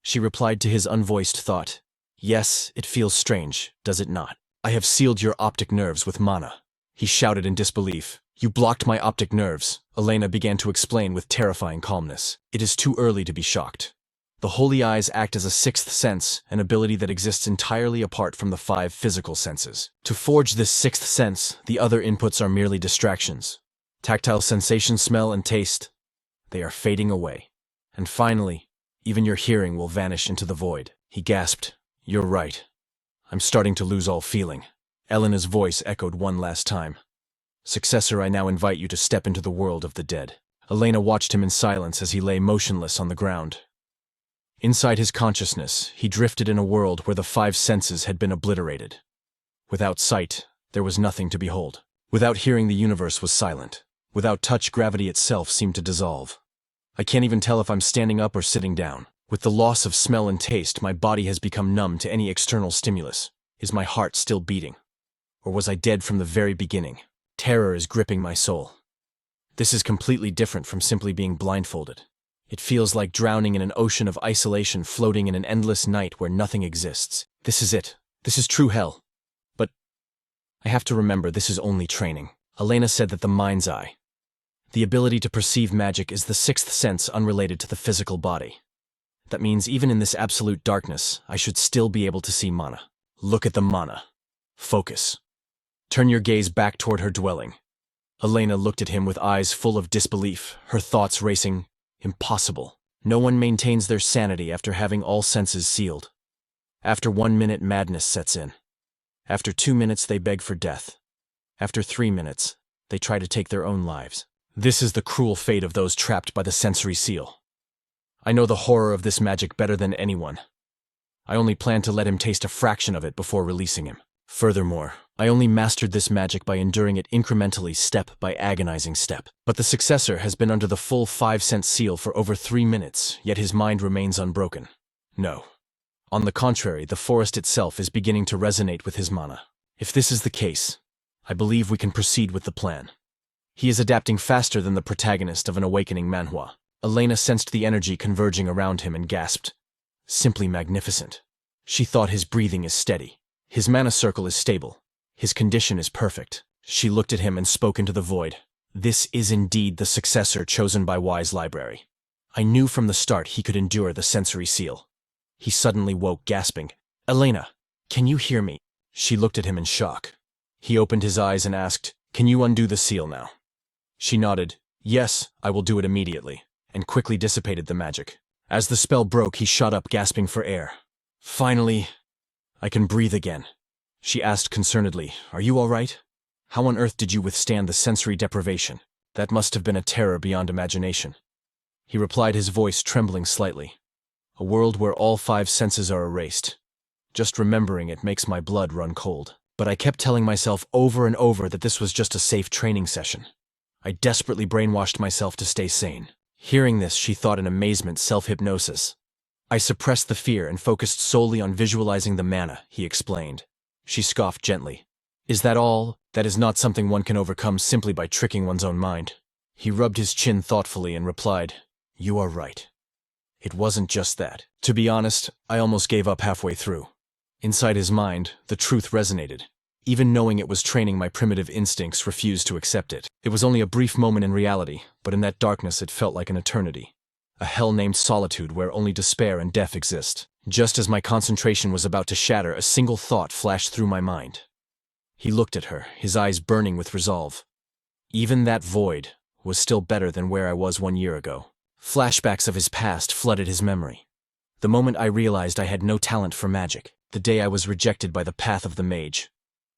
She replied to his unvoiced thought. Yes, it feels strange, does it not? I have sealed your optic nerves with mana. He shouted in disbelief. You blocked my optic nerves, Elena began to explain with terrifying calmness. It is too early to be shocked. The holy eyes act as a 6th sense, an ability that exists entirely apart from the 5 physical senses. To forge this 6th sense, the other inputs are merely distractions. Tactile sensation, smell, and taste. They are fading away. And finally, even your hearing will vanish into the void. He gasped. You're right. I'm starting to lose all feeling. Elena's voice echoed one last time. Successor, I now invite you to step into the world of the dead. Elena watched him in silence as he lay motionless on the ground. Inside his consciousness, he drifted in a world where the five senses had been obliterated. Without sight, there was nothing to behold. Without hearing, the universe was silent. Without touch, gravity itself seemed to dissolve. I can't even tell if I'm standing up or sitting down. With the loss of smell and taste, my body has become numb to any external stimulus. Is my heart still beating? Or was I dead from the very beginning? Terror is gripping my soul. This is completely different from simply being blindfolded. It feels like drowning in an ocean of isolation, floating in an endless night where nothing exists. This is it. This is true hell. But I have to remember, this is only training. Elena said that the mind's eye, the ability to perceive magic, is the sixth sense unrelated to the physical body. That means even in this absolute darkness, I should still be able to see mana. Look at the mana. Focus. Turn your gaze back toward her dwelling. Elena looked at him with eyes full of disbelief, her thoughts racing. Impossible. No one maintains their sanity after having all senses sealed. After 1 minute, madness sets in. After 2 minutes, they beg for death. After 3 minutes, they try to take their own lives. This is the cruel fate of those trapped by the sensory seal. I know the horror of this magic better than anyone. I only plan to let him taste a fraction of it before releasing him. Furthermore, I only mastered this magic by enduring it incrementally, step by agonizing step. But the successor has been under the full 5-sense seal for over 3 minutes, yet his mind remains unbroken. No. On the contrary, the forest itself is beginning to resonate with his mana. If this is the case, I believe we can proceed with the plan. He is adapting faster than the protagonist of an awakening manhwa. Elena sensed the energy converging around him and gasped. Simply magnificent. She thought his breathing is steady. His mana circle is stable. His condition is perfect. She looked at him and spoke into the void. This is indeed the successor chosen by Wise Library. I knew from the start he could endure the sensory seal. He suddenly woke, gasping. Elena, can you hear me? She looked at him in shock. He opened his eyes and asked, Can you undo the seal now? She nodded. Yes, I will do it immediately, and quickly dissipated the magic. As the spell broke, he shot up, gasping for air. Finally, I can breathe again. She asked concernedly, Are you all right? How on earth did you withstand the sensory deprivation? That must have been a terror beyond imagination. He replied, his voice trembling slightly. A world where all 5 senses are erased. Just remembering it makes my blood run cold. But I kept telling myself over and over that this was just a safe training session. I desperately brainwashed myself to stay sane. Hearing this, she thought in amazement, self-hypnosis. I suppressed the fear and focused solely on visualizing the mana, he explained. She scoffed gently. Is that all? That is not something one can overcome simply by tricking one's own mind. He rubbed his chin thoughtfully and replied, You are right. It wasn't just that. To be honest, I almost gave up halfway through. Inside his mind, the truth resonated. Even knowing it was training, my primitive instincts refused to accept it. It was only a brief moment in reality, but in that darkness it felt like an eternity. A hell named solitude where only despair and death exist. Just as my concentration was about to shatter, a single thought flashed through my mind. He looked at her, his eyes burning with resolve. Even that void was still better than where I was 1 year ago. Flashbacks of his past flooded his memory. The moment I realized I had no talent for magic, the day I was rejected by the path of the mage.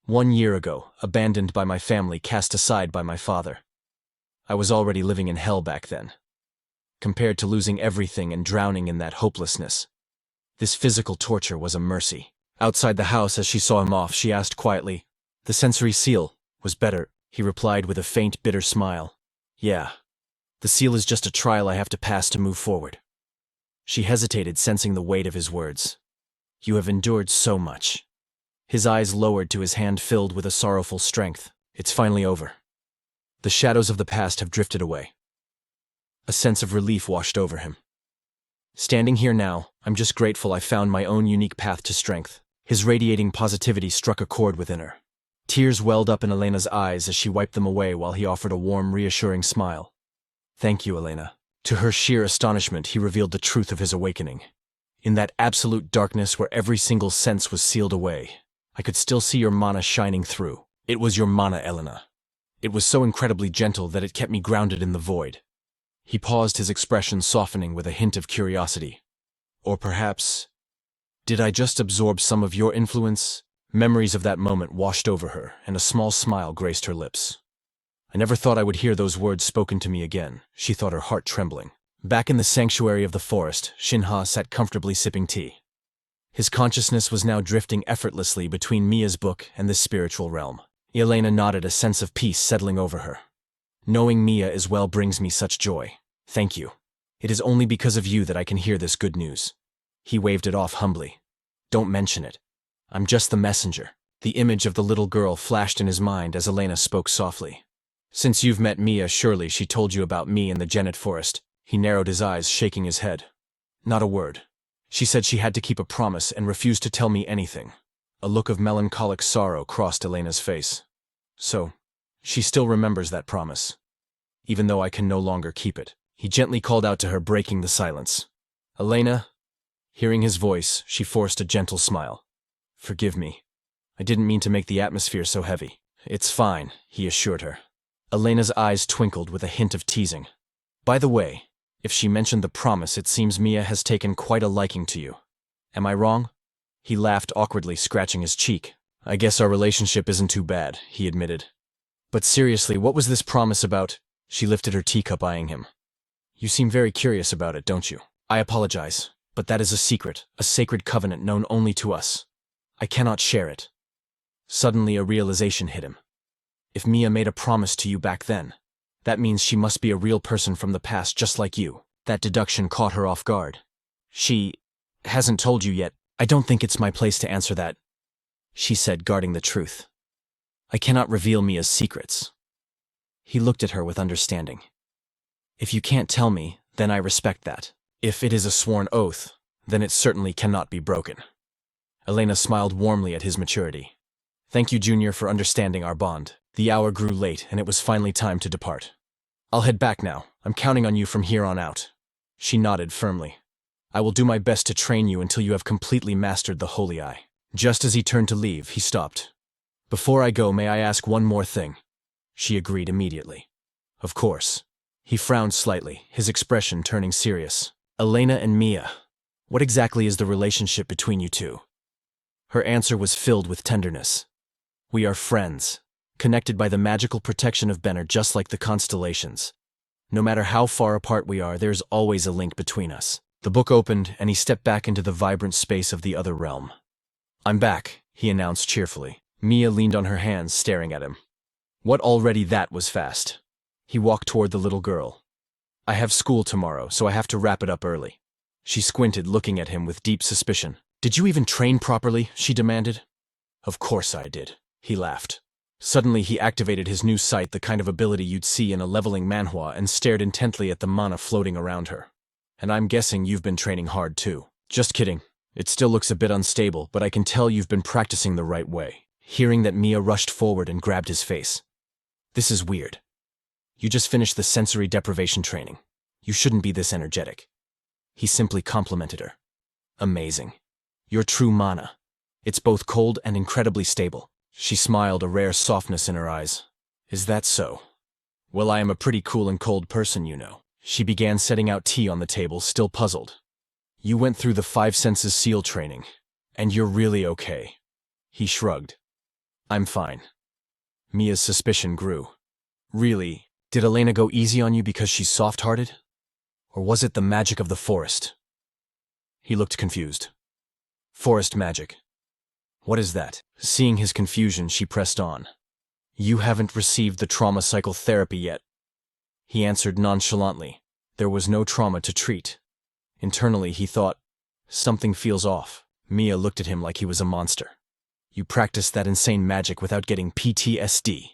1 year ago, abandoned by my family, cast aside by my father. I was already living in hell back then. Compared to losing everything and drowning in that hopelessness, this physical torture was a mercy. Outside the house, as she saw him off, she asked quietly, The sensory seal was better, he replied with a faint, bitter smile. Yeah. The seal is just a trial I have to pass to move forward. She hesitated, sensing the weight of his words. You have endured so much. His eyes lowered to his hand filled with a sorrowful strength. It's finally over. The shadows of the past have drifted away. A sense of relief washed over him. Standing here now, I'm just grateful I found my own unique path to strength. His radiating positivity struck a chord within her. Tears welled up in Elena's eyes as she wiped them away while he offered a warm, reassuring smile. Thank you, Elena. To her sheer astonishment, he revealed the truth of his awakening. In that absolute darkness where every single sense was sealed away, I could still see your mana shining through. It was your mana, Elena. It was so incredibly gentle that it kept me grounded in the void. He paused, his expression softening with a hint of curiosity. Or perhaps, did I just absorb some of your influence? Memories of that moment washed over her, and a small smile graced her lips. I never thought I would hear those words spoken to me again, she thought, her heart trembling. Back in the sanctuary of the forest, Shin Ha sat comfortably sipping tea. His consciousness was now drifting effortlessly between Mia's book and this spiritual realm. Elena nodded, a sense of peace settling over her. Knowing Mia as well brings me such joy. Thank you. It is only because of you that I can hear this good news. He waved it off humbly. Don't mention it. I'm just the messenger. The image of the little girl flashed in his mind as Elena spoke softly. Since you've met Mia, surely she told you about me in the Genet Forest. He narrowed his eyes, shaking his head. Not a word. She said she had to keep a promise and refused to tell me anything. A look of melancholic sorrow crossed Elena's face. So, she still remembers that promise. Even though I can no longer keep it. He gently called out to her, breaking the silence. Elena? Hearing his voice, she forced a gentle smile. Forgive me. I didn't mean to make the atmosphere so heavy. It's fine, he assured her. Elena's eyes twinkled with a hint of teasing. By the way, if she mentioned the promise, it seems Mia has taken quite a liking to you. Am I wrong? He laughed awkwardly, scratching his cheek. I guess our relationship isn't too bad, he admitted. But seriously, what was this promise about? She lifted her teacup, eyeing him. You seem very curious about it, don't you? I apologize, but that is a secret, a sacred covenant known only to us. I cannot share it. Suddenly a realization hit him. If Mia made a promise to you back then, that means she must be a real person from the past just like you. That deduction caught her off guard. She hasn't told you yet. I don't think it's my place to answer that, she said, guarding the truth. I cannot reveal Mia's secrets. He looked at her with understanding. If you can't tell me, then I respect that. If it is a sworn oath, then it certainly cannot be broken. Elena smiled warmly at his maturity. Thank you, Junior, for understanding our bond. The hour grew late, and it was finally time to depart. I'll head back now. I'm counting on you from here on out. She nodded firmly. I will do my best to train you until you have completely mastered the Holy Eye. Just as he turned to leave, he stopped. Before I go, may I ask one more thing? She agreed immediately. Of course. He frowned slightly, his expression turning serious. Elena and Mia. What exactly is the relationship between you two? Her answer was filled with tenderness. We are friends, connected by the magical protection of Benner, just like the constellations. No matter how far apart we are, there's always a link between us. The book opened, and he stepped back into the vibrant space of the other realm. I'm back, he announced cheerfully. Mia leaned on her hands, staring at him. What, already? That was fast. He walked toward the little girl. I have school tomorrow, so I have to wrap it up early. She squinted, looking at him with deep suspicion. Did you even train properly? She demanded. Of course I did. He laughed. Suddenly he activated his new sight, the kind of ability you'd see in a leveling manhwa, and stared intently at the mana floating around her. And I'm guessing you've been training hard too. Just kidding. It still looks a bit unstable, but I can tell you've been practicing the right way. Hearing that, Mia rushed forward and grabbed his face. This is weird. You just finished the sensory deprivation training. You shouldn't be this energetic. He simply complimented her. Amazing. Your true mana. It's both cold and incredibly stable. She smiled, a rare softness in her eyes. Is that so? Well, I am a pretty cool and cold person, you know. She began setting out tea on the table, still puzzled. You went through the 5 senses seal training, and you're really okay. He shrugged. I'm fine. Mia's suspicion grew. Really, did Elena go easy on you because she's soft-hearted? Or was it the magic of the forest? He looked confused. Forest magic. What is that? Seeing his confusion, she pressed on. You haven't received the trauma cycle therapy yet. He answered nonchalantly. There was no trauma to treat. Internally, he thought, something feels off. Mia looked at him like he was a monster. You practiced that insane magic without getting PTSD.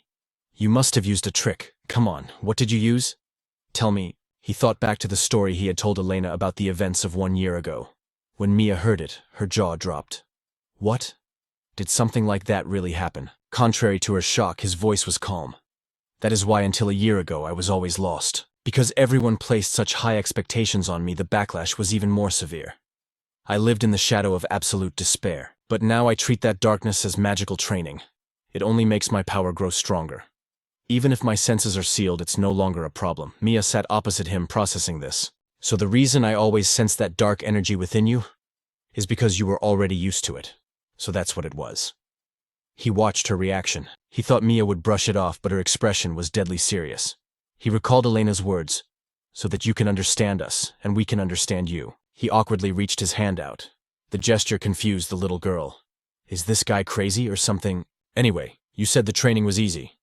You must have used a trick. Come on, what did you use? Tell me. He thought back to the story he had told Elena about the events of 1 year ago. When Mia heard it, her jaw dropped. What? Did something like that really happen? Contrary to her shock, his voice was calm. That is why until a year ago I was always lost. Because everyone placed such high expectations on me, the backlash was even more severe. I lived in the shadow of absolute despair. But now I treat that darkness as magical training. It only makes my power grow stronger. Even if my senses are sealed, it's no longer a problem. Mia sat opposite him, processing this. So the reason I always sense that dark energy within you is because you were already used to it. So that's what it was. He watched her reaction. He thought Mia would brush it off, but her expression was deadly serious. He recalled Elena's words, "So that you can understand us, and we can understand you." He awkwardly reached his hand out. The gesture confused the little girl. Is this guy crazy or something? Anyway, you said the training was easy.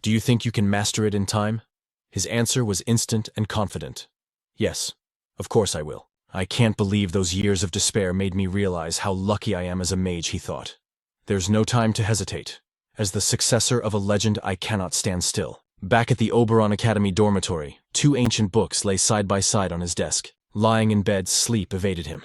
Do you think you can master it in time? His answer was instant and confident. Yes, of course I will. I can't believe those years of despair made me realize how lucky I am as a mage, he thought. There's no time to hesitate. As the successor of a legend, I cannot stand still. Back at the Oberon Academy dormitory, 2 ancient books lay side by side on his desk. Lying in bed, sleep evaded him.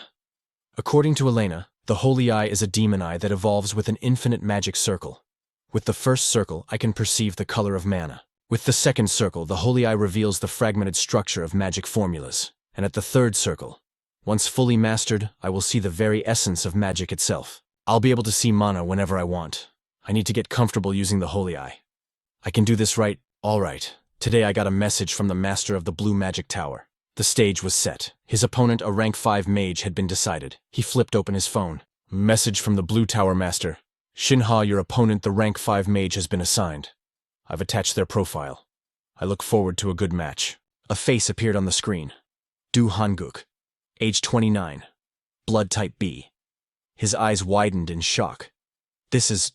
According to Elena, the Holy Eye is a demon eye that evolves with an infinite magic circle. With the first circle, I can perceive the color of mana. With the second circle, the Holy Eye reveals the fragmented structure of magic formulas. And at the third circle, once fully mastered, I will see the very essence of magic itself. I'll be able to see mana whenever I want. I need to get comfortable using the Holy Eye. I can do this right. All right. Today I got a message from the master of the Blue Magic Tower. The stage was set. His opponent, a rank 5 mage, had been decided. He flipped open his phone. Message from the Blue Tower Master. Shin Ha, your opponent, the rank 5 mage, has been assigned. I've attached their profile. I look forward to a good match. A face appeared on the screen. Du Hanguk, age 29, blood type B. His eyes widened in shock. This is...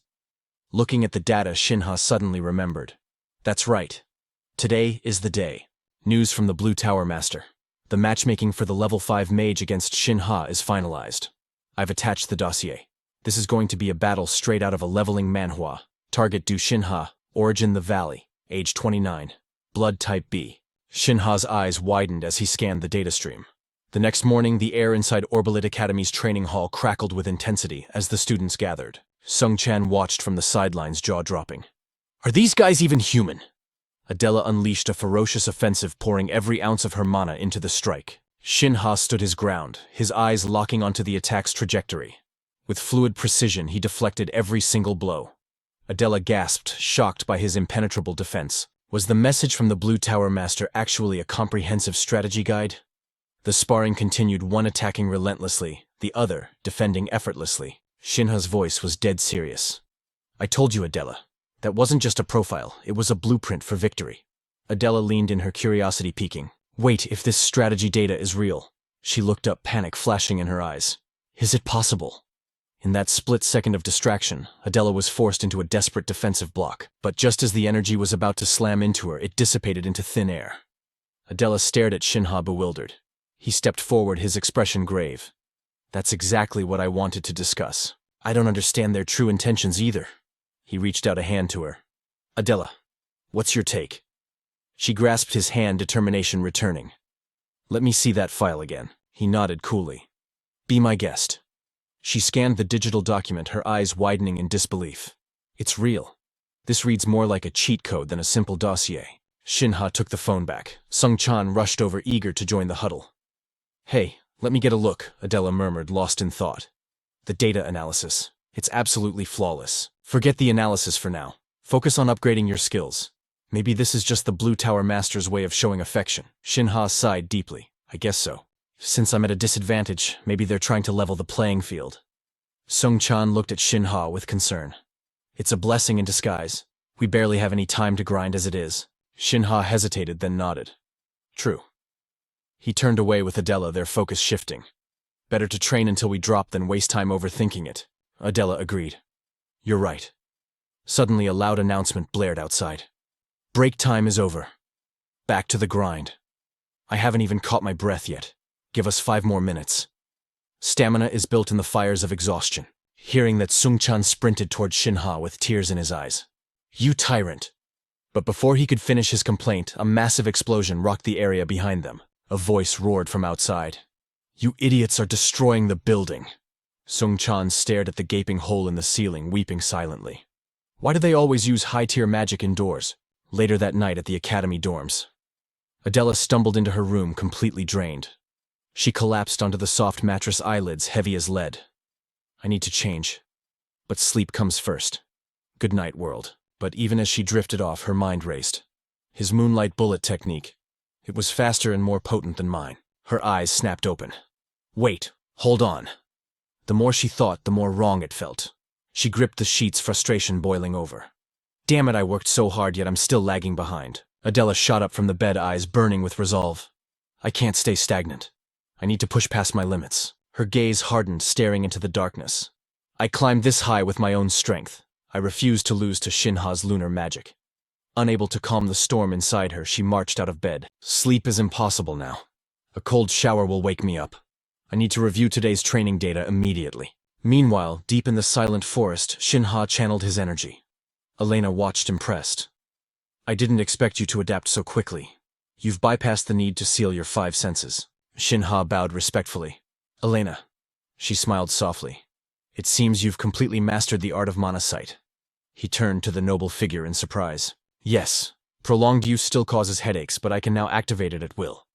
Looking at the data, Shin Ha suddenly remembered. That's right. Today is the day. News from the Blue Tower Master. The matchmaking for the level 5 mage against Shin Ha is finalized. I've attached the dossier. This is going to be a battle straight out of a leveling manhwa. Target Du Shin Ha, origin the valley, age 29, blood type B. Shin Ha's eyes widened as he scanned the data stream. The next morning, the air inside Overpowered Academy's training hall crackled with intensity as the students gathered. Sung Chan watched from the sidelines, jaw dropping. Are these guys even human? Adela unleashed a ferocious offensive, pouring every ounce of her mana into the strike. Shin Ha stood his ground, his eyes locking onto the attack's trajectory. With fluid precision, he deflected every single blow. Adela gasped, shocked by his impenetrable defense. Was the message from the Blue Tower Master actually a comprehensive strategy guide? The sparring continued, one attacking relentlessly, the other defending effortlessly. Shin Ha's voice was dead serious. I told you, Adela. That wasn't just a profile, it was a blueprint for victory. Adela leaned in, her curiosity peaking. Wait, if this strategy data is real. She looked up, panic flashing in her eyes. Is it possible? In that split second of distraction, Adela was forced into a desperate defensive block. But just as the energy was about to slam into her, it dissipated into thin air. Adela stared at Shin Ha, bewildered. He stepped forward, his expression grave. That's exactly what I wanted to discuss. I don't understand their true intentions either. He reached out a hand to her. Adela, what's your take? She grasped his hand, determination returning. Let me see that file again. He nodded coolly. Be my guest. She scanned the digital document, her eyes widening in disbelief. It's real. This reads more like a cheat code than a simple dossier. Shin Ha took the phone back. Sung Chan rushed over, eager to join the huddle. Hey, let me get a look, Adela murmured, lost in thought. The data analysis. It's absolutely flawless. Forget the analysis for now. Focus on upgrading your skills. Maybe this is just the Blue Tower Master's way of showing affection. Shin Ha sighed deeply. I guess so. Since I'm at a disadvantage, maybe they're trying to level the playing field. Sung Chan looked at Shin Ha with concern. It's a blessing in disguise. We barely have any time to grind as it is. Shin Ha hesitated, then nodded. True. He turned away with Adela, their focus shifting. Better to train until we drop than waste time overthinking it. Adela agreed. You're right. Suddenly a loud announcement blared outside. Break time is over. Back to the grind. I haven't even caught my breath yet. Give us 5 more minutes. Stamina is built in the fires of exhaustion. Hearing that, Sung Chan sprinted toward Shin Ha with tears in his eyes. You tyrant! But before he could finish his complaint, a massive explosion rocked the area behind them. A voice roared from outside. You idiots are destroying the building. Sung Chan stared at the gaping hole in the ceiling, weeping silently. Why do they always use high-tier magic indoors? Later that night at the academy dorms. Adela stumbled into her room, completely drained. She collapsed onto the soft mattress, eyelids heavy as lead. I need to change. But sleep comes first. Good night, world. But even as she drifted off, her mind raced. His moonlight bullet technique. It was faster and more potent than mine. Her eyes snapped open. Wait, hold on. The more she thought, the more wrong it felt. She gripped the sheets, frustration boiling over. Damn it, I worked so hard, yet I'm still lagging behind. Adela shot up from the bed, eyes burning with resolve. I can't stay stagnant. I need to push past my limits. Her gaze hardened, staring into the darkness. I climbed this high with my own strength. I refused to lose to Shin Ha's lunar magic. Unable to calm the storm inside her, she marched out of bed. Sleep is impossible now. A cold shower will wake me up. I need to review today's training data immediately. Meanwhile, deep in the silent forest, Shin Ha channeled his energy. Elena watched, impressed. I didn't expect you to adapt so quickly. You've bypassed the need to seal your 5 senses. Shin Ha bowed respectfully. Elena. She smiled softly. It seems you've completely mastered the art of mana sight. He turned to the noble figure in surprise. Yes. Prolonged use still causes headaches, but I can now activate it at will.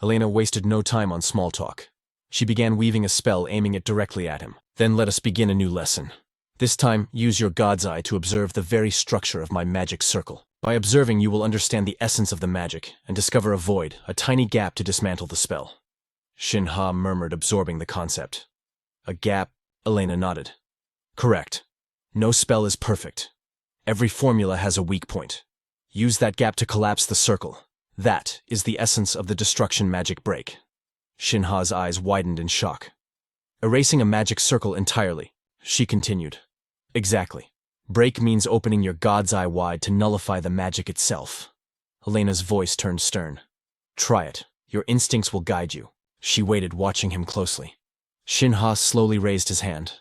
Elena wasted no time on small talk. She began weaving a spell, aiming it directly at him. Then let us begin a new lesson. This time, use your God's Eye to observe the very structure of my magic circle. By observing, you will understand the essence of the magic and discover a void, a tiny gap to dismantle the spell. Shin Ha murmured, absorbing the concept. A gap? Elena nodded. Correct. No spell is perfect. Every formula has a weak point. Use that gap to collapse the circle. That is the essence of the destruction magic break. Shin Ha's eyes widened in shock. Erasing a magic circle entirely, she continued. Exactly. Break means opening your God's Eye wide to nullify the magic itself. Elena's voice turned stern. Try it. Your instincts will guide you. She waited, watching him closely. Shin Ha slowly raised his hand.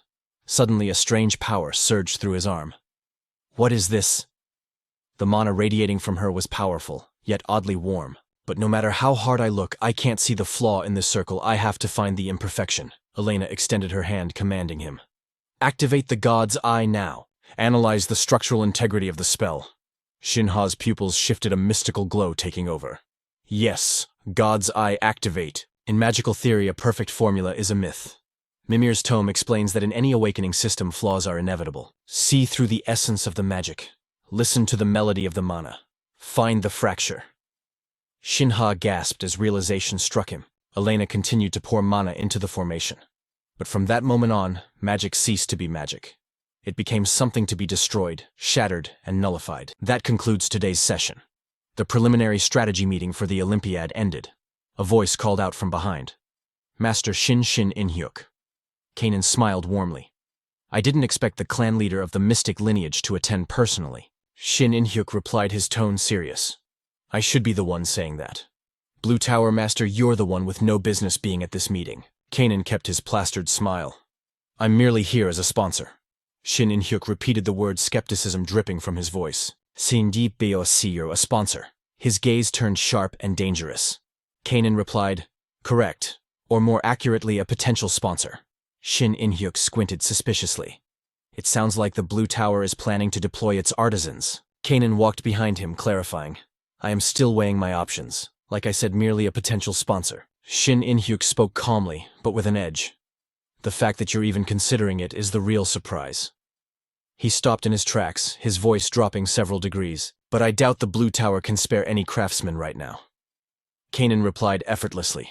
Suddenly, a strange power surged through his arm. What is this? The mana radiating from her was powerful, yet oddly warm. But no matter how hard I look, I can't see the flaw in this circle. I have to find the imperfection. Elena extended her hand, commanding him. Activate the God's Eye now. Analyze the structural integrity of the spell. Shin Ha's pupils shifted, a mystical glow taking over. Yes, God's Eye activate. In magical theory, a perfect formula is a myth. Mimir's tome explains that in any awakening system, flaws are inevitable. See through the essence of the magic. Listen to the melody of the mana. Find the fracture. Shin Ha gasped as realization struck him. Elena continued to pour mana into the formation. But from that moment on, magic ceased to be magic. It became something to be destroyed, shattered, and nullified. That concludes today's session. The preliminary strategy meeting for the Olympiad ended. A voice called out from behind. Master Shin In-hyuk. Kanan smiled warmly. I didn't expect the clan leader of the mystic lineage to attend personally. Shin In-hyuk replied, his tone serious. I should be the one saying that. Blue Tower Master, you're the one with no business being at this meeting. Kanan kept his plastered smile. I'm merely here as a sponsor. Shin In-hyuk repeated the word, skepticism dripping from his voice. Sindi Beosiyo, a sponsor. His gaze turned sharp and dangerous. Kanan replied, correct, or more accurately, a potential sponsor. Shin In-hyuk squinted suspiciously. It sounds like the Blue Tower is planning to deploy its artisans. Kanan walked behind him, clarifying. I am still weighing my options. Like I said, merely a potential sponsor. Shin In-hyuk spoke calmly, but with an edge. The fact that you're even considering it is the real surprise. He stopped in his tracks, his voice dropping several degrees. But I doubt the Blue Tower can spare any craftsmen right now. Kanan replied effortlessly.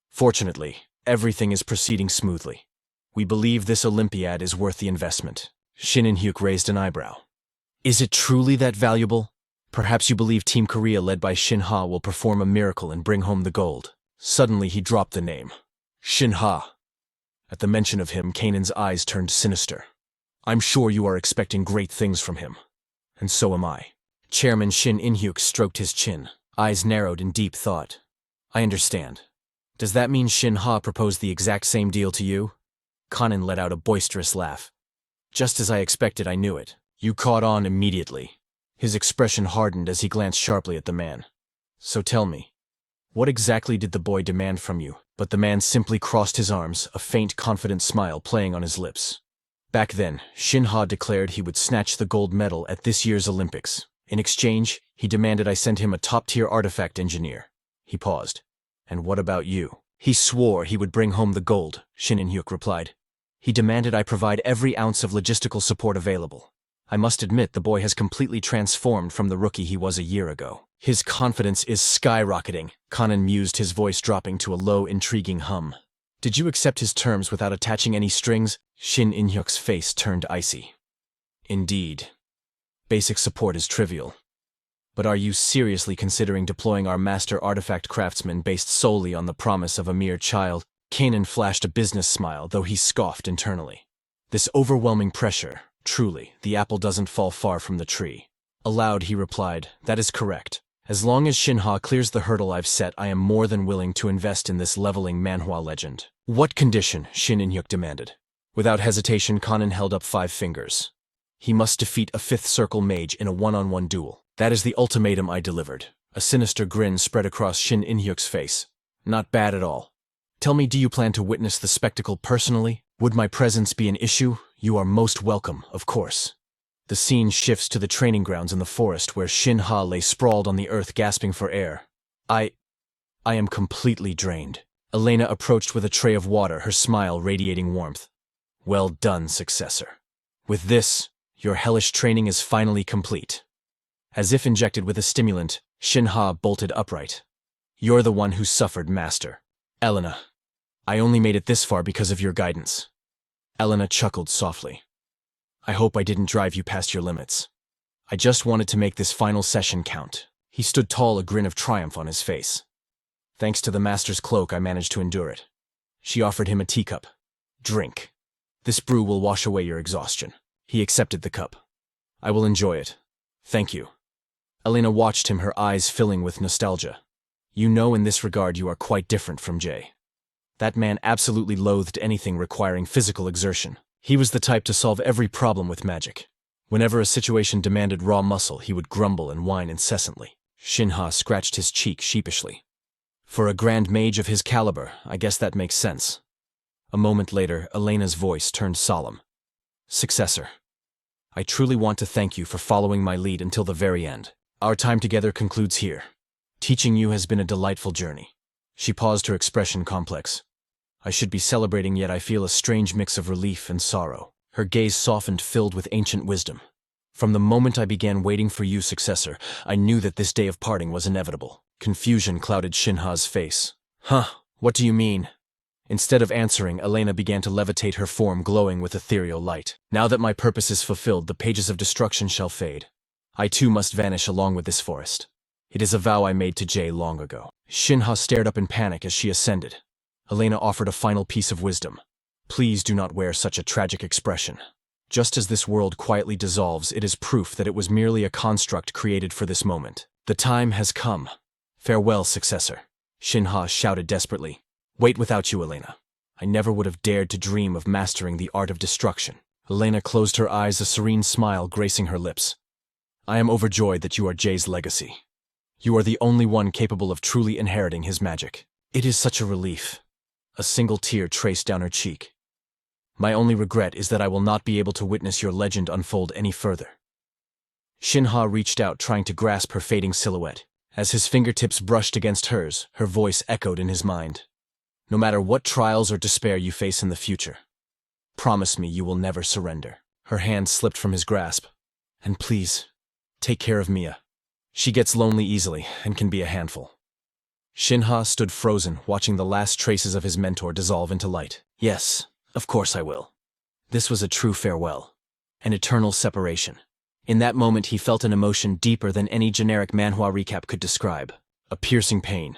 Fortunately, everything is proceeding smoothly. We believe this Olympiad is worth the investment. Shin In-hyuk raised an eyebrow. Is it truly that valuable? Perhaps you believe Team Korea led by Shin Ha will perform a miracle and bring home the gold. Suddenly he dropped the name. Shin Ha. At the mention of him, Kanan's eyes turned sinister. I'm sure you are expecting great things from him. And so am I. Chairman Shin In-hyuk stroked his chin, eyes narrowed in deep thought. I understand. Does that mean Shin Ha proposed the exact same deal to you? Kanan let out a boisterous laugh. Just as I expected, I knew it. You caught on immediately. His expression hardened as he glanced sharply at the man. So tell me, what exactly did the boy demand from you? But the man simply crossed his arms, a faint, confident smile playing on his lips. Back then, Shin Ha declared he would snatch the gold medal at this year's Olympics. In exchange, he demanded I send him a top-tier artifact engineer. He paused. And what about you? He swore he would bring home the gold, Shin In-hyuk replied. He demanded I provide every ounce of logistical support available. I must admit the boy has completely transformed from the rookie he was a year ago. His confidence is skyrocketing, Kanan mused, his voice dropping to a low, intriguing hum. Did you accept his terms without attaching any strings? Shin In-hyuk's face turned icy. Indeed. Basic support is trivial. But are you seriously considering deploying our master artifact craftsman based solely on the promise of a mere child? Kanan flashed a business smile, though he scoffed internally. This overwhelming pressure, truly, the apple doesn't fall far from the tree. Aloud he replied, that is correct. As long as Shin Ha clears the hurdle I've set, I am more than willing to invest in this leveling Manhwa legend. What condition? Shin In-hyuk demanded. Without hesitation, Kanan held up 5 fingers. He must defeat a 5th circle mage in a one-on-one duel. That is the ultimatum I delivered. A sinister grin spread across Shin In-hyuk's face. Not bad at all. Tell me, do you plan to witness the spectacle personally? Would my presence be an issue? You are most welcome, of course. The scene shifts to the training grounds in the forest where Shin Ha lay sprawled on the earth gasping for air. I am completely drained. Elena approached with a tray of water, her smile radiating warmth. Well done, successor. With this, your hellish training is finally complete. As if injected with a stimulant, Shin Ha bolted upright. You're the one who suffered, master. Elena, I only made it this far because of your guidance. Elena chuckled softly. I hope I didn't drive you past your limits. I just wanted to make this final session count. He stood tall, a grin of triumph on his face. Thanks to the master's cloak, I managed to endure it. She offered him a teacup. Drink. This brew will wash away your exhaustion. He accepted the cup. I will enjoy it. Thank you. Elena watched him, her eyes filling with nostalgia. You know, in this regard you are quite different from Jay. That man absolutely loathed anything requiring physical exertion. He was the type to solve every problem with magic. Whenever a situation demanded raw muscle, he would grumble and whine incessantly. Shin Ha scratched his cheek sheepishly. For a grand mage of his caliber, I guess that makes sense. A moment later, Elena's voice turned solemn. Successor, I truly want to thank you for following my lead until the very end. Our time together concludes here. Teaching you has been a delightful journey. She paused, her expression complex. I should be celebrating, yet I feel a strange mix of relief and sorrow. Her gaze softened, filled with ancient wisdom. From the moment I began waiting for you, successor, I knew that this day of parting was inevitable. Confusion clouded Shin Ha's face. Huh, what do you mean? Instead of answering, Elena began to levitate, her form glowing with ethereal light. Now that my purpose is fulfilled, the pages of destruction shall fade. I too must vanish along with this forest. It is a vow I made to Jay long ago. Shin Ha stared up in panic as she ascended. Elena offered a final piece of wisdom. Please do not wear such a tragic expression. Just as this world quietly dissolves, it is proof that it was merely a construct created for this moment. The time has come. Farewell, successor. Shin Ha shouted desperately. Wait, without you, Elena. I never would have dared to dream of mastering the art of destruction. Elena closed her eyes, a serene smile gracing her lips. I am overjoyed that you are Jay's legacy. You are the only one capable of truly inheriting his magic. It is such a relief. A single tear traced down her cheek. My only regret is that I will not be able to witness your legend unfold any further. Shin Ha reached out, trying to grasp her fading silhouette. As his fingertips brushed against hers, her voice echoed in his mind. No matter what trials or despair you face in the future, promise me you will never surrender. Her hand slipped from his grasp. And please, take care of Mia. She gets lonely easily and can be a handful. Shin Ha stood frozen, watching the last traces of his mentor dissolve into light. Yes, of course I will. This was a true farewell. An eternal separation. In that moment he felt an emotion deeper than any generic manhwa recap could describe. A piercing pain.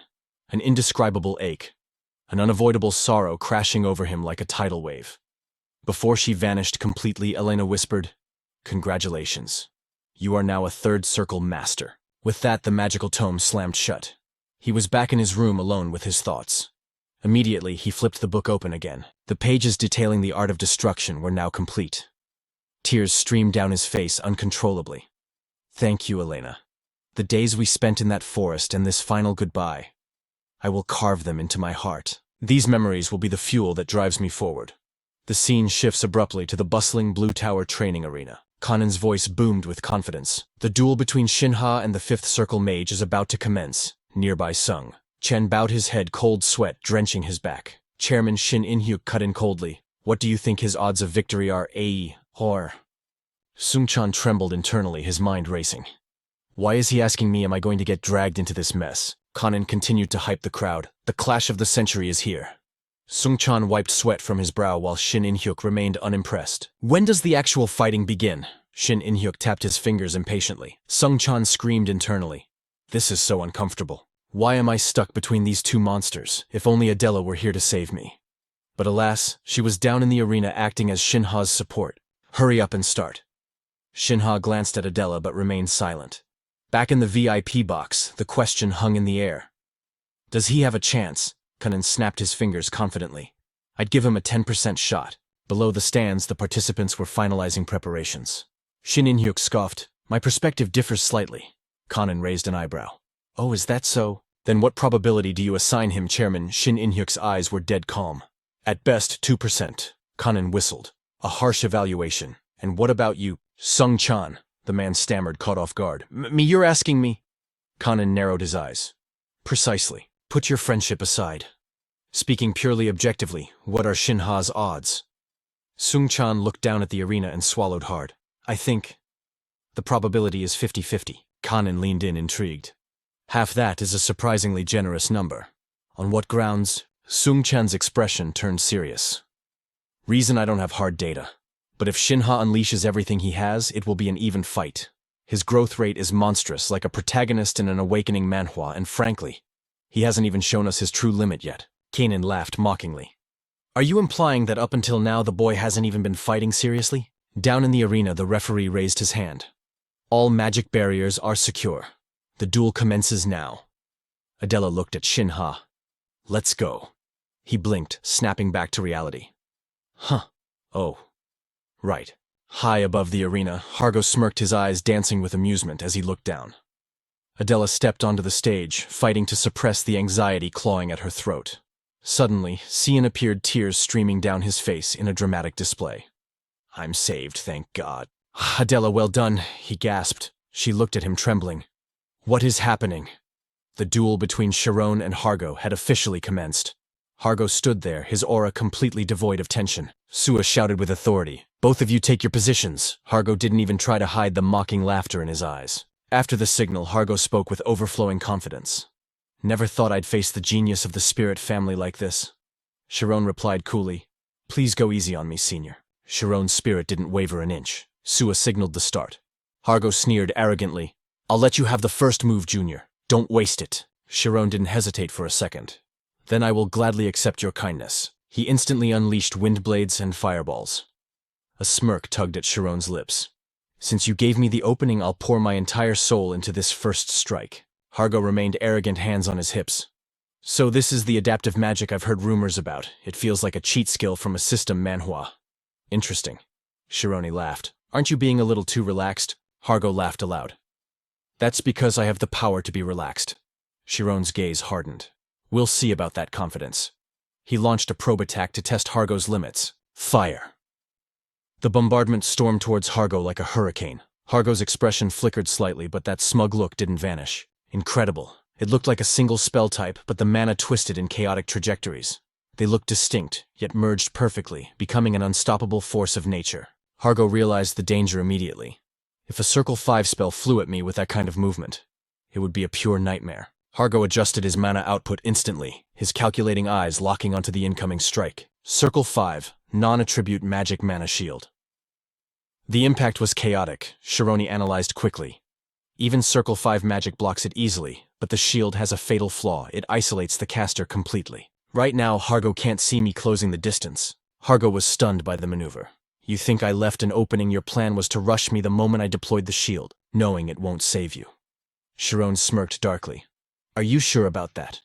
An indescribable ache. An unavoidable sorrow crashing over him like a tidal wave. Before she vanished completely, Elena whispered, Congratulations. You are now a 3rd circle master. With that, the magical tome slammed shut. He was back in his room alone with his thoughts. Immediately, he flipped the book open again. The pages detailing the art of destruction were now complete. Tears streamed down his face uncontrollably. Thank you, Elena. The days we spent in that forest and this final goodbye, I will carve them into my heart. These memories will be the fuel that drives me forward. The scene shifts abruptly to the bustling Blue Tower training arena. Kanan's voice boomed with confidence. The duel between Shin Ha and the 5th circle mage is about to commence. Nearby sung. Chen bowed his head, cold sweat drenching his back. Chairman Shin In-hyuk cut in coldly. What do you think his odds of victory are, Ae, or? Sung-chan trembled internally, his mind racing. Why is he asking me? Am I going to get dragged into this mess? Kanan continued to hype the crowd. The clash of the century is here. Sung-chan wiped sweat from his brow while Shin In-hyuk remained unimpressed. When does the actual fighting begin? Shin In-hyuk tapped his fingers impatiently. Sung-chan screamed internally. This is so uncomfortable. Why am I stuck between these two monsters? If only Adela were here to save me. But alas, she was down in the arena acting as Shin Ha's support. Hurry up and start. Shin Ha glanced at Adela but remained silent. Back in the VIP box, the question hung in the air. Does he have a chance? Kanan snapped his fingers confidently. I'd give him a 10% shot. Below the stands, the participants were finalizing preparations. Shin In-hyuk scoffed. My perspective differs slightly. Kanan raised an eyebrow. Oh, is that so? Then what probability do you assign him, Chairman? Shin In-hyuk's eyes were dead calm. At best, 2%. Kanan whistled. A harsh evaluation. And what about you? Sung-chan, the man stammered, caught off guard. Me, you're asking me? Kanan narrowed his eyes. Precisely. Put your friendship aside. Speaking purely objectively, what are Shin Ha's odds? Sung-chan looked down at the arena and swallowed hard. I think the probability is 50-50. Kanan leaned in, intrigued. Half that is a surprisingly generous number. On what grounds? Sung-chan's expression turned serious. Reason I don't have hard data. But if Shin Ha unleashes everything he has, it will be an even fight. His growth rate is monstrous, like a protagonist in an awakening manhwa, and frankly, he hasn't even shown us his true limit yet. Kanan laughed mockingly. Are you implying that up until now the boy hasn't even been fighting seriously? Down in the arena, the referee raised his hand. All magic barriers are secure. The duel commences now. Adela looked at Shin Ha. Let's go. He blinked, snapping back to reality. Huh. Oh. Right. High above the arena, Hargo smirked, his eyes dancing with amusement as he looked down. Adela stepped onto the stage, fighting to suppress the anxiety clawing at her throat. Suddenly, Cian appeared, tears streaming down his face in a dramatic display. I'm saved, thank God. Adela, well done, he gasped. She looked at him, trembling. What is happening? The duel between Sharon and Hargo had officially commenced. Hargo stood there, his aura completely devoid of tension. Sua shouted with authority. Both of you take your positions. Hargo didn't even try to hide the mocking laughter in his eyes. After the signal, Hargo spoke with overflowing confidence. Never thought I'd face the genius of the spirit family like this. Sharon replied coolly. Please go easy on me, senior. Sharon's spirit didn't waver an inch. Sua signaled the start. Hargo sneered arrogantly. I'll let you have the first move, Junior. Don't waste it. Sharon didn't hesitate for a second. Then I will gladly accept your kindness. He instantly unleashed wind blades and fireballs. A smirk tugged at Sharon's lips. Since you gave me the opening, I'll pour my entire soul into this first strike. Hargo remained arrogant, hands on his hips. So this is the adaptive magic I've heard rumors about. It feels like a cheat skill from a system manhwa. Interesting. Shironi laughed. Aren't you being a little too relaxed? Hargo laughed aloud. That's because I have the power to be relaxed. Chiron's gaze hardened. We'll see about that confidence. He launched a probe attack to test Hargo's limits. Fire. The bombardment stormed towards Hargo like a hurricane. Hargo's expression flickered slightly, but that smug look didn't vanish. Incredible. It looked like a single spell type, but the mana twisted in chaotic trajectories. They looked distinct, yet merged perfectly, becoming an unstoppable force of nature. Hargo realized the danger immediately. If a Circle 5 spell flew at me with that kind of movement, it would be a pure nightmare. Hargo adjusted his mana output instantly, his calculating eyes locking onto the incoming strike. Circle 5, non-attribute magic mana shield. The impact was chaotic, Shironi analyzed quickly. Even Circle 5 magic blocks it easily, but the shield has a fatal flaw. It isolates the caster completely. Right now, Hargo can't see me closing the distance. Hargo was stunned by the maneuver. You think I left an opening? Your plan was to rush me the moment I deployed the shield, knowing it won't save you. Chiron smirked darkly. Are you sure about that?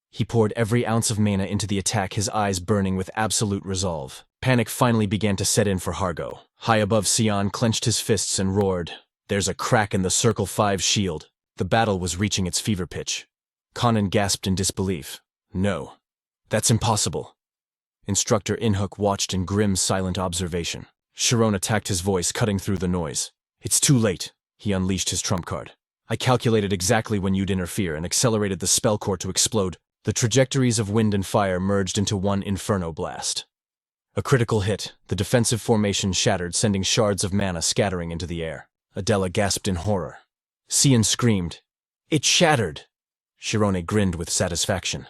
He poured every ounce of mana into the attack, his eyes burning with absolute resolve. Panic finally began to set in for Hargo. High above, Sion clenched his fists and roared. There's a crack in the Circle 5 shield. The battle was reaching its fever pitch. Conan gasped in disbelief. No. That's impossible. Instructor In-hyuk watched in grim, silent observation. Chiron attacked, his voice cutting through the noise. It's too late. He unleashed his trump card. I calculated exactly when you'd interfere and accelerated the spell core to explode. The trajectories of wind and fire merged into one inferno blast. A critical hit, the defensive formation shattered, sending shards of mana scattering into the air. Adela gasped in horror. Cian screamed. It shattered! Shirone grinned with satisfaction.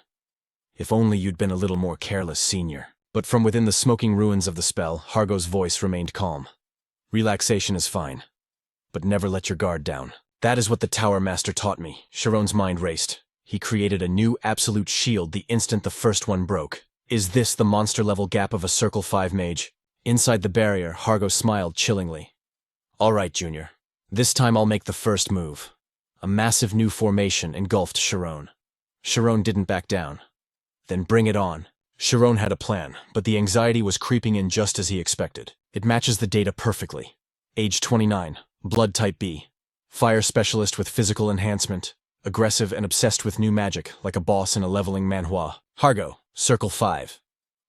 If only you'd been a little more careless, senior. But from within the smoking ruins of the spell, Hargo's voice remained calm. Relaxation is fine, but never let your guard down. That is what the Tower Master taught me. Sharon's mind raced. He created a new absolute shield the instant the first one broke. Is this the monster-level gap of a Circle 5 mage? Inside the barrier, Hargo smiled chillingly. All right, Junior. This time I'll make the first move. A massive new formation engulfed Sharon. Sharon didn't back down. Then bring it on. Sharon had a plan, but the anxiety was creeping in just as he expected. It matches the data perfectly. Age 29, blood type B. Fire specialist with physical enhancement. Aggressive and obsessed with new magic, like a boss in a leveling manhwa. Hargo, Circle 5.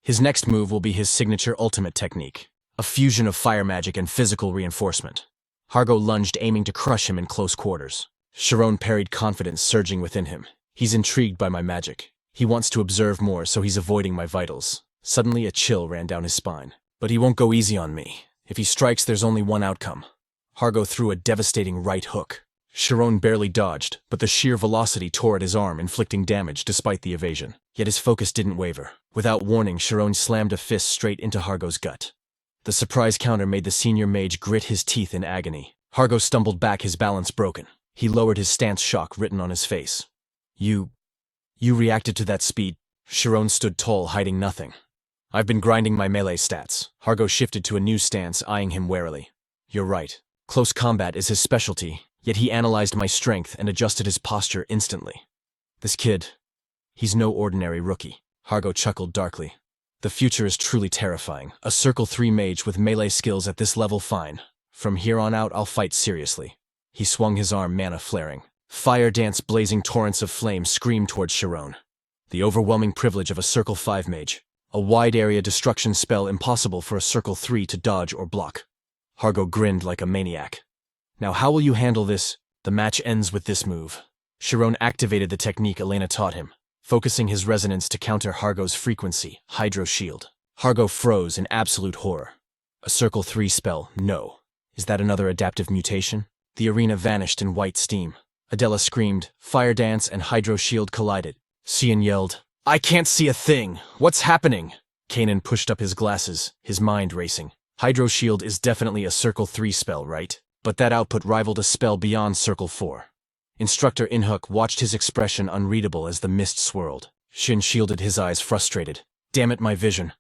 His next move will be his signature ultimate technique. A fusion of fire magic and physical reinforcement. Hargo lunged, aiming to crush him in close quarters. Sharon parried, confidence surging within him. He's intrigued by my magic. He wants to observe more, so he's avoiding my vitals. Suddenly a chill ran down his spine. But he won't go easy on me. If he strikes, there's only one outcome. Hargo threw a devastating right hook. Sharon barely dodged, but the sheer velocity tore at his arm, inflicting damage despite the evasion. Yet his focus didn't waver. Without warning, Sharon slammed a fist straight into Hargo's gut. The surprise counter made the senior mage grit his teeth in agony. Hargo stumbled back, his balance broken. He lowered his stance, shock written on his face. You reacted to that speed? Sharon stood tall, hiding nothing. I've been grinding my melee stats. Hargo shifted to a new stance, eyeing him warily. You're right. Close combat is his specialty, yet he analyzed my strength and adjusted his posture instantly. This kid, he's no ordinary rookie. Hargo chuckled darkly. The future is truly terrifying. A Circle 3 mage with melee skills at this level, fine. From here on out, I'll fight seriously. He swung his arm, mana flaring. Fire dance, blazing torrents of flame screamed towards Sharon. The overwhelming privilege of a Circle 5 mage. A wide area destruction spell impossible for a Circle 3 to dodge or block. Hargo grinned like a maniac. Now how will you handle this? The match ends with this move. Sharon activated the technique Elena taught him, focusing his resonance to counter Hargo's frequency, Hydro Shield. Hargo froze in absolute horror. A Circle 3 spell, no. Is that another adaptive mutation? The arena vanished in white steam. Adela screamed, Fire Dance and Hydro Shield collided. Cian yelled, I can't see a thing! What's happening? Kanan pushed up his glasses, his mind racing. Hydro Shield is definitely a Circle 3 spell, right? But that output rivaled a spell beyond Circle 4. Instructor Inhook watched, his expression unreadable as the mist swirled. Shin shielded his eyes, frustrated. Damn it, my vision.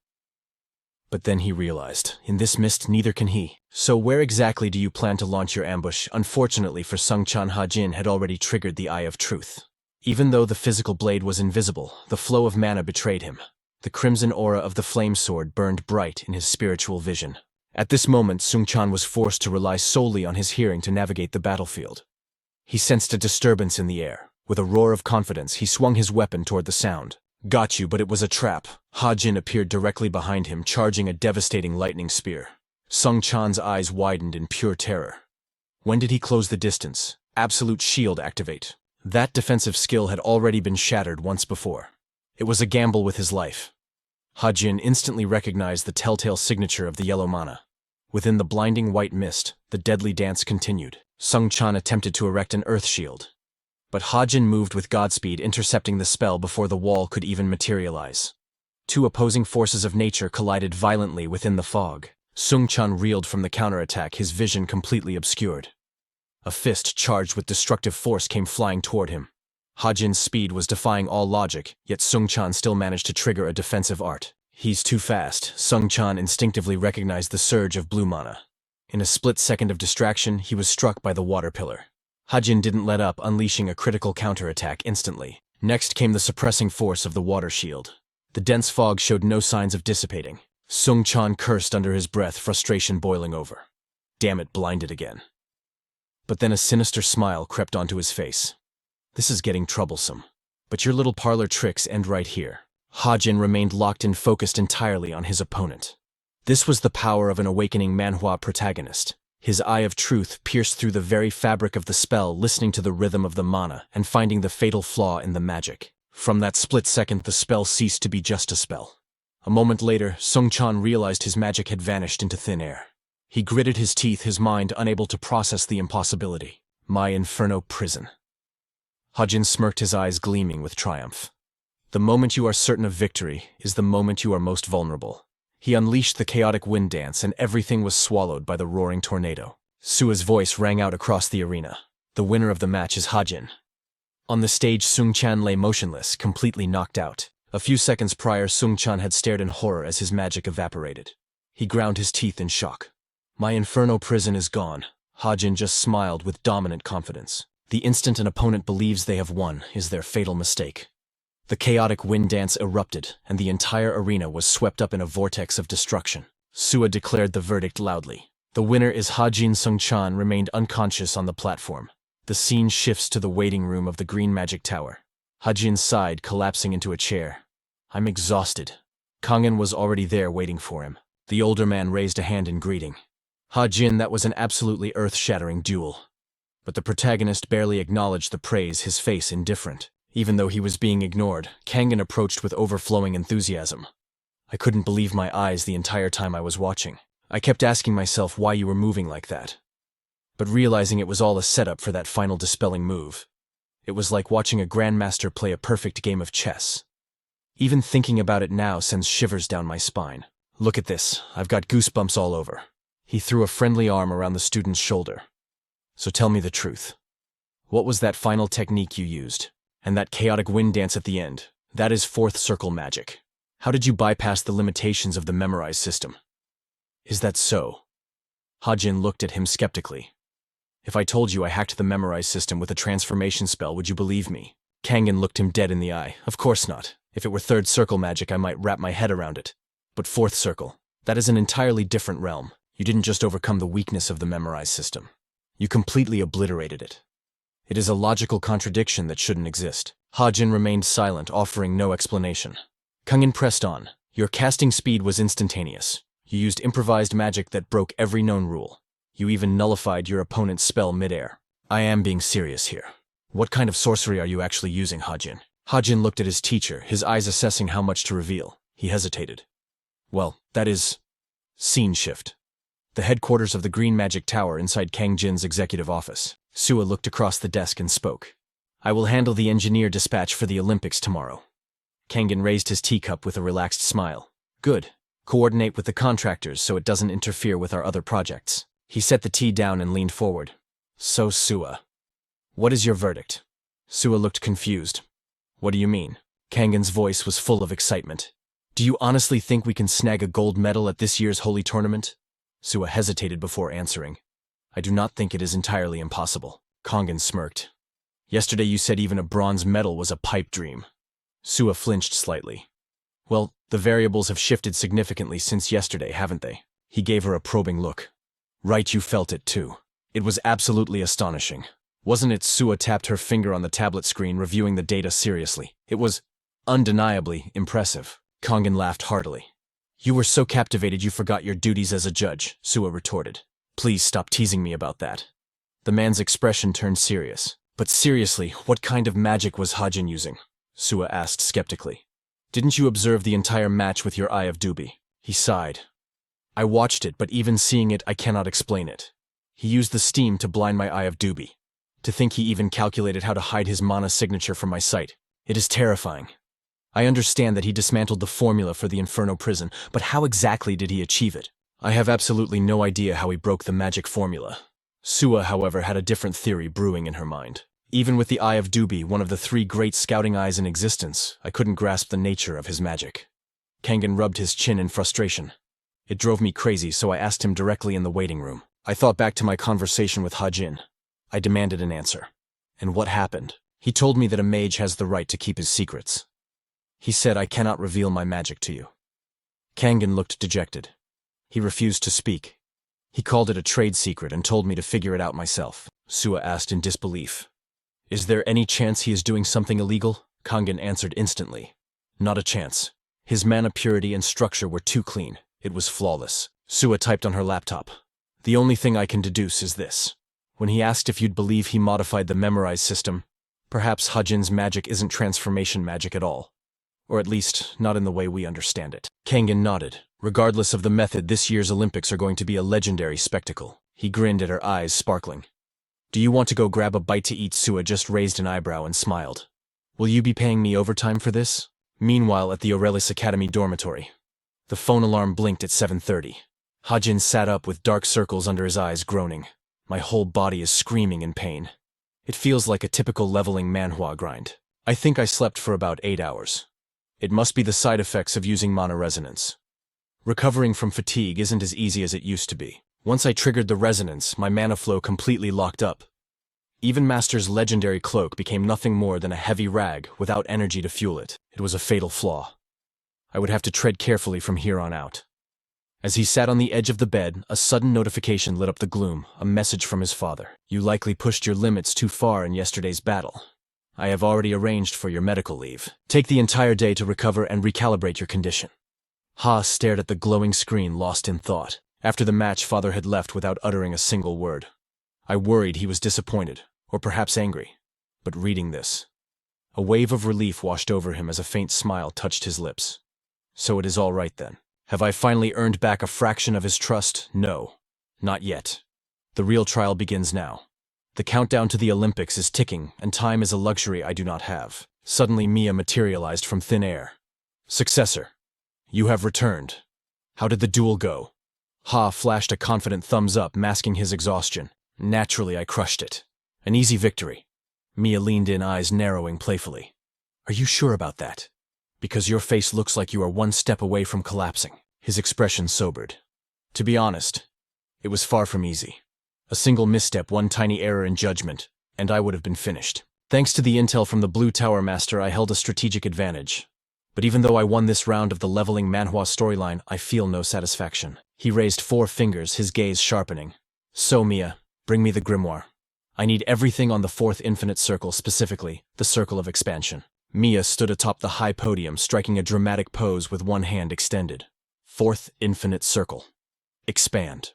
But then he realized, in this mist neither can he. So where exactly do you plan to launch your ambush? Unfortunately for Sungchan, Ha-jin had already triggered the Eye of Truth. Even though the physical blade was invisible, the flow of mana betrayed him. The crimson aura of the flame sword burned bright in his spiritual vision. At this moment, Sungchan was forced to rely solely on his hearing to navigate the battlefield. He sensed a disturbance in the air. With a roar of confidence, he swung his weapon toward the sound. Got you, but it was a trap. Ha-jin appeared directly behind him, charging a devastating lightning spear. Sung Chan's eyes widened in pure terror. When did he close the distance? Absolute Shield activate. That defensive skill had already been shattered once before. It was a gamble with his life. Ha-jin instantly recognized the telltale signature of the yellow mana. Within the blinding white mist, the deadly dance continued. Sung Chan attempted to erect an earth shield. But Ha-jin moved with Godspeed, intercepting the spell before the wall could even materialize. Two opposing forces of nature collided violently within the fog. Sung Chan reeled from the counterattack, his vision completely obscured. A fist charged with destructive force came flying toward him. Ha-jin's speed was defying all logic, yet Sung Chan still managed to trigger a defensive art. He's too fast. Sung Chan instinctively recognized the surge of blue mana. In a split second of distraction, he was struck by the water pillar. Ha-jin didn't let up, unleashing a critical counterattack instantly. Next came the suppressing force of the water shield. The dense fog showed no signs of dissipating. Sung Chan cursed under his breath, frustration boiling over. Damn it, blinded again. But then a sinister smile crept onto his face. This is getting troublesome. But your little parlor tricks end right here. Ha-jin remained locked in, focused entirely on his opponent. This was the power of an awakening Manhwa protagonist. His Eye of Truth pierced through the very fabric of the spell, listening to the rhythm of the mana and finding the fatal flaw in the magic. From that split second, the spell ceased to be just a spell. A moment later, Sung Chan realized his magic had vanished into thin air. He gritted his teeth, his mind unable to process the impossibility. My Inferno prison. Ha-jin smirked, his eyes gleaming with triumph. The moment you are certain of victory is the moment you are most vulnerable. He unleashed the chaotic wind dance and everything was swallowed by the roaring tornado. Sua's voice rang out across the arena. The winner of the match is Hajin. On the stage, Sung-chan lay motionless, completely knocked out. A few seconds prior, Sung-chan had stared in horror as his magic evaporated. He ground his teeth in shock. My inferno prison is gone. Hajin just smiled with dominant confidence. The instant an opponent believes they have won is their fatal mistake. The chaotic wind dance erupted, and the entire arena was swept up in a vortex of destruction. Sua declared the verdict loudly. The winner is Hajin. Sung-chan remained unconscious on the platform. The scene shifts to the waiting room of the Green Magic Tower. Hajin sighed, collapsing into a chair. I'm exhausted. Kangen was already there waiting for him. The older man raised a hand in greeting. Hajin, that was an absolutely earth-shattering duel. But the protagonist barely acknowledged the praise, his face indifferent. Even though he was being ignored, Kangen approached with overflowing enthusiasm. I couldn't believe my eyes the entire time I was watching. I kept asking myself why you were moving like that. But realizing it was all a setup for that final dispelling move. It was like watching a grandmaster play a perfect game of chess. Even thinking about it now sends shivers down my spine. Look at this, I've got goosebumps all over. He threw a friendly arm around the student's shoulder. So tell me the truth. What was that final technique you used? And that chaotic wind dance at the end, that is fourth circle magic. How did you bypass the limitations of the memorized system? Is that so? Hajin looked at him skeptically. If I told you I hacked the memorized system with a transformation spell, would you believe me? Kangen looked him dead in the eye. Of course not. If it were third circle magic, I might wrap my head around it. But fourth circle, that is an entirely different realm. You didn't just overcome the weakness of the memorized system. You completely obliterated it. It is a logical contradiction that shouldn't exist. Hajin remained silent, offering no explanation. Kangen pressed on. Your casting speed was instantaneous. You used improvised magic that broke every known rule. You even nullified your opponent's spell midair. I am being serious here. What kind of sorcery are you actually using, Hajin? Hajin looked at his teacher, his eyes assessing how much to reveal. He hesitated. Well, that is... Scene shift. The headquarters of the Green Magic Tower inside Kang Jin's executive office. Sua looked across the desk and spoke. I will handle the engineer dispatch for the Olympics tomorrow. Kangen raised his teacup with a relaxed smile. Good. Coordinate with the contractors so it doesn't interfere with our other projects. He set the tea down and leaned forward. So, Sua, what is your verdict? Sua looked confused. What do you mean? Kangen's voice was full of excitement. Do you honestly think we can snag a gold medal at this year's holy tournament? Sua hesitated before answering. I do not think it is entirely impossible. Kangen smirked. Yesterday you said even a bronze medal was a pipe dream. Sua flinched slightly. Well, the variables have shifted significantly since yesterday, haven't they? He gave her a probing look. Right, you felt it too. It was absolutely astonishing. Wasn't it? Sua tapped her finger on the tablet screen, reviewing the data seriously. It was undeniably impressive. Kangen laughed heartily. You were so captivated you forgot your duties as a judge, Sua retorted. Please stop teasing me about that. The man's expression turned serious. But seriously, what kind of magic was Hajin using? Sua asked skeptically. Didn't you observe the entire match with your eye of Dubi? He sighed. I watched it, but even seeing it, I cannot explain it. He used the steam to blind my eye of Dubi. To think he even calculated how to hide his mana signature from my sight. It is terrifying. I understand that he dismantled the formula for the Inferno prison, but how exactly did he achieve it? I have absolutely no idea how he broke the magic formula. Sua, however, had a different theory brewing in her mind. Even with the Eye of Dubi, one of the 3 great scouting eyes in existence, I couldn't grasp the nature of his magic. Kangen rubbed his chin in frustration. It drove me crazy, so I asked him directly in the waiting room. I thought back to my conversation with Hajin. I demanded an answer. And what happened? He told me that a mage has the right to keep his secrets. He said I cannot reveal my magic to you. Kangen looked dejected. He refused to speak. He called it a trade secret and told me to figure it out myself. Sua asked in disbelief. Is there any chance he is doing something illegal? Kangen answered instantly. Not a chance. His mana purity and structure were too clean. It was flawless. Sua typed on her laptop. The only thing I can deduce is this. When he asked if you'd believe he modified the memorized system, perhaps Hajin's magic isn't transformation magic at all. Or at least, not in the way we understand it. Kangen nodded. Regardless of the method, this year's Olympics are going to be a legendary spectacle. He grinned at her eyes sparkling. Do you want to go grab a bite to eat? Sua just raised an eyebrow and smiled. Will you be paying me overtime for this? Meanwhile, at the Aurelis Academy dormitory. The phone alarm blinked at 7:30. Hajin sat up with dark circles under his eyes, groaning. My whole body is screaming in pain. It feels like a typical leveling manhwa grind. I think I slept for about 8 hours. It must be the side effects of using mana resonance. Recovering from fatigue isn't as easy as it used to be. Once I triggered the resonance, my mana flow completely locked up. Even Master's legendary cloak became nothing more than a heavy rag without energy to fuel it. It was a fatal flaw. I would have to tread carefully from here on out. As he sat on the edge of the bed, a sudden notification lit up the gloom, a message from his father. You likely pushed your limits too far in yesterday's battle. I have already arranged for your medical leave. Take the entire day to recover and recalibrate your condition. Ha stared at the glowing screen, lost in thought. After the match, father had left without uttering a single word. I worried he was disappointed, or perhaps angry. But reading this, a wave of relief washed over him as a faint smile touched his lips. So it is all right then. Have I finally earned back a fraction of his trust? No, not yet. The real trial begins now. The countdown to the Olympics is ticking, and time is a luxury I do not have. Suddenly Mia materialized from thin air. Successor, you have returned. How did the duel go? Ha flashed a confident thumbs up, masking his exhaustion. Naturally, I crushed it. An easy victory. Mia leaned in, eyes narrowing playfully. Are you sure about that? Because your face looks like you are one step away from collapsing. His expression sobered. To be honest, it was far from easy. A single misstep, one tiny error in judgment, and I would have been finished. Thanks to the intel from the Blue Tower Master, I held a strategic advantage. But even though I won this round of the leveling manhwa storyline, I feel no satisfaction. He raised 4 fingers, his gaze sharpening. So, Mia, bring me the grimoire. I need everything on the 4th infinite circle, specifically the circle of expansion. Mia stood atop the high podium, striking a dramatic pose with one hand extended. 4th infinite circle. Expand.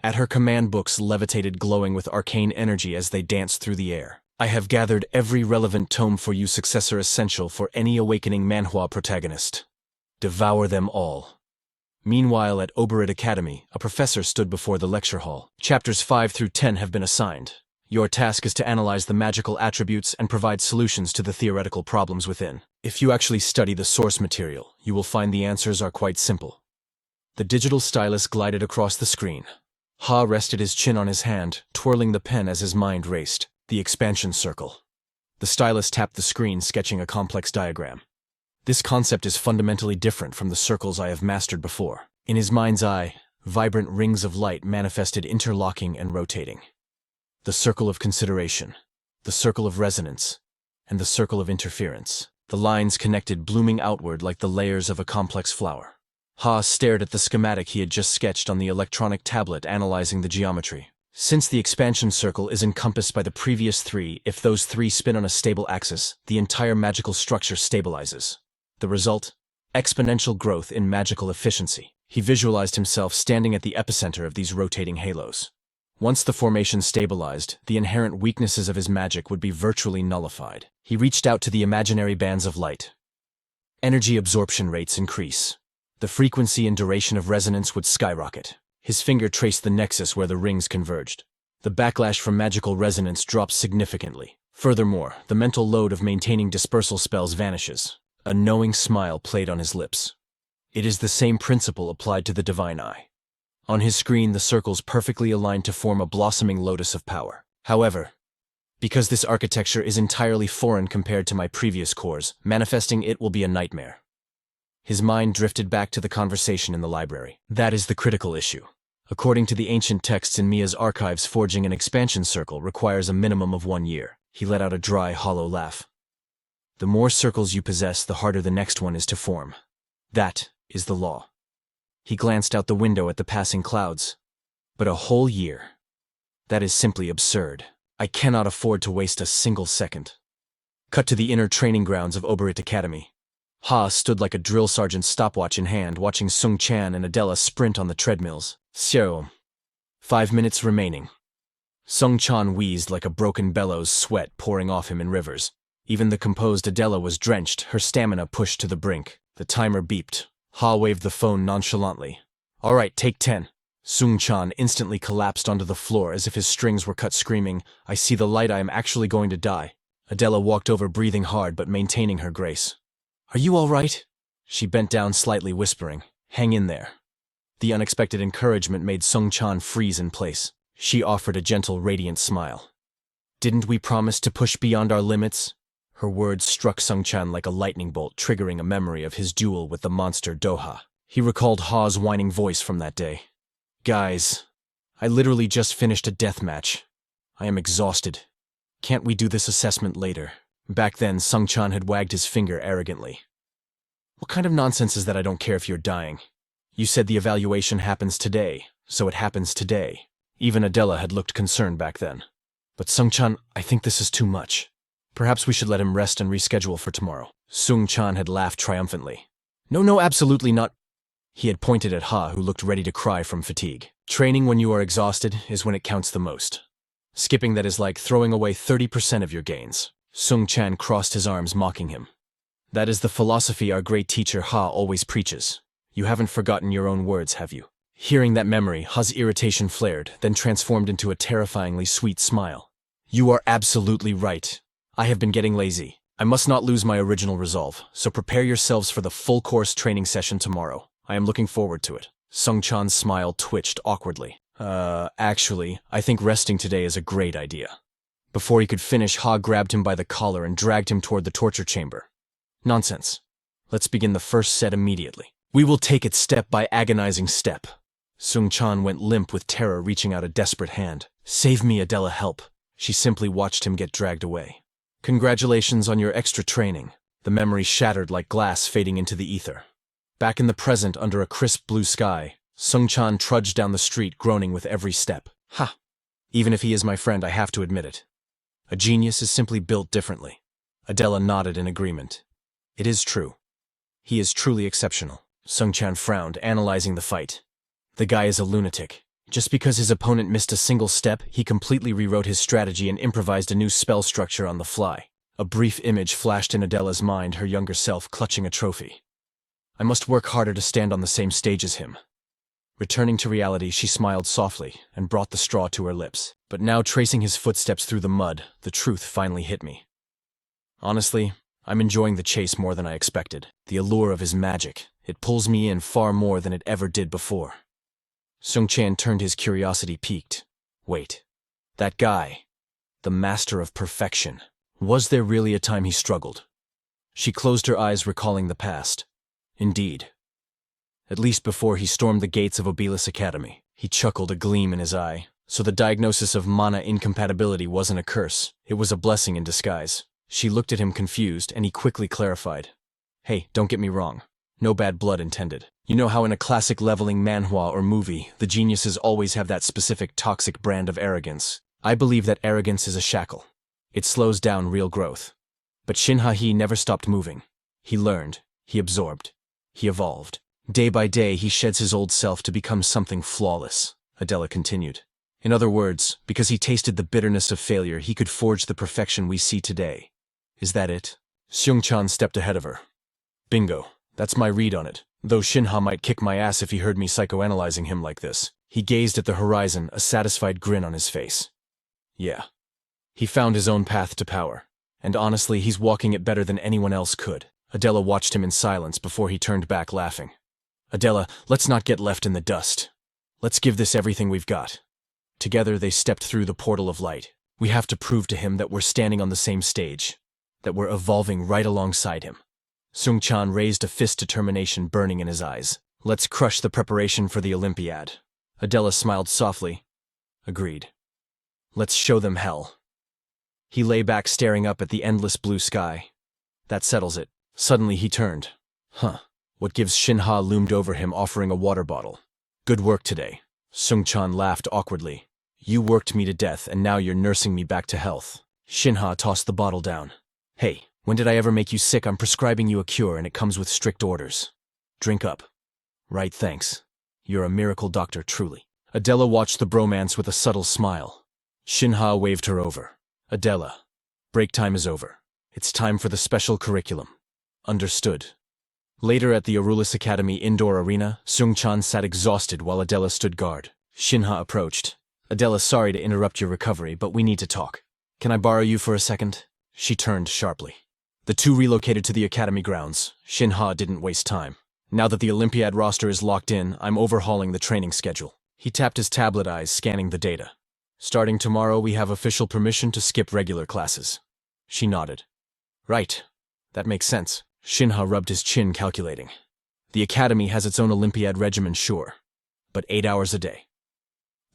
At her command, books levitated, glowing with arcane energy as they danced through the air. I have gathered every relevant tome for you, successor, essential for any awakening manhwa protagonist. Devour them all. Meanwhile, at Overpowered Academy, a professor stood before the lecture hall. Chapters 5 through 10 have been assigned. Your task is to analyze the magical attributes and provide solutions to the theoretical problems within. If you actually study the source material, you will find the answers are quite simple. The digital stylus glided across the screen. Ha rested his chin on his hand, twirling the pen as his mind raced. The expansion circle. The stylus tapped the screen, sketching a complex diagram. This concept is fundamentally different from the circles I have mastered before. In his mind's eye, vibrant rings of light manifested, interlocking and rotating. The circle of consideration, the circle of resonance, and the circle of interference. The lines connected, blooming outward like the layers of a complex flower. Ha stared at the schematic he had just sketched on the electronic tablet, analyzing the geometry. Since the expansion circle is encompassed by the previous 3, if those 3 spin on a stable axis, the entire magical structure stabilizes. The result? Exponential growth in magical efficiency. He visualized himself standing at the epicenter of these rotating halos. Once the formation stabilized, the inherent weaknesses of his magic would be virtually nullified. He reached out to the imaginary bands of light. Energy absorption rates increase. The frequency and duration of resonance would skyrocket. His finger traced the nexus where the rings converged. The backlash from magical resonance drops significantly. Furthermore, the mental load of maintaining dispersal spells vanishes. A knowing smile played on his lips. It is the same principle applied to the divine eye. On his screen, the circles perfectly aligned to form a blossoming lotus of power. However, because this architecture is entirely foreign compared to my previous cores, manifesting it will be a nightmare. His mind drifted back to the conversation in the library. That is the critical issue. According to the ancient texts in Mia's archives, forging an expansion circle requires a minimum of 1 year. He let out a dry, hollow laugh. The more circles you possess, the harder the next one is to form. That is the law. He glanced out the window at the passing clouds. But a whole year? That is simply absurd. I cannot afford to waste a single second. Cut to the inner training grounds of Overpowered Academy. Ha stood like a drill sergeant's stopwatch in hand, watching Sung Chan and Adela sprint on the treadmills. 5 minutes remaining. Sung Chan wheezed like a broken bellows, sweat pouring off him in rivers. Even the composed Adela was drenched, her stamina pushed to the brink. The timer beeped. Ha waved the phone nonchalantly. All right, take 10. Sung Chan instantly collapsed onto the floor as if his strings were cut, screaming, I see the light, I am actually going to die. Adela walked over, breathing hard but maintaining her grace. Are you all right? She bent down slightly, whispering. Hang in there. The unexpected encouragement made Sung Chan freeze in place. She offered a gentle, radiant smile. Didn't we promise to push beyond our limits? Her words struck Sung Chan like a lightning bolt, triggering a memory of his duel with the monster Doha. He recalled Ha's whining voice from that day. Guys, I literally just finished a death match. I am exhausted. Can't we do this assessment later? Back then, Sung Chan had wagged his finger arrogantly. What kind of nonsense is that? I don't care if you're dying. You said the evaluation happens today, so it happens today. Even Adela had looked concerned back then. But Sung Chan, I think this is too much. Perhaps we should let him rest and reschedule for tomorrow. Sung Chan had laughed triumphantly. No, absolutely not. He had pointed at Ha, who looked ready to cry from fatigue. Training when you are exhausted is when it counts the most. Skipping that is like throwing away 30% of your gains. Sung Chan crossed his arms, mocking him. That is the philosophy our great teacher Ha always preaches. You haven't forgotten your own words, have you? Hearing that memory, Ha's irritation flared, then transformed into a terrifyingly sweet smile. You are absolutely right. I have been getting lazy. I must not lose my original resolve, so prepare yourselves for the full course training session tomorrow. I am looking forward to it. Sung Chan's smile twitched awkwardly. Actually, I think resting today is a great idea. Before he could finish, Ha grabbed him by the collar and dragged him toward the torture chamber. Nonsense. Let's begin the first set immediately. We will take it step by agonizing step. Sung Chan went limp with terror, reaching out a desperate hand. Save me, Adela, help. She simply watched him get dragged away. Congratulations on your extra training. The memory shattered like glass fading into the ether. Back in the present, under a crisp blue sky, Sung Chan trudged down the street, groaning with every step. Ha! Even if he is my friend, I have to admit it. A genius is simply built differently. Adela nodded in agreement. It is true. He is truly exceptional. Sung Chan frowned, analyzing the fight. The guy is a lunatic. Just because his opponent missed a single step, he completely rewrote his strategy and improvised a new spell structure on the fly. A brief image flashed in Adela's mind, her younger self clutching a trophy. I must work harder to stand on the same stage as him. Returning to reality, she smiled softly and brought the straw to her lips. But now, tracing his footsteps through the mud, the truth finally hit me. Honestly, I'm enjoying the chase more than I expected. The allure of his magic, it pulls me in far more than it ever did before. Sung Chan turned, his curiosity piqued. Wait, that guy, the master of perfection, was there really a time he struggled? She closed her eyes, recalling the past. Indeed. At least before he stormed the gates of Obelisk Academy. He chuckled, a gleam in his eye. So the diagnosis of mana incompatibility wasn't a curse, it was a blessing in disguise. She looked at him confused, and he quickly clarified. Hey, don't get me wrong. No bad blood intended. You know how in a classic leveling manhwa or movie, the geniuses always have that specific toxic brand of arrogance. I believe that arrogance is a shackle. It slows down real growth. But Shin Ha never stopped moving. He learned, he absorbed, he evolved. Day by day, he sheds his old self to become something flawless, Adela continued. In other words, because he tasted the bitterness of failure, he could forge the perfection we see today. Is that it? Sung Chan stepped ahead of her. Bingo. That's my read on it. Though Shin Ha might kick my ass if he heard me psychoanalyzing him like this. He gazed at the horizon, a satisfied grin on his face. Yeah. He found his own path to power. And honestly, he's walking it better than anyone else could. Adela watched him in silence before he turned back, laughing. Adela, let's not get left in the dust. Let's give this everything we've got. Together they stepped through the portal of light. We have to prove to him that we're standing on the same stage. That we're evolving right alongside him. Sung Chan raised a fist, determination burning in his eyes. Let's crush the preparation for the Olympiad. Adela smiled softly. Agreed. Let's show them hell. He lay back, staring up at the endless blue sky. That settles it. Suddenly he turned. What gives Shin Ha loomed over him, offering a water bottle. Good work today. Sung Chan laughed awkwardly. You worked me to death, and now you're nursing me back to health. Shin Ha tossed the bottle down. Hey, when did I ever make you sick? I'm prescribing you a cure, and it comes with strict orders. Drink up. Right, thanks. You're a miracle doctor, truly. Adela watched the bromance with a subtle smile. Shin Ha waved her over. Adela, break time is over. It's time for the special curriculum. Understood. Later at the Overpowered Academy indoor arena, Sung Chan sat exhausted while Adela stood guard. Shin Ha approached. Adela, sorry to interrupt your recovery, but we need to talk. Can I borrow you for a second? She turned sharply. The two relocated to the academy grounds. Shin Ha didn't waste time. Now that the Olympiad roster is locked in, I'm overhauling the training schedule. He tapped his tablet eyes, scanning the data. Starting tomorrow, we have official permission to skip regular classes. She nodded. Right. That makes sense. Shin Ha rubbed his chin, calculating. The academy has its own Olympiad regimen, sure. But 8 hours a day.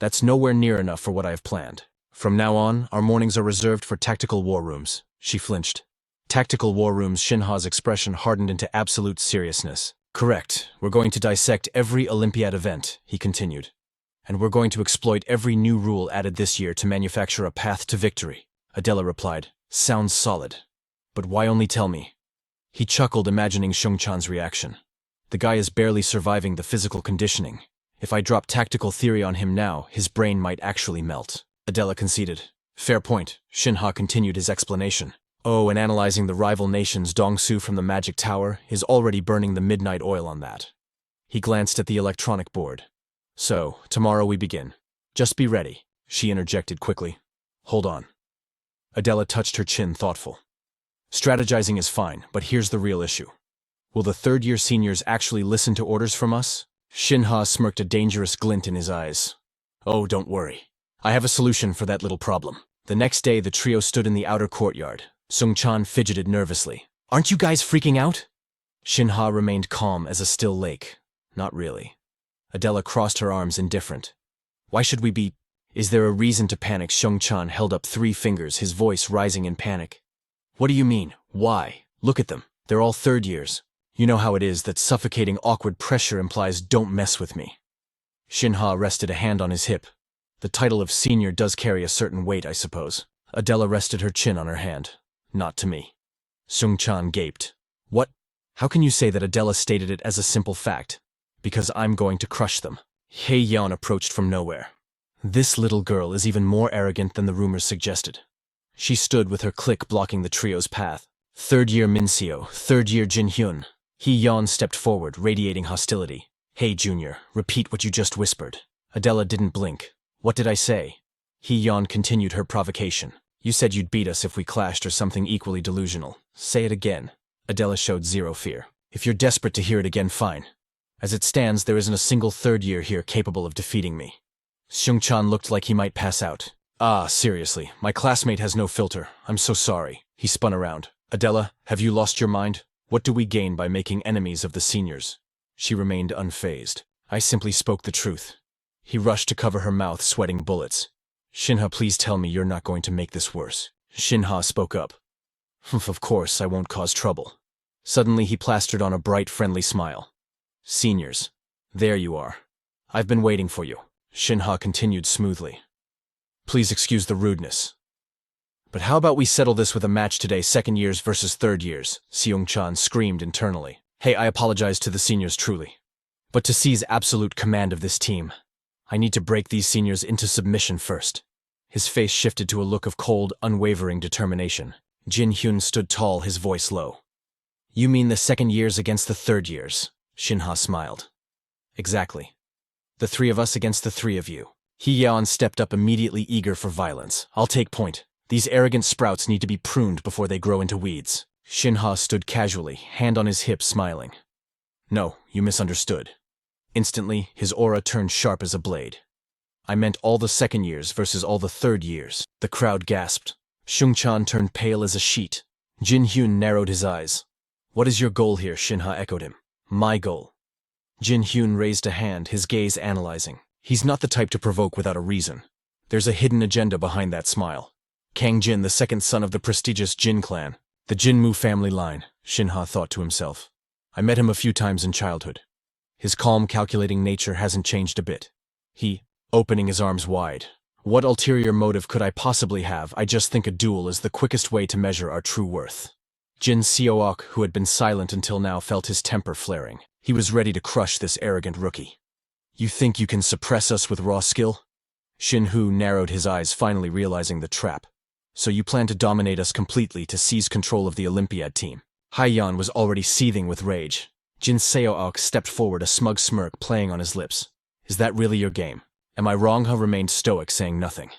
That's nowhere near enough for what I have planned. From now on, our mornings are reserved for tactical war rooms. She flinched. Tactical war rooms. Shin Ha's expression hardened into absolute seriousness. Correct. We're going to dissect every Olympiad event, he continued. And we're going to exploit every new rule added this year to manufacture a path to victory. Adela replied. Sounds solid. But why only tell me? He chuckled, imagining Xiongchan's reaction. The guy is barely surviving the physical conditioning. If I drop tactical theory on him now, his brain might actually melt. Adela conceded. Fair point. Shin Ha continued his explanation. Oh, and analyzing the rival nation's Dongsu from the magic tower is already burning the midnight oil on that. He glanced at the electronic board. So, tomorrow we begin. Just be ready, she interjected quickly. Hold on. Adela touched her chin, thoughtful. Strategizing is fine, but here's the real issue. Will the third-year seniors actually listen to orders from us? Shin Ha smirked, a dangerous glint in his eyes. Oh, don't worry. I have a solution for that little problem. The next day, the trio stood in the outer courtyard. Xiongchan fidgeted nervously. Aren't you guys freaking out? Shin Ha remained calm as a still lake. Not really. Adela crossed her arms, indifferent. Why should we be? Is there a reason to panic? Xiongchan held up 3 fingers, his voice rising in panic. What do you mean? Why? Look at them. They're all third years. You know how it is, that suffocating awkward pressure implies don't mess with me. Shin Ha rested a hand on his hip. The title of senior does carry a certain weight, I suppose. Adela rested her chin on her hand. Not to me. Xiongchan gaped. What? How can you say that? Adela stated it as a simple fact. Because I'm going to crush them. He Yan approached from nowhere. This little girl is even more arrogant than the rumors suggested. She stood with her clique blocking the trio's path. Third-year Mincio, third-year Jin Hyun. He Yan stepped forward, radiating hostility. Hey, Junior, repeat what you just whispered. Adela didn't blink. What did I say? He Yan continued her provocation. You said you'd beat us if we clashed or something equally delusional. Say it again. Adela showed zero fear. If you're desperate to hear it again, fine. As it stands, there isn't a single third year here capable of defeating me. Xiongchan looked like he might pass out. Ah, seriously, my classmate has no filter. I'm so sorry. He spun around. Adela, have you lost your mind? What do we gain by making enemies of the seniors? She remained unfazed. I simply spoke the truth. He rushed to cover her mouth, sweating bullets. Shin Ha, please tell me you're not going to make this worse. Shin Ha spoke up. Of course, I won't cause trouble. Suddenly he plastered on a bright, friendly smile. Seniors. There you are. I've been waiting for you. Shin Ha continued smoothly. Please excuse the rudeness. But how about we settle this with a match today, second years versus third years? Xiongchan screamed internally. Hey, I apologize to the seniors truly. But to seize absolute command of this team, I need to break these seniors into submission first. His face shifted to a look of cold, unwavering determination. Jin Hyun stood tall, his voice low. You mean the second years against the third years? Shin Ha smiled. Exactly. The 3 of us against the 3 of you. He Yan stepped up, immediately eager for violence. I'll take point. These arrogant sprouts need to be pruned before they grow into weeds. Shin Ha stood casually, hand on his hip, smiling. No, you misunderstood. Instantly, his aura turned sharp as a blade. I meant all the second years versus all the third years. The crowd gasped. Xiongchan turned pale as a sheet. Jin Hyun narrowed his eyes. What is your goal here? Shin Ha echoed him. My goal. Jin Hyun raised a hand, his gaze analyzing. He's not the type to provoke without a reason. There's a hidden agenda behind that smile. Kang Jin, the second son of the prestigious Jin clan. The Jinmu family line, Shin Ha thought to himself. I met him a few times in childhood. His calm, calculating nature hasn't changed a bit. He, opening his arms wide. What ulterior motive could I possibly have? I just think a duel is the quickest way to measure our true worth. Jin Seook, who had been silent until now, felt his temper flaring. He was ready to crush this arrogant rookie. You think you can suppress us with raw skill? Shin Hu narrowed his eyes, finally realizing the trap. So you plan to dominate us completely to seize control of the Olympiad team? Haiyan was already seething with rage. Jin Seook stepped forward, a smug smirk playing on his lips. Is that really your game? Am I wrong? Ha remained stoic, saying nothing.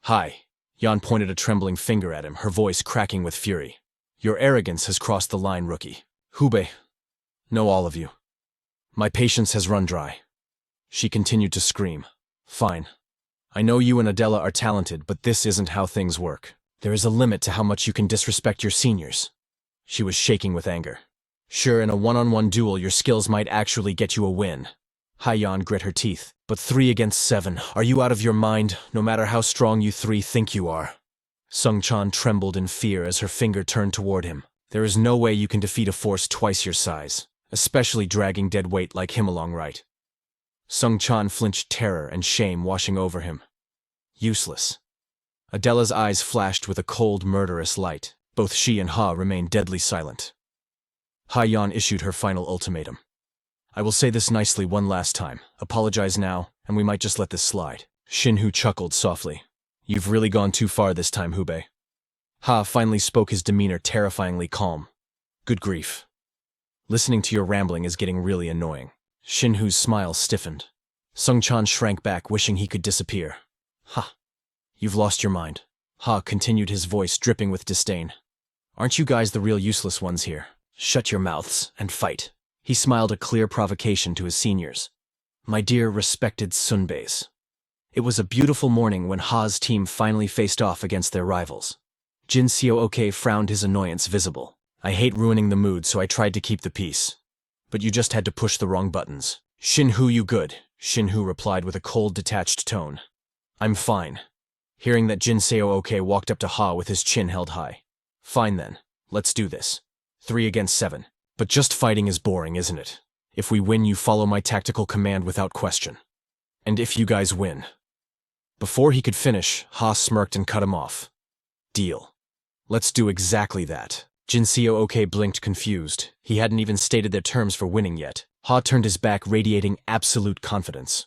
Hi. Yan pointed a trembling finger at him, her voice cracking with fury. Your arrogance has crossed the line, rookie. Hubei. Know all of you. My patience has run dry. She continued to scream. Fine. I know you and Adela are talented, but this isn't how things work. There is a limit to how much you can disrespect your seniors. She was shaking with anger. Sure, in a one-on-one duel, your skills might actually get you a win. Ha-yeon grit her teeth. But 3 against 7. Are you out of your mind, no matter how strong you 3 think you are? Sung-chan trembled in fear as her finger turned toward him. There is no way you can defeat a force twice your size, especially dragging dead weight like him along, right? Sung-chan flinched, terror and shame washing over him. Useless. Adela's eyes flashed with a cold, murderous light. Both she and Ha remained deadly silent. Ha-yeon issued her final ultimatum. I will say this nicely one last time. Apologize now, and we might just let this slide. Shin Ha chuckled softly. You've really gone too far this time, Hubei. Ha finally spoke, his demeanor terrifyingly calm. Good grief. Listening to your rambling is getting really annoying. Shin Ha's smile stiffened. Sung-chan shrank back, wishing he could disappear. Ha. You've lost your mind. Ha continued, his voice dripping with disdain. Aren't you guys the real useless ones here? Shut your mouths and fight. He smiled, a clear provocation to his seniors. My dear, respected Sunbeis. It was a beautiful morning when Ha's team finally faced off against their rivals. Jin Seoke frowned, his annoyance visible. I hate ruining the mood, so I tried to keep the peace. But you just had to push the wrong buttons. Shin Ha, you good? Shin Ha replied with a cold, detached tone. I'm fine. Hearing that, Jin Seoke walked up to Ha with his chin held high. Fine then, let's do this. 3 against 7. But just fighting is boring, isn't it? If we win, you follow my tactical command without question. And if you guys win. Before he could finish, Ha smirked and cut him off. Deal. Let's do exactly that. Jin Seoke blinked, confused. He hadn't even stated their terms for winning yet. Ha turned his back, radiating absolute confidence.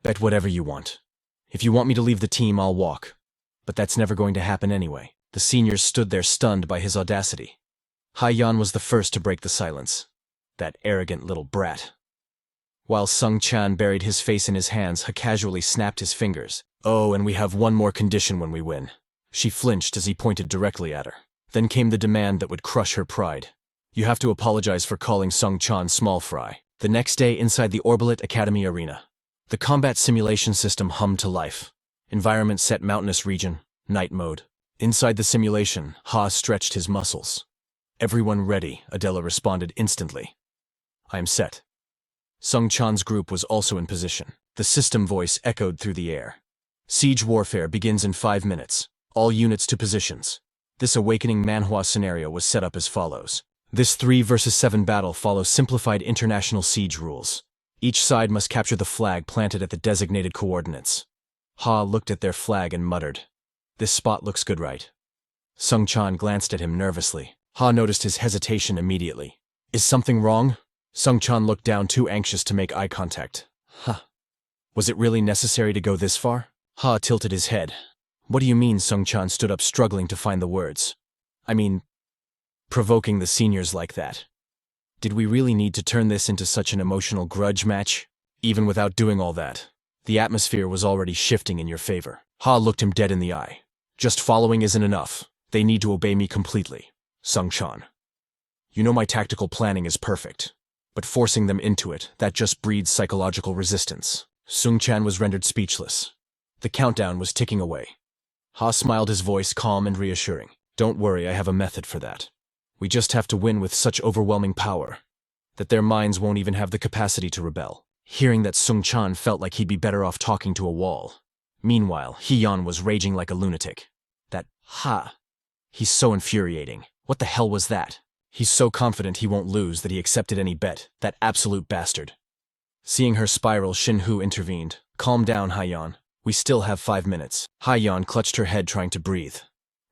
Bet whatever you want. If you want me to leave the team, I'll walk. But that's never going to happen anyway. The seniors stood there stunned by his audacity. Ha-yeon was the first to break the silence. That arrogant little brat. While Sung-chan buried his face in his hands, Ha casually snapped his fingers. Oh, and we have one more condition when we win. She flinched as he pointed directly at her. Then came the demand that would crush her pride. You have to apologize for calling Sung-chan small fry. The next day, inside the Orbilit Academy arena, the combat simulation system hummed to life. Environment set, mountainous region, night mode. Inside the simulation, Ha stretched his muscles. Everyone ready, Adela responded instantly. I am set. Sung-chan's group was also in position. The system voice echoed through the air. Siege warfare begins in 5 minutes. All units to positions. This awakening Manhwa scenario was set up as follows. This 3 versus 7 battle follows simplified international siege rules. Each side must capture the flag planted at the designated coordinates. Ha looked at their flag and muttered. This spot looks good, right? Sung-chan glanced at him nervously. Ha noticed his hesitation immediately. Is something wrong? Sung-chan looked down, too anxious to make eye contact. Huh. Was it really necessary to go this far? Ha tilted his head. What do you mean? Sung-chan stood up, struggling to find the words. I mean, provoking the seniors like that. Did we really need to turn this into such an emotional grudge match? Even without doing all that, the atmosphere was already shifting in your favor. Ha looked him dead in the eye. Just following isn't enough. They need to obey me completely. Sung-chan. You know my tactical planning is perfect. But forcing them into it, that just breeds psychological resistance. Sung-chan was rendered speechless. The countdown was ticking away. Ha smiled, his voice calm and reassuring. Don't worry, I have a method for that. We just have to win with such overwhelming power that their minds won't even have the capacity to rebel. Hearing that, Sung-chan felt like he'd be better off talking to a wall. Meanwhile, Ha-yeon was raging like a lunatic. That Ha. He's so infuriating. What the hell was that? He's so confident he won't lose that he accepted any bet. That absolute bastard. Seeing her spiral, Shin Ha intervened. Calm down, Ha-yeon. We still have 5 minutes. Ha-yeon clutched her head, trying to breathe.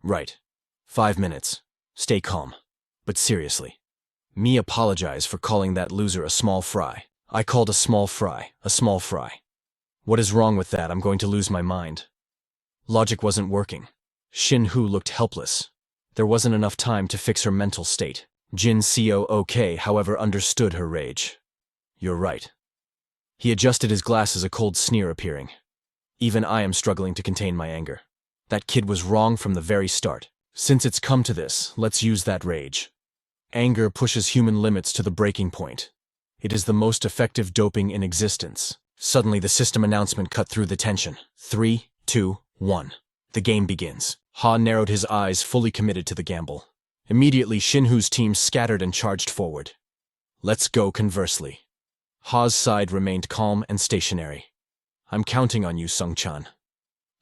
Right. 5 minutes. Stay calm. But seriously. Me apologize for calling that loser a small fry. I called a small fry. What is wrong with that? I'm going to lose my mind. Logic wasn't working. Shin Ha looked helpless. There wasn't enough time to fix her mental state. Jin Seoke, however, understood her rage. You're right. He adjusted his glasses, a cold sneer appearing. Even I am struggling to contain my anger. That kid was wrong from the very start. Since it's come to this, let's use that rage. Anger pushes human limits to the breaking point. It is the most effective doping in existence. Suddenly, the system announcement cut through the tension. 3, 2, 1. The game begins. Ha narrowed his eyes, fully committed to the gamble. Immediately, Shin Ha's team scattered and charged forward. Let's go, conversely. Ha's side remained calm and stationary. I'm counting on you, Sung-chan.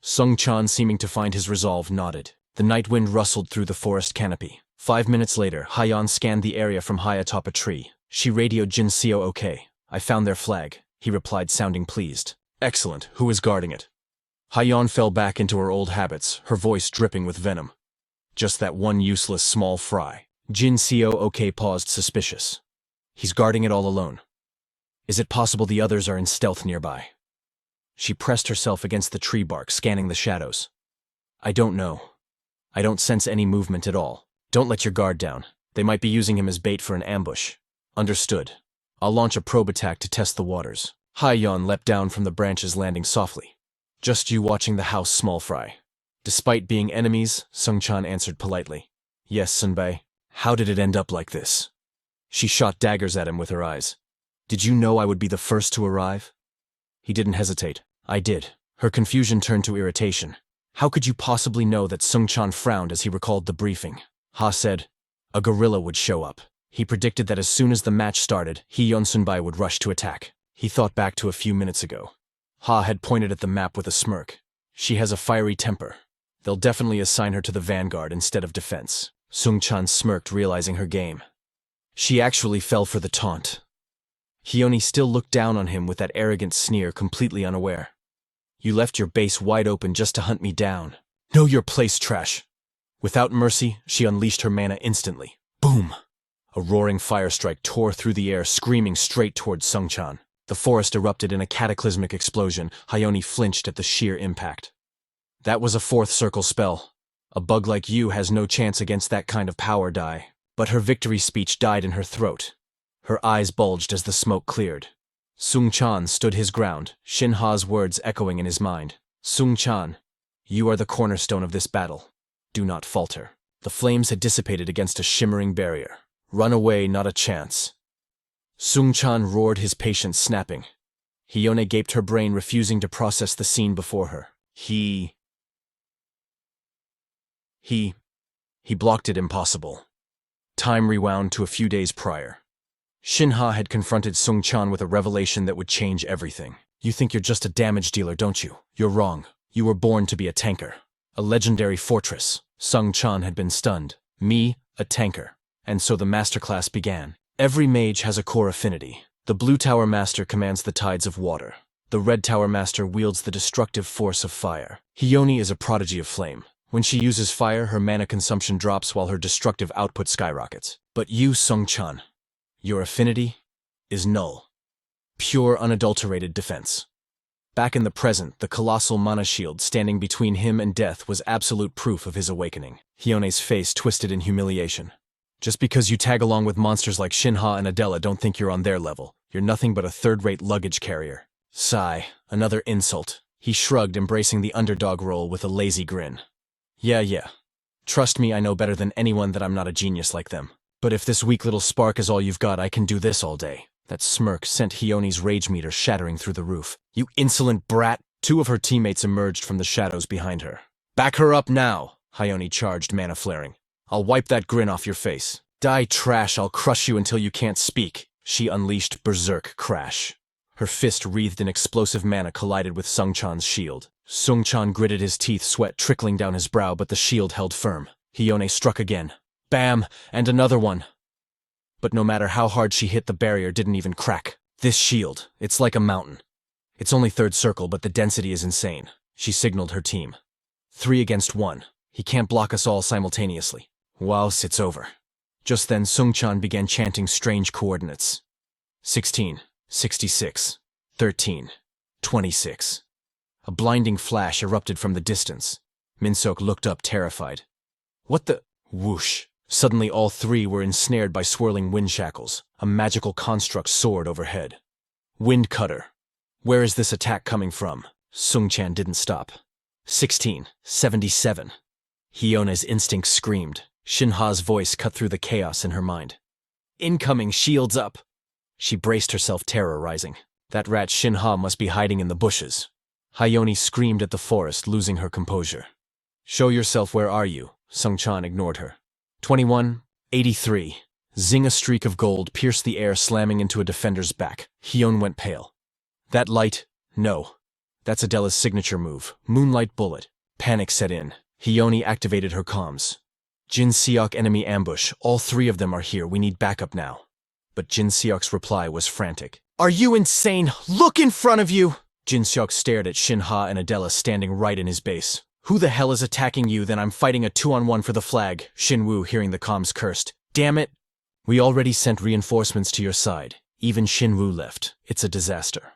Sung-chan, seeming to find his resolve, nodded. The night wind rustled through the forest canopy. 5 minutes later, Ha-yeon scanned the area from high atop a tree. She radioed Jin Seo. Okay, I found their flag, he replied, sounding pleased. Excellent, who is guarding it? Ha-yeon fell back into her old habits, her voice dripping with venom. Just that one useless small fry. Jin Seo. Okay, paused, suspicious. He's guarding it all alone. Is it possible the others are in stealth nearby? She pressed herself against the tree bark, scanning the shadows. I don't know. I don't sense any movement at all. Don't let your guard down. They might be using him as bait for an ambush. Understood. I'll launch a probe attack to test the waters. Ha-yeon leapt down from the branches, landing softly. Just you watching the house, small fry. Despite being enemies, Sung-chan answered politely. Yes, Sunbae. How did it end up like this? She shot daggers at him with her eyes. Did you know I would be the first to arrive? He didn't hesitate. I did. Her confusion turned to irritation. How could you possibly know that Sung-chan frowned as he recalled the briefing? Ha said, a guerrilla would show up. He predicted that as soon as the match started, Hee-yeon Sunbae would rush to attack. He thought back to a few minutes ago. Ha had pointed at the map with a smirk. She has a fiery temper. They'll definitely assign her to the vanguard instead of defense. Sung-chan smirked, realizing her game. She actually fell for the taunt. Hyeoni still looked down on him with that arrogant sneer, completely unaware. You left your base wide open just to hunt me down. Know your place, trash. Without mercy, she unleashed her mana instantly. Boom! A roaring fire strike tore through the air, screaming straight towards Sung-chan. The forest erupted in a cataclysmic explosion. Hyeoni flinched at the sheer impact. That was a fourth circle spell. A bug like you has no chance against that kind of power die. But her victory speech died in her throat. Her eyes bulged as the smoke cleared. Sung-chan stood his ground, Shin Ha's words echoing in his mind. Sung-chan, you are the cornerstone of this battle. Do not falter. The flames had dissipated against a shimmering barrier. Run away, not a chance. Sung-chan roared, his patience snapping. Hyeoni gaped, her brain refusing to process the scene before her. He blocked it. Impossible. Time rewound to a few days prior. Shin Ha had confronted Sung-chan with a revelation that would change everything. You think you're just a damage dealer, don't you? You're wrong. You were born to be a tanker. A legendary fortress. Sung-chan had been stunned. Me, a tanker. And so the masterclass began. Every mage has a core affinity. The Blue Tower Master commands the tides of water. The Red Tower Master wields the destructive force of fire. Hyeoni is a prodigy of flame. When she uses fire, her mana consumption drops while her destructive output skyrockets. But you, Sung-chan, your affinity is null. Pure, unadulterated defense. Back in the present, the colossal mana shield standing between him and death was absolute proof of his awakening. Hyeoni's face twisted in humiliation. Just because you tag along with monsters like Shin Ha and Adela, don't think you're on their level. You're nothing but a third-rate luggage carrier. Sigh, another insult. He shrugged, embracing the underdog role with a lazy grin. Yeah. Trust me, I know better than anyone that I'm not a genius like them. But if this weak little spark is all you've got, I can do this all day. That smirk sent Hyeoni's rage meter shattering through the roof. You insolent brat! Two of her teammates emerged from the shadows behind her. Back her up now! Hyeoni charged, mana flaring. I'll wipe that grin off your face. Die, trash, I'll crush you until you can't speak. She unleashed berserk crash. Her fist wreathed in explosive mana collided with Sung-chan's shield. Sung-chan gritted his teeth, sweat trickling down his brow, but the shield held firm. Hyeoni struck again. Bam! And another one. But no matter how hard she hit, the barrier didn't even crack. This shield, it's like a mountain. It's only third circle, but the density is insane. She signaled her team. 3 against 1. He can't block us all simultaneously. Whilst it's over. Just then, Sung-chan began chanting strange coordinates. 16, 66, 13, 26. A blinding flash erupted from the distance. Min-seok looked up, terrified. What the? Whoosh. Suddenly all three were ensnared by swirling wind shackles. A magical construct soared overhead. Wind cutter. Where is this attack coming from? Sung-chan didn't stop. 16, 77. Hyeoni's instinct screamed. Shin Ha's voice cut through the chaos in her mind. Incoming, shields up. She braced herself, terror rising. That rat Shin Ha must be hiding in the bushes. Hyoni screamed at the forest, losing her composure. Show yourself, where are you? Sung Chan ignored her. 2183. Zing, a streak of gold pierced the air, slamming into a defender's back. Hyun went pale. That light? No. That's Adela's signature move, Moonlight Bullet. Panic set in. Hyoni activated her comms. Jin Seok, enemy ambush. All three of them are here. We need backup now. But Jin Seok's reply was frantic. Are you insane? Look in front of you! Jin Seok stared at Shin Ha and Adela standing right in his base. Who the hell is attacking you? Then I'm fighting a 2-on-1 for the flag. Shin Woo, hearing the comms, cursed. Damn it! We already sent reinforcements to your side. Even Shin Woo left. It's a disaster.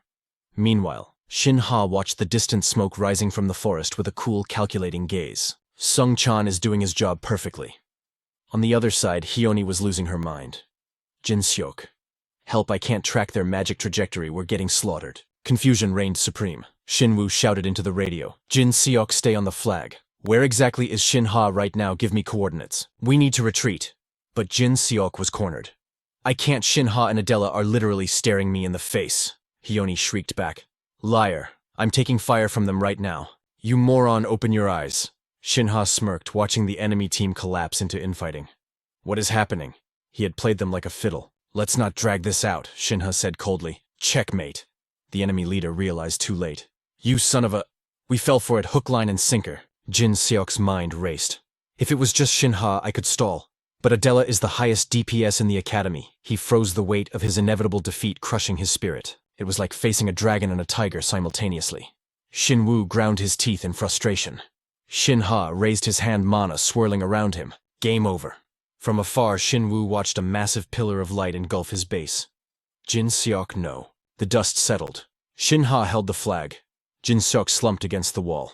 Meanwhile, Shin Ha watched the distant smoke rising from the forest with a cool, calculating gaze. Sung Chan is doing his job perfectly. On the other side, Hyoni was losing her mind. Jin Seok. Help, I can't track their magic trajectory. We're getting slaughtered. Confusion reigned supreme. Shin Woo shouted into the radio. Jin Seok, stay on the flag. Where exactly is Shin Ha right now? Give me coordinates. We need to retreat. But Jin Seok was cornered. I can't. Shin Ha and Adela are literally staring me in the face. Hyoni shrieked back. Liar. I'm taking fire from them right now. You moron, open your eyes. Shin Ha smirked, watching the enemy team collapse into infighting. What is happening? He had played them like a fiddle. Let's not drag this out, Shin Ha said coldly. Checkmate. The enemy leader realized too late. You son of a... We fell for it, hook, line, and sinker. Jin Seok's mind raced. If it was just Shin Ha, I could stall. But Adela is the highest DPS in the academy. He froze, the weight of his inevitable defeat crushing his spirit. It was like facing a dragon and a tiger simultaneously. Shin Woo ground his teeth in frustration. Shin Ha raised his hand, mana swirling around him. Game over. From afar, Shin Woo watched a massive pillar of light engulf his base. Jin Seok, no. The dust settled. Shin Ha held the flag. Jin Seok slumped against the wall.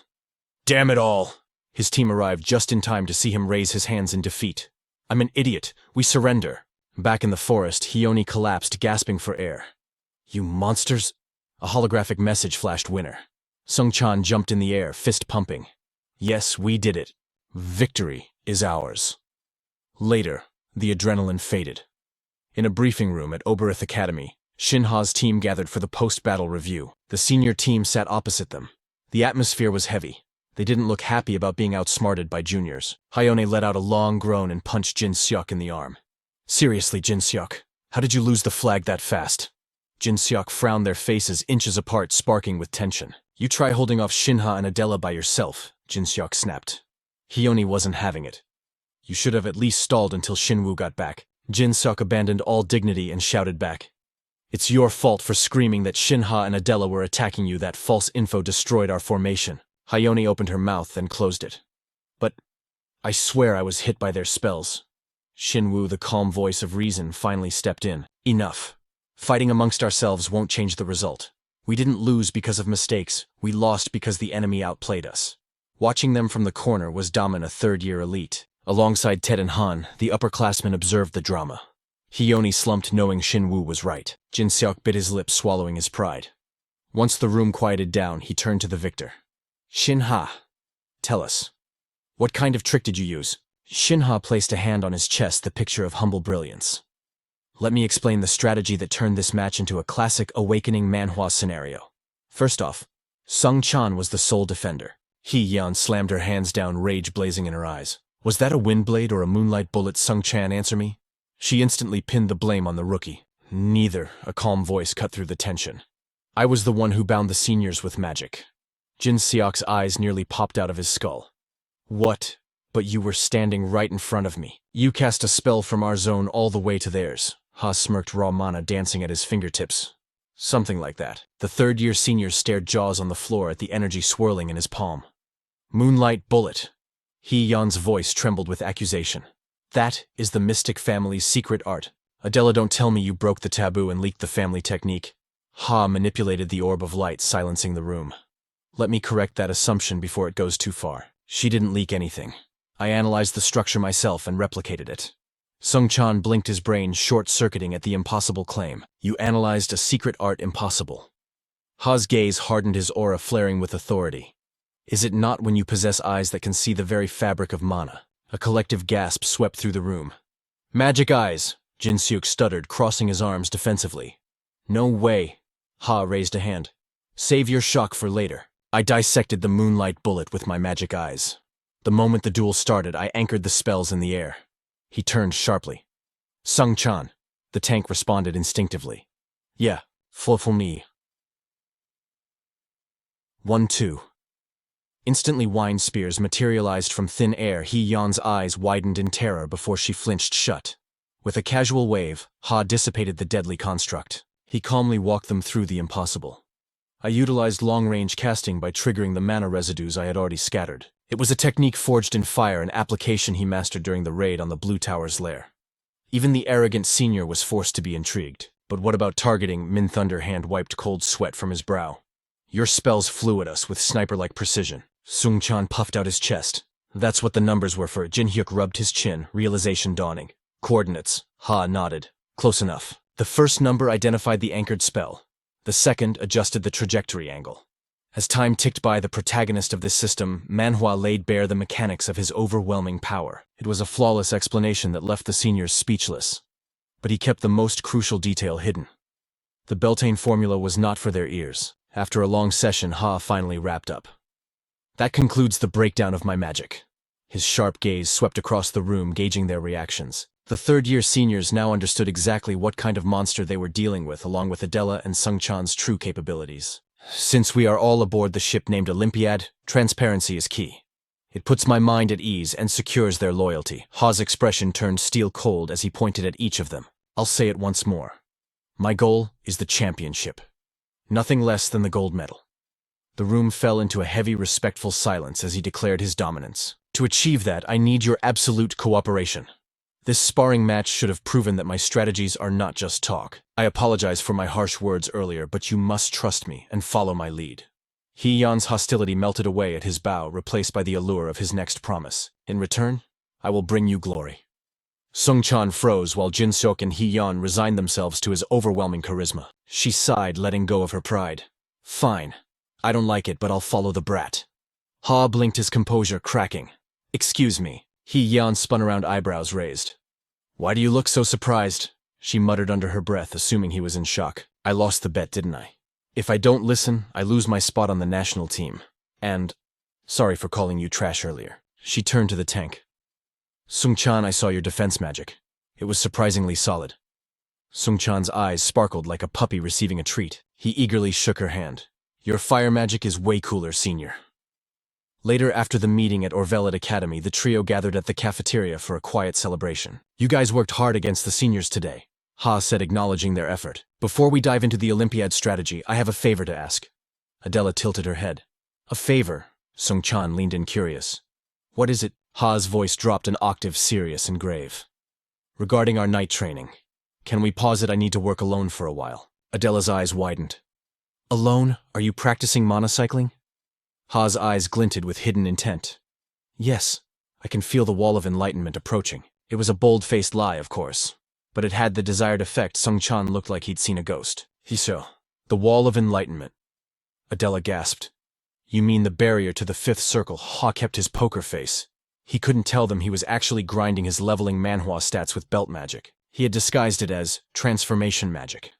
Damn it all! His team arrived just in time to see him raise his hands in defeat. I'm an idiot. We surrender. Back in the forest, Hyoni collapsed, gasping for air. You monsters! A holographic message flashed, winner. Sung Chan jumped in the air, fist pumping. Yes, we did it. Victory is ours. Later, the adrenaline faded. In a briefing room at Oberth Academy, Shin Ha's team gathered for the post-battle review. The senior team sat opposite them. The atmosphere was heavy. They didn't look happy about being outsmarted by juniors. Hyoni let out a long groan and punched Jin Seok in the arm. Seriously, Jin Seok, how did you lose the flag that fast? Jin Seok frowned, their faces inches apart, sparking with tension. You try holding off Shin Ha and Adela by yourself, Jin Seok snapped. Hyoni wasn't having it. You should have at least stalled until Shin Woo got back. Jin Seok abandoned all dignity and shouted back. It's your fault for screaming that Shin Ha and Adela were attacking you. That false info destroyed our formation. Hyoni opened her mouth and closed it. But I swear I was hit by their spells. Shin Woo, the calm voice of reason, finally stepped in. Enough. Fighting amongst ourselves won't change the result. We didn't lose because of mistakes. We lost because the enemy outplayed us. Watching them from the corner was Daman, a third-year elite. Alongside Ted and Han, the upperclassmen observed the drama. Hyoni slumped, knowing Shin Woo was right. Jin Seok bit his lip, swallowing his pride. Once the room quieted down, he turned to the victor. Shin Ha, tell us. What kind of trick did you use? Shin Ha placed a hand on his chest, the picture of humble brilliance. Let me explain the strategy that turned this match into a classic awakening Manhwa scenario. First off, Sung Chan was the sole defender. Yeon slammed her hands down, rage blazing in her eyes. Was that a wind blade or a moonlight bullet? Sung Chan, answer me. She instantly pinned the blame on the rookie. Neither, a calm voice cut through the tension. I was the one who bound the seniors with magic. Jin Seok's eyes nearly popped out of his skull. What? But you were standing right in front of me. You cast a spell from our zone all the way to theirs. Ha smirked, raw mana dancing at his fingertips. Something like that. The third-year senior stared, jaws on the floor, at the energy swirling in his palm. Moonlight bullet. Yeon's voice trembled with accusation. That is the Mystic family's secret art. Adela, don't tell me you broke the taboo and leaked the family technique. Ha manipulated the orb of light, silencing the room. Let me correct that assumption before it goes too far. She didn't leak anything. I analyzed the structure myself and replicated it. Sung Chan blinked, his brain short-circuiting at the impossible claim. You analyzed a secret art impossible. Ha's gaze hardened, his aura flaring with authority. Is it not when you possess eyes that can see the very fabric of mana? A collective gasp swept through the room. Magic eyes, Jin Seok stuttered, crossing his arms defensively. No way. Ha raised a hand. Save your shock for later. I dissected the moonlight bullet with my magic eyes. The moment the duel started, I anchored the spells in the air. He turned sharply. Sung-chan. The tank responded instinctively. Yeah, for me. 1-2. Instantly wine spears materialized from thin air. Hee-yeon's eyes widened in terror before she flinched shut. With a casual wave, Ha dissipated the deadly construct. He calmly walked them through the impossible. I utilized long-range casting by triggering the mana residues I had already scattered. It was a technique forged in fire, an application he mastered during the raid on the Blue Tower's lair. Even the arrogant senior was forced to be intrigued. But what about targeting? Min Thunder hand wiped cold sweat from his brow. Your spells flew at us with sniper-like precision. Sung-chan puffed out his chest. That's what the numbers were for. Jin Hyuk rubbed his chin, realization dawning. Coordinates. Ha nodded. Close enough. The first number identified the anchored spell. The second adjusted the trajectory angle. As time ticked by, the protagonist of this system, Manhwa, laid bare the mechanics of his overwhelming power. It was a flawless explanation that left the seniors speechless. But he kept the most crucial detail hidden. The Beltane formula was not for their ears. After a long session, Ha finally wrapped up. That concludes the breakdown of my magic. His sharp gaze swept across the room, gauging their reactions. The third-year seniors now understood exactly what kind of monster they were dealing with, along with Adela and Sung-chan's true capabilities. Since we are all aboard the ship named Olympiad, transparency is key. It puts my mind at ease and secures their loyalty. Ha's expression turned steel cold as he pointed at each of them. I'll say it once more. My goal is the championship. Nothing less than the gold medal. The room fell into a heavy, respectful silence as he declared his dominance. To achieve that, I need your absolute cooperation. This sparring match should have proven that my strategies are not just talk. I apologize for my harsh words earlier, but you must trust me and follow my lead. Hee-yeon's hostility melted away at his bow, replaced by the allure of his next promise. In return, I will bring you glory. Sung-chan froze while Jin-seok and Hee-yeon resigned themselves to his overwhelming charisma. She sighed, letting go of her pride. Fine. I don't like it, but I'll follow the brat. Ha blinked, his composure cracking. Excuse me. Hee-yeon spun around, eyebrows raised. Why do you look so surprised? She muttered under her breath, assuming he was in shock. I lost the bet, didn't I? If I don't listen, I lose my spot on the national team. And sorry for calling you trash earlier. She turned to the tank. Sung-chan, I saw your defense magic. It was surprisingly solid. Sung-chan's eyes sparkled like a puppy receiving a treat. He eagerly shook her hand. Your fire magic is way cooler, senior. Later, after the meeting at Overpowered Academy, the trio gathered at the cafeteria for a quiet celebration. You guys worked hard against the seniors today, Ha said, acknowledging their effort. Before we dive into the Olympiad strategy, I have a favor to ask. Adela tilted her head. A favor? Sung-chan leaned in, curious. What is it? Ha's voice dropped an octave, serious and grave. Regarding our night training. Can we pause it? I need to work alone for a while. Adela's eyes widened. Alone? Are you practicing monocycling? Ha's eyes glinted with hidden intent. Yes, I can feel the wall of enlightenment approaching. It was a bold-faced lie, of course, but it had the desired effect. Sung-chan looked like he'd seen a ghost. Hiso. The wall of enlightenment. Adela gasped. You mean the barrier to the fifth circle? Ha kept his poker face. He couldn't tell them he was actually grinding his leveling Manhwa stats with belt magic. He had disguised it as transformation magic.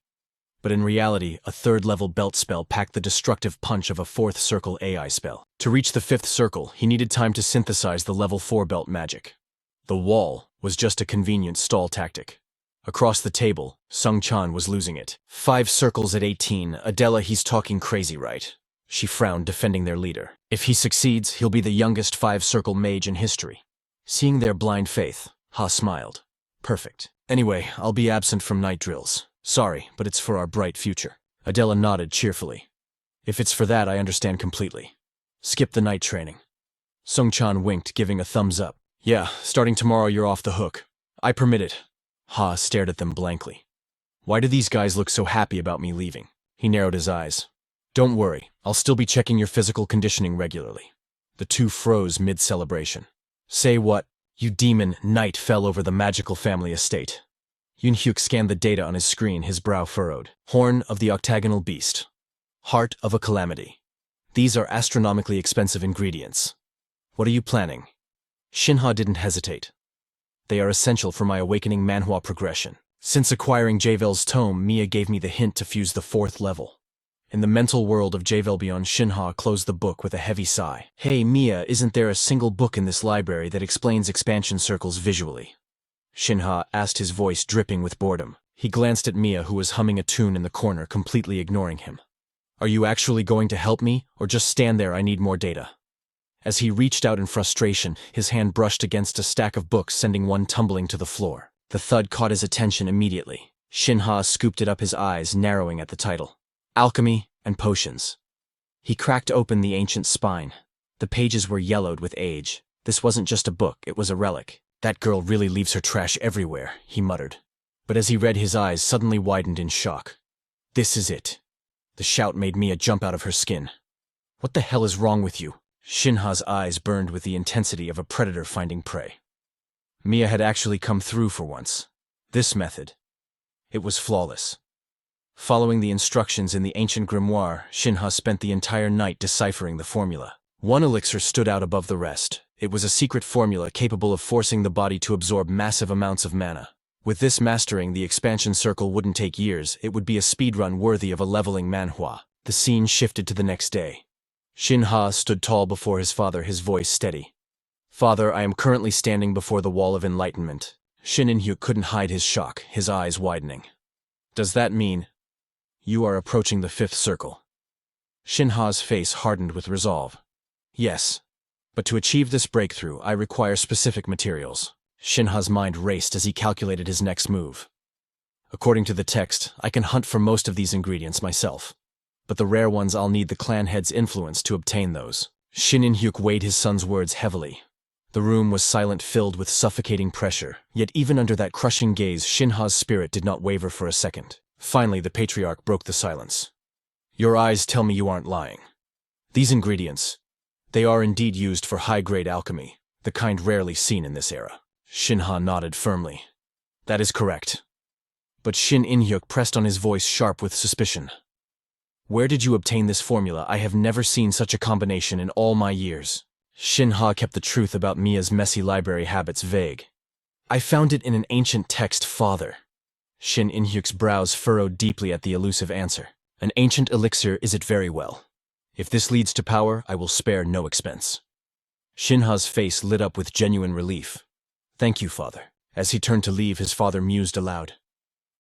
But in reality, a third-level belt spell packed the destructive punch of a fourth circle AI spell. To reach the fifth circle, he needed time to synthesize the level 4 belt magic. The wall was just a convenient stall tactic. Across the table, Sung-chan was losing it. 5 circles at 18, Adela, he's talking crazy, right? She frowned, defending their leader. If he succeeds, he'll be the youngest 5-circle mage in history. Seeing their blind faith, Ha smiled. Perfect. Anyway, I'll be absent from night drills. Sorry, but it's for our bright future. Adela nodded cheerfully. If it's for that, I understand completely. Skip the night training. Sung-chan winked, giving a thumbs up. Yeah, starting tomorrow you're off the hook. I permit it. Ha stared at them blankly. Why do these guys look so happy about me leaving? He narrowed his eyes. Don't worry, I'll still be checking your physical conditioning regularly. The two froze mid-celebration. Say what? You demon, night fell over the magical family estate. Yoon-hyuk scanned the data on his screen, his brow furrowed. Horn of the octagonal beast. Heart of a calamity. These are astronomically expensive ingredients. What are you planning? Shin Ha didn't hesitate. They are essential for my awakening Manhwa progression. Since acquiring Javel's tome, Mia gave me the hint to fuse the 4th level. In the mental world of Javel beyond, Shin Ha closed the book with a heavy sigh. Hey Mia, isn't there a single book in this library that explains expansion circles visually? Shin Ha asked, his voice dripping with boredom. He glanced at Mia, who was humming a tune in the corner, completely ignoring him. Are you actually going to help me, or just stand there? I need more data. As he reached out in frustration, his hand brushed against a stack of books, sending one tumbling to the floor. The thud caught his attention immediately. Shin Ha scooped it up, his eyes narrowing at the title. Alchemy and Potions. He cracked open the ancient spine. The pages were yellowed with age. This wasn't just a book, it was a relic. That girl really leaves her trash everywhere, he muttered. But as he read, his eyes suddenly widened in shock. This is it. The shout made Mia jump out of her skin. What the hell is wrong with you? Shin Ha's eyes burned with the intensity of a predator finding prey. Mia had actually come through for once. This method. It was flawless. Following the instructions in the ancient grimoire, Shin Ha spent the entire night deciphering the formula. One elixir stood out above the rest. It was a secret formula capable of forcing the body to absorb massive amounts of mana. With this mastering, the expansion circle wouldn't take years. It would be a speedrun worthy of a leveling manhwa. The scene shifted to the next day. Shin Ha stood tall before his father, his voice steady. Father, I am currently standing before the wall of enlightenment. Shin In-hyuk couldn't hide his shock, his eyes widening. Does that mean you are approaching the 5th circle? Shin Ha's face hardened with resolve. Yes. But to achieve this breakthrough, I require specific materials. Shin Ha's mind raced as he calculated his next move. According to the text, I can hunt for most of these ingredients myself. But the rare ones, I'll need the clan head's influence to obtain those. Shin In-hyuk weighed his son's words heavily. The room was silent, filled with suffocating pressure. Yet even under that crushing gaze, Shin Ha's spirit did not waver for a second. Finally, the patriarch broke the silence. Your eyes tell me you aren't lying. These ingredients, they are indeed used for high-grade alchemy, the kind rarely seen in this era. Shin Ha nodded firmly. That is correct. But Shin In-hyuk pressed on, his voice sharp with suspicion. Where did you obtain this formula? I have never seen such a combination in all my years. Shin Ha kept the truth about Mia's messy library habits vague. I found it in an ancient text, father. Shin In-hyuk's brows furrowed deeply at the elusive answer. An ancient elixir, is it? Very well. If this leads to power, I will spare no expense. Shin Ha's face lit up with genuine relief. Thank you, father. As he turned to leave, his father mused aloud.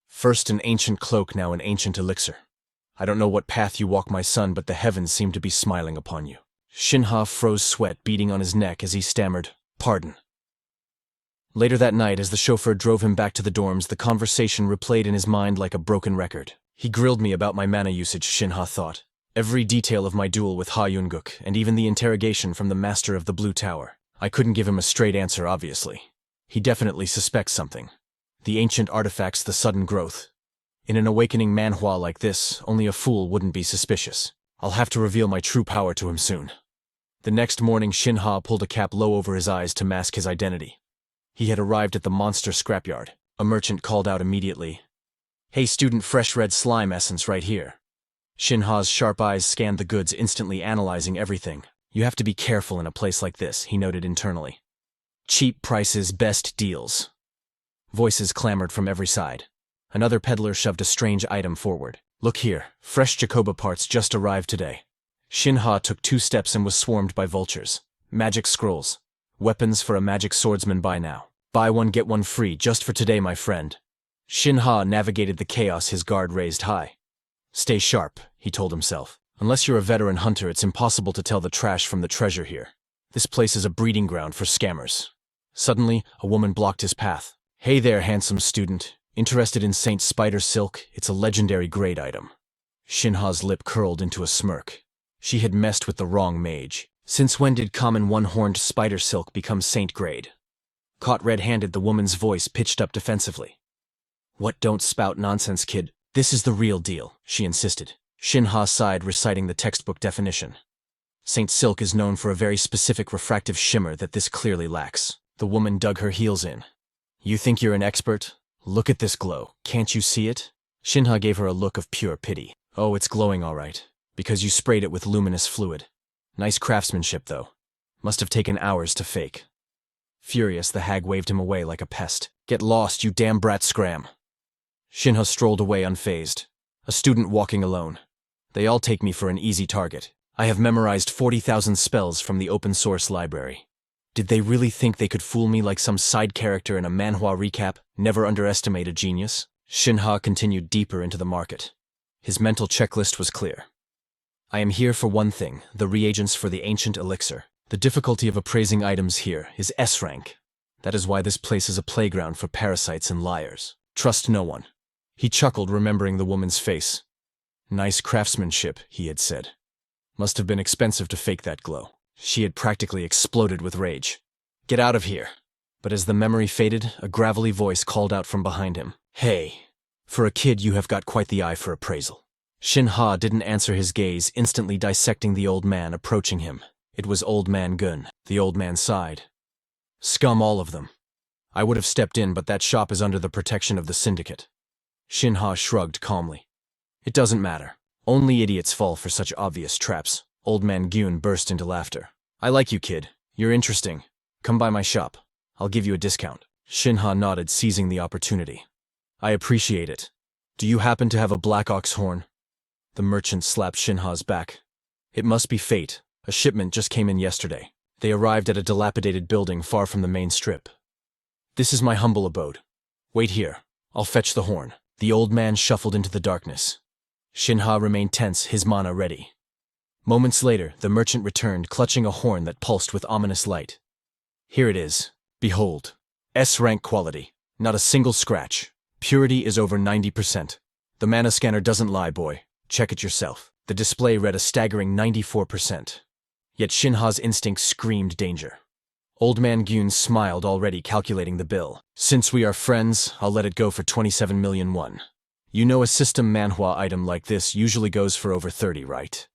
First an ancient cloak, now an ancient elixir. I don't know what path you walk, my son, but the heavens seem to be smiling upon you. Shin Ha froze, sweat beading on his neck as he stammered, pardon. Later that night, as the chauffeur drove him back to the dorms, the conversation replayed in his mind like a broken record. He grilled me about my mana usage, Shin Ha thought. Every detail of my duel with Ha Yun-guk, and even the interrogation from the master of the Blue Tower. I couldn't give him a straight answer, obviously. He definitely suspects something. The ancient artifacts, the sudden growth. In an awakening manhwa like this, only a fool wouldn't be suspicious. I'll have to reveal my true power to him soon. The next morning, Shin Ha pulled a cap low over his eyes to mask his identity. He had arrived at the monster scrapyard. A merchant called out immediately. Hey student, fresh red slime essence right here. Shin Ha's sharp eyes scanned the goods, instantly analyzing everything. You have to be careful in a place like this, he noted internally. Cheap prices, best deals. Voices clamored from every side. Another peddler shoved a strange item forward. Look here, fresh Jacoba parts just arrived today. Shin Ha took 2 steps and was swarmed by vultures. Magic scrolls. Weapons for a magic swordsman, buy now. Buy one get one free, just for today, my friend. Shin Ha navigated the chaos, his guard raised high. Stay sharp, he told himself. Unless you're a veteran hunter, it's impossible to tell the trash from the treasure here. This place is a breeding ground for scammers. Suddenly, a woman blocked his path. Hey there, handsome student. Interested in Saint Spider Silk? It's a legendary grade item. Shin Ha's lip curled into a smirk. She had messed with the wrong mage. Since when did common one-horned spider silk become saint grade? Caught red-handed, the woman's voice pitched up defensively. What, don't spout nonsense, kid. This is the real deal, she insisted. Shin Ha sighed, reciting the textbook definition. Saint silk is known for a very specific refractive shimmer that this clearly lacks. The woman dug her heels in. You think you're an expert? Look at this glow. Can't you see it? Shin Ha gave her a look of pure pity. Oh, it's glowing all right. Because you sprayed it with luminous fluid. Nice craftsmanship, though. Must have taken hours to fake. Furious, the hag waved him away like a pest. Get lost, you damn brat, scram. Shin Ha strolled away unfazed. A student walking alone. They all take me for an easy target. I have memorized 40,000 spells from the open source library. Did they really think they could fool me like some side character in a Manhwa recap? Never underestimate a genius. Shin Ha continued deeper into the market. His mental checklist was clear. I am here for one thing, the reagents for the ancient elixir. The difficulty of appraising items here is S rank. That is why this place is a playground for parasites and liars. Trust no one. He chuckled, remembering the woman's face. Nice craftsmanship, he had said. Must have been expensive to fake that glow. She had practically exploded with rage. Get out of here. But as the memory faded, a gravelly voice called out from behind him. Hey, for a kid you have got quite the eye for appraisal. Shin Ha didn't answer his gaze, instantly dissecting the old man approaching him. It was Old Man Gun. The old man sighed. Scum, all of them. I would have stepped in, but that shop is under the protection of the syndicate. Shin Ha shrugged calmly. It doesn't matter. Only idiots fall for such obvious traps. Old Man Gun burst into laughter. I like you, kid. You're interesting. Come by my shop. I'll give you a discount. Shin Ha nodded, seizing the opportunity. I appreciate it. Do you happen to have a black ox horn? The merchant slapped Shin Ha's back. It must be fate. A shipment just came in yesterday. They arrived at a dilapidated building far from the main strip. This is my humble abode. Wait here. I'll fetch the horn. The old man shuffled into the darkness. Shin Ha remained tense, his mana ready. Moments later, the merchant returned, clutching a horn that pulsed with ominous light. Here it is. Behold. S-rank quality. Not a single scratch. Purity is over 90%. The mana scanner doesn't lie, boy. Check it yourself. The display read a staggering 94%. Yet Shin Ha's instinct screamed danger. Old Man Gun smiled, already calculating the bill. Since we are friends, I'll let it go for 27 million won. You know a system Manhwa item like this usually goes for over 30, right?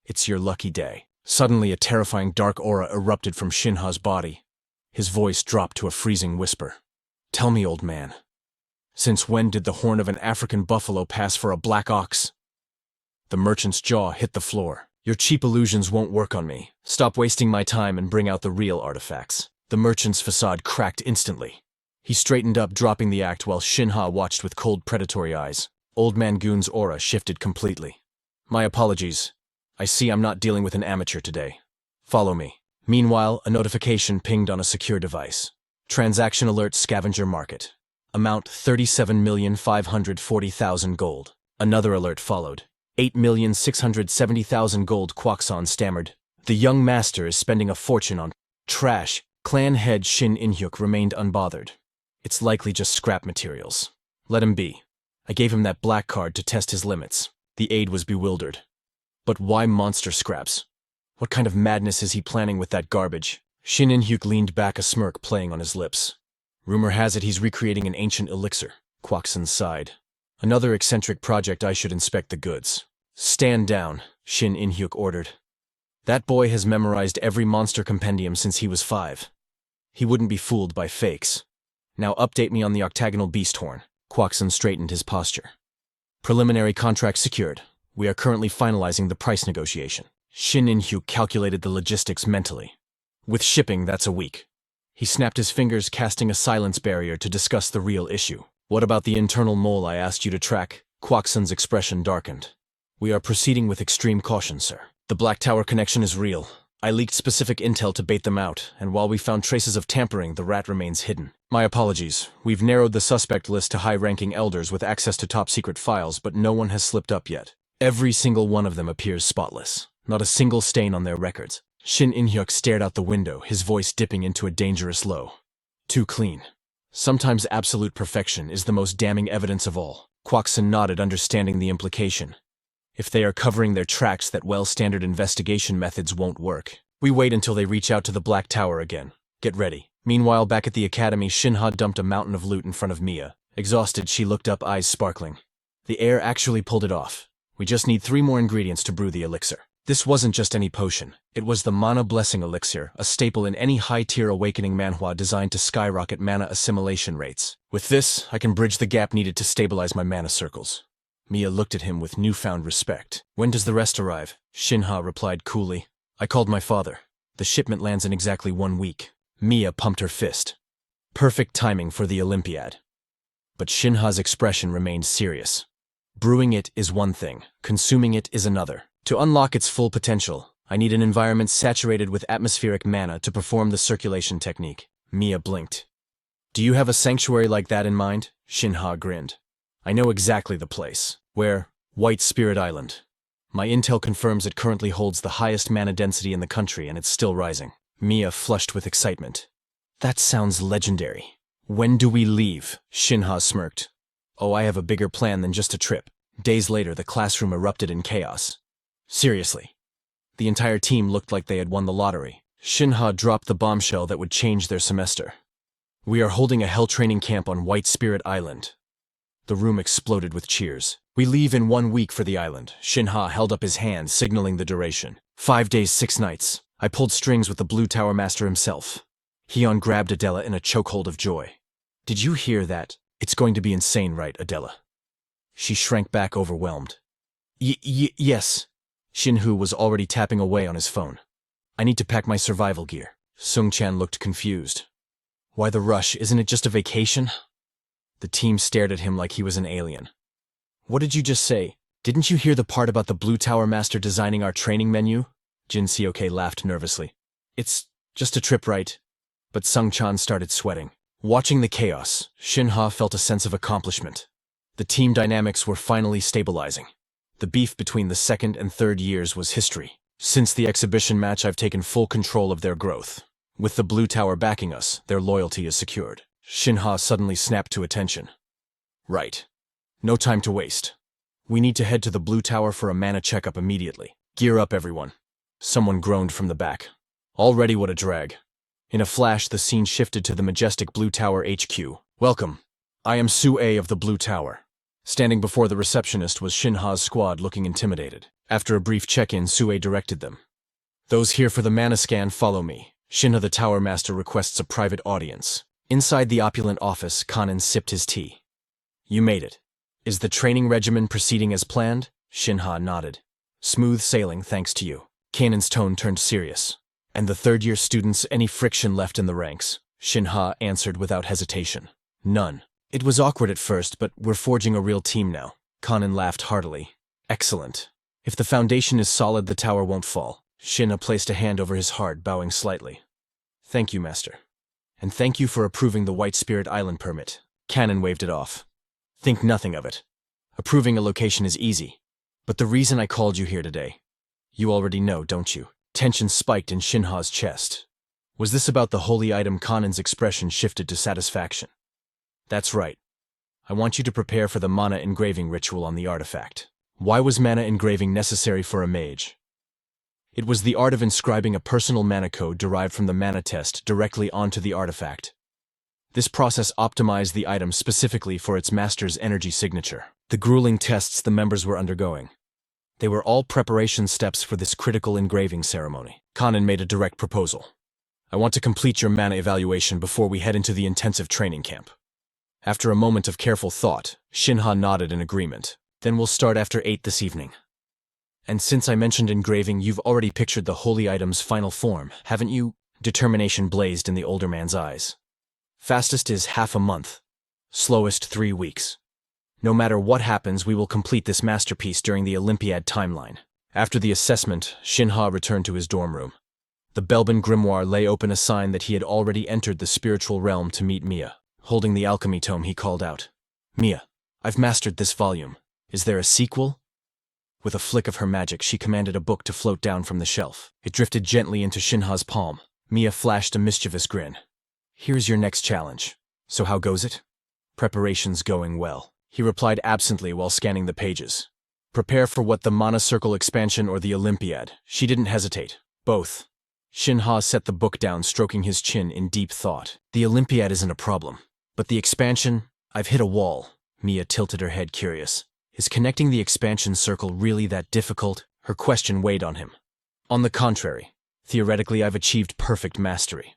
It's your lucky day. Suddenly a terrifying dark aura erupted from Shin Ha's body. His voice dropped to a freezing whisper. Tell me, old man. Since when did the horn of an African buffalo pass for a black ox? The merchant's jaw hit the floor. Your cheap illusions won't work on me. Stop wasting my time and bring out the real artifacts. The merchant's facade cracked instantly. He straightened up, dropping the act while Shin Ha watched with cold, predatory eyes. Old Man Gun's aura shifted completely. My apologies. I see I'm not dealing with an amateur today. Follow me. Meanwhile, a notification pinged on a secure device. Transaction alert, scavenger market. Amount 37,540,000 gold. Another alert followed. 8,670,000 gold. Kwakson stammered. The young master is spending a fortune on trash. Clan head Shin In-hyuk remained unbothered. It's likely just scrap materials. Let him be. I gave him that black card to test his limits. The aide was bewildered. But why monster scraps? What kind of madness is he planning with that garbage? Shin In-hyuk leaned back, a smirk playing on his lips. Rumor has it he's recreating an ancient elixir. Kwakson sighed. Another eccentric project. I should inspect the goods. Stand down, Shin In-hyuk ordered. That boy has memorized every monster compendium since he was 5. He wouldn't be fooled by fakes. Now update me on the octagonal beast horn. Kwakson straightened his posture. Preliminary contract secured. We are currently finalizing the price negotiation. Shin In-hyuk calculated the logistics mentally. With shipping, that's a week. He snapped his fingers, casting a silence barrier to discuss the real issue. What about the internal mole I asked you to track? Kwakson's expression darkened. We are proceeding with extreme caution, sir. The Black Tower connection is real. I leaked specific intel to bait them out, and while we found traces of tampering, the rat remains hidden. My apologies. We've narrowed the suspect list to high-ranking elders with access to top-secret files, but no one has slipped up yet. Every single one of them appears spotless. Not a single stain on their records. Shin In-hyuk stared out the window, his voice dipping into a dangerous low. Too clean. Sometimes absolute perfection is the most damning evidence of all. Kwakson nodded, understanding the implication. If they are covering their tracks, that well-standard investigation methods won't work. We wait until they reach out to the Black Tower again. Get ready. Meanwhile, back at the academy, Shin Ha dumped a mountain of loot in front of Mia. Exhausted, she looked up, eyes sparkling. The heir actually pulled it off. We just need 3 more ingredients to brew the elixir. This wasn't just any potion. It was the Mana Blessing Elixir, a staple in any high-tier awakening manhwa designed to skyrocket mana assimilation rates. With this, I can bridge the gap needed to stabilize my mana circles. Mia looked at him with newfound respect. When does the rest arrive? Shin Ha replied coolly. I called my father. The shipment lands in exactly 1 week. Mia pumped her fist. Perfect timing for the Olympiad. But Shin Ha's expression remained serious. Brewing it is one thing, consuming it is another. To unlock its full potential, I need an environment saturated with atmospheric mana to perform the circulation technique. Mia blinked. Do you have a sanctuary like that in mind? Shin Ha grinned. I know exactly the place. Where? White Spirit Island. My intel confirms it currently holds the highest mana density in the country and it's still rising. Mia flushed with excitement. That sounds legendary. When do we leave? Shin Ha smirked. Oh, I have a bigger plan than just a trip. Days later, the classroom erupted in chaos. Seriously. The entire team looked like they had won the lottery. Shin Ha dropped the bombshell that would change their semester. We are holding a hell training camp on White Spirit Island. The room exploded with cheers. We leave in 1 week for the island. Shin Ha held up his hand, signaling the duration. 5 days, 6 nights. I pulled strings with the Blue Tower Master himself. Hyun grabbed Adela in a chokehold of joy. Did you hear that? It's going to be insane, right, Adela? She shrank back overwhelmed. Yes. Shin Hu was already tapping away on his phone. I need to pack my survival gear. Sung Chan looked confused. Why the rush? Isn't it just a vacation? The team stared at him like he was an alien. What did you just say? Didn't you hear the part about the Blue Tower Master designing our training menu? Jin Seok laughed nervously. It's just a trip, right? But Sung Chan started sweating. Watching the chaos, Shin Ha felt a sense of accomplishment. The team dynamics were finally stabilizing. The beef between the second and third years was history. Since the exhibition match, I've taken full control of their growth. With the Blue Tower backing us, their loyalty is secured. Shin Ha suddenly snapped to attention. Right. No time to waste. We need to head to the Blue Tower for a mana checkup immediately. Gear up, everyone. Someone groaned from the back. Already what a drag. In a flash, the scene shifted to the majestic Blue Tower HQ. Welcome. I am Su-A of the Blue Tower. Standing before the receptionist was Shin Ha's squad, looking intimidated. After a brief check-in, Su-A directed them. Those here for the mana scan, follow me. Shin Ha the Tower Master requests a private audience. Inside the opulent office, Kanan sipped his tea. You made it. Is the training regimen proceeding as planned? Shin Ha nodded. Smooth sailing, thanks to you. Kanan's tone turned serious. And the third-year students, any friction left in the ranks? Shin Ha answered without hesitation. None. It was awkward at first, but we're forging a real team now. Kanan laughed heartily. Excellent. If the foundation is solid, the tower won't fall. Shin Ha placed a hand over his heart, bowing slightly. Thank you, Master. And thank you for approving the White Spirit Island permit. Kanan waved it off. Think nothing of it. Approving a location is easy. But the reason I called you here today, you already know, don't you? Tension spiked in Shin Ha's chest. Was this about the holy item? Kanan's expression shifted to satisfaction. That's right. I want you to prepare for the mana engraving ritual on the artifact. Why was mana engraving necessary for a mage? It was the art of inscribing a personal mana code derived from the mana test directly onto the artifact. This process optimized the item specifically for its master's energy signature. The grueling tests the members were undergoing. They were all preparation steps for this critical engraving ceremony. Kanan made a direct proposal. I want to complete your mana evaluation before we head into the intensive training camp. After a moment of careful thought, Shin Ha nodded in agreement. Then we'll start after 8 this evening. And since I mentioned engraving, you've already pictured the holy item's final form, haven't you? Determination blazed in the older man's eyes. Fastest is half a month. Slowest 3 weeks. No matter what happens, we will complete this masterpiece during the Olympiad timeline. After the assessment, Shin Ha returned to his dorm room. The Belbin grimoire lay open, a sign that he had already entered the spiritual realm to meet Mia. Holding the alchemy tome, he called out, Mia, I've mastered this volume. Is there a sequel? With a flick of her magic, she commanded a book to float down from the shelf. It drifted gently into Shin Ha's palm. Mia flashed a mischievous grin. Here's your next challenge. So how goes it? Preparation's going well. He replied absently while scanning the pages. Prepare for what, the Mana Circle expansion or the Olympiad? She didn't hesitate. Both. Shin Ha set the book down, stroking his chin in deep thought. The Olympiad isn't a problem. But the expansion? I've hit a wall. Mia tilted her head, curious. Is connecting the expansion circle really that difficult? Her question weighed on him. On the contrary. Theoretically, I've achieved perfect mastery.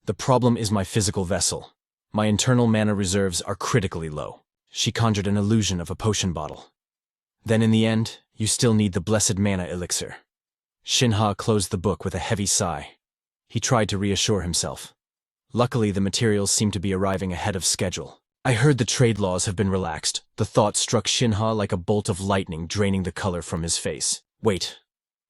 The problem is my physical vessel. My internal mana reserves are critically low. She conjured an illusion of a potion bottle. Then in the end, you still need the blessed mana elixir. Shin Ha closed the book with a heavy sigh. He tried to reassure himself. Luckily, the materials seemed to be arriving ahead of schedule. I heard the trade laws have been relaxed. The thought struck Shin Ha like a bolt of lightning, draining the color from his face. Wait,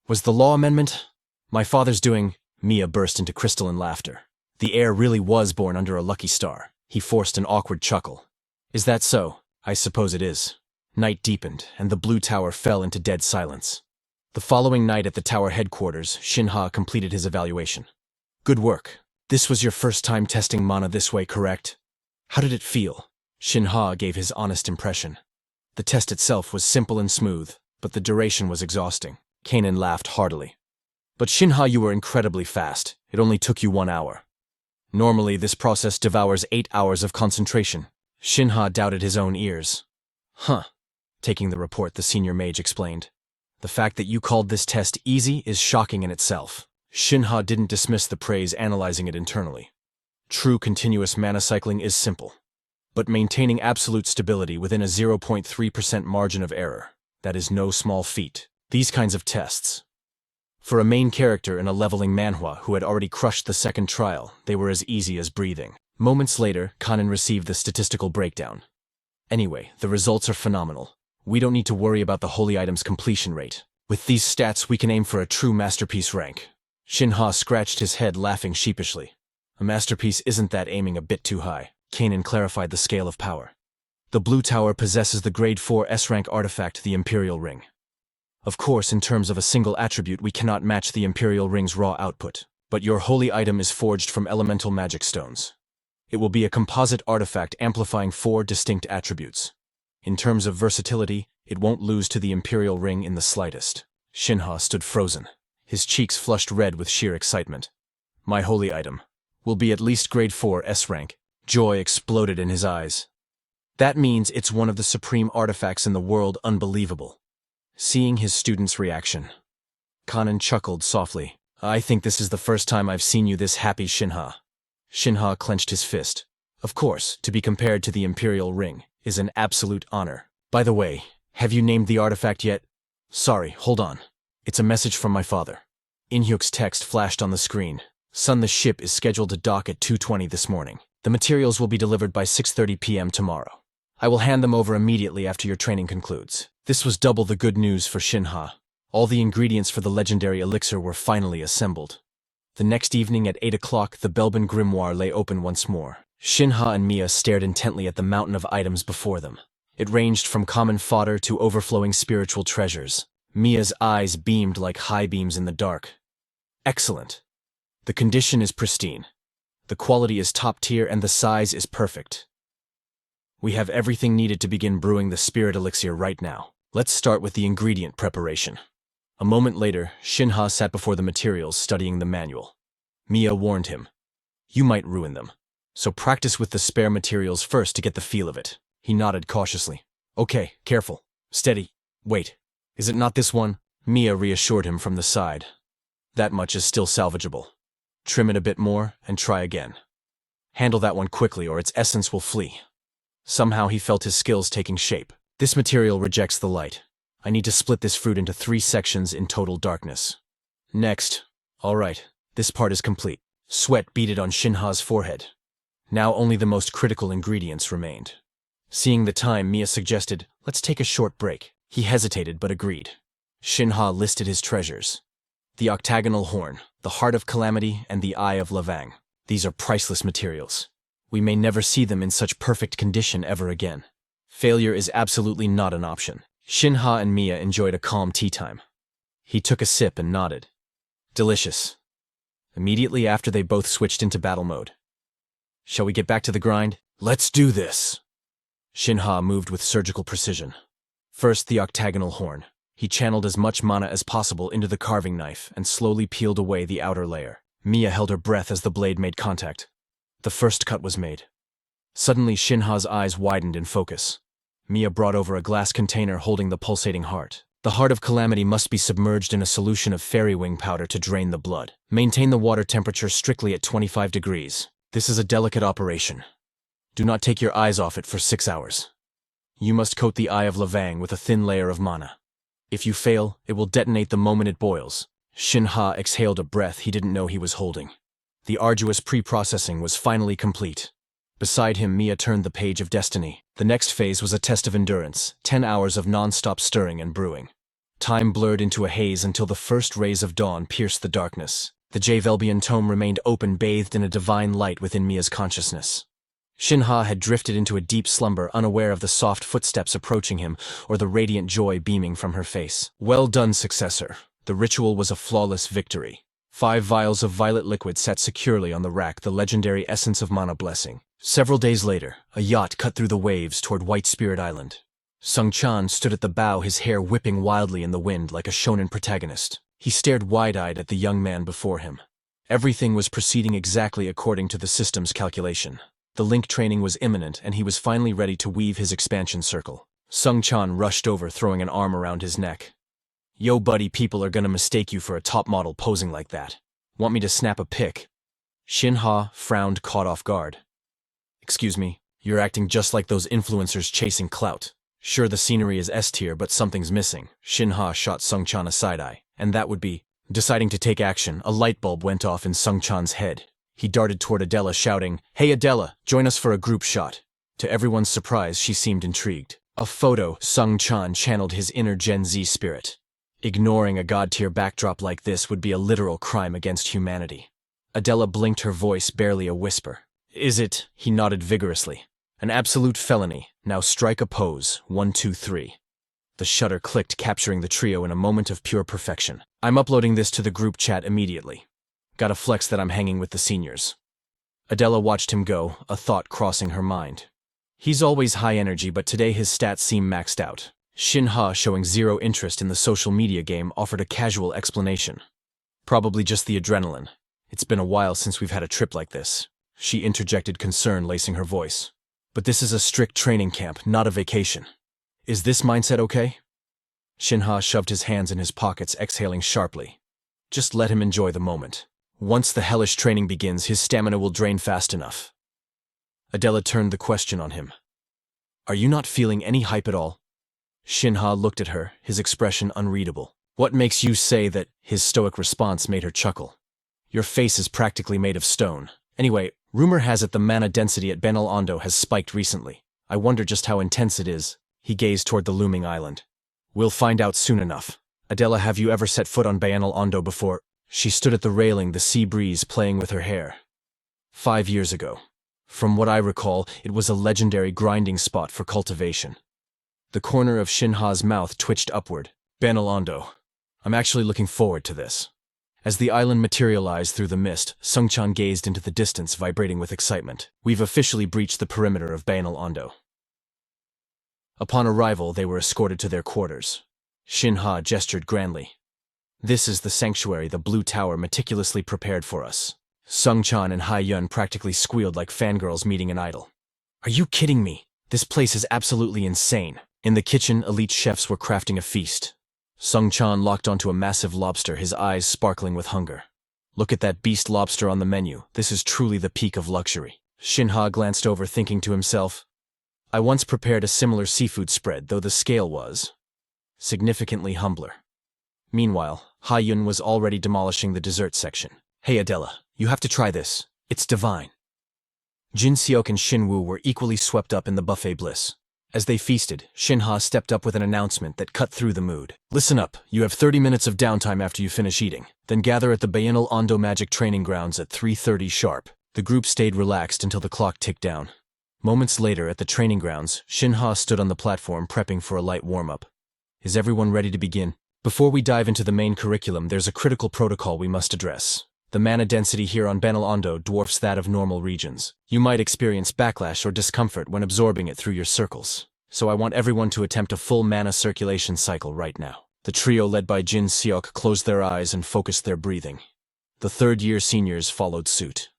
was the law amendment? My father's doing— Mia burst into crystalline laughter. The heir really was born under a lucky star. He forced an awkward chuckle. Is that so? I suppose it is. Night deepened, and the blue tower fell into dead silence. The following night at the tower headquarters, Shin Ha completed his evaluation. Good work. This was your first time testing mana this way, correct? How did it feel? Shin Ha gave his honest impression. The test itself was simple and smooth, but the duration was exhausting. Kanan laughed heartily. But Shin Ha, you were incredibly fast. It only took you 1 hour. Normally, this process devours 8 hours of concentration. Shin Ha doubted his own ears. Huh. Taking the report, the senior mage explained. The fact that you called this test easy is shocking in itself. Shin Ha didn't dismiss the praise, analyzing it internally. True continuous mana cycling is simple. But maintaining absolute stability within a 0.3% margin of error, that is no small feat. These kinds of tests. For a main character in a leveling manhwa who had already crushed the second trial, they were as easy as breathing. Moments later, Kanan received the statistical breakdown. Anyway, the results are phenomenal. We don't need to worry about the holy item's completion rate. With these stats, we can aim for a true masterpiece rank. Shin Ha scratched his head, laughing sheepishly. A masterpiece isn't that aiming a bit too high. Kanan clarified the scale of power. The blue tower possesses the grade 4 S-rank artifact, the Imperial Ring. Of course, in terms of a single attribute, we cannot match the Imperial Ring's raw output, but your holy item is forged from elemental magic stones. It will be a composite artifact amplifying 4 distinct attributes. In terms of versatility, it won't lose to the Imperial Ring in the slightest. Shin Ha stood frozen. His cheeks flushed red with sheer excitement. My holy item will be at least grade 4 S-rank. Joy exploded in his eyes. That means it's one of the supreme artifacts in the world. Unbelievable. Seeing his student's reaction, Kanan chuckled softly. I think this is the first time I've seen you this happy, Shin Ha. Shin Ha clenched his fist. Of course, to be compared to the Imperial Ring is an absolute honor. By the way, have you named the artifact yet? Sorry, hold on. It's a message from my father. In-hyuk's text flashed on the screen. Son, the ship is scheduled to dock at 2:20 this morning. The materials will be delivered by 6:30 p.m. tomorrow. I will hand them over immediately after your training concludes. This was double the good news for Shin Ha. All the ingredients for the legendary elixir were finally assembled. The next evening at 8 o'clock, the Belbin grimoire lay open once more. Shin Ha and Mia stared intently at the mountain of items before them. It ranged from common fodder to overflowing spiritual treasures. Mia's eyes beamed like high beams in the dark. Excellent. The condition is pristine. The quality is top tier and the size is perfect. We have everything needed to begin brewing the spirit elixir right now. Let's start with the ingredient preparation. A moment later, Shin Ha sat before the materials, studying the manual. Mia warned him. You might ruin them. So practice with the spare materials first to get the feel of it. He nodded cautiously. Okay, careful. Steady. Wait. Is it not this one? Mia reassured him from the side. That much is still salvageable. Trim it a bit more and try again. Handle that one quickly or its essence will flee. Somehow he felt his skills taking shape. This material rejects the light. I need to split this fruit into 3 sections in total darkness. Next. All right, this part is complete. Sweat beaded on Shin Ha's forehead. Now only the most critical ingredients remained. Seeing the time, Mia suggested, let's take a short break. He hesitated but agreed. Shin Ha listed his treasures. The octagonal horn, the heart of calamity, and the eye of Lavang. These are priceless materials. We may never see them in such perfect condition ever again. Failure is absolutely not an option. Shin Ha and Mia enjoyed a calm tea time. He took a sip and nodded. Delicious. Immediately after, they both switched into battle mode. Shall we get back to the grind? Let's do this. Shin Ha moved with surgical precision. First, the octagonal horn. He channeled as much mana as possible into the carving knife and slowly peeled away the outer layer. Mia held her breath as the blade made contact. The first cut was made. Suddenly, Shin Ha's eyes widened in focus. Mia brought over a glass container holding the pulsating heart. The heart of calamity must be submerged in a solution of fairy wing powder to drain the blood. Maintain the water temperature strictly at 25 degrees. This is a delicate operation. Do not take your eyes off it for 6 hours. You must coat the eye of Lavang with a thin layer of mana. If you fail, it will detonate the moment it boils. Shin Ha exhaled a breath he didn't know he was holding. The arduous pre-processing was finally complete. Beside him, Mia turned the page of destiny. The next phase was a test of endurance, 10 hours of non-stop stirring and brewing. Time blurred into a haze until the first rays of dawn pierced the darkness. The Javelbian tome remained open, bathed in a divine light within Mia's consciousness. Shin Ha had drifted into a deep slumber, unaware of the soft footsteps approaching him or the radiant joy beaming from her face. Well done, successor. The ritual was a flawless victory. 5 vials of violet liquid sat securely on the rack, the legendary essence of mana blessing. Several days later, a yacht cut through the waves toward White Spirit Island. Sung Chan stood at the bow, his hair whipping wildly in the wind like a shonen protagonist. He stared wide-eyed at the young man before him. Everything was proceeding exactly according to the system's calculation. The link training was imminent, and he was finally ready to weave his expansion circle. Sung Chan rushed over, throwing an arm around his neck. Yo buddy, people are gonna mistake you for a top model posing like that. Want me to snap a pic? Shin Ha frowned, caught off guard. Excuse me, you're acting just like those influencers chasing clout. Sure, the scenery is S tier, but something's missing. Shin Ha shot Sung Chan a side-eye, and that would be... Deciding to take action, a light bulb went off in Sung Chan's head. He darted toward Adela, shouting, "Hey Adela, join us for a group shot." To everyone's surprise, she seemed intrigued. A photo. Sung Chan channeled his inner Gen Z spirit. Ignoring a god-tier backdrop like this would be a literal crime against humanity. Adela blinked, her voice barely a whisper. Is it? He nodded vigorously. An absolute felony. Now strike a pose. 1, 2, 3. The shutter clicked, capturing the trio in a moment of pure perfection. I'm uploading this to the group chat immediately. Gotta flex that I'm hanging with the seniors. Adela watched him go, a thought crossing her mind. He's always high energy, but today his stats seem maxed out. Shin Ha, showing zero interest in the social media game, offered a casual explanation. Probably just the adrenaline. It's been a while since we've had a trip like this. She interjected, concern lacing her voice. But this is a strict training camp, not a vacation. Is this mindset okay? Shin Ha shoved his hands in his pockets, exhaling sharply. Just let him enjoy the moment. Once the hellish training begins, his stamina will drain fast enough. Adela turned the question on him. Are you not feeling any hype at all? Shin Ha looked at her, his expression unreadable. What makes you say that? His stoic response made her chuckle. Your face is practically made of stone. Anyway, rumor has it the mana density at Benel Ondo has spiked recently. I wonder just how intense it is. He gazed toward the looming island. We'll find out soon enough. Adela, have you ever set foot on Benel Ondo before? She stood at the railing, the sea breeze playing with her hair. 5 years ago. From what I recall, it was a legendary grinding spot for cultivation. The corner of Shin Ha's mouth twitched upward. Benel Ondo. I'm actually looking forward to this. As the island materialized through the mist, Sung Chan gazed into the distance, vibrating with excitement. We've officially breached the perimeter of Benel Ondo. Upon arrival, they were escorted to their quarters. Shin Ha gestured grandly. This is the sanctuary the Blue Tower meticulously prepared for us. Sung Chan and Hai Yun practically squealed like fangirls meeting an idol. Are you kidding me? This place is absolutely insane. In the kitchen, elite chefs were crafting a feast. Sung Chan locked onto a massive lobster, his eyes sparkling with hunger. Look at that beast lobster on the menu. This is truly the peak of luxury. Shin Ha glanced over, thinking to himself, I once prepared a similar seafood spread, though the scale was significantly humbler. Meanwhile, Ha Yun was already demolishing the dessert section. Hey Adela, you have to try this. It's divine. Jin Seok and Shin Woo were equally swept up in the buffet bliss. As they feasted, Shin Ha stepped up with an announcement that cut through the mood. Listen up, you have 30 minutes of downtime after you finish eating. Then gather at the Biennial Ondo Magic Training Grounds at 3:30 sharp. The group stayed relaxed until the clock ticked down. Moments later, at the training grounds, Shin Ha stood on the platform prepping for a light warm-up. Is everyone ready to begin? Before we dive into the main curriculum, there's a critical protocol we must address. The mana density here on Benel Ondo dwarfs that of normal regions. You might experience backlash or discomfort when absorbing it through your circles. So I want everyone to attempt a full mana circulation cycle right now. The trio led by Jin Seok closed their eyes and focused their breathing. The third-year seniors followed suit.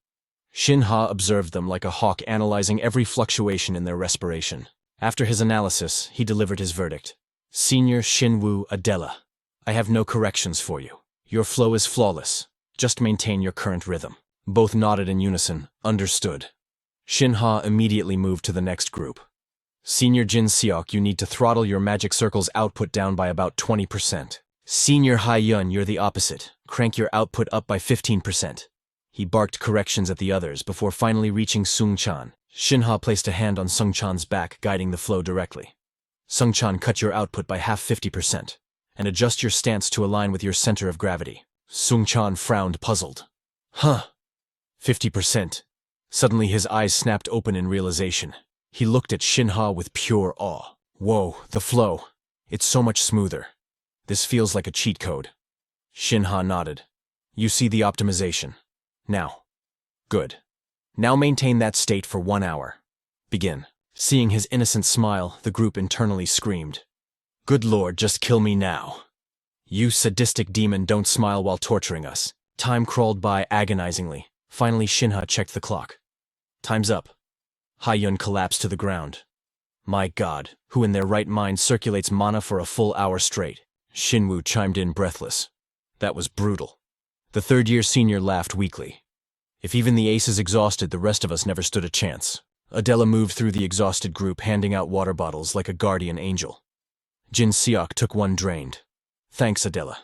Shin Ha observed them like a hawk, analyzing every fluctuation in their respiration. After his analysis, he delivered his verdict. Senior Shin Woo Adela, I have no corrections for you. Your flow is flawless. Just maintain your current rhythm. Both nodded in unison. Understood. Shin Ha immediately moved to the next group. Senior Jin Seok, you need to throttle your magic circle's output down by about 20%. Senior Hai Yun, you're the opposite. Crank your output up by 15%. He barked corrections at the others before finally reaching Sung Chan. Shin Ha placed a hand on Sung Chan's back, guiding the flow directly. Sung Chan, cut your output by half 50%, and adjust your stance to align with your center of gravity. Sung Chan frowned, puzzled. Huh. 50%. Suddenly his eyes snapped open in realization. He looked at Shin Ha with pure awe. Whoa, the flow. It's so much smoother. This feels like a cheat code. Shin Ha nodded. You see the optimization. Now. Good. Now maintain that state for 1 hour. Begin. Seeing his innocent smile, the group internally screamed. Good Lord, just kill me now. You sadistic demon, don't smile while torturing us. Time crawled by agonizingly. Finally, Shin Ha checked the clock. Time's up. Ha-yun collapsed to the ground. My God, who in their right mind circulates mana for a full hour straight? Shinwoo chimed in, breathless. That was brutal. The third-year senior laughed weakly. If even the ace is exhausted, the rest of us never stood a chance. Adela moved through the exhausted group, handing out water bottles like a guardian angel. Jin Seok took one, drained. Thanks, Adela.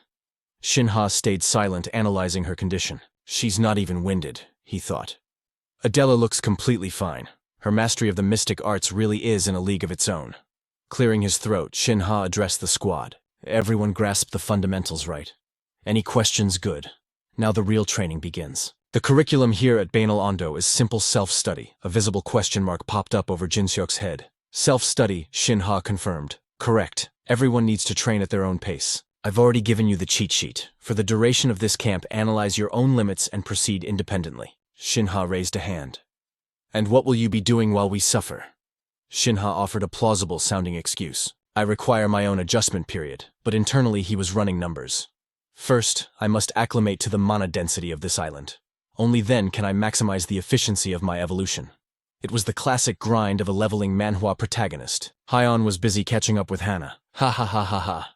Shin Ha stayed silent, analyzing her condition. She's not even winded, he thought. Adela looks completely fine. Her mastery of the mystic arts really is in a league of its own. Clearing his throat, Shin Ha addressed the squad. Everyone grasped the fundamentals right. Any questions? Good. Now the real training begins. The curriculum here at Banal Ondo is simple self-study. A visible question mark popped up over Jin Seok's head. Self-study, Shin Ha confirmed. Correct. Everyone needs to train at their own pace. I've already given you the cheat sheet. For the duration of this camp, analyze your own limits and proceed independently. Shin Ha raised a hand. And what will you be doing while we suffer? Shin Ha offered a plausible-sounding excuse. I require my own adjustment period, but internally he was running numbers. First, I must acclimate to the mana density of this island. Only then can I maximize the efficiency of my evolution. It was the classic grind of a leveling Manhwa protagonist. Hyon was busy catching up with Hannah. Ha ha ha ha ha.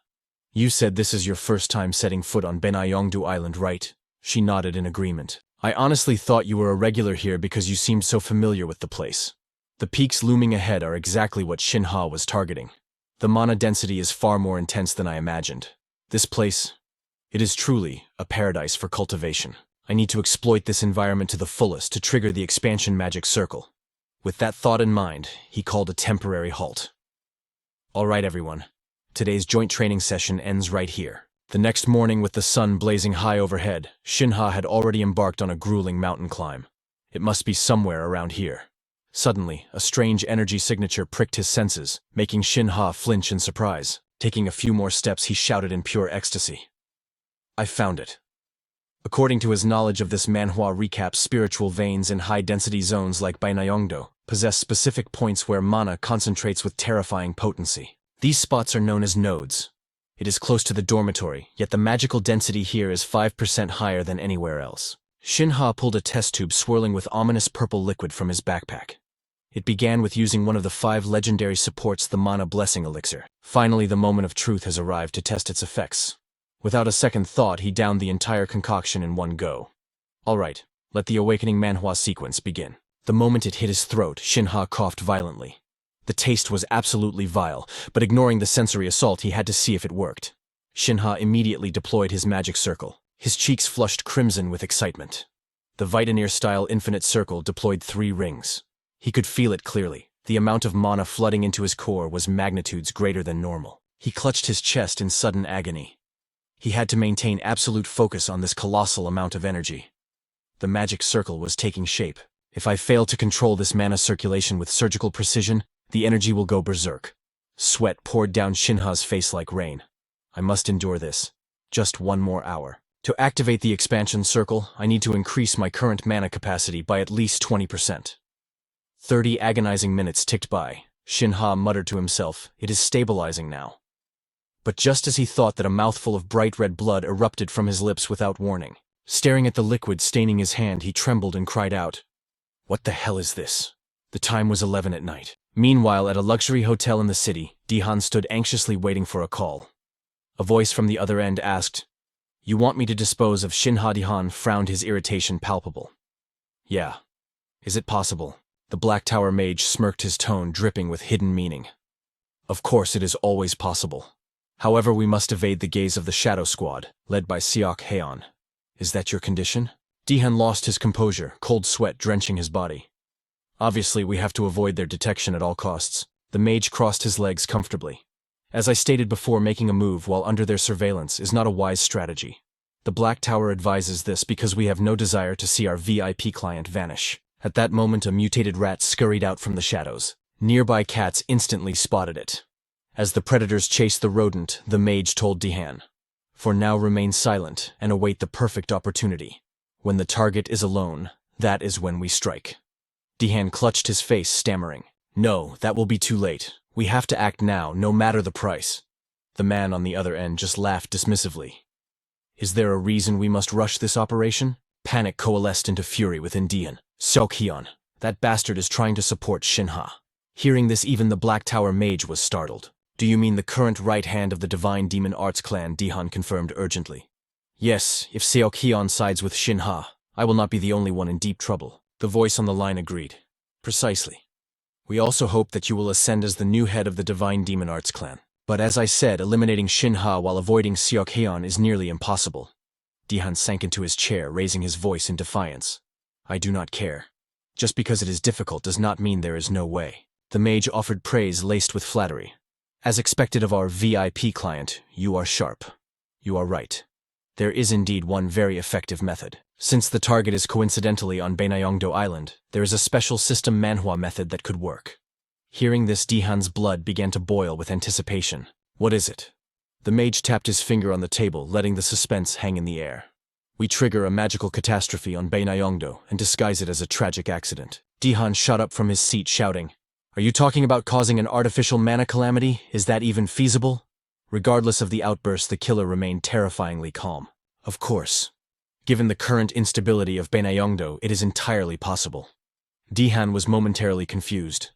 You said this is your first time setting foot on Benayongdu Island, right? She nodded in agreement. I honestly thought you were a regular here because you seemed so familiar with the place. The peaks looming ahead are exactly what Shin Ha was targeting. The mana density is far more intense than I imagined. This place, it is truly a paradise for cultivation. I need to exploit this environment to the fullest to trigger the expansion magic circle. With that thought in mind, he called a temporary halt. All right, everyone. Today's joint training session ends right here. The next morning, with the sun blazing high overhead, Shin Ha had already embarked on a grueling mountain climb. It must be somewhere around here. Suddenly, a strange energy signature pricked his senses, making Shin Ha flinch in surprise. Taking a few more steps, he shouted in pure ecstasy. I found it. According to his knowledge of this manhwa recap, spiritual veins in high-density zones like Bainayongdo possess specific points where mana concentrates with terrifying potency. These spots are known as nodes. It is close to the dormitory, yet the magical density here is 5% higher than anywhere else. Shin Ha pulled a test tube swirling with ominous purple liquid from his backpack. It began with using one of the 5 legendary supports, the Mana Blessing Elixir. Finally, the moment of truth has arrived to test its effects. Without a second thought, he downed the entire concoction in one go. All right, let the awakening manhwa sequence begin. The moment it hit his throat, Shin Ha coughed violently. The taste was absolutely vile, but ignoring the sensory assault, he had to see if it worked. Shin Ha immediately deployed his magic circle. His cheeks flushed crimson with excitement. The Vitaneer-style infinite circle deployed 3 rings. He could feel it clearly. The amount of mana flooding into his core was magnitudes greater than normal. He clutched his chest in sudden agony. He had to maintain absolute focus on this colossal amount of energy. The magic circle was taking shape. If I fail to control this mana circulation with surgical precision, the energy will go berserk. Sweat poured down Shin Ha's face like rain. I must endure this. Just 1 more hour. To activate the expansion circle, I need to increase my current mana capacity by at least 20%. 30 agonizing minutes ticked by. Shin Ha muttered to himself, it is stabilizing now. But just as he thought that, a mouthful of bright red blood erupted from his lips without warning. Staring at the liquid staining his hand, he trembled and cried out, "What the hell is this?" The time was 11 at night. Meanwhile, at a luxury hotel in the city, Dihan stood anxiously waiting for a call. A voice from the other end asked, "You want me to dispose of Shin Ha?" Dihan frowned, his irritation palpable. "Yeah. Is it possible?" The Black Tower mage smirked, his tone dripping with hidden meaning. "Of course it is always possible. However, we must evade the gaze of the Shadow Squad, led by Seok Haeon. Is that your condition?" Dihan lost his composure, cold sweat drenching his body. Obviously, we have to avoid their detection at all costs. The mage crossed his legs comfortably. As I stated before, making a move while under their surveillance is not a wise strategy. The Black Tower advises this because we have no desire to see our VIP client vanish. At that moment, a mutated rat scurried out from the shadows. Nearby cats instantly spotted it. As the predators chased the rodent, the mage told Dihan, "For now remain silent and await the perfect opportunity. When the target is alone, that is when we strike." Dihan clutched his face, stammering, "No, that will be too late. We have to act now, no matter the price." The man on the other end just laughed dismissively. "Is there a reason we must rush this operation?" Panic coalesced into fury within Dihan. "Seokhyun, that bastard is trying to support Shin Ha." Hearing this, even the Black Tower mage was startled. "Do you mean the current right hand of the Divine Demon Arts clan?" Dihan confirmed urgently. "Yes, if Seokhyun sides with Shin Ha, I will not be the only one in deep trouble." The voice on the line agreed. "Precisely. We also hope that you will ascend as the new head of the Divine Demon Arts clan. But as I said, eliminating Shin Ha while avoiding Seokhyun is nearly impossible." Dihan sank into his chair, raising his voice in defiance. "I do not care. Just because it is difficult does not mean there is no way." The mage offered praise laced with flattery. "As expected of our VIP client, you are sharp. You are right. There is indeed one very effective method. Since the target is coincidentally on Baenyeongdo Island, there is a special system Manhwa method that could work." Hearing this, Dihan's blood began to boil with anticipation. "What is it?" The mage tapped his finger on the table, letting the suspense hang in the air. "We trigger a magical catastrophe on Baenyeongdo and disguise it as a tragic accident." Dihan shot up from his seat, shouting, "Are you talking about causing an artificial mana calamity? Is that even feasible?" Regardless of the outburst, the killer remained terrifyingly calm. "Of course. Given the current instability of Baenyeongdo, it is entirely possible." Dihan was momentarily confused.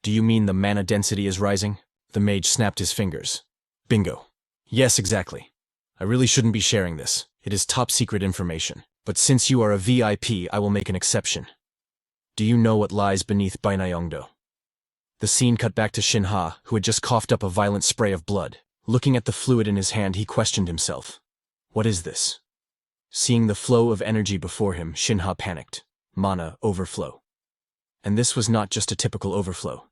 "Do you mean the mana density is rising?" The mage snapped his fingers. "Bingo. Yes, exactly. I really shouldn't be sharing this. It is top secret information. But since you are a VIP, I will make an exception. Do you know what lies beneath Baenyeongdo?" The scene cut back to Shin Ha, who had just coughed up a violent spray of blood. Looking at the fluid in his hand, he questioned himself. "What is this?" Seeing the flow of energy before him, Shin Ha panicked. Mana overflow. And this was not just a typical overflow.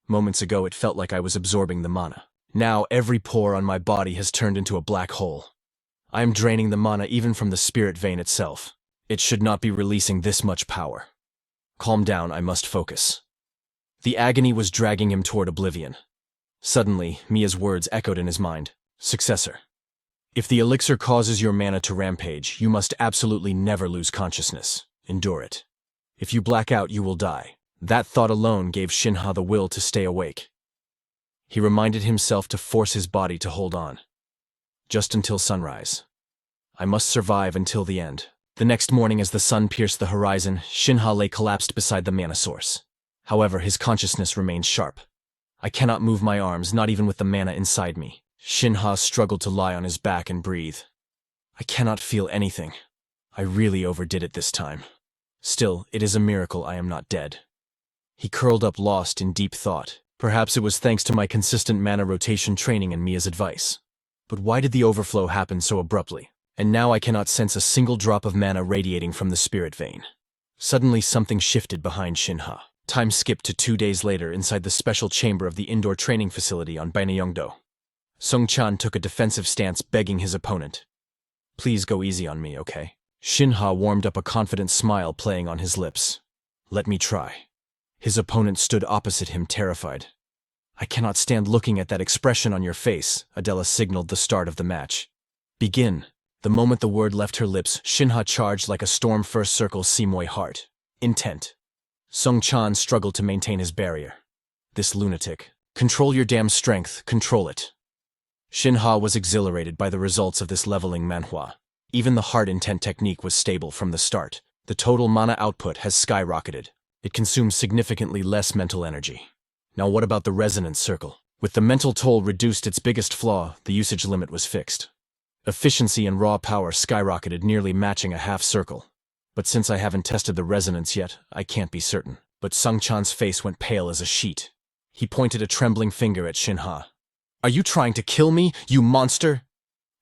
Moments ago, it felt like I was absorbing the mana. Now, every pore on my body has turned into a black hole. I am draining the mana even from the spirit vein itself. It should not be releasing this much power. Calm down, I must focus. The agony was dragging him toward oblivion. Suddenly, Mia's words echoed in his mind. "Successor. If the elixir causes your mana to rampage, you must absolutely never lose consciousness. Endure it. If you black out, you will die." That thought alone gave Shin Ha the will to stay awake. He reminded himself to force his body to hold on. Just until sunrise. I must survive until the end. The next morning, as the sun pierced the horizon, Shin Ha lay collapsed beside the mana source. However, his consciousness remained sharp. "I cannot move my arms, not even with the mana inside me." Shin Ha struggled to lie on his back and breathe. "I cannot feel anything. I really overdid it this time. Still, it is a miracle I am not dead." He curled up, lost in deep thought. Perhaps it was thanks to my consistent mana rotation training and Mia's advice. But why did the overflow happen so abruptly? And now I cannot sense a single drop of mana radiating from the spirit vein. Suddenly something shifted behind Shin Ha. Time skipped to 2 days later inside the special chamber of the indoor training facility on Baenyeongdo. Sung-chan took a defensive stance, begging his opponent. "Please go easy on me, okay?" Shin Ha warmed up, a confident smile playing on his lips. "Let me try." His opponent stood opposite him, terrified. "I cannot stand looking at that expression on your face," Adela signaled the start of the match. "Begin." The moment the word left her lips, Shin Ha charged like a storm first circle Simoy heart. Intent. Sung-chan struggled to maintain his barrier. "This lunatic. Control your damn strength, control it." Shin Ha was exhilarated by the results of this leveling manhwa. Even the heart intent technique was stable from the start. The total mana output has skyrocketed. It consumes significantly less mental energy. Now what about the resonance circle? With the mental toll reduced its biggest flaw, the usage limit was fixed. Efficiency and raw power skyrocketed, nearly matching a half circle. But since I haven't tested the resonance yet, I can't be certain. But Sung-chan's face went pale as a sheet. He pointed a trembling finger at Shin Ha. "Are you trying to kill me, you monster?"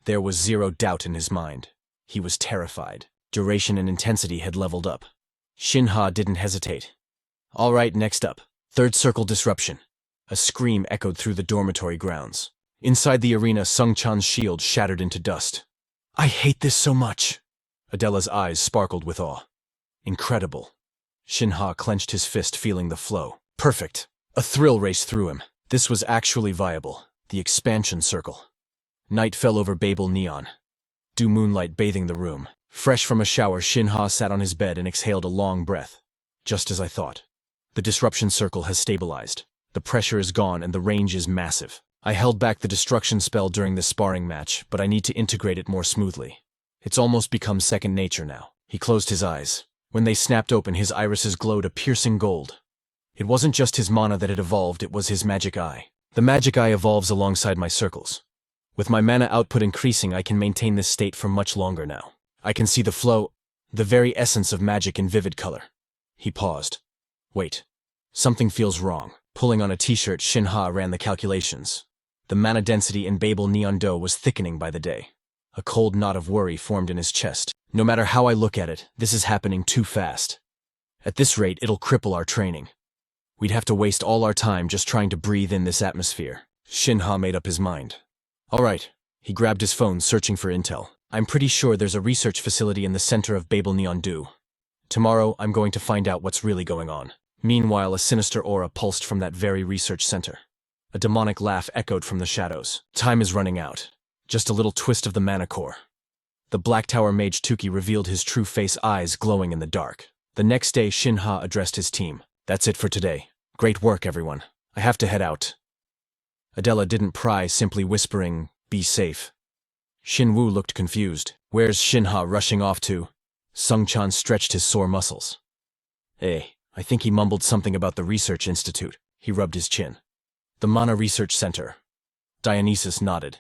There was zero doubt in his mind. He was terrified. Duration and intensity had leveled up. Shin Ha didn't hesitate. All right, next up. Third circle disruption. A scream echoed through the dormitory grounds. Inside the arena, Sung Chan's shield shattered into dust. I hate this so much. Adela's eyes sparkled with awe. Incredible. Shin Ha clenched his fist, feeling the flow. Perfect. A thrill raced through him. This was actually viable. The expansion circle. Night fell over Babel Neon. Dew moonlight bathing the room. Fresh from a shower, Shin Ha sat on his bed and exhaled a long breath. Just as I thought. The disruption circle has stabilized. The pressure is gone and the range is massive. I held back the destruction spell during this sparring match, but I need to integrate it more smoothly. It's almost become second nature now. He closed his eyes. When they snapped open, his irises glowed a piercing gold. It wasn't just his mana that had evolved, it was his magic eye. The magic eye evolves alongside my circles. With my mana output increasing, I can maintain this state for much longer now. I can see the flow, the very essence of magic in vivid color. He paused. Wait. Something feels wrong. Pulling on a t-shirt, Shin Ha ran the calculations. The mana density in Babel Neon Do was thickening by the day. A cold knot of worry formed in his chest. No matter how I look at it, this is happening too fast. At this rate, it'll cripple our training. We'd have to waste all our time just trying to breathe in this atmosphere. Shin Ha made up his mind. All right. He grabbed his phone, searching for intel. I'm pretty sure there's a research facility in the center of Babel Neon Do. Tomorrow, I'm going to find out what's really going on. Meanwhile, a sinister aura pulsed from that very research center. A demonic laugh echoed from the shadows. Time is running out. Just a little twist of the mana core. The Black Tower mage Tuki revealed his true face, eyes glowing in the dark. The next day, Shin Ha addressed his team. That's it for today. Great work, everyone. I have to head out. Adela didn't pry, simply whispering, be safe. Shin Wu looked confused. Where's Shin Ha rushing off to? Sung Chan stretched his sore muscles. I think he mumbled something about the research institute. He rubbed his chin. The Mana Research Center. Dionysus nodded.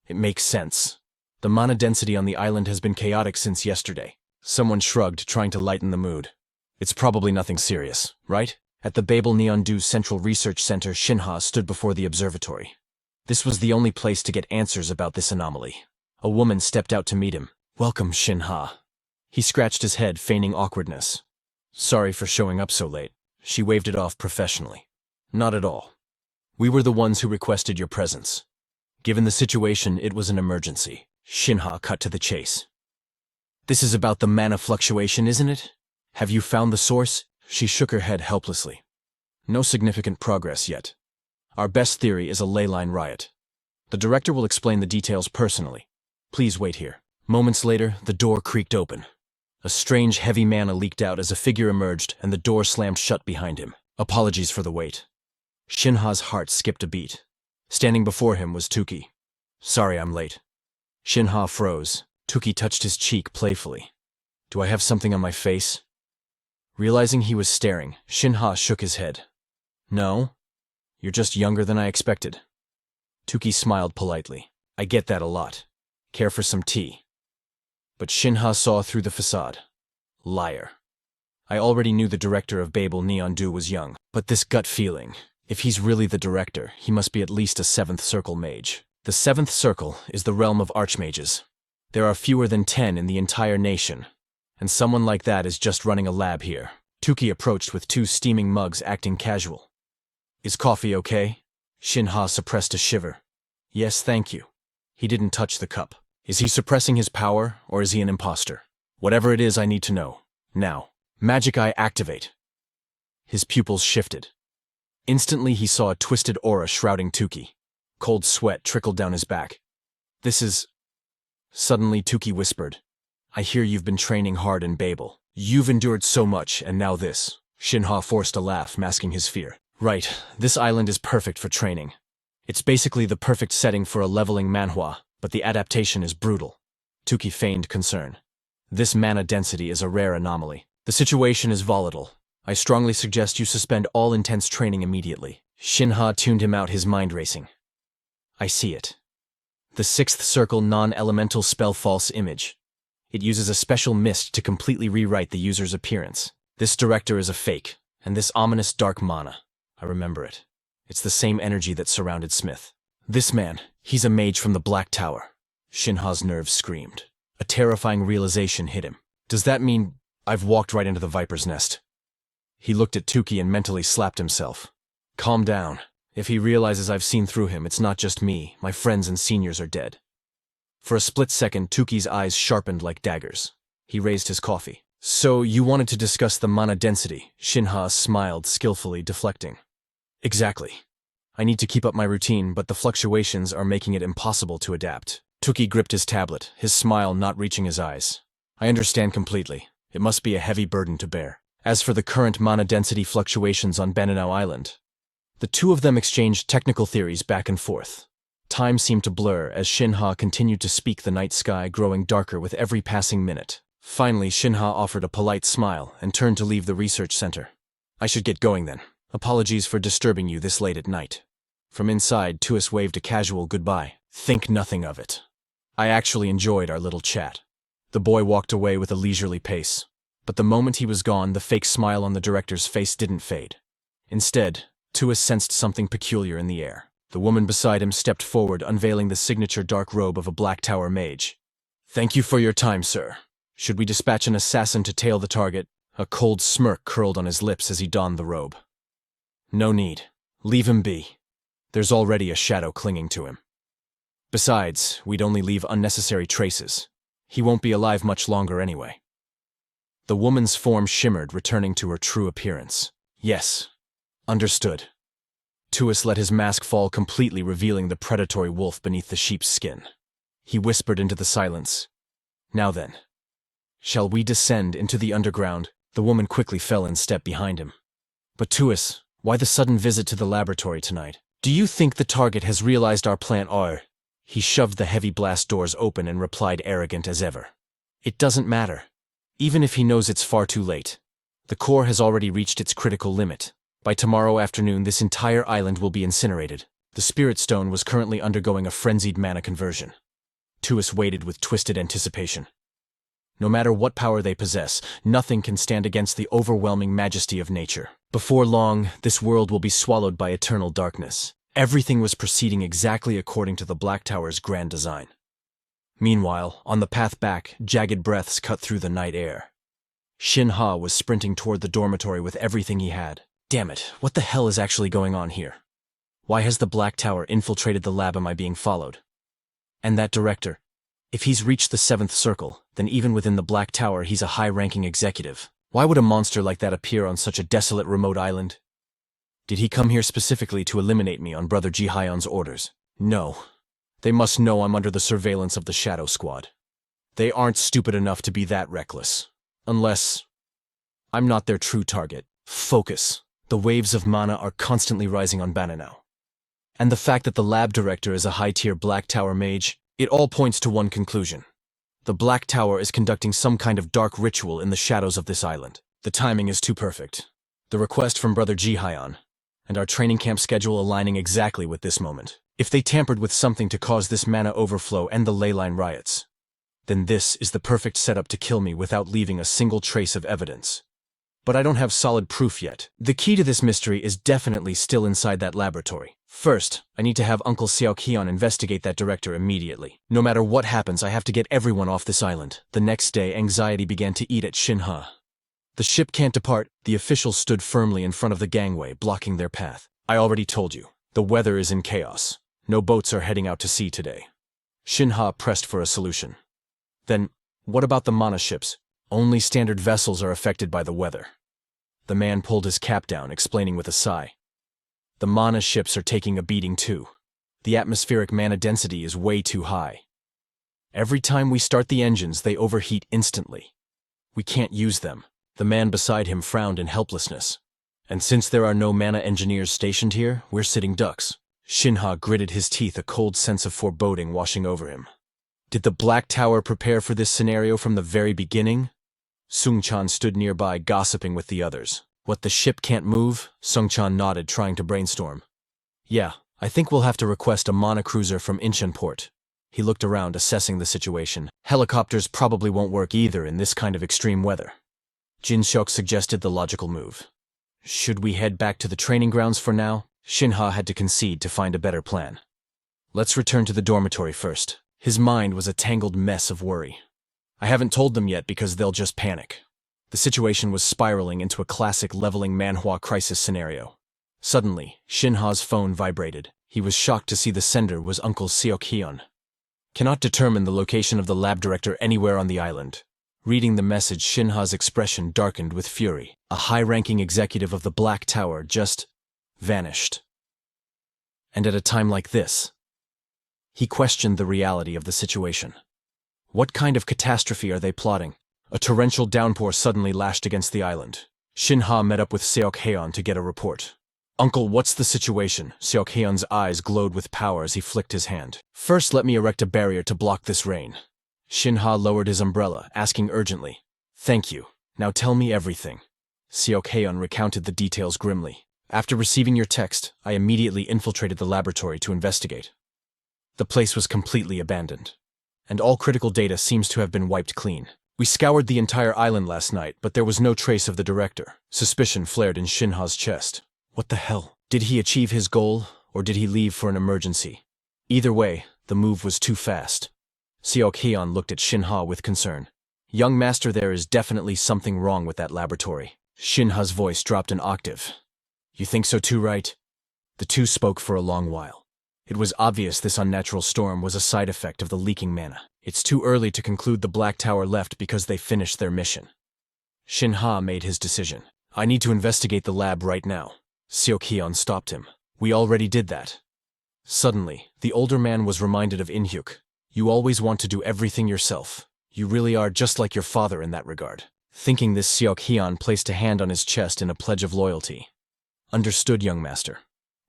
It makes sense. The mana density on the island has been chaotic since yesterday. Someone shrugged, trying to lighten the mood. It's probably nothing serious, right? At the Babel Neon Do Central Research Center, Shin Ha stood before the observatory. This was the only place to get answers about this anomaly. A woman stepped out to meet him. Welcome, Shin Ha. He scratched his head, feigning awkwardness. Sorry for showing up so late. She waved it off professionally. Not at all. We were the ones who requested your presence. Given the situation, it was an emergency. Shin Ha cut to the chase. This is about the mana fluctuation, isn't it? Have you found the source? She shook her head helplessly. No significant progress yet. Our best theory is a leyline riot. The director will explain the details personally. Please wait here. Moments later, the door creaked open. A strange, heavy mana leaked out as a figure emerged, and the door slammed shut behind him. Apologies for the wait. Shin Ha's heart skipped a beat. Standing before him was Tuki. Sorry I'm late. Shin Ha froze. Tuki touched his cheek playfully. Do I have something on my face? Realizing he was staring, Shin Ha shook his head. No? You're just younger than I expected. Tuki smiled politely. I get that a lot. Care for some tea? But Shin Ha saw through the facade. Liar. I already knew the director of Babel Neon Do was young, but this gut feeling, if he's really the director, he must be at least a 7th Circle mage. The 7th Circle is the realm of archmages. There are fewer than 10 in the entire nation, and someone like that is just running a lab here. Tuki approached with 2 steaming mugs, acting casual. Is coffee okay? Shin Ha suppressed a shiver. Yes, thank you. He didn't touch the cup. Is he suppressing his power, or is he an imposter? Whatever it is, I need to know. Now. Magic Eye activate. His pupils shifted. Instantly, he saw a twisted aura shrouding Tuki. Cold sweat trickled down his back. This is... Suddenly, Tuki whispered. I hear you've been training hard in Babel. You've endured so much, and now this. Shin Ha forced a laugh, masking his fear. Right, this island is perfect for training. It's basically the perfect setting for a leveling manhwa, but the adaptation is brutal. Tuki feigned concern. This mana density is a rare anomaly. The situation is volatile. I strongly suggest you suspend all intense training immediately. Shin Ha tuned him out, his mind racing. I see it. The 6th Circle non-elemental spell False Image. It uses a special mist to completely rewrite the user's appearance. This director is a fake, and this ominous dark mana. I remember it. It's the same energy that surrounded Smith. This man, he's a mage from the Black Tower. Shin Ha's nerves screamed. A terrifying realization hit him. Does that mean I've walked right into the Viper's nest? He looked at Tuki and mentally slapped himself. Calm down. If he realizes I've seen through him, it's not just me, my friends and seniors are dead. For a split second, Tuki's eyes sharpened like daggers. He raised his coffee. So you wanted to discuss the mana density? Shin Ha smiled, skillfully deflecting. Exactly. I need to keep up my routine, but the fluctuations are making it impossible to adapt. Tuki gripped his tablet, his smile not reaching his eyes. I understand completely. It must be a heavy burden to bear. As for the current mana density fluctuations on Bananao Island, the two of them exchanged technical theories back and forth. Time seemed to blur as Shin Ha continued to speak, the night sky growing darker with every passing minute. Finally, Shin Ha offered a polite smile and turned to leave the research center. I should get going then. Apologies for disturbing you this late at night. From inside, Tuis waved a casual goodbye. Think nothing of it. I actually enjoyed our little chat. The boy walked away with a leisurely pace. But the moment he was gone, the fake smile on the director's face didn't fade. Instead, Tuis sensed something peculiar in the air. The woman beside him stepped forward, unveiling the signature dark robe of a Black Tower mage. Thank you for your time, sir. Should we dispatch an assassin to tail the target? A cold smirk curled on his lips as he donned the robe. No need. Leave him be. There's already a shadow clinging to him. Besides, we'd only leave unnecessary traces. He won't be alive much longer anyway. The woman's form shimmered, returning to her true appearance. Yes. Understood. Tuis let his mask fall completely, revealing the predatory wolf beneath the sheep's skin. He whispered into the silence. Now then. Shall we descend into the underground? The woman quickly fell in step behind him. But Tuis, why the sudden visit to the laboratory tonight? Do you think the target has realized our plan or? He shoved the heavy blast doors open and replied, arrogant as ever. It doesn't matter. Even if he knows it's far too late. The core has already reached its critical limit. By tomorrow afternoon, this entire island will be incinerated. The Spirit Stone was currently undergoing a frenzied mana conversion. Tuis waited with twisted anticipation. No matter what power they possess, nothing can stand against the overwhelming majesty of nature. Before long, this world will be swallowed by eternal darkness. Everything was proceeding exactly according to the Black Tower's grand design. Meanwhile, on the path back, jagged breaths cut through the night air. Shin Ha was sprinting toward the dormitory with everything he had. Damn it, what the hell is actually going on here? Why has the Black Tower infiltrated the lab? Am I being followed? And that director? If he's reached the 7th circle, then even within the Black Tower he's a high-ranking executive. Why would a monster like that appear on such a desolate, remote island? Did he come here specifically to eliminate me on Brother Ji-hyun's orders? No. They must know I'm under the surveillance of the Shadow Squad. They aren't stupid enough to be that reckless. Unless I'm not their true target. Focus. The waves of mana are constantly rising on Bananao. And the fact that the lab director is a high-tier Black Tower mage, it all points to one conclusion. The Black Tower is conducting some kind of dark ritual in the shadows of this island. The timing is too perfect. The request from Brother Ji-hyun, and our training camp schedule aligning exactly with this moment. If they tampered with something to cause this mana overflow and the leyline riots, then this is the perfect setup to kill me without leaving a single trace of evidence. But I don't have solid proof yet. The key to this mystery is definitely still inside that laboratory. First, I need to have Uncle Xiao Qian investigate that director immediately. No matter what happens, I have to get everyone off this island. The next day, anxiety began to eat at Shin Ha. The ship can't depart. The officials stood firmly in front of the gangway, blocking their path. I already told you, the weather is in chaos. No boats are heading out to sea today. Shin Ha pressed for a solution. Then, what about the mana ships? Only standard vessels are affected by the weather. The man pulled his cap down, explaining with a sigh. The mana ships are taking a beating too. The atmospheric mana density is way too high. Every time we start the engines, they overheat instantly. We can't use them. The man beside him frowned in helplessness. And since there are no mana engineers stationed here, we're sitting ducks. Shin Ha gritted his teeth, a cold sense of foreboding washing over him. Did the Black Tower prepare for this scenario from the very beginning? Sung-chan stood nearby, gossiping with the others. What, the ship can't move? Sung-chan nodded, trying to brainstorm. Yeah, I think we'll have to request a mana cruiser from Incheon Port. He looked around, assessing the situation. Helicopters probably won't work either in this kind of extreme weather. Jin Seok suggested the logical move. Should we head back to the training grounds for now? Shin Ha had to concede to find a better plan. Let's return to the dormitory first. His mind was a tangled mess of worry. I haven't told them yet because they'll just panic. The situation was spiraling into a classic leveling Manhwa crisis scenario. Suddenly, Shin Ha's phone vibrated. He was shocked to see the sender was Uncle Seok-hyun. Cannot determine the location of the lab director anywhere on the island. Reading the message, Shin Ha's expression darkened with fury. A high-ranking executive of the Black Tower just vanished. And at a time like this, he questioned the reality of the situation. What kind of catastrophe are they plotting? A torrential downpour suddenly lashed against the island. Shin Ha met up with Seok-hyun to get a report. Uncle, what's the situation? Seok-hyun's eyes glowed with power as he flicked his hand. First, let me erect a barrier to block this rain. Shin Ha lowered his umbrella, asking urgently. Thank you. Now tell me everything. Seok-hyun recounted the details grimly. After receiving your text, I immediately infiltrated the laboratory to investigate. The place was completely abandoned, and all critical data seems to have been wiped clean. We scoured the entire island last night, but there was no trace of the director. Suspicion flared in Shin Ha's chest. What the hell? Did he achieve his goal, or did he leave for an emergency? Either way, the move was too fast. Seok-hyun looked at Shin Ha with concern. Young master, there is definitely something wrong with that laboratory. Shin Ha's voice dropped an octave. You think so too, right? The two spoke for a long while. It was obvious this unnatural storm was a side effect of the leaking mana. It's too early to conclude the Black Tower left because they finished their mission. Shin Ha made his decision. I need to investigate the lab right now. Seok-hyun stopped him. We already did that. Suddenly, the older man was reminded of In-hyuk. You always want to do everything yourself. You really are just like your father in that regard. Thinking this, Seok-hyun placed a hand on his chest in a pledge of loyalty. Understood, young master.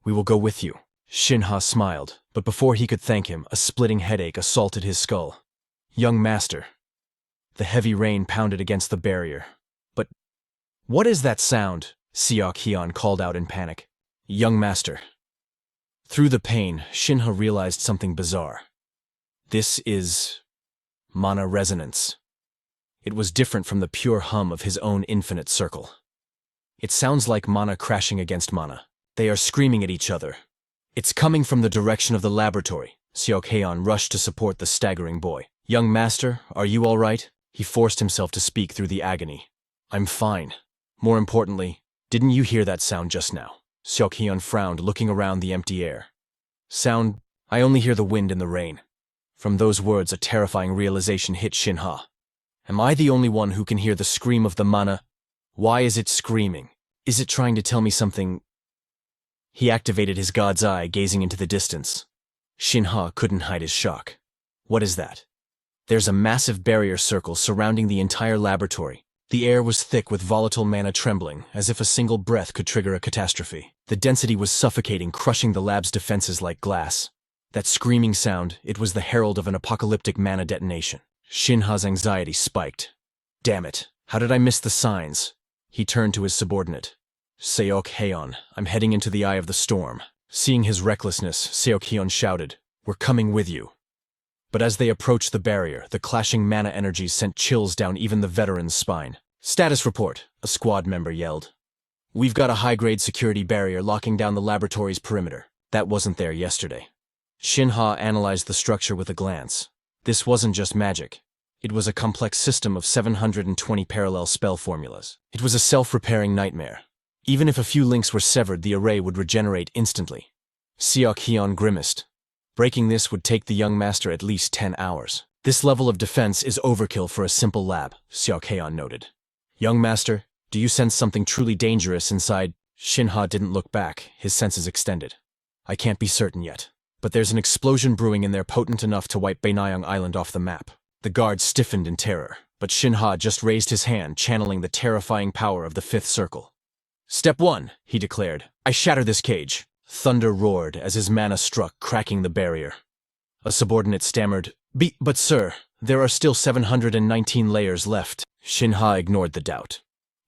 We will go with you. Shin Ha smiled, but before he could thank him, a splitting headache assaulted his skull. Young master. The heavy rain pounded against the barrier. But what is that sound? Seok-hyun called out in panic. Young master. Through the pain, Shin Ha realized something bizarre. This is mana resonance. It was different from the pure hum of his own infinite circle. It sounds like mana crashing against mana. They are screaming at each other. It's coming from the direction of the laboratory. Seok-hyun rushed to support the staggering boy. Young master, are you all right? He forced himself to speak through the agony. I'm fine. More importantly, didn't you hear that sound just now? Seok-hyun frowned, looking around the empty air. Sound? I only hear the wind and the rain. From those words, a terrifying realization hit Shin Ha. Am I the only one who can hear the scream of the mana? Why is it screaming? Is it trying to tell me something? He activated his god's eye, gazing into the distance. Shin Ha couldn't hide his shock. What is that? There's a massive barrier circle surrounding the entire laboratory. The air was thick with volatile mana trembling, as if a single breath could trigger a catastrophe. The density was suffocating, crushing the lab's defenses like glass. That screaming sound, it was the herald of an apocalyptic mana detonation. Shin Ha's anxiety spiked. Damn it, how did I miss the signs? He turned to his subordinate. Seok-hyun, I'm heading into the eye of the storm. Seeing his recklessness, Seok-hyun shouted, We're coming with you. But as they approached the barrier, the clashing mana energies sent chills down even the veteran's spine. Status report, a squad member yelled. We've got a high-grade security barrier locking down the laboratory's perimeter. That wasn't there yesterday. Shin Ha analyzed the structure with a glance. This wasn't just magic. It was a complex system of 720 parallel spell formulas. It was a self-repairing nightmare. Even if a few links were severed, the array would regenerate instantly. Seok-hyun grimaced. Breaking this would take the young master at least 10 hours. This level of defense is overkill for a simple lab, Seok-hyun noted. Young master, do you sense something truly dangerous inside? Shin Ha didn't look back, his senses extended. I can't be certain yet, but there's an explosion brewing in there potent enough to wipe Bainayang Island off the map. The guard stiffened in terror, but Shin Ha just raised his hand, channeling the terrifying power of the fifth circle. Step 1, he declared. I shatter this cage. Thunder roared as his mana struck, cracking the barrier. A subordinate stammered, But sir, there are still 719 layers left. Shin Ha ignored the doubt.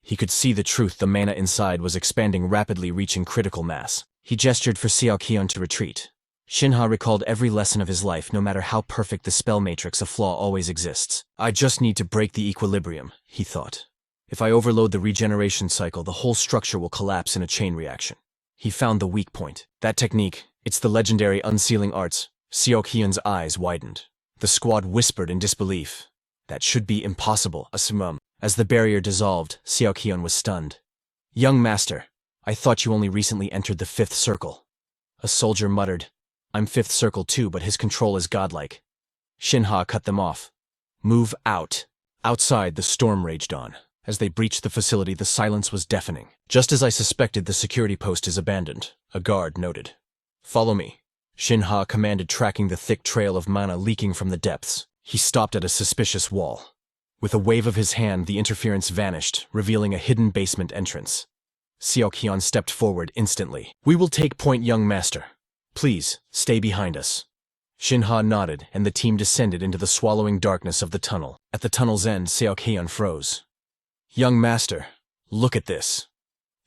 He could see the truth. The mana inside was expanding rapidly, reaching critical mass. He gestured for Seok-hyun to retreat. Shin Ha recalled every lesson of his life. No matter how perfect the spell matrix, a flaw always exists. I just need to break the equilibrium, he thought. If I overload the regeneration cycle, the whole structure will collapse in a chain reaction. He found the weak point. That technique, it's the legendary unsealing arts. Seok-hyun's eyes widened. The squad whispered in disbelief. That should be impossible, Asumum. As the barrier dissolved, Xiaoqian was stunned. Young master, I thought you only recently entered the 5th circle. A soldier muttered. I'm 5th circle too, but his control is godlike. Shin Ha cut them off. Move out. Outside, the storm raged on. As they breached the facility, the silence was deafening. Just as I suspected, the security post is abandoned, a guard noted. Follow me. Shin Ha commanded, tracking the thick trail of mana leaking from the depths. He stopped at a suspicious wall. With a wave of his hand, the interference vanished, revealing a hidden basement entrance. Xiaoqian stepped forward instantly. We will take point, young master. Please, stay behind us. Shin Ha nodded, and the team descended into the swallowing darkness of the tunnel. At the tunnel's end, Xiaoqian froze. Young master, look at this.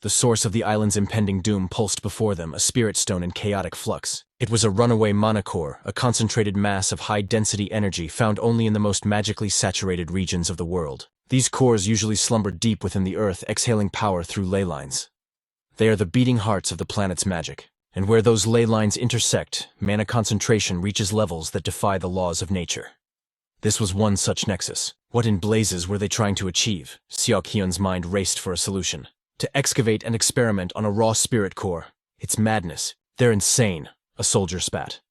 The source of the island's impending doom pulsed before them, a spirit stone in chaotic flux. It was a runaway mana core, a concentrated mass of high-density energy found only in the most magically saturated regions of the world. These cores usually slumbered deep within the earth, exhaling power through ley lines. They are the beating hearts of the planet's magic, and where those ley lines intersect, mana concentration reaches levels that defy the laws of nature. This was one such nexus. What in blazes were they trying to achieve? Xiaoqian's mind raced for a solution. To excavate and experiment on a raw spirit core. It's madness. They're insane, a soldier spat.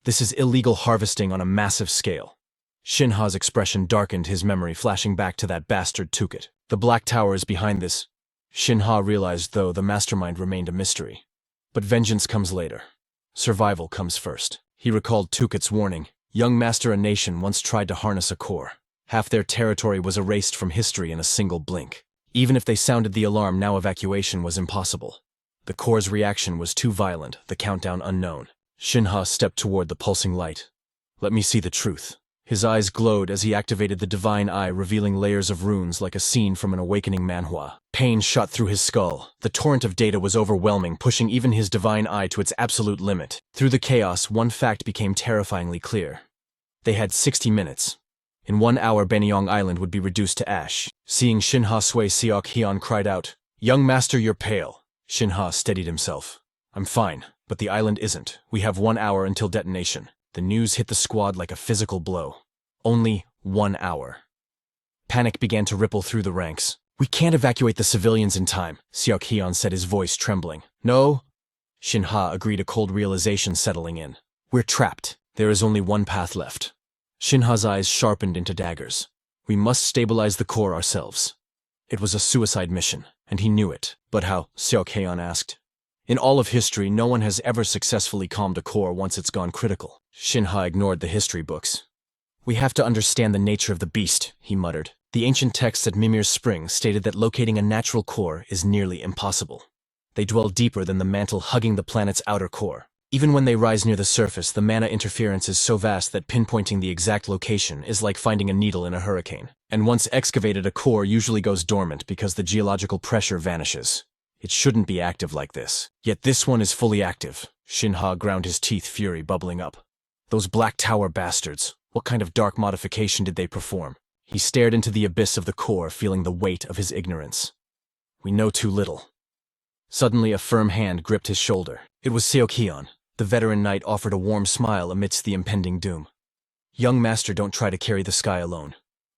This is illegal harvesting on a massive scale. Shin Ha's expression darkened, his memory flashing back to that bastard Tukit. The Black Tower is behind this. Shin Ha realized, though, the mastermind remained a mystery. But vengeance comes later. Survival comes first. He recalled Tukit's warning. Young master, a nation once tried to harness a core. Half their territory was erased from history in a single blink. Even if they sounded the alarm, now evacuation was impossible. The core's reaction was too violent, the countdown unknown. Shin Ha stepped toward the pulsing light. Let me see the truth. His eyes glowed as he activated the divine eye, revealing layers of runes like a scene from an awakening manhwa. Pain shot through his skull. The torrent of data was overwhelming, pushing even his divine eye to its absolute limit. Through the chaos, one fact became terrifyingly clear. They had 60 minutes. In 1 hour, Benyang Island would be reduced to ash. Seeing Shin Ha sway, Xiaoqian cried out, Young master, you're pale. Shin Ha steadied himself. I'm fine, but the island isn't. We have 1 hour until detonation. The news hit the squad like a physical blow. Only 1 hour. Panic began to ripple through the ranks. We can't evacuate the civilians in time, Xiaoqian said, his voice trembling. No. Shin Ha agreed, a cold realization settling in. We're trapped. There is only one path left. Shin Ha's eyes sharpened into daggers. We must stabilize the core ourselves. It was a suicide mission, and he knew it. But how? Xiaoqian asked. In all of history, no one has ever successfully calmed a core once it's gone critical. Shin Ha ignored the history books. We have to understand the nature of the beast, he muttered. The ancient texts at Mimir's Spring stated that locating a natural core is nearly impossible. They dwell deeper than the mantle hugging the planet's outer core. Even when they rise near the surface, the mana interference is so vast that pinpointing the exact location is like finding a needle in a hurricane. And once excavated, a core usually goes dormant because the geological pressure vanishes. It shouldn't be active like this. Yet this one is fully active. Shin Ha ground his teeth, fury bubbling up. Those Black Tower bastards. What kind of dark modification did they perform? He stared into the abyss of the core, feeling the weight of his ignorance. We know too little. Suddenly a firm hand gripped his shoulder. It was Xiaoqian. The veteran knight offered a warm smile amidst the impending doom. Young master, don't try to carry the sky alone.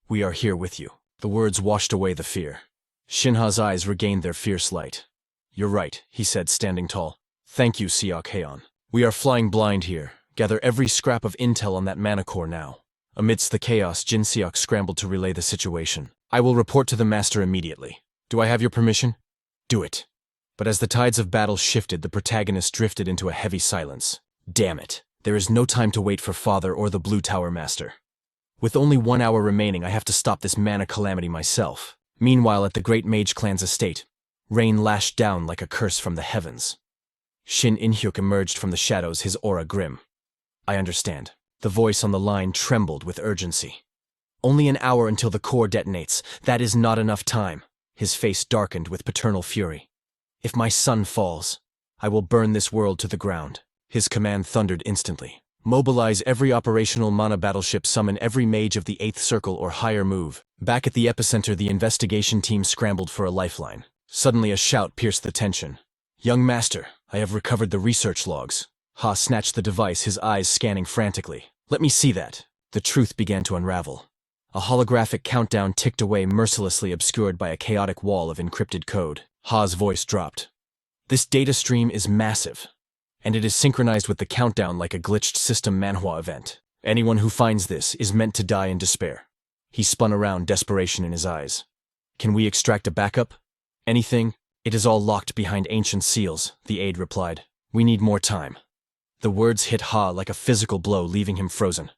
We are here with you. The words washed away the fear. Shin Ha's eyes regained their fierce light. You're right, he said, standing tall. Thank you, Xiaoqian. We are flying blind here. Gather every scrap of intel on that mana core now. Amidst the chaos, Jin Xiok scrambled to relay the situation. I will report to the master immediately. Do I have your permission? Do it. But as the tides of battle shifted, the protagonist drifted into a heavy silence. Damn it. There is no time to wait for Father or the Blue Tower Master. With only 1 hour remaining, I have to stop this mana calamity myself. Meanwhile, at the great mage clan's estate, rain lashed down like a curse from the heavens. Shin In-hyuk emerged from the shadows, his aura grim. I understand. The voice on the line trembled with urgency. Only an hour until the core detonates. That is not enough time. His face darkened with paternal fury. If my son falls, I will burn this world to the ground. His command thundered instantly. Mobilize every operational mana battleship, summon every mage of the 8th circle or higher move. Back at the epicenter, the investigation team scrambled for a lifeline. Suddenly a shout pierced the tension. Young master, I have recovered the research logs. Ha snatched the device, his eyes scanning frantically. Let me see that. The truth began to unravel. A holographic countdown ticked away, mercilessly obscured by a chaotic wall of encrypted code. Ha's voice dropped. This data stream is massive, and it is synchronized with the countdown like a glitched system Manhwa event. Anyone who finds this is meant to die in despair. He spun around, desperation in his eyes. Can we extract a backup? Anything? It is all locked behind ancient seals, the aide replied. We need more time. The words hit Ha like a physical blow, leaving him frozen.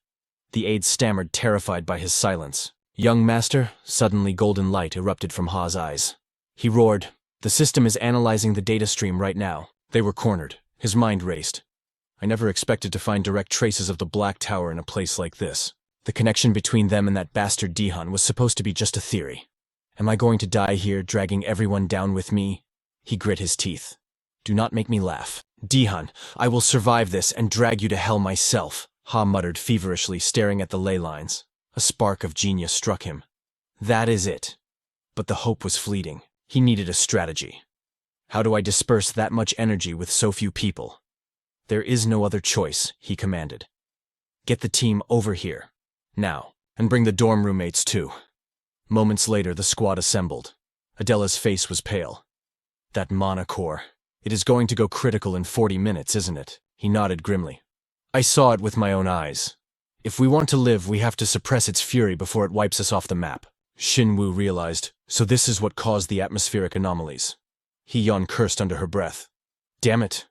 The aide stammered, terrified by his silence. Young master, suddenly golden light erupted from Ha's eyes. He roared, the system is analyzing the data stream right now. They were cornered. His mind raced. I never expected to find direct traces of the Black Tower in a place like this. The connection between them and that bastard Dihan was supposed to be just a theory. Am I going to die here, dragging everyone down with me? He grit his teeth. Do not make me laugh. Dihan, I will survive this and drag you to hell myself, Ha muttered feverishly, staring at the ley lines. A spark of genius struck him. That is it. But the hope was fleeting. He needed a strategy. How do I disperse that much energy with so few people? There is no other choice, he commanded. Get the team over here. Now. And bring the dorm roommates too. Moments later, the squad assembled. Adela's face was pale. That mana core. It is going to go critical in 40 minutes, isn't it? He nodded grimly. I saw it with my own eyes. If we want to live, we have to suppress its fury before it wipes us off the map. Shin Wu realized, so this is what caused the atmospheric anomalies. Hee-yeon cursed under her breath. Damn it.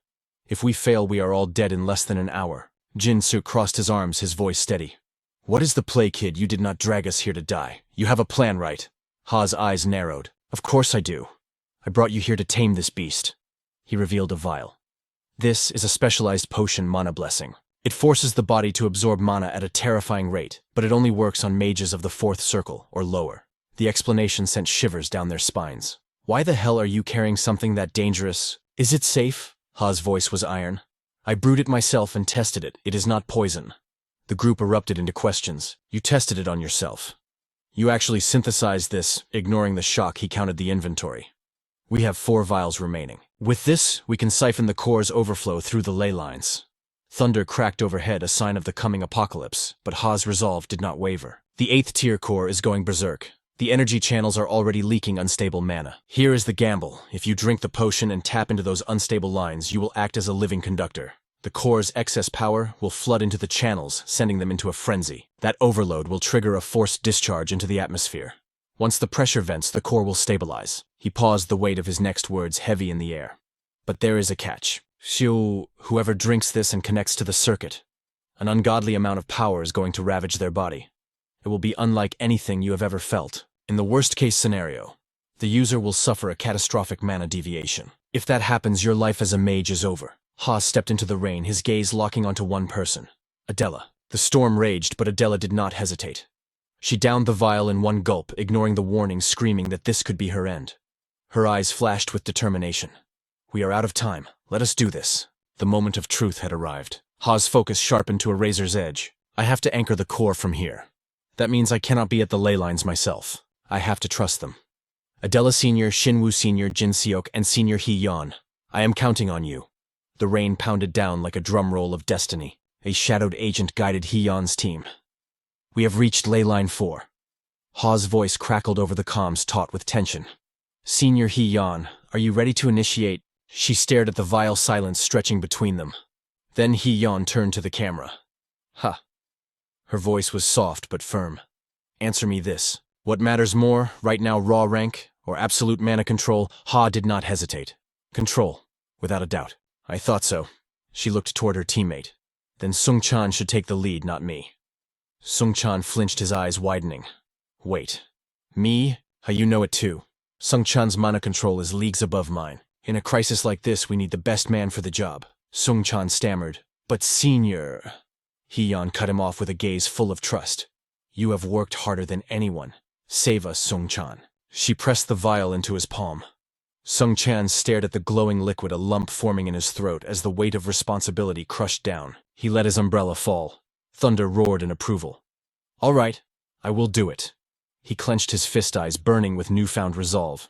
If we fail, we are all dead in less than an hour. Jin-soo crossed his arms, his voice steady. What is the play, kid? You did not drag us here to die. You have a plan, right? Ha's eyes narrowed. Of course I do. I brought you here to tame this beast. He revealed a vial. This is a specialized potion, Mana Blessing. It forces the body to absorb mana at a terrifying rate, but it only works on mages of the 4th circle, or lower. The explanation sent shivers down their spines. Why the hell are you carrying something that dangerous? Is it safe? Ha's voice was iron. I brewed it myself and tested it. It is not poison. The group erupted into questions. You tested it on yourself. You actually synthesized this. Ignoring the shock, he counted the inventory. We have 4 vials remaining. With this, we can siphon the core's overflow through the ley lines. Thunder cracked overhead, a sign of the coming apocalypse, but Ha's resolve did not waver. The 8th tier core is going berserk. The energy channels are already leaking unstable mana. Here is the gamble. If you drink the potion and tap into those unstable lines, you will act as a living conductor. The core's excess power will flood into the channels, sending them into a frenzy. That overload will trigger a forced discharge into the atmosphere. Once the pressure vents, the core will stabilize. He paused, the weight of his next words heavy in the air. But there is a catch. Whoever drinks this and connects to the circuit, an ungodly amount of power is going to ravage their body. It will be unlike anything you have ever felt. In the worst-case scenario, the user will suffer a catastrophic mana deviation. If that happens, your life as a mage is over. Ha stepped into the rain, his gaze locking onto one person. Adela. The storm raged, but Adela did not hesitate. She downed the vial in one gulp, ignoring the warning, screaming that this could be her end. Her eyes flashed with determination. We are out of time. Let us do this. The moment of truth had arrived. Ha's focus sharpened to a razor's edge. I have to anchor the core from here. That means I cannot be at the ley lines myself. I have to trust them. Adela Sr., Shinwoo Sr., Jin Seok, and Sr. Hee-yeon. I am counting on you. The rain pounded down like a drum roll of destiny. A shadowed agent guided Hee-yeon's team. We have reached ley line 4. Ha's voice crackled over the comms, taut with tension. Sr. Hee-yeon, are you ready to initiate? She stared at the vile silence stretching between them. Then Hee-yeon turned to the camera. Ha. Her voice was soft but firm. Answer me this. What matters more, right now, raw rank or absolute mana control? Ha did not hesitate. Control, without a doubt. I thought so. She looked toward her teammate. Then Sung-chan should take the lead, not me. Sung-chan flinched, his eyes widening. Wait. Me? How you know it too? Sung-chan's mana control is leagues above mine. In a crisis like this, we need the best man for the job. Sung-chan stammered. But Senior... Hee-yeon cut him off with a gaze full of trust. You have worked harder than anyone. Save us, Sung-chan. She pressed the vial into his palm. Sung-chan stared at the glowing liquid, a lump forming in his throat as the weight of responsibility crushed down. He let his umbrella fall. Thunder roared in approval. All right, I will do it. He clenched his fist, eyes burning with newfound resolve.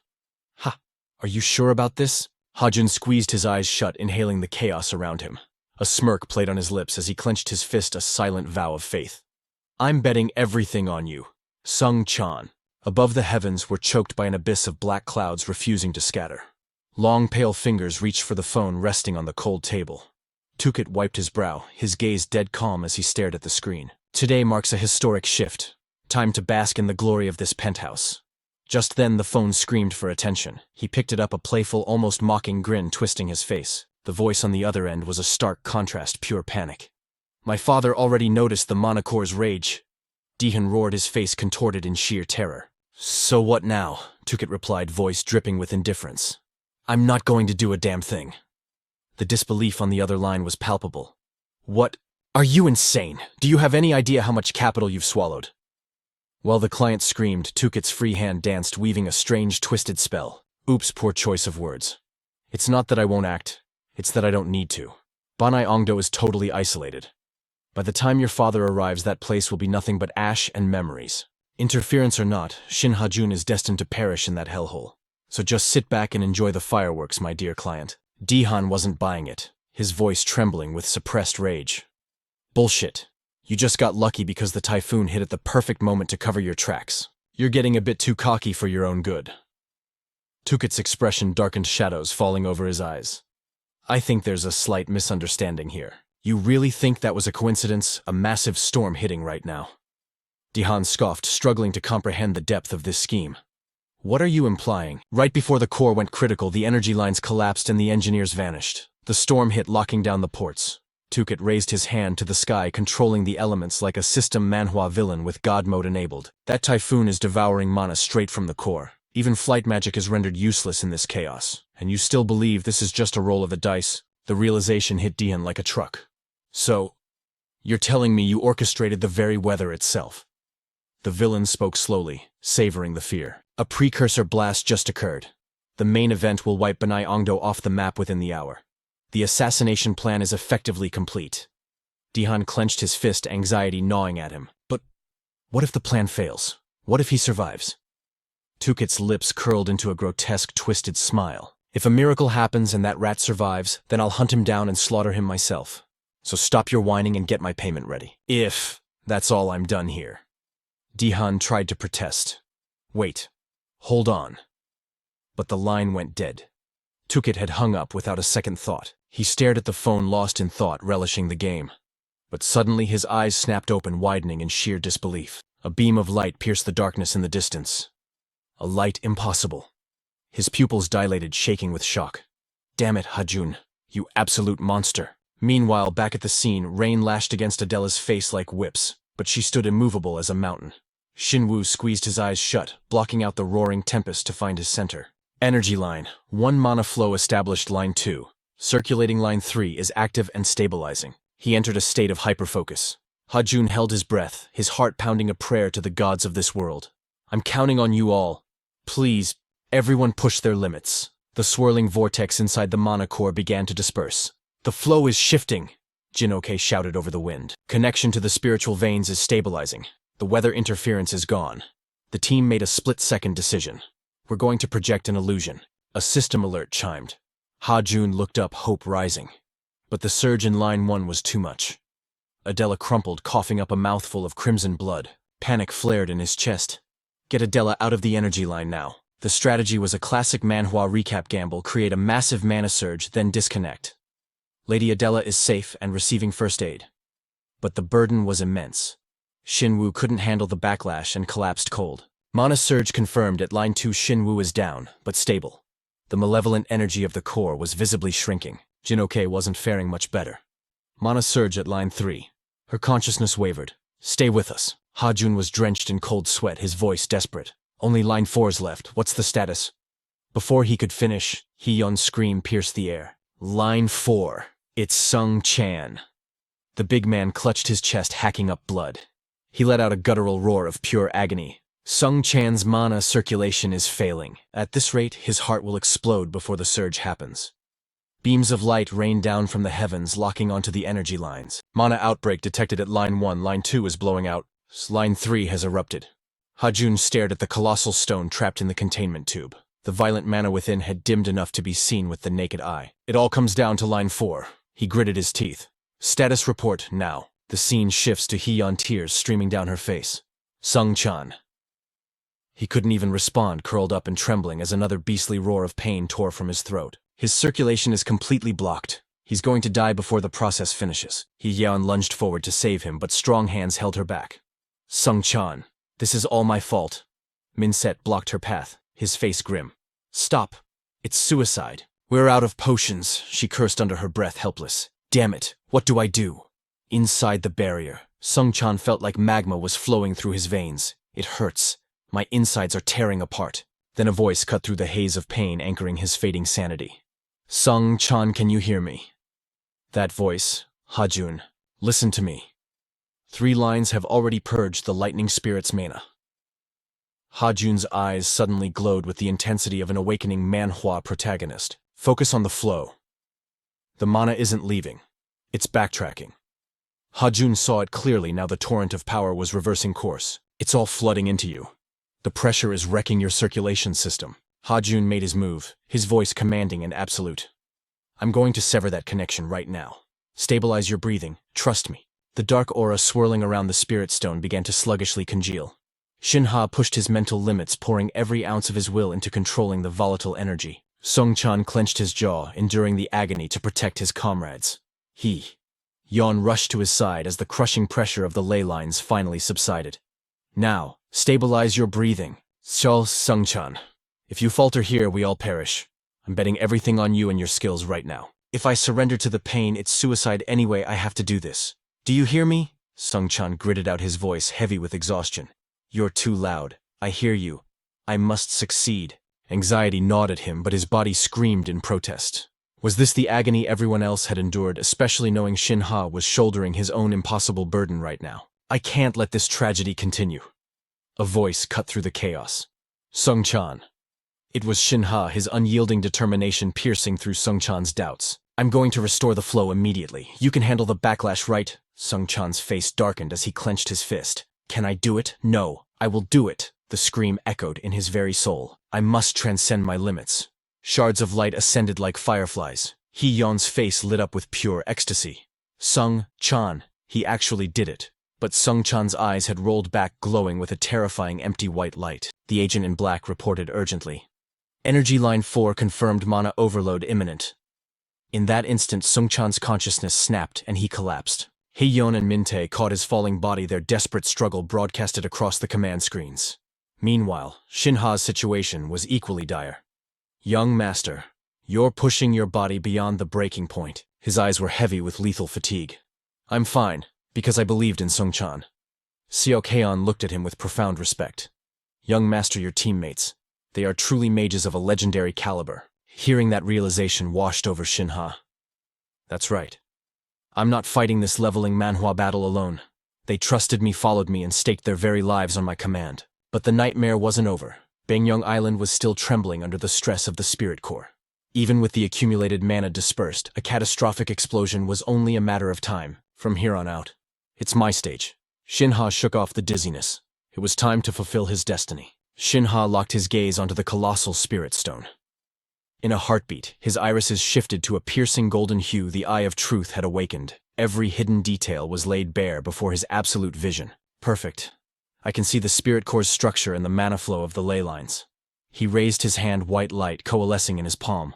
Ha! Are you sure about this? Hajun squeezed his eyes shut, inhaling the chaos around him. A smirk played on his lips as he clenched his fist, a silent vow of faith. I'm betting everything on you. Sung Chan. Above the heavens were choked by an abyss of black clouds refusing to scatter. Long pale fingers reached for the phone resting on the cold table. Tukit wiped his brow, his gaze dead calm as he stared at the screen. Today marks a historic shift. Time to bask in the glory of this penthouse. Just then the phone screamed for attention. He picked it up, a playful, almost mocking grin twisting his face. The voice on the other end was a stark contrast, pure panic. My father already noticed the Monocore's rage. Dehan roared, his face contorted in sheer terror. So what now? Tukit replied, voice dripping with indifference. I'm not going to do a damn thing. The disbelief on the other line was palpable. What? Are you insane? Do you have any idea how much capital you've swallowed? While the client screamed, Tukit's free hand danced, weaving a strange, twisted spell. Oops, poor choice of words. It's not that I won't act, it's that I don't need to. Banai Ongdo is totally isolated. By the time your father arrives, that place will be nothing but ash and memories. Interference or not, Shin Ha is destined to perish in that hellhole. So just sit back and enjoy the fireworks, my dear client. Dehan wasn't buying it, his voice trembling with suppressed rage. Bullshit. You just got lucky because the typhoon hit at the perfect moment to cover your tracks. You're getting a bit too cocky for your own good. Tukit's expression darkened, shadows falling over his eyes. I think there's a slight misunderstanding here. You really think that was a coincidence, a massive storm hitting right now? Dehan scoffed, struggling to comprehend the depth of this scheme. What are you implying? Right before the core went critical, the energy lines collapsed and the engineers vanished. The storm hit, locking down the ports. Tukit raised his hand to the sky, controlling the elements like a system Manhwa villain with God mode enabled. That typhoon is devouring mana straight from the core. Even flight magic is rendered useless in this chaos. And you still believe this is just a roll of the dice? The realization hit Dehan like a truck. So, you're telling me you orchestrated the very weather itself? The villain spoke slowly, savoring the fear. A precursor blast just occurred. The main event will wipe Banai Ongdo off the map within the hour. The assassination plan is effectively complete. Dehan clenched his fist, anxiety gnawing at him. But what if the plan fails? What if he survives? Tukit's lips curled into a grotesque, twisted smile. If a miracle happens and that rat survives, then I'll hunt him down and slaughter him myself. So stop your whining and get my payment ready. If that's all, I'm done here. Dehan tried to protest. Wait. Hold on. But the line went dead. Tukit had hung up without a second thought. He stared at the phone, lost in thought, relishing the game. But suddenly his eyes snapped open, widening in sheer disbelief. A beam of light pierced the darkness in the distance. A light impossible. His pupils dilated, shaking with shock. Damn it, Hajun, you absolute monster. Meanwhile, back at the scene, rain lashed against Adela's face like whips, but she stood immovable as a mountain. Shinwoo squeezed his eyes shut, blocking out the roaring tempest to find his center. Energy line. 1 mana flow established. Line 2. Circulating. Line 3 is active and stabilizing. He entered a state of hyperfocus. Hajun held his breath, his heart pounding a prayer to the gods of this world. I'm counting on you all. Please, everyone push their limits. The swirling vortex inside the mana core began to disperse. The flow is shifting, Jinoke shouted over the wind. Connection to the spiritual veins is stabilizing. The weather interference is gone. The team made a split-second decision. We're going to project an illusion. A system alert chimed. Ha-Jun looked up, hope rising. But the surge in line 1 was too much. Adela crumpled, coughing up a mouthful of crimson blood. Panic flared in his chest. Get Adela out of the energy line now. The strategy was a classic Manhwa recap gamble: create a massive mana surge, then disconnect. Lady Adela is safe and receiving first aid. But the burden was immense. Shinwoo couldn't handle the backlash and collapsed cold. Mana surge confirmed. At line 2, Shinwoo is down, but stable. The malevolent energy of the core was visibly shrinking. Jinoke wasn't faring much better. Mana surge at line 3. Her consciousness wavered. Stay with us. Hajun was drenched in cold sweat, his voice desperate. Only line 4's left. What's the status? Before he could finish, Hee-yeon's scream pierced the air. Line 4. It's Sung Chan. The big man clutched his chest, hacking up blood. He let out a guttural roar of pure agony. Sung Chan's mana circulation is failing. At this rate, his heart will explode before the surge happens. Beams of light rain down from the heavens, locking onto the energy lines. Mana outbreak detected at line 1. Line 2 is blowing out. Line 3 has erupted. Hajun stared at the colossal stone trapped in the containment tube. The violent mana within had dimmed enough to be seen with the naked eye. It all comes down to line 4. He gritted his teeth. Status report now. The scene shifts to Hee-yeon, tears streaming down her face. Sung Chan. He couldn't even respond, curled up and trembling as another beastly roar of pain tore from his throat. His circulation is completely blocked. He's going to die before the process finishes. Yeon lunged forward to save him, but strong hands held her back. Sung-chan, this is all my fault. Minset blocked her path, his face grim. Stop. It's suicide. We're out of potions, she cursed under her breath, helpless. Damn it, what do I do? Inside the barrier, Sung-chan felt like magma was flowing through his veins. It hurts. My insides are tearing apart. Then a voice cut through the haze of pain anchoring his fading sanity. Sung-chan, can you hear me? That voice, Ha-jun, listen to me. 3 lines have already purged the lightning spirit's mana. Ha-jun's eyes suddenly glowed with the intensity of an awakening Manhwa protagonist. Focus on the flow. The mana isn't leaving. It's backtracking. Ha-jun saw it clearly now. The torrent of power was reversing course. It's all flooding into you. The pressure is wrecking your circulation system. Ha-jun made his move, his voice commanding and absolute. I'm going to sever that connection right now. Stabilize your breathing, trust me. The dark aura swirling around the spirit stone began to sluggishly congeal. Shin Ha pushed his mental limits, pouring every ounce of his will into controlling the volatile energy. Sung-chan clenched his jaw, enduring the agony to protect his comrades. Yeon rushed to his side as the crushing pressure of the ley lines finally subsided. Now, stabilize your breathing. Sung-chan. If you falter here, we all perish. I'm betting everything on you and your skills right now. If I surrender to the pain, it's suicide anyway. I have to do this. Do you hear me? Sung-chan gritted out, his voice heavy with exhaustion. You're too loud. I hear you. I must succeed. Anxiety gnawed at him, but his body screamed in protest. Was this the agony everyone else had endured, especially knowing Shin Ha was shouldering his own impossible burden right now? I can't let this tragedy continue. A voice cut through the chaos. Sung-chan. It was Shin Ha, his unyielding determination piercing through Sung-chan's doubts. I'm going to restore the flow immediately. You can handle the backlash, right? Sung-chan's face darkened as he clenched his fist. Can I do it? No, I will do it. The scream echoed in his very soul. I must transcend my limits. Shards of light ascended like fireflies. Yeon's face lit up with pure ecstasy. Sung-chan, he actually did it. But Sung-chan's eyes had rolled back, glowing with a terrifying empty white light. The agent in black reported urgently. Energy line 4 confirmed mana overload imminent. In that instant, Sung-chan's consciousness snapped and he collapsed. Yeon and Min-tae caught his falling body, their desperate struggle broadcasted across the command screens. Meanwhile, Shin Ha's situation was equally dire. Young master, you're pushing your body beyond the breaking point. His eyes were heavy with lethal fatigue. I'm fine, because I believed in Sung-chan. Seok-heon looked at him with profound respect. Young master, your teammates, they are truly mages of a legendary caliber. Hearing that realization washed over Shin Ha. That's right. I'm not fighting this leveling Manhwa battle alone. They trusted me, followed me, and staked their very lives on my command. But the nightmare wasn't over. Bangyang Island was still trembling under the stress of the spirit core. Even with the accumulated mana dispersed, a catastrophic explosion was only a matter of time. From here on out, it's my stage. Shin Ha shook off the dizziness. It was time to fulfill his destiny. Shin Ha locked his gaze onto the colossal spirit stone. In a heartbeat, his irises shifted to a piercing golden hue. The eye of truth had awakened. Every hidden detail was laid bare before his absolute vision. Perfect. I can see the spirit core's structure and the mana flow of the ley lines. He raised his hand, white light coalescing in his palm.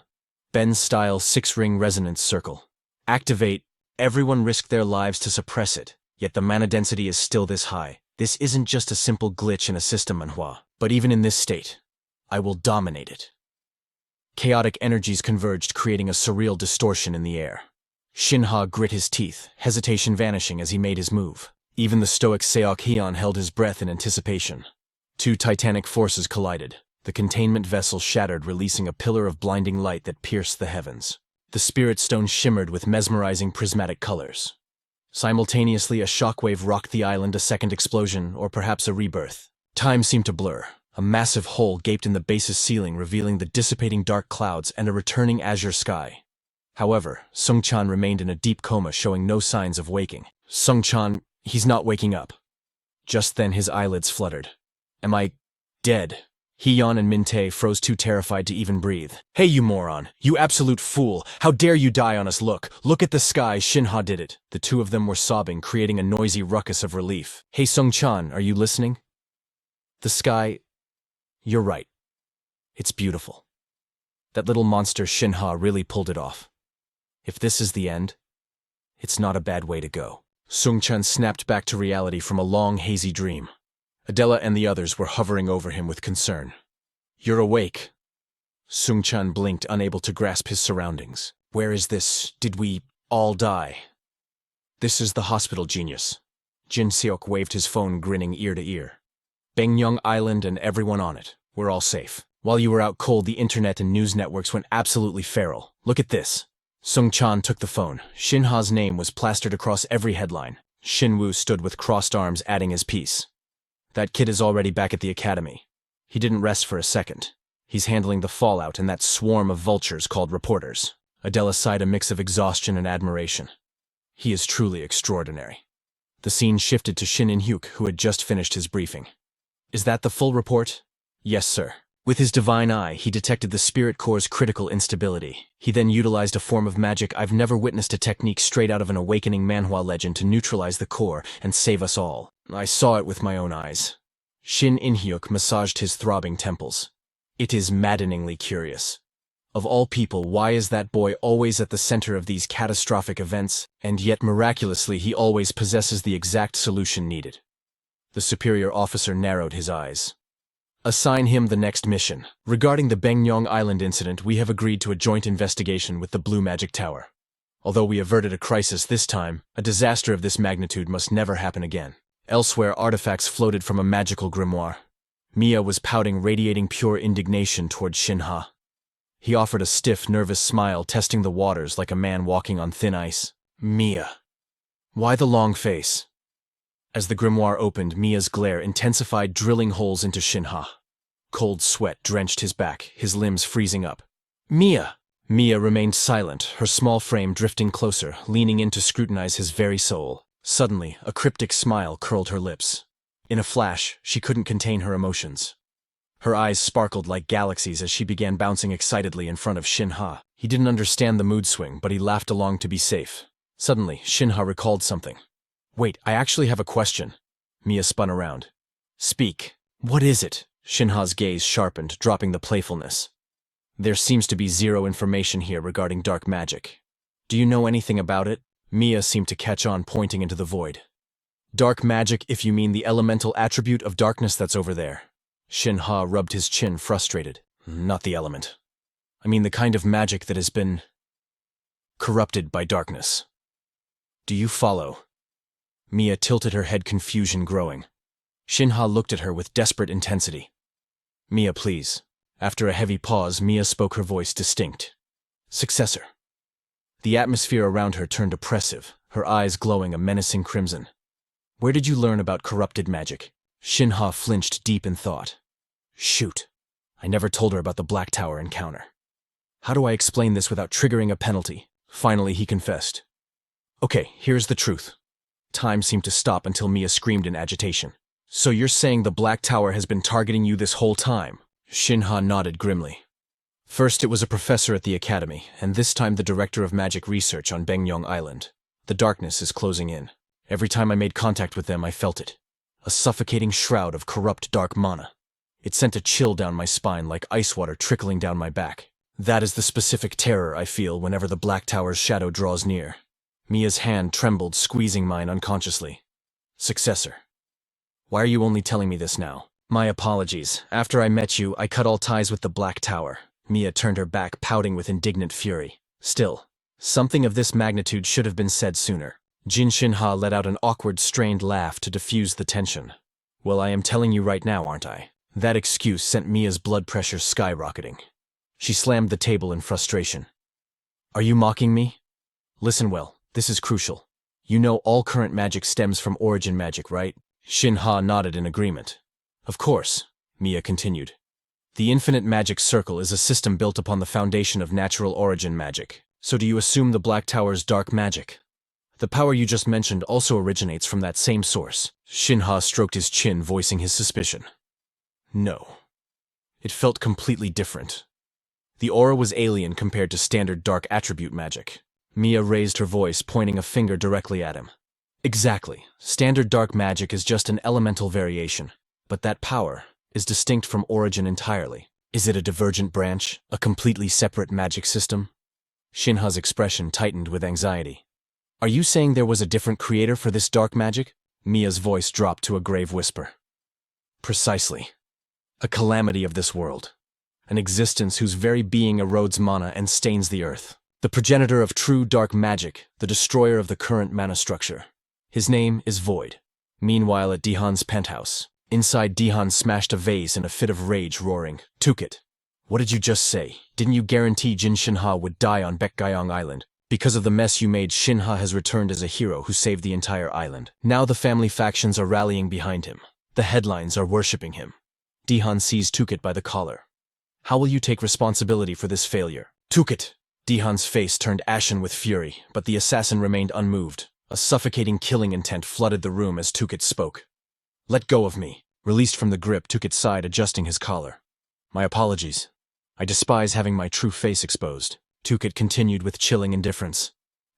Ben-style 6-ring resonance circle. Activate. Everyone risked their lives to suppress it, yet the mana density is still this high. This isn't just a simple glitch in a system, Manhwa. But even in this state, I will dominate it. Chaotic energies converged, creating a surreal distortion in the air. Shin Ha grit his teeth, hesitation vanishing as he made his move. Even the stoic Seok-heon held his breath in anticipation. 2 titanic forces collided. The containment vessel shattered, releasing a pillar of blinding light that pierced the heavens. The spirit stone shimmered with mesmerizing prismatic colors. Simultaneously, a shockwave rocked the island, a second explosion, or perhaps a rebirth. Time seemed to blur. A massive hole gaped in the base's ceiling, revealing the dissipating dark clouds and a returning azure sky. However, Sung-chan remained in a deep coma, showing no signs of waking. Sung-chan, he's not waking up. Just then his eyelids fluttered. Am I dead? Yeon and Min-tae froze, too terrified to even breathe. Hey, you moron! You absolute fool! How dare you die on us! Look at the sky! Shin Ha did it! The two of them were sobbing, creating a noisy ruckus of relief. Hey, Sung-chan, are you listening? The sky... You're right. It's beautiful. That little monster Shin Ha really pulled it off. If this is the end, it's not a bad way to go. Sung-chan snapped back to reality from a long, hazy dream. Adela and the others were hovering over him with concern. You're awake. Sung-chan blinked, unable to grasp his surroundings. Where is this? Did we all die? This is the hospital, genius. Jin Seok waved his phone, grinning ear to ear. Bangyong Island and everyone on it. We're all safe. While you were out cold, the internet and news networks went absolutely feral. Look at this. Sung-chan took the phone. Shin Ha's name was plastered across every headline. Shin Woo stood with crossed arms, adding his piece. That kid is already back at the academy. He didn't rest for a second. He's handling the fallout and that swarm of vultures called reporters. Adela sighed, a mix of exhaustion and admiration. He is truly extraordinary. The scene shifted to Shin In-hyuk, who had just finished his briefing. Is that the full report? Yes, sir. With his divine eye, he detected the spirit core's critical instability. He then utilized a form of magic I've never witnessed, a technique straight out of an awakening Manhwa legend to neutralize the core and save us all. I saw it with my own eyes. Shin In-hyuk massaged his throbbing temples. It is maddeningly curious. Of all people, why is that boy always at the center of these catastrophic events, and yet miraculously he always possesses the exact solution needed? The superior officer narrowed his eyes. Assign him the next mission. Regarding the Bangyong Island incident, we have agreed to a joint investigation with the Blue Magic Tower. Although we averted a crisis this time, a disaster of this magnitude must never happen again. Elsewhere, artifacts floated from a magical grimoire. Mia was pouting, radiating pure indignation toward Shin Ha. He offered a stiff, nervous smile, testing the waters like a man walking on thin ice. Mia. Why the long face? As the grimoire opened, Mia's glare intensified, drilling holes into Shin Ha. Cold sweat drenched his back, his limbs freezing up. Mia! Mia remained silent, her small frame drifting closer, leaning in to scrutinize his very soul. Suddenly, a cryptic smile curled her lips. In a flash, she couldn't contain her emotions. Her eyes sparkled like galaxies as she began bouncing excitedly in front of Shin Ha. He didn't understand the mood swing, but he laughed along to be safe. Suddenly, Shin Ha recalled something. Wait, I actually have a question. Mia spun around. Speak. What is it? Shin Ha's gaze sharpened, dropping the playfulness. There seems to be zero information here regarding dark magic. Do you know anything about it? Mia seemed to catch on, pointing into the void. Dark magic, if you mean the elemental attribute of darkness that's over there. Shin Ha rubbed his chin, frustrated. Not the element. I mean the kind of magic that has been corrupted by darkness. Do you follow? Mia tilted her head, confusion growing. Shin Ha looked at her with desperate intensity. Mia, please. After a heavy pause, Mia spoke, her voice distinct. Successor. The atmosphere around her turned oppressive, her eyes glowing a menacing crimson. Where did you learn about corrupted magic? Shin Ha flinched, deep in thought. Shoot. I never told her about the Black Tower encounter. How do I explain this without triggering a penalty? Finally, he confessed. Okay, here's the truth. Time seemed to stop until Mia screamed in agitation. So you're saying the Black Tower has been targeting you this whole time? Shin Ha nodded grimly. First it was a professor at the academy, and this time the director of magic research on Bangyong Island. The darkness is closing in. Every time I made contact with them, I felt it. A suffocating shroud of corrupt dark mana. It sent a chill down my spine like ice water trickling down my back. That is the specific terror I feel whenever the Black Tower's shadow draws near. Mia's hand trembled, squeezing mine unconsciously. Successor. Why are you only telling me this now? My apologies. After I met you, I cut all ties with the Black Tower. Mia turned her back, pouting with indignant fury. Still, something of this magnitude should have been said sooner. Shin Ha let out an awkward, strained laugh to diffuse the tension. Well, I am telling you right now, aren't I? That excuse sent Mia's blood pressure skyrocketing. She slammed the table in frustration. Are you mocking me? Listen well, this is crucial. You know all current magic stems from origin magic, right? Shin Ha nodded in agreement. Of course, Mia continued. The infinite magic circle is a system built upon the foundation of natural origin magic. So do you assume the Black Tower's dark magic? The power you just mentioned also originates from that same source. Shin Ha stroked his chin, voicing his suspicion. No. It felt completely different. The aura was alien compared to standard dark attribute magic. Mia raised her voice, pointing a finger directly at him. Exactly. Standard dark magic is just an elemental variation. But that power, is distinct from origin entirely. Is it a divergent branch, a completely separate magic system? Shin Ha's expression tightened with anxiety. Are you saying there was a different creator for this dark magic? Mia's voice dropped to a grave whisper. Precisely. A calamity of this world. An existence whose very being erodes mana and stains the earth. The progenitor of true dark magic, the destroyer of the current mana structure. His name is Void. Meanwhile at Dihan's penthouse, inside Dihan smashed a vase in a fit of rage, roaring, "Tukit! What did you just say? Didn't you guarantee Shin Ha would die on Baekgyeong Island? Because of the mess you made, Shin Ha has returned as a hero who saved the entire island. Now the family factions are rallying behind him. The headlines are worshipping him." Dihan seized Tukit by the collar. "How will you take responsibility for this failure?" "Tukit!" Dihan's face turned ashen with fury, but the assassin remained unmoved. A suffocating killing intent flooded the room as Tukit spoke. "Let go of me." Released from the grip, Tukit sighed, adjusting his collar. "My apologies. I despise having my true face exposed." Tukit continued with chilling indifference.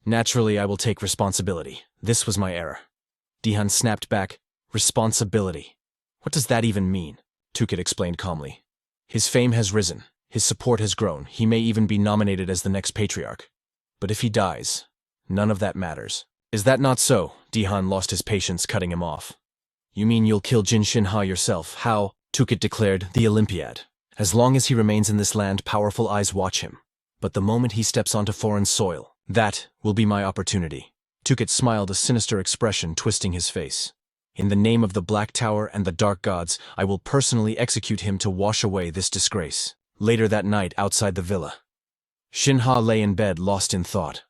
"Naturally, I will take responsibility. This was my error." Dihan snapped back. "Responsibility? What does that even mean?" Tukit explained calmly. "His fame has risen. His support has grown. He may even be nominated as the next patriarch. But if he dies, none of that matters." "Is that not so?" Dihan lost his patience, cutting him off. "You mean you'll kill Shin Ha yourself? How?" Tukit declared, "The Olympiad. As long as he remains in this land, powerful eyes watch him. But the moment he steps onto foreign soil, that will be my opportunity." Tukit smiled, a sinister expression twisting his face. "In the name of the Black Tower and the Dark Gods, I will personally execute him to wash away this disgrace." Later that night, outside the villa, Shin Ha lay in bed, lost in thought.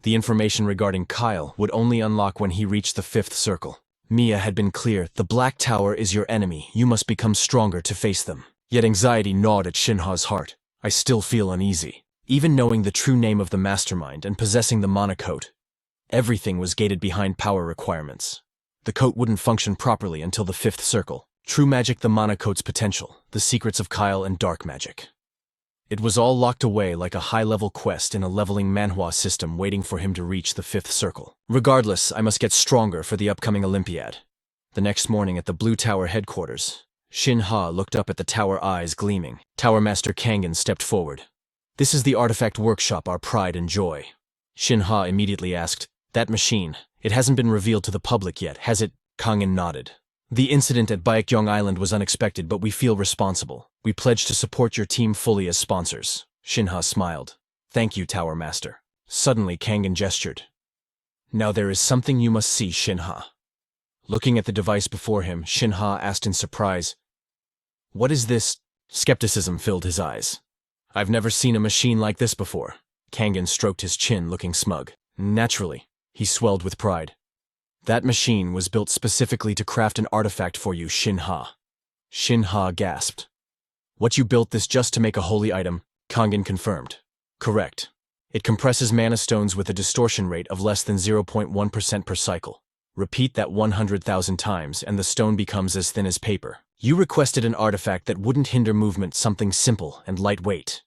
The information regarding Kyle would only unlock when he reached the fifth circle. Mia had been clear, the Black Tower is your enemy, you must become stronger to face them. Yet anxiety gnawed at Shin Ha's heart. "I still feel uneasy." Even knowing the true name of the mastermind and possessing the mana coat, everything was gated behind power requirements. The coat wouldn't function properly until the fifth circle. True magic, the mana coat's potential, the secrets of Kyle, and dark magic. It was all locked away like a high-level quest in a leveling Manhwa system waiting for him to reach the fifth circle. Regardless, I must get stronger for the upcoming Olympiad. The next morning at the Blue Tower headquarters, Shin Ha looked up at the tower, eyes gleaming. Tower Master Kangen stepped forward. "This is the artifact workshop, our pride and joy." Shin Ha immediately asked, "That machine, it hasn't been revealed to the public yet, has it?" Kangen nodded. "The incident at Baekgyeong Island was unexpected, but we feel responsible. We pledge to support your team fully as sponsors." Shin Ha smiled. "Thank you, Tower Master." Suddenly, Kangen gestured. "Now there is something you must see, Shin Ha." Looking at the device before him, Shin Ha asked in surprise, "What is this?" Skepticism filled his eyes. "I've never seen a machine like this before." Kangen stroked his chin, looking smug. "Naturally." He swelled with pride. "That machine was built specifically to craft an artifact for you, Shin Ha." Shin Ha gasped. "What, you built this just to make a holy item?" Kangen confirmed. "Correct. It compresses mana stones with a distortion rate of less than 0.1% per cycle. Repeat that 100,000 times and the stone becomes as thin as paper. You requested an artifact that wouldn't hinder movement, something simple and lightweight.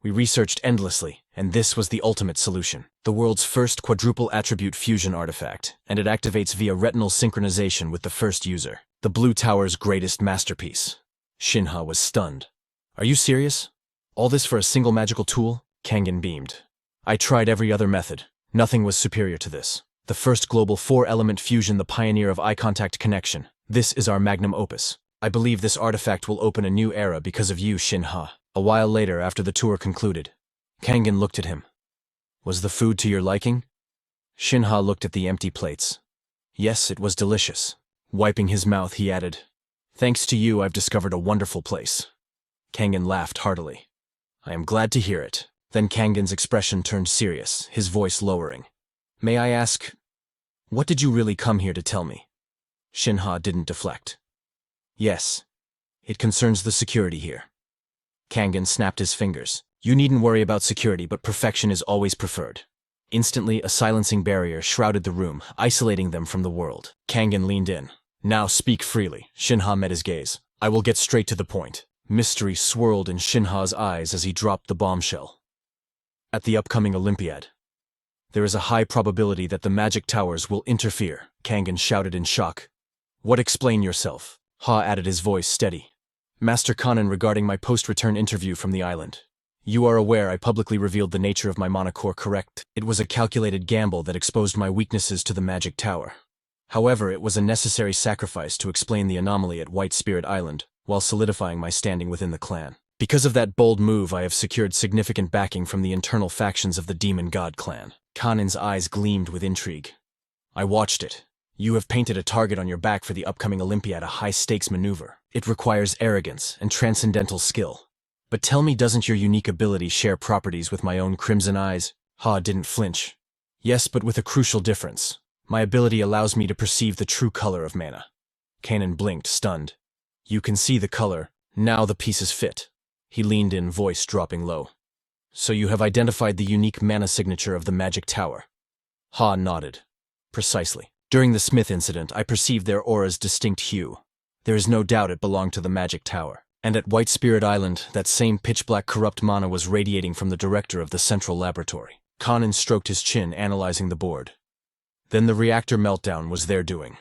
We researched endlessly, and this was the ultimate solution. The world's first quadruple attribute fusion artifact, and it activates via retinal synchronization with the first user. The Blue Tower's greatest masterpiece." Shin Ha was stunned. "Are you serious? All this for a single magical tool?" Kangen beamed. "I tried every other method. Nothing was superior to this. The first global 4-element fusion, the pioneer of eye-contact connection. This is our magnum opus. I believe this artifact will open a new era because of you, Shin Ha." A while later, after the tour concluded, Kangen looked at him. "Was the food to your liking?" Shin Ha looked at the empty plates. "Yes, it was delicious." Wiping his mouth, he added, "Thanks to you, I've discovered a wonderful place." Kangen laughed heartily. "I am glad to hear it." Then Kangen's expression turned serious, his voice lowering. "May I ask, what did you really come here to tell me?" Shin Ha didn't deflect. "Yes. It concerns the security here." Kangen snapped his fingers. "You needn't worry about security, but perfection is always preferred." Instantly, a silencing barrier shrouded the room, isolating them from the world. Kangen leaned in. "Now speak freely." Shin Ha met his gaze. "I will get straight to the point." Mystery swirled in Shin Ha's eyes as he dropped the bombshell. "At the upcoming Olympiad, there is a high probability that the magic towers will interfere." Kangen shouted in shock. "What? Explain yourself." Ha added, his voice steady. Master Kanan, regarding my post-return interview from the island. You are aware I publicly revealed the nature of my monocore, correct? It was a calculated gamble that exposed my weaknesses to the magic tower. However, it was a necessary sacrifice to explain the anomaly at White Spirit Island, while solidifying my standing within the clan. Because of that bold move, I have secured significant backing from the internal factions of the Demon God clan. Kanan's eyes gleamed with intrigue. I watched it. You have painted a target on your back for the upcoming Olympiad, a high-stakes maneuver. It requires arrogance and transcendental skill. But tell me, doesn't your unique ability share properties with my own crimson eyes? Ha didn't flinch. Yes, but with a crucial difference. My ability allows me to perceive the true color of mana. Kanan blinked, stunned. You can see the color. Now the pieces fit. He leaned in, voice dropping low. So you have identified the unique mana signature of the magic tower? Ha nodded. Precisely. During the Smith incident, I perceived their aura's distinct hue. There is no doubt it belonged to the magic tower. And at White Spirit Island, that same pitch-black corrupt mana was radiating from the director of the central laboratory. Kanan stroked his chin, analyzing the board. Then the reactor meltdown was their doing.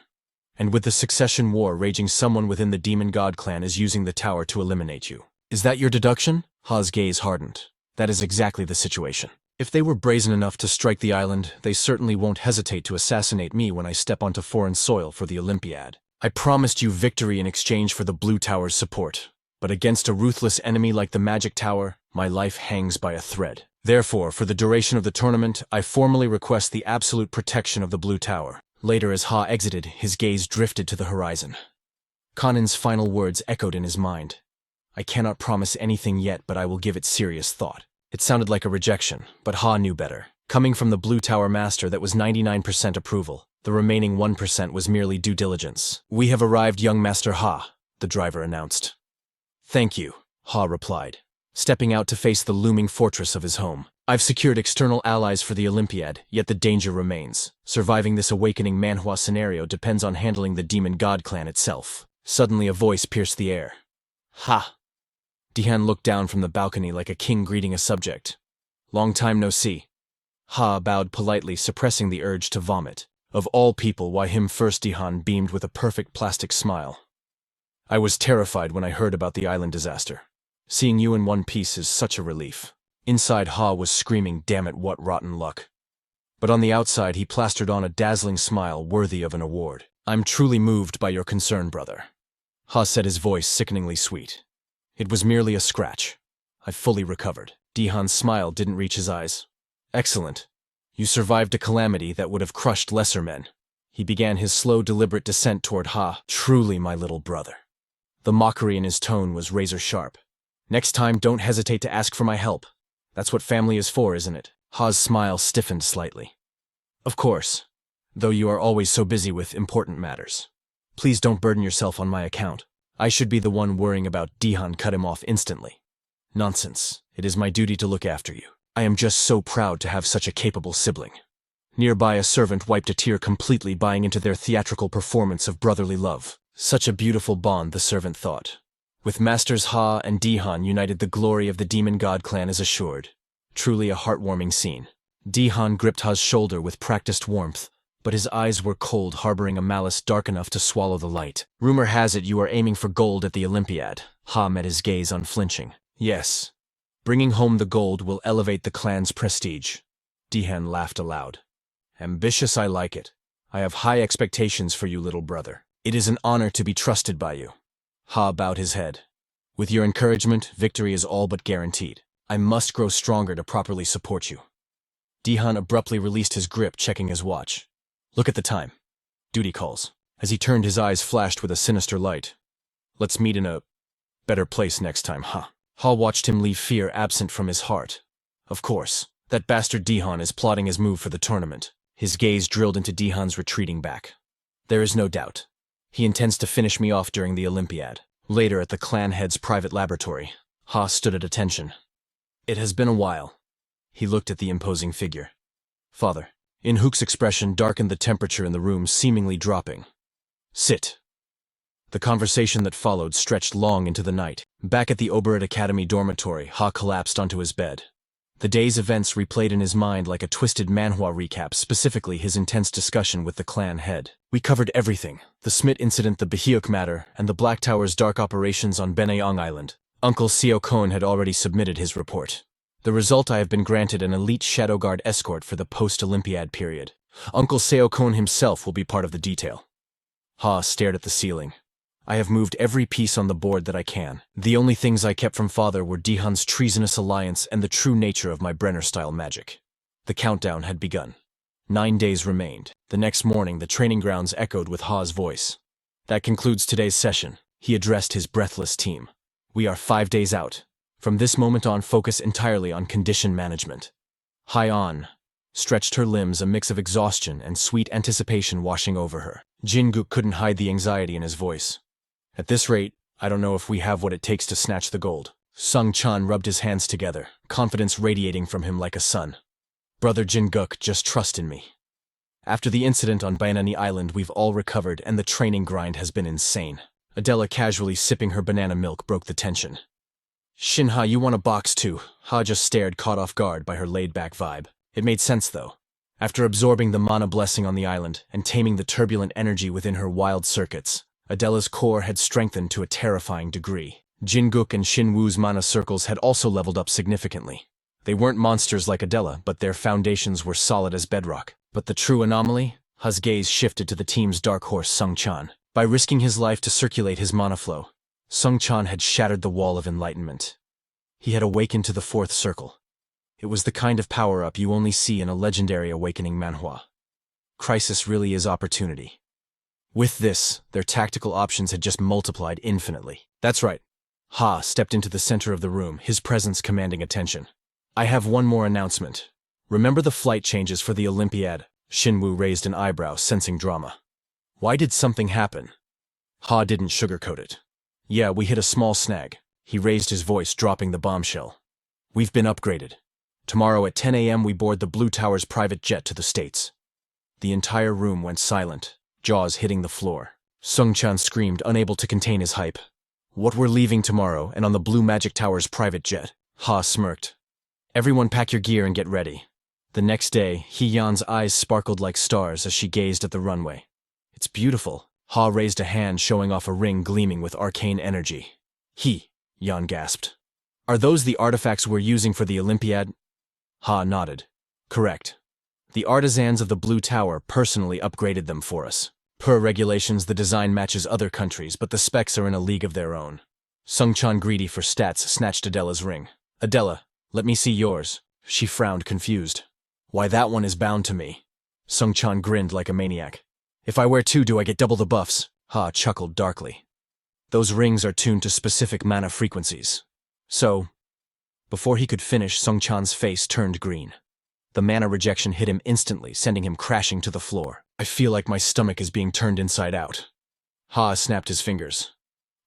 And with the succession war raging, someone within the Demon God clan is using the tower to eliminate you. Is that your deduction? Ha's gaze hardened. That is exactly the situation. If they were brazen enough to strike the island, they certainly won't hesitate to assassinate me when I step onto foreign soil for the Olympiad. I promised you victory in exchange for the Blue Tower's support. But against a ruthless enemy like the Magic Tower, my life hangs by a thread. Therefore, for the duration of the tournament, I formally request the absolute protection of the Blue Tower. Later, as Ha exited, his gaze drifted to the horizon. Kanan's final words echoed in his mind. I cannot promise anything yet, but I will give it serious thought. It sounded like a rejection, but Ha knew better. Coming from the Blue Tower Master, that was 99% approval. The remaining 1% was merely due diligence. We have arrived, young Master Ha, the driver announced. Thank you, Ha replied, stepping out to face the looming fortress of his home. I've secured external allies for the Olympiad, yet the danger remains. Surviving this awakening Manhwa scenario depends on handling the Demon God clan itself. Suddenly a voice pierced the air. Ha! Dihan looked down from the balcony like a king greeting a subject. Long time no see. Ha bowed politely, suppressing the urge to vomit. Of all people, why him first? Dihan beamed with a perfect plastic smile. I was terrified when I heard about the island disaster. Seeing you in one piece is such a relief. Inside, Ha was screaming, damn it, what rotten luck. But on the outside, he plastered on a dazzling smile worthy of an award. I'm truly moved by your concern, brother. Ha said, his voice sickeningly sweet. It was merely a scratch. I've fully recovered. Dihan's smile didn't reach his eyes. Excellent. You survived a calamity that would have crushed lesser men. He began his slow, deliberate descent toward Ha. Truly, my little brother. The mockery in his tone was razor-sharp. Next time, don't hesitate to ask for my help. That's what family is for, isn't it? Ha's smile stiffened slightly. Of course, though you are always so busy with important matters. Please don't burden yourself on my account. I should be the one worrying about. Dihan cut him off instantly. Nonsense. It is my duty to look after you. I am just so proud to have such a capable sibling. Nearby, a servant wiped a tear completely, buying into their theatrical performance of brotherly love. Such a beautiful bond, the servant thought. With Masters Ha and Dihan united, the glory of the Demon God clan is assured. Truly a heartwarming scene. Dihan gripped Ha's shoulder with practiced warmth, but his eyes were cold, harboring a malice dark enough to swallow the light. Rumor has it you are aiming for gold at the Olympiad. Ha met his gaze unflinching. Yes. Bringing home the gold will elevate the clan's prestige. Dihan laughed aloud. Ambitious, I like it. I have high expectations for you, little brother. It is an honor to be trusted by you. Ha bowed his head. With your encouragement, victory is all but guaranteed. I must grow stronger to properly support you. Dihan abruptly released his grip, checking his watch. Look at the time. Duty calls. As he turned, his eyes flashed with a sinister light. Let's meet in a better place next time, Ha. Ha watched him leave, fear absent from his heart. Of course, that bastard Dihan is plotting his move for the tournament. His gaze drilled into Dihan's retreating back. There is no doubt. He intends to finish me off during the Olympiad. Later, at the clan head's private laboratory, Ha stood at attention. It has been a while. He looked at the imposing figure. Father. Inhook's expression darkened, the temperature in the room seemingly dropping. Sit. The conversation that followed stretched long into the night. Back at the Overpowered Academy dormitory, Ha collapsed onto his bed. The day's events replayed in his mind like a twisted manhwa recap, specifically his intense discussion with the clan head. We covered everything: the Smith incident, the Bahiok matter, and the Black Tower's dark operations on Beneong Island. Uncle Seo Koen had already submitted his report. The result: I have been granted an elite Shadow Guard escort for the post-Olympiad period. Uncle Seo Koen himself will be part of the detail. Ha stared at the ceiling. I have moved every piece on the board that I can. The only things I kept from father were Dihan's treasonous alliance and the true nature of my Brenner-style magic. The countdown had begun. 9 days remained. The next morning, the training grounds echoed with Ha's voice. That concludes today's session. He addressed his breathless team. We are 5 days out. From this moment on, focus entirely on condition management. Hye-on stretched her limbs, a mix of exhaustion and sweet anticipation washing over her. Jin-guk couldn't hide the anxiety in his voice. At this rate, I don't know if we have what it takes to snatch the gold. Sung-chan rubbed his hands together, confidence radiating from him like a sun. Brother Jin-guk, just trust in me. After the incident on Banani Island, we've all recovered, and the training grind has been insane. Adela, casually sipping her banana milk, broke the tension. Shin Ha, you want a box too? Ha just stared, caught off guard by her laid-back vibe. It made sense, though. After absorbing the mana blessing on the island and taming the turbulent energy within her wild circuits, Adela's core had strengthened to a terrifying degree. Jin-guk and Shin-woo's mana circles had also leveled up significantly. They weren't monsters like Adela, but their foundations were solid as bedrock. But the true anomaly? Ha's gaze shifted to the team's dark horse Sung-chan. By risking his life to circulate his mana flow, Sung-chan had shattered the wall of enlightenment. He had awakened to the fourth circle. It was the kind of power-up you only see in a legendary awakening manhwa. Crisis really is opportunity. With this, their tactical options had just multiplied infinitely. That's right. Ha stepped into the center of the room, his presence commanding attention. I have one more announcement. Remember the flight changes for the Olympiad? Shin-woo raised an eyebrow, sensing drama. Why did something happen? Ha didn't sugarcoat it. Yeah, we hit a small snag. He raised his voice, dropping the bombshell. We've been upgraded. Tomorrow at 10 a.m. we board the Blue Tower's private jet to the States. The entire room went silent, jaws hitting the floor. Sung-chan screamed, unable to contain his hype. What, we're leaving tomorrow and on the Blue Magic Tower's private jet? Ha smirked. Everyone pack your gear and get ready. The next day, Hee-yeon's eyes sparkled like stars as she gazed at the runway. It's beautiful. Ha raised a hand, showing off a ring gleaming with arcane energy. Yeon gasped. Are those the artifacts we're using for the Olympiad? Ha nodded. Correct. The artisans of the Blue Tower personally upgraded them for us. Per regulations, the design matches other countries, but the specs are in a league of their own. Sung-chan, greedy for stats, snatched Adela's ring. Adela, let me see yours. She frowned, confused. Why, that one is bound to me. Sung-chan grinned like a maniac. If I wear two, do I get double the buffs? Ha chuckled darkly. Those rings are tuned to specific mana frequencies. So, before he could finish, Sung-chan's face turned green. The mana rejection hit him instantly, sending him crashing to the floor. I feel like my stomach is being turned inside out. Ha snapped his fingers.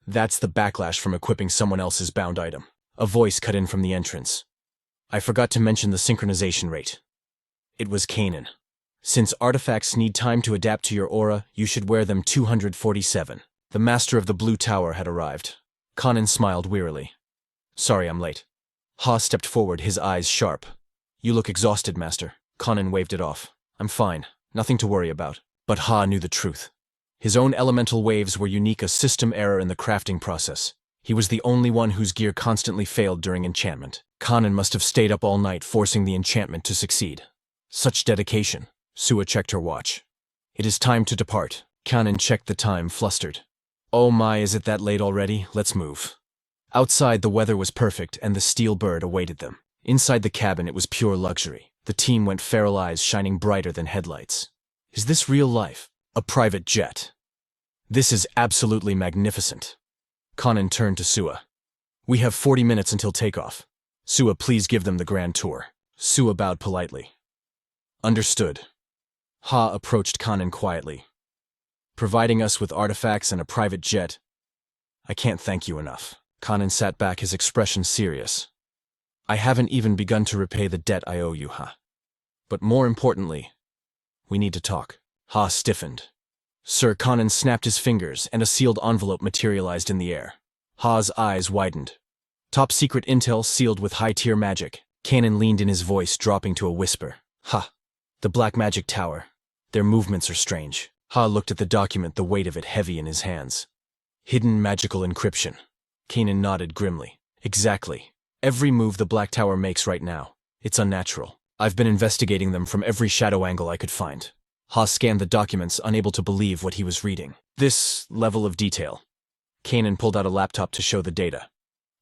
That's the backlash from equipping someone else's bound item. A voice cut in from the entrance. I forgot to mention the synchronization rate. It was Kanan. Since artifacts need time to adapt to your aura, you should wear them 247. The master of the Blue Tower had arrived. Kanan smiled wearily. Sorry I'm late. Ha stepped forward, his eyes sharp. You look exhausted, master. Kanan waved it off. I'm fine. Nothing to worry about. But Ha knew the truth. His own elemental waves were unique, a system error in the crafting process. He was the only one whose gear constantly failed during enchantment. Kanan must have stayed up all night, forcing the enchantment to succeed. Such dedication. Sua checked her watch. It is time to depart. Kanan checked the time, flustered. Oh my, is it that late already? Let's move. Outside, the weather was perfect, and the steel bird awaited them. Inside the cabin, it was pure luxury. The team went, feral eyes shining brighter than headlights. Is this real life? A private jet. This is absolutely magnificent. Kanan turned to Sua. We have 40 minutes until takeoff. Sua, please give them the grand tour. Sua bowed politely. Understood. Ha approached Kanan quietly. Providing us with artifacts and a private jet. I can't thank you enough. Kanan sat back, his expression serious. I haven't even begun to repay the debt I owe you, Ha. But more importantly, we need to talk. Ha stiffened. Sir, Kanan snapped his fingers, and a sealed envelope materialized in the air. Ha's eyes widened. Top secret intel sealed with high-tier magic. Kanan leaned in, his voice dropping to a whisper. Ha! The Black Magic Tower. Their movements are strange. Ha looked at the document, the weight of it heavy in his hands. Hidden magical encryption. Kanan nodded grimly. Exactly. Every move the Black Tower makes right now. It's unnatural. I've been investigating them from every shadow angle I could find. Ha scanned the documents, unable to believe what he was reading. This level of detail. Kanan pulled out a laptop to show the data.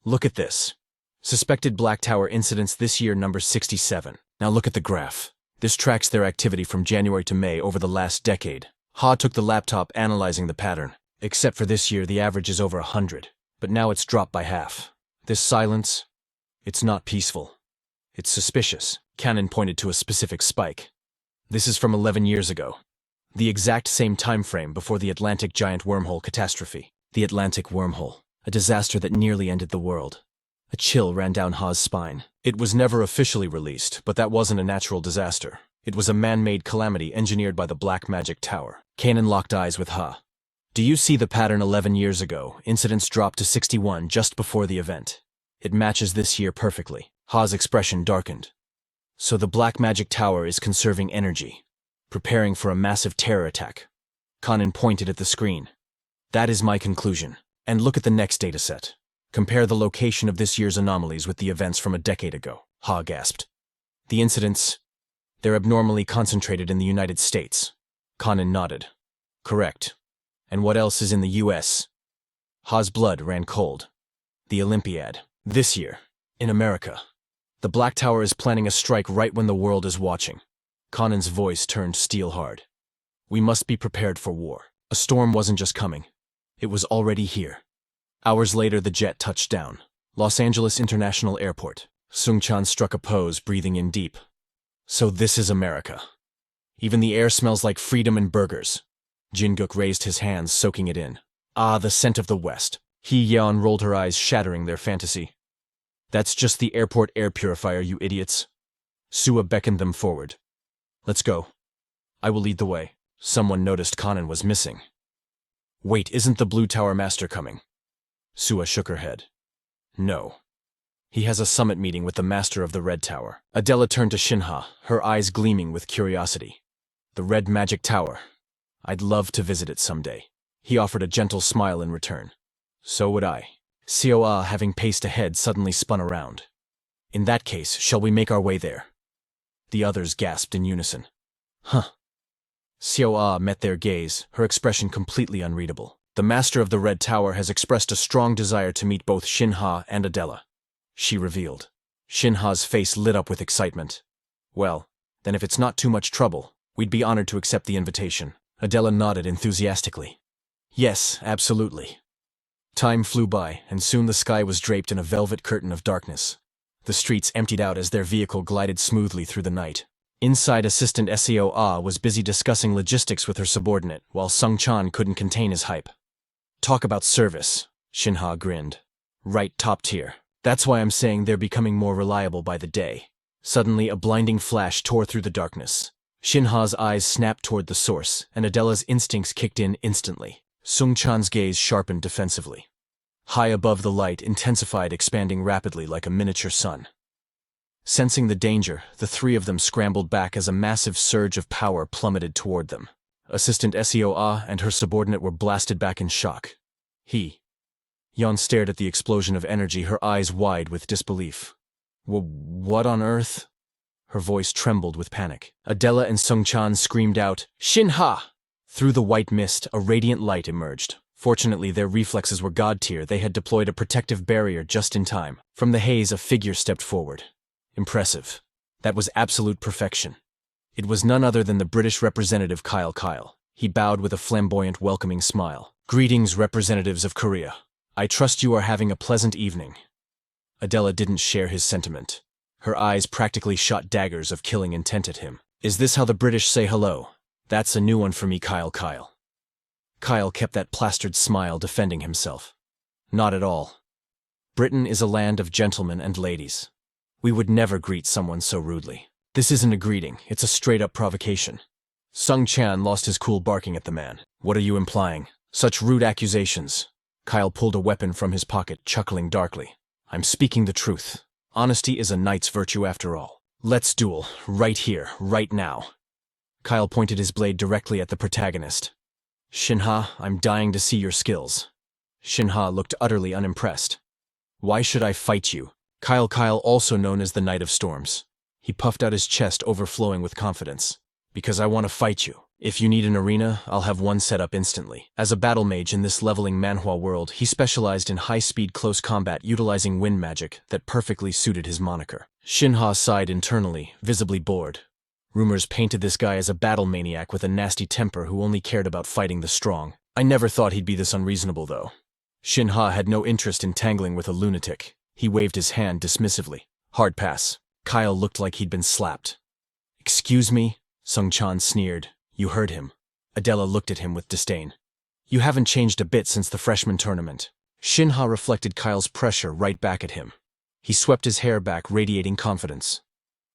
Look at this. Suspected Black Tower incidents this year number 67. Now look at the graph. This tracks their activity from January to May over the last decade. Ha took the laptop, analyzing the pattern. Except for this year, the average is over 100. But now it's dropped by half. This silence, it's not peaceful. It's suspicious. Kanan pointed to a specific spike. This is from 11 years ago. The exact same time frame before the Atlantic giant wormhole catastrophe. The Atlantic wormhole. A disaster that nearly ended the world. A chill ran down Ha's spine. It was never officially released, but that wasn't a natural disaster. It was a man-made calamity engineered by the Black Magic Tower. Kanan locked eyes with Ha. Do you see the pattern 11 years ago? Incidents dropped to 61 just before the event. It matches this year perfectly. Ha's expression darkened. So the Black Magic Tower is conserving energy, preparing for a massive terror attack. Kanan pointed at the screen. That is my conclusion. And look at the next dataset. Compare the location of this year's anomalies with the events from a decade ago. Ha gasped. The incidents, they're abnormally concentrated in the United States. Kanan nodded. Correct. And what else is in the US? Ha's blood ran cold. The Olympiad. This year, in America. The Black Tower is planning a strike right when the world is watching. Kanan's voice turned steel-hard. We must be prepared for war. A storm wasn't just coming. It was already here. Hours later, the jet touched down. Los Angeles International Airport. Sung-chan struck a pose, breathing in deep. So this is America. Even the air smells like freedom and burgers. Jin-guk raised his hands, soaking it in. Ah, the scent of the West. Hee-yeon rolled her eyes, shattering their fantasy. That's just the airport air purifier, you idiots. Sua beckoned them forward. Let's go. I will lead the way. Someone noticed Kanan was missing. Wait, isn't the Blue Tower Master coming? Sua shook her head. No. He has a summit meeting with the Master of the Red Tower. Adela turned to Shin Ha, her eyes gleaming with curiosity. The Red Magic Tower. I'd love to visit it someday. He offered a gentle smile in return. So would I. Sioa, having paced ahead, suddenly spun around. In that case, shall we make our way there? The others gasped in unison. Huh. Sioa met their gaze, her expression completely unreadable. The Master of the Red Tower has expressed a strong desire to meet both Shin Ha and Adela. She revealed. Shin Ha's face lit up with excitement. Well, then if it's not too much trouble, we'd be honored to accept the invitation. Adela nodded enthusiastically. Yes, absolutely. Time flew by, and soon the sky was draped in a velvet curtain of darkness. The streets emptied out as their vehicle glided smoothly through the night. Inside, Assistant Seo Ah was busy discussing logistics with her subordinate, while Sung-chan couldn't contain his hype. Talk about service, Shin Ha grinned. Right, top tier. That's why I'm saying they're becoming more reliable by the day. Suddenly, a blinding flash tore through the darkness. Shin Ha's eyes snapped toward the source, and Adela's instincts kicked in instantly. Sung-chan's gaze sharpened defensively. High above, the light intensified, expanding rapidly like a miniature sun. Sensing the danger, the three of them scrambled back as a massive surge of power plummeted toward them. Assistant Seo Ah and her subordinate were blasted back in shock. Yeon stared at the explosion of energy, her eyes wide with disbelief. What on earth? Her voice trembled with panic. Adela and Sung-chan screamed out, Shin Ha! Through the white mist, a radiant light emerged. Fortunately, their reflexes were god tier. They had deployed a protective barrier just in time. From the haze, a figure stepped forward. Impressive. That was absolute perfection. It was none other than the British representative Kyle. He bowed with a flamboyant, welcoming smile. Greetings, representatives of Korea. I trust you are having a pleasant evening. Adela didn't share his sentiment. Her eyes practically shot daggers of killing intent at him. Is this how the British say hello? That's a new one for me, Kyle. Kyle kept that plastered smile, defending himself. Not at all. Britain is a land of gentlemen and ladies. We would never greet someone so rudely. This isn't a greeting, it's a straight-up provocation. Sung-chan lost his cool, barking at the man. What are you implying? Such rude accusations. Kyle pulled a weapon from his pocket, chuckling darkly. I'm speaking the truth. Honesty is a knight's virtue after all. Let's duel, right here, right now. Kyle pointed his blade directly at the protagonist. Shin Ha, I'm dying to see your skills. Shin Ha looked utterly unimpressed. Why should I fight you? Kyle, also known as the Knight of Storms. He puffed out his chest, overflowing with confidence. Because I want to fight you. If you need an arena, I'll have one set up instantly. As a battle mage in this leveling Manhwa world, he specialized in high-speed close combat utilizing wind magic that perfectly suited his moniker. Shin Ha sighed internally, visibly bored. Rumors painted this guy as a battle maniac with a nasty temper who only cared about fighting the strong. I never thought he'd be this unreasonable, though. Shin Ha had no interest in tangling with a lunatic. He waved his hand dismissively. Hard pass. Kyle looked like he'd been slapped. Excuse me? Sung Chan sneered. You heard him. Adela looked at him with disdain. You haven't changed a bit since the freshman tournament. Shin Ha reflected Kyle's pressure right back at him. He swept his hair back, radiating confidence.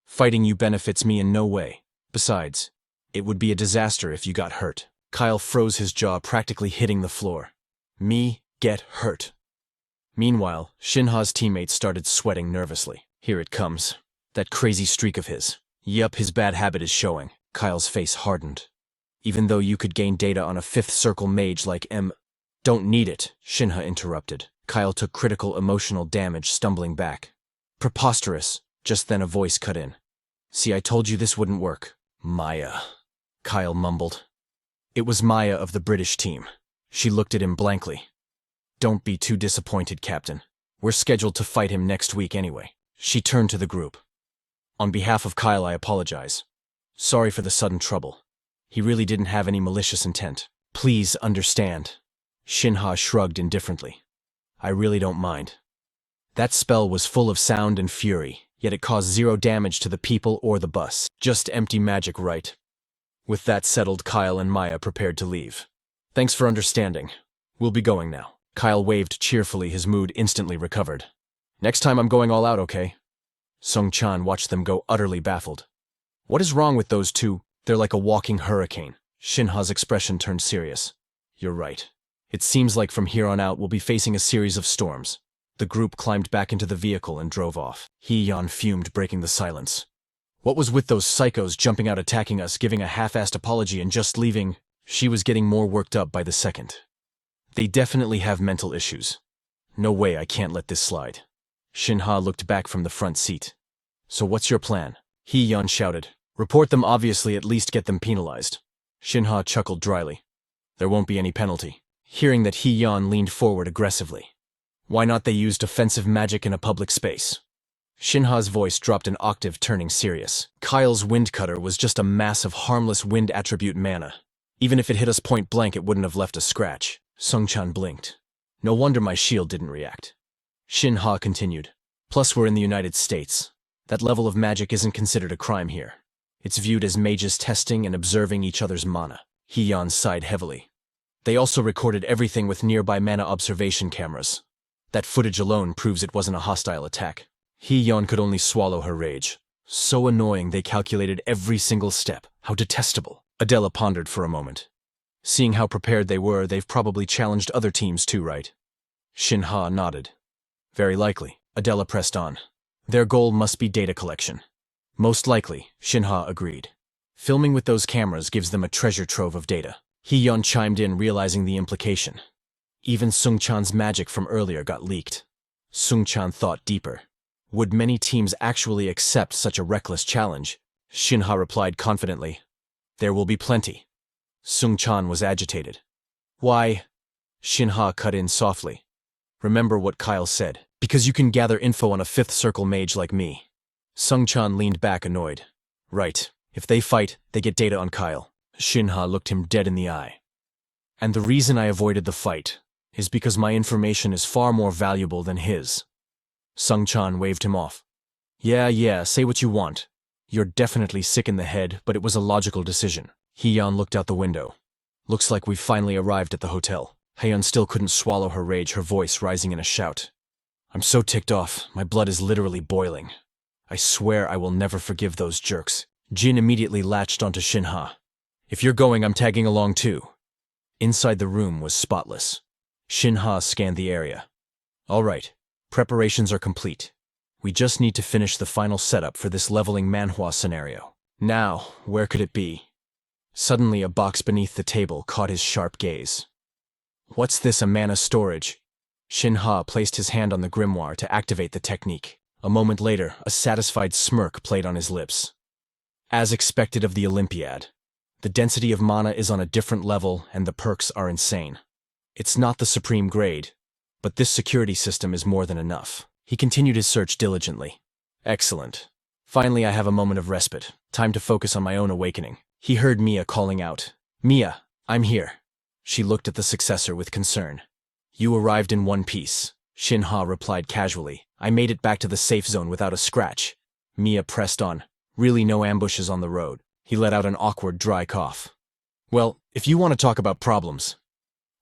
Fighting you benefits me in no way. Besides, it would be a disaster if you got hurt. Kyle froze his jaw, practically hitting the floor. Me get hurt. Meanwhile, Shin Ha's teammates started sweating nervously. Here it comes. That crazy streak of his. Yup, his bad habit is showing. Kyle's face hardened. Even though you could gain data on a fifth circle mage like M. Don't need it, Shin Ha interrupted. Kyle took critical emotional damage, stumbling back. Preposterous. Just then a voice cut in. See, I told you this wouldn't work. Maya. Kyle mumbled. It was Maya of the British team. She looked at him blankly. Don't be too disappointed, Captain. We're scheduled to fight him next week anyway. She turned to the group. On behalf of Kyle, I apologize. Sorry for the sudden trouble. He really didn't have any malicious intent. Please understand. Shin Ha shrugged indifferently. I really don't mind. That spell was full of sound and fury, yet it caused 0 damage to the people or the bus. Just empty magic, right? With that settled, Kyle and Maya prepared to leave. Thanks for understanding. We'll be going now. Kyle waved cheerfully, his mood instantly recovered. Next time I'm going all out, okay? Sung Chan watched them go, utterly baffled. What is wrong with those two? They're like a walking hurricane. Shin Ha's expression turned serious. You're right. It seems like from here on out we'll be facing a series of storms. The group climbed back into the vehicle and drove off. Hee-yeon fumed, breaking the silence. What was with those psychos jumping out, attacking us, giving a half-assed apology and just leaving? She was getting more worked up by the second. They definitely have mental issues. No way, I can't let this slide. Shin Ha looked back from the front seat. So what's your plan? Hee-yeon shouted. Report them, obviously, at least get them penalized. Shin Ha chuckled dryly. There won't be any penalty. Hearing that, Hee-yeon leaned forward aggressively. Why not they used offensive magic in a public space? Shin Ha's voice dropped an octave, turning serious. Kyle's wind cutter was just a mass of harmless wind attribute mana. Even if it hit us point blank, it wouldn't have left a scratch. Sung Chan blinked. No wonder my shield didn't react. Shin Ha continued. Plus, we're in the United States. That level of magic isn't considered a crime here. It's viewed as mages testing and observing each other's mana. Hee-yeon sighed heavily. They also recorded everything with nearby mana observation cameras. That footage alone proves it wasn't a hostile attack. Hee-yeon could only swallow her rage. So annoying, they calculated every single step. How detestable. Adela pondered for a moment. Seeing how prepared they were, they've probably challenged other teams too, right? Shin Ha nodded. Very likely. Adela pressed on. Their goal must be data collection. Most likely, Shin Ha agreed. Filming with those cameras gives them a treasure trove of data. Hee-yeon chimed in, realizing the implication. Even Sung Chan's magic from earlier got leaked. Sung Chan thought deeper. Would many teams actually accept such a reckless challenge? Shin Ha replied confidently. There will be plenty. Sung Chan was agitated. Why? Shin Ha cut in softly. Remember what Kyle said. Because you can gather info on a fifth circle mage like me. Sung Chan leaned back, annoyed. Right. If they fight, they get data on Kyle. Shin Ha looked him dead in the eye. And the reason I avoided the fight is because my information is far more valuable than his. Sung Chan waved him off. Yeah, say what you want. You're definitely sick in the head, but it was a logical decision. Hee-yeon looked out the window. Looks like we've finally arrived at the hotel. Haeyeon still couldn't swallow her rage, her voice rising in a shout. I'm so ticked off, my blood is literally boiling. I swear I will never forgive those jerks. Jin immediately latched onto Shin Ha. If you're going, I'm tagging along too. Inside the room was spotless. Shin Ha scanned the area. All right, preparations are complete. We just need to finish the final setup for this leveling Manhwa scenario. Now, where could it be? Suddenly, a box beneath the table caught his sharp gaze. What's this, a mana storage? Shin Ha placed his hand on the grimoire to activate the technique. A moment later, a satisfied smirk played on his lips. As expected of the Olympiad, the density of mana is on a different level and the perks are insane. It's not the supreme grade, but this security system is more than enough. He continued his search diligently. Excellent. Finally, I have a moment of respite. Time to focus on my own awakening. He heard Mia calling out. Mia, I'm here. She looked at the successor with concern. You arrived in one piece. Shin Ha replied casually. I made it back to the safe zone without a scratch. Mia pressed on. Really no ambushes on the road. He let out an awkward, dry cough. Well, if you want to talk about problems.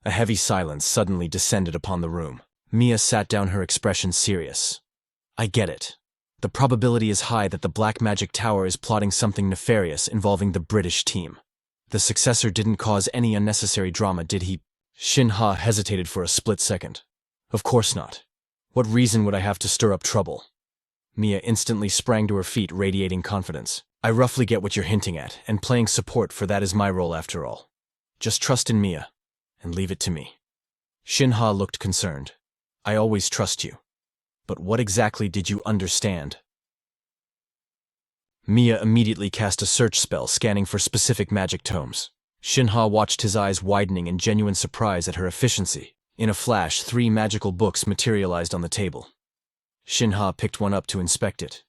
A heavy silence suddenly descended upon the room. Mia sat down, her expression serious. I get it. The probability is high that the Black Magic Tower is plotting something nefarious involving the British team. The successor didn't cause any unnecessary drama, did he? Shin Ha hesitated for a split second. Of course not. What reason would I have to stir up trouble? Mia instantly sprang to her feet, radiating confidence. I roughly get what you're hinting at, and playing support for that is my role after all. Just trust in Mia, and leave it to me. Shin Ha looked concerned. I always trust you. But what exactly did you understand? Mia immediately cast a search spell, scanning for specific magic tomes. Shin Ha watched, his eyes widening in genuine surprise at her efficiency. In a flash, 3 magical books materialized on the table. Shin Ha picked one up to inspect it.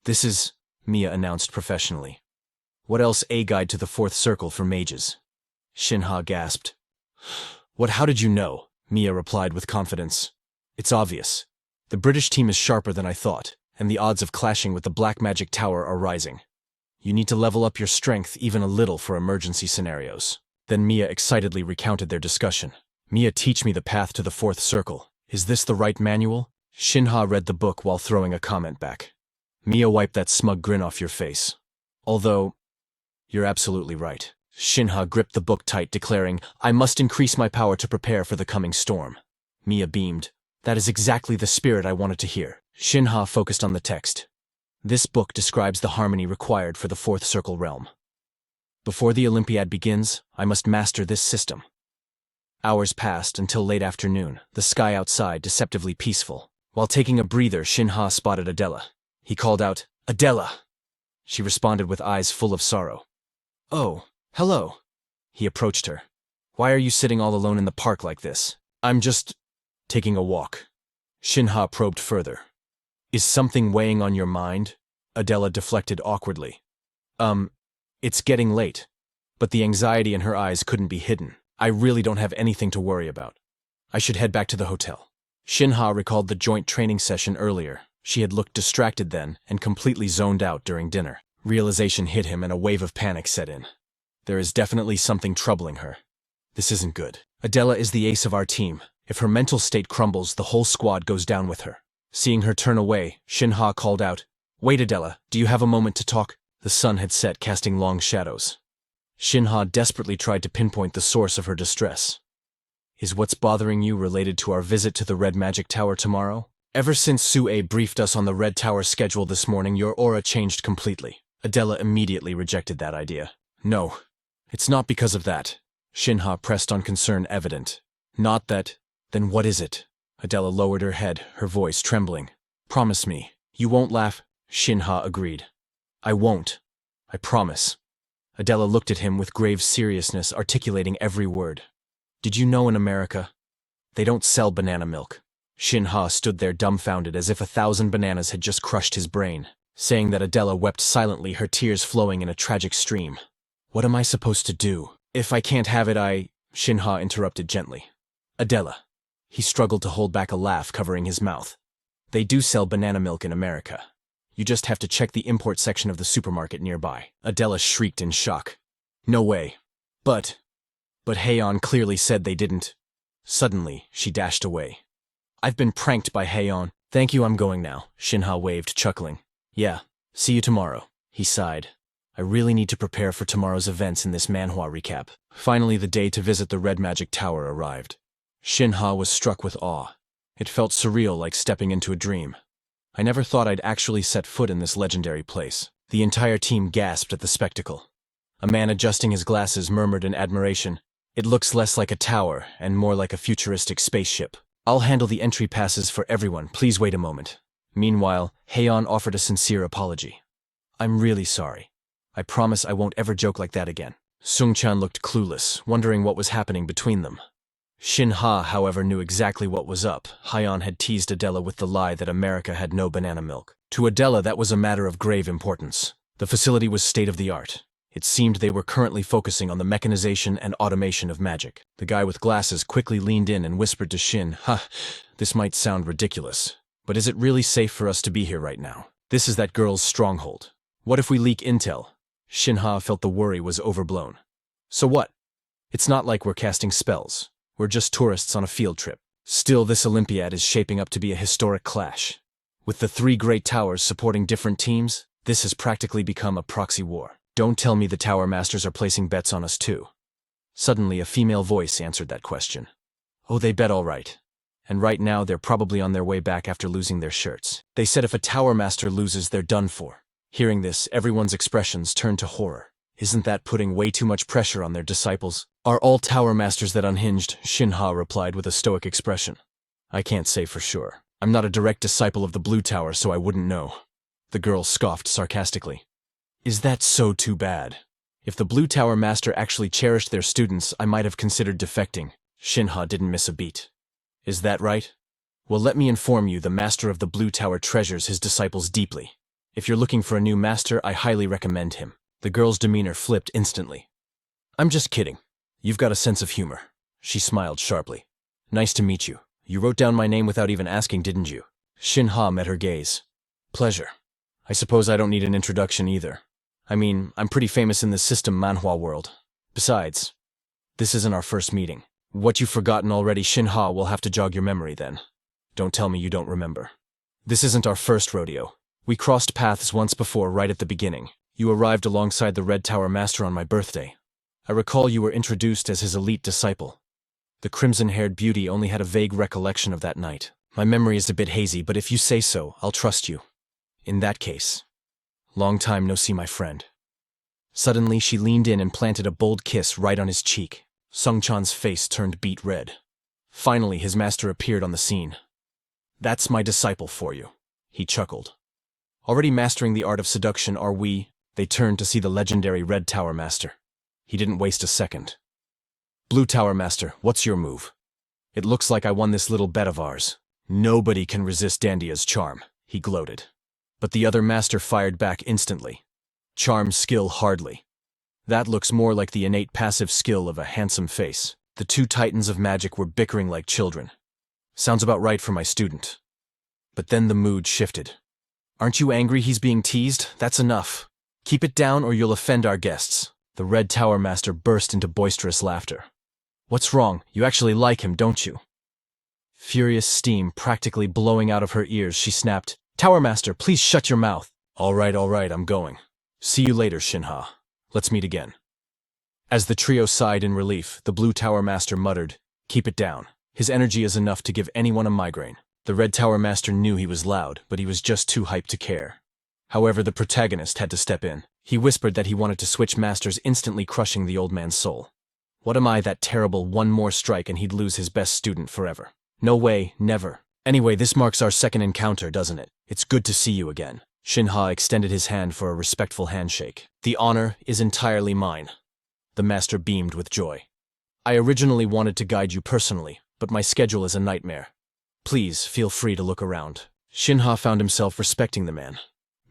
This is, Mia announced professionally. What else? A guide to the 4th circle for mages. Shin Ha gasped. What? How did you know? Mia replied with confidence. It's obvious. The British team is sharper than I thought, and the odds of clashing with the Black Magic Tower are rising. You need to level up your strength even a little for emergency scenarios. Then Mia excitedly recounted their discussion. Mia, teach me the path to the 4th circle. Is this the right manual? Shin Ha read the book while throwing a comment back. Mia, wiped that smug grin off your face. Although, you're absolutely right. Shin Ha gripped the book tight, declaring, I must increase my power to prepare for the coming storm. Mia beamed. That is exactly the spirit I wanted to hear. Shin Ha focused on the text. This book describes the harmony required for the 4th circle realm. Before the Olympiad begins, I must master this system. Hours passed until late afternoon, the sky outside deceptively peaceful. While taking a breather, Shin Ha spotted Adela. He called out, Adela! She responded with eyes full of sorrow. Oh, hello. He approached her. Why are you sitting all alone in the park like this? I'm just taking a walk. Shin Ha probed further. Is something weighing on your mind? Adela deflected awkwardly. It's getting late. But the anxiety in her eyes couldn't be hidden. I really don't have anything to worry about. I should head back to the hotel. Shin Ha recalled the joint training session earlier. She had looked distracted then and completely zoned out during dinner. Realization hit him and a wave of panic set in. There is definitely something troubling her. This isn't good. Adela is the ace of our team. If her mental state crumbles, the whole squad goes down with her. Seeing her turn away, Shin Ha called out, Wait, Adela, do you have a moment to talk? The sun had set, casting long shadows. Shin Ha desperately tried to pinpoint the source of her distress. Is what's bothering you related to our visit to the Red Magic Tower tomorrow? Ever since Sue briefed us on the Red Tower schedule this morning, your aura changed completely. Adela immediately rejected that idea. No, it's not because of that. Shin Ha pressed on, concern evident. Not that. Then what is it? Adela lowered her head, her voice trembling. Promise me, you won't laugh. Shin Ha agreed. I won't. I promise. Adela looked at him with grave seriousness, articulating every word. Did you know in America, they don't sell banana milk? Shin Ha stood there dumbfounded, as if 1,000 bananas had just crushed his brain. Saying that, Adela wept silently, her tears flowing in a tragic stream. What am I supposed to do? If I can't have it, Shin Ha interrupted gently. Adela. He struggled to hold back a laugh, covering his mouth. They do sell banana milk in America. You just have to check the import section of the supermarket nearby. Adela shrieked in shock. No way. But Haeyeon clearly said they didn't. Suddenly, she dashed away. I've been pranked by Haeyeon. Thank you, I'm going now, Shin Ha waved, chuckling. Yeah, see you tomorrow, he sighed. I really need to prepare for tomorrow's events in this Manhwa recap. Finally, the day to visit the Red Magic Tower arrived. Shin Ha was struck with awe. It felt surreal, like stepping into a dream. I never thought I'd actually set foot in this legendary place. The entire team gasped at the spectacle. A man adjusting his glasses murmured in admiration, "It looks less like a tower and more like a futuristic spaceship. I'll handle the entry passes for everyone, please wait a moment." Meanwhile, Heian offered a sincere apology. "I'm really sorry. I promise I won't ever joke like that again." Sung-chan looked clueless, wondering what was happening between them. Shin Ha, however, knew exactly what was up. Heian had teased Adela with the lie that America had no banana milk. To Adela, that was a matter of grave importance. The facility was state-of-the-art. It seemed they were currently focusing on the mechanization and automation of magic. The guy with glasses quickly leaned in and whispered to Shin, "Ha, this might sound ridiculous, but is it really safe for us to be here right now? This is that girl's stronghold. What if we leak intel?" Shin Ha felt the worry was overblown. "So what? It's not like we're casting spells. We're just tourists on a field trip." Still, this Olympiad is shaping up to be a historic clash. With the three great towers supporting different teams, this has practically become a proxy war. Don't tell me the Tower Masters are placing bets on us too. Suddenly, a female voice answered that question. "Oh, they bet all right. And right now they're probably on their way back after losing their shirts. They said if a Tower Master loses, they're done for." Hearing this, everyone's expressions turned to horror. Isn't that putting way too much pressure on their disciples? "Are all Tower Masters that unhinged?" Shin Ha replied with a stoic expression. "I can't say for sure. I'm not a direct disciple of the Blue Tower, so I wouldn't know." The girl scoffed sarcastically. "Is that so too bad? If the Blue Tower Master actually cherished their students, I might have considered defecting." Shin Ha didn't miss a beat. "Is that right? Well, let me inform you, the Master of the Blue Tower treasures his disciples deeply. If you're looking for a new master, I highly recommend him." The girl's demeanor flipped instantly. "I'm just kidding. You've got a sense of humor." She smiled sharply. "Nice to meet you. You wrote down my name without even asking, didn't you?" Shin Ha met her gaze. "Pleasure. I suppose I don't need an introduction either. I mean, I'm pretty famous in the system Manhwa world. Besides, this isn't our first meeting. What you've forgotten already, Shin Ha, will have to jog your memory then. Don't tell me you don't remember. This isn't our first rodeo. We crossed paths once before, right at the beginning. You arrived alongside the Red Tower Master on my birthday. I recall you were introduced as his elite disciple." The crimson-haired beauty only had a vague recollection of that night. "My memory is a bit hazy, but if you say so, I'll trust you. In that case, long time no see, my friend." Suddenly, she leaned in and planted a bold kiss right on his cheek. Sung-chan's face turned beet red. Finally, his master appeared on the scene. "That's my disciple for you," he chuckled. "Already mastering the art of seduction, are we?" They turned to see the legendary Red Tower Master. He didn't waste a second. "Blue Tower Master, what's your move? It looks like I won this little bet of ours." "Nobody can resist Dandia's charm," he gloated. But the other master fired back instantly. "Charm skill, hardly. That looks more like the innate passive skill of a handsome face." The two titans of magic were bickering like children. "Sounds about right for my student." But then the mood shifted. "Aren't you angry he's being teased? That's enough. Keep it down or you'll offend our guests." The Red Tower Master burst into boisterous laughter. "What's wrong? You actually like him, don't you?" Furious steam practically blowing out of her ears, she snapped, "Tower Master, please shut your mouth." All right, I'm going. See you later, Shin Ha. Let's meet again." As the trio sighed in relief, the Blue Tower Master muttered, "Keep it down. His energy is enough to give anyone a migraine." The Red Tower Master knew he was loud, but he was just too hyped to care. However, the protagonist had to step in. He whispered that he wanted to switch masters, instantly crushing the old man's soul. What am I, that terrible? One more strike and he'd lose his best student forever. No way, never. Anyway, this marks our second encounter, doesn't it? It's good to see you again. Shin Ha extended his hand for a respectful handshake. "The honor is entirely mine." The master beamed with joy. "I originally wanted to guide you personally, but my schedule is a nightmare. Please, feel free to look around." Shin Ha found himself respecting the man.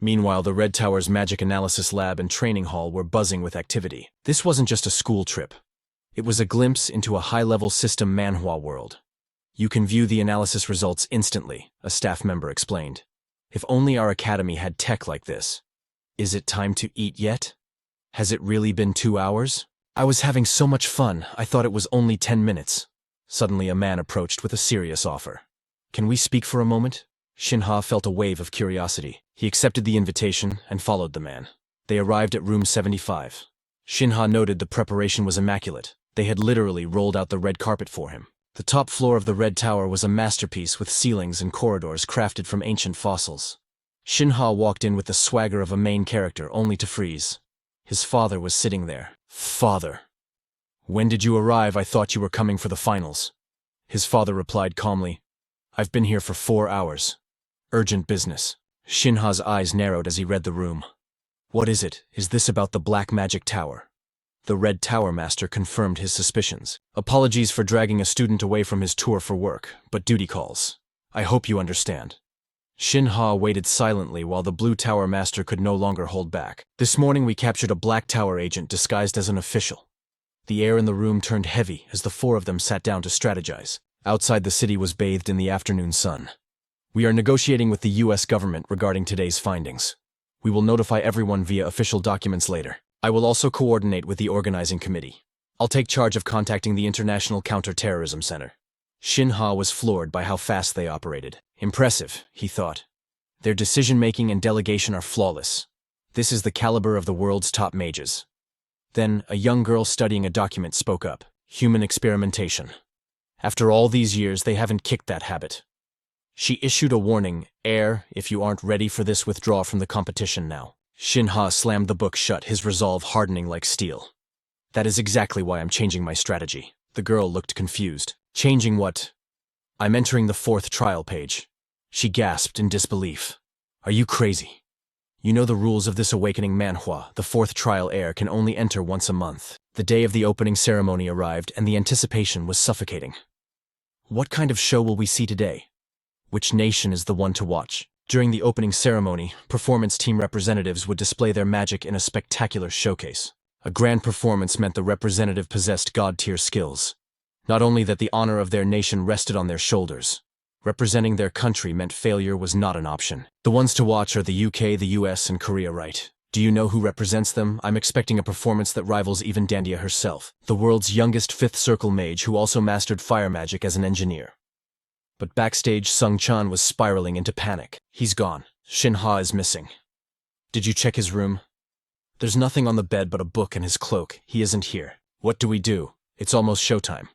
Meanwhile, the Red Tower's magic analysis lab and training hall were buzzing with activity. This wasn't just a school trip. It was a glimpse into a high-level system Manhwa world. "You can view the analysis results instantly," a staff member explained. "If only our academy had tech like this." "Is it time to eat yet? Has it really been 2 hours? I was having so much fun, I thought it was only 10 minutes. Suddenly a man approached with a serious offer. "Can we speak for a moment?" Shin Ha felt a wave of curiosity. He accepted the invitation and followed the man. They arrived at room 75. Shin Ha noted the preparation was immaculate. They had literally rolled out the red carpet for him. The top floor of the Red Tower was a masterpiece with ceilings and corridors crafted from ancient fossils. Shin Ha walked in with the swagger of a main character, only to freeze. His father was sitting there. "Father, when did you arrive? I thought you were coming for the finals." His father replied calmly, "I've been here for 4 hours. Urgent business." Shin Ha's eyes narrowed as he read the room. "What is it? Is this about the Black Magic Tower?" The Red Tower Master confirmed his suspicions. "Apologies for dragging a student away from his tour for work, but duty calls. I hope you understand." Shin Ha waited silently while the Blue Tower Master could no longer hold back. "This morning we captured a Black Tower agent disguised as an official." The air in the room turned heavy as the 4 of them sat down to strategize. Outside, the city was bathed in the afternoon sun. "We are negotiating with the U.S. government regarding today's findings. We will notify everyone via official documents later. I will also coordinate with the organizing committee. I'll take charge of contacting the International Counter-Terrorism Center." Shin Ha was floored by how fast they operated. Impressive, he thought. Their decision-making and delegation are flawless. This is the caliber of the world's top mages. Then, a young girl studying a document spoke up. "Human experimentation. After all these years, they haven't kicked that habit." She issued a warning, "Heir, if you aren't ready for this, withdraw from the competition now." Shin Ha slammed the book shut, his resolve hardening like steel. "That is exactly why I'm changing my strategy." The girl looked confused. "Changing what?" "I'm entering the 4th trial page." She gasped in disbelief. "Are you crazy? You know the rules of this awakening Manhwa. The 4th trial heir can only enter once a month." The day of the opening ceremony arrived, and the anticipation was suffocating. What kind of show will we see today? Which nation is the one to watch? During the opening ceremony, performance team representatives would display their magic in a spectacular showcase. A grand performance meant the representative possessed god-tier skills. Not only that, the honor of their nation rested on their shoulders. Representing their country meant failure was not an option. The ones to watch are the UK, the US, and Korea, right? Do you know who represents them? I'm expecting a performance that rivals even Dandia herself, the world's youngest 5th circle mage who also mastered fire magic as an engineer. But backstage, Sung Chan was spiraling into panic. "He's gone. Shin Ha is missing. Did you check his room? There's nothing on the bed but a book and his cloak. He isn't here. What do we do? It's almost showtime."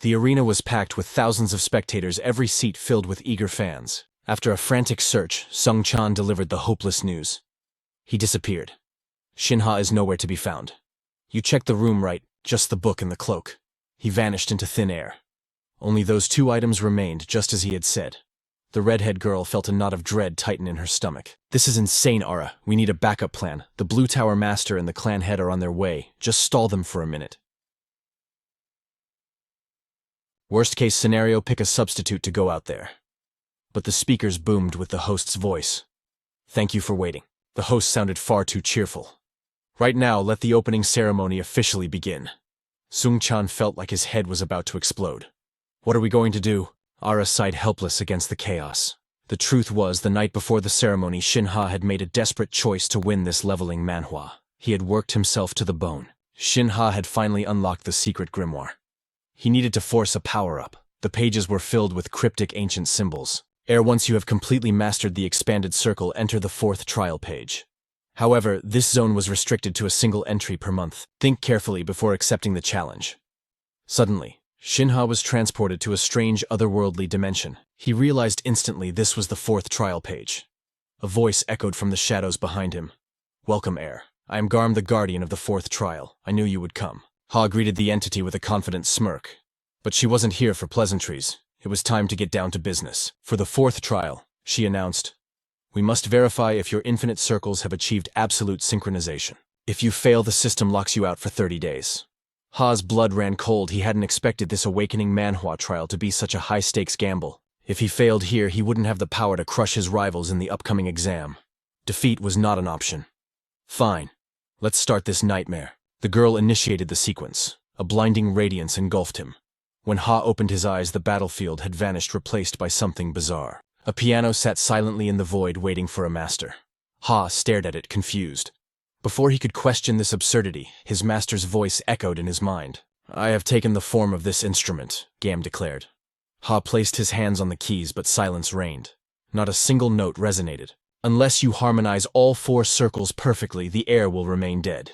The arena was packed with thousands of spectators, every seat filled with eager fans. After a frantic search, Sung Chan delivered the hopeless news. He disappeared. Shin Ha is nowhere to be found. You checked the room, right? Just the book and the cloak. He vanished into thin air. Only those 2 items remained, just as he had said. The redhead girl felt a knot of dread tighten in her stomach. "This is insane, Ara. We need a backup plan. The Blue Tower Master and the clan head are on their way. Just stall them for a minute. Worst case scenario, pick a substitute to go out there." But the speakers boomed with the host's voice. "Thank you for waiting." The host sounded far too cheerful. "Right now, let the opening ceremony officially begin." Sung Chan felt like his head was about to explode. "What are we going to do?" Ara sighed, helpless against the chaos. The truth was, the night before the ceremony, Shin Ha had made a desperate choice to win this leveling Manhwa. He had worked himself to the bone. Shin Ha had finally unlocked the secret grimoire. He needed to force a power-up. The pages were filled with cryptic ancient symbols. Once you have completely mastered the expanded circle, enter the 4th trial page. However, this zone was restricted to a single entry per month. Think carefully before accepting the challenge. Suddenly, Shin Ha was transported to a strange, otherworldly dimension. He realized instantly this was the 4th trial page. A voice echoed from the shadows behind him. "Welcome, heir. I am Garm, the guardian of the 4th trial. I knew you would come." Ha greeted the entity with a confident smirk. But she wasn't here for pleasantries. It was time to get down to business. "For the 4th trial," she announced, "we must verify if your infinite circles have achieved absolute synchronization. If you fail, the system locks you out for 30 days. Ha's blood ran cold. He hadn't expected this awakening Manhwa trial to be such a high-stakes gamble. If he failed here, he wouldn't have the power to crush his rivals in the upcoming exam. Defeat was not an option. "Fine. Let's start this nightmare." The girl initiated the sequence. A blinding radiance engulfed him. When Ha opened his eyes, the battlefield had vanished, replaced by something bizarre. A piano sat silently in the void, waiting for a master. Ha stared at it, confused. Before he could question this absurdity, his master's voice echoed in his mind. "I have taken the form of this instrument," Gam declared. Ha placed his hands on the keys, but silence reigned. Not a single note resonated. "Unless you harmonize all 4 circles perfectly, the heir will remain dead."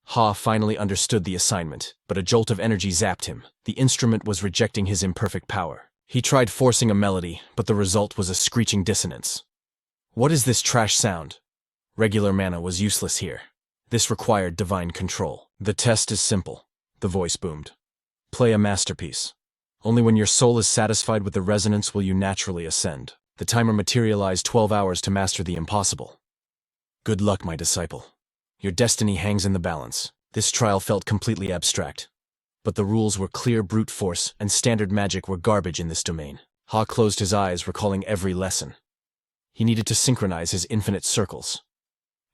Ha finally understood the assignment, but a jolt of energy zapped him. The instrument was rejecting his imperfect power. He tried forcing a melody, but the result was a screeching dissonance. What is this trash sound? Regular mana was useless here. This required divine control. The test is simple, the voice boomed. Play a masterpiece. Only when your soul is satisfied with the resonance will you naturally ascend. The timer materialized 12 hours to master the impossible. Good luck, my disciple. Your destiny hangs in the balance. This trial felt completely abstract. But the rules were clear brute force, and standard magic were garbage in this domain. Ha closed his eyes, recalling every lesson. He needed to synchronize his infinite circles.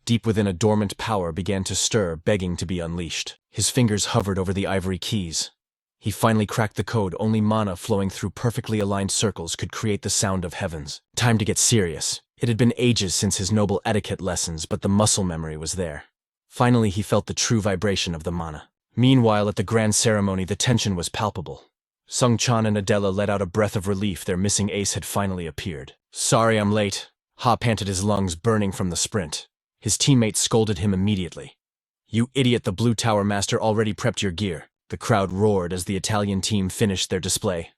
Deep within, a dormant power began to stir, begging to be unleashed. His fingers hovered over the ivory keys. He finally cracked the code. Only mana flowing through perfectly aligned circles could create the sound of heavens. Time to get serious. It had been ages since his noble etiquette lessons, but the muscle memory was there. Finally, he felt the true vibration of the mana. Meanwhile, at the grand ceremony, the tension was palpable. Sung-chan and Adela let out a breath of relief. Their missing ace had finally appeared. Sorry I'm late. Ha panted, his lungs burning from the sprint. His teammates scolded him immediately. You idiot, the Blue Tower Master already prepped your gear. The crowd roared as the Italian team finished their display.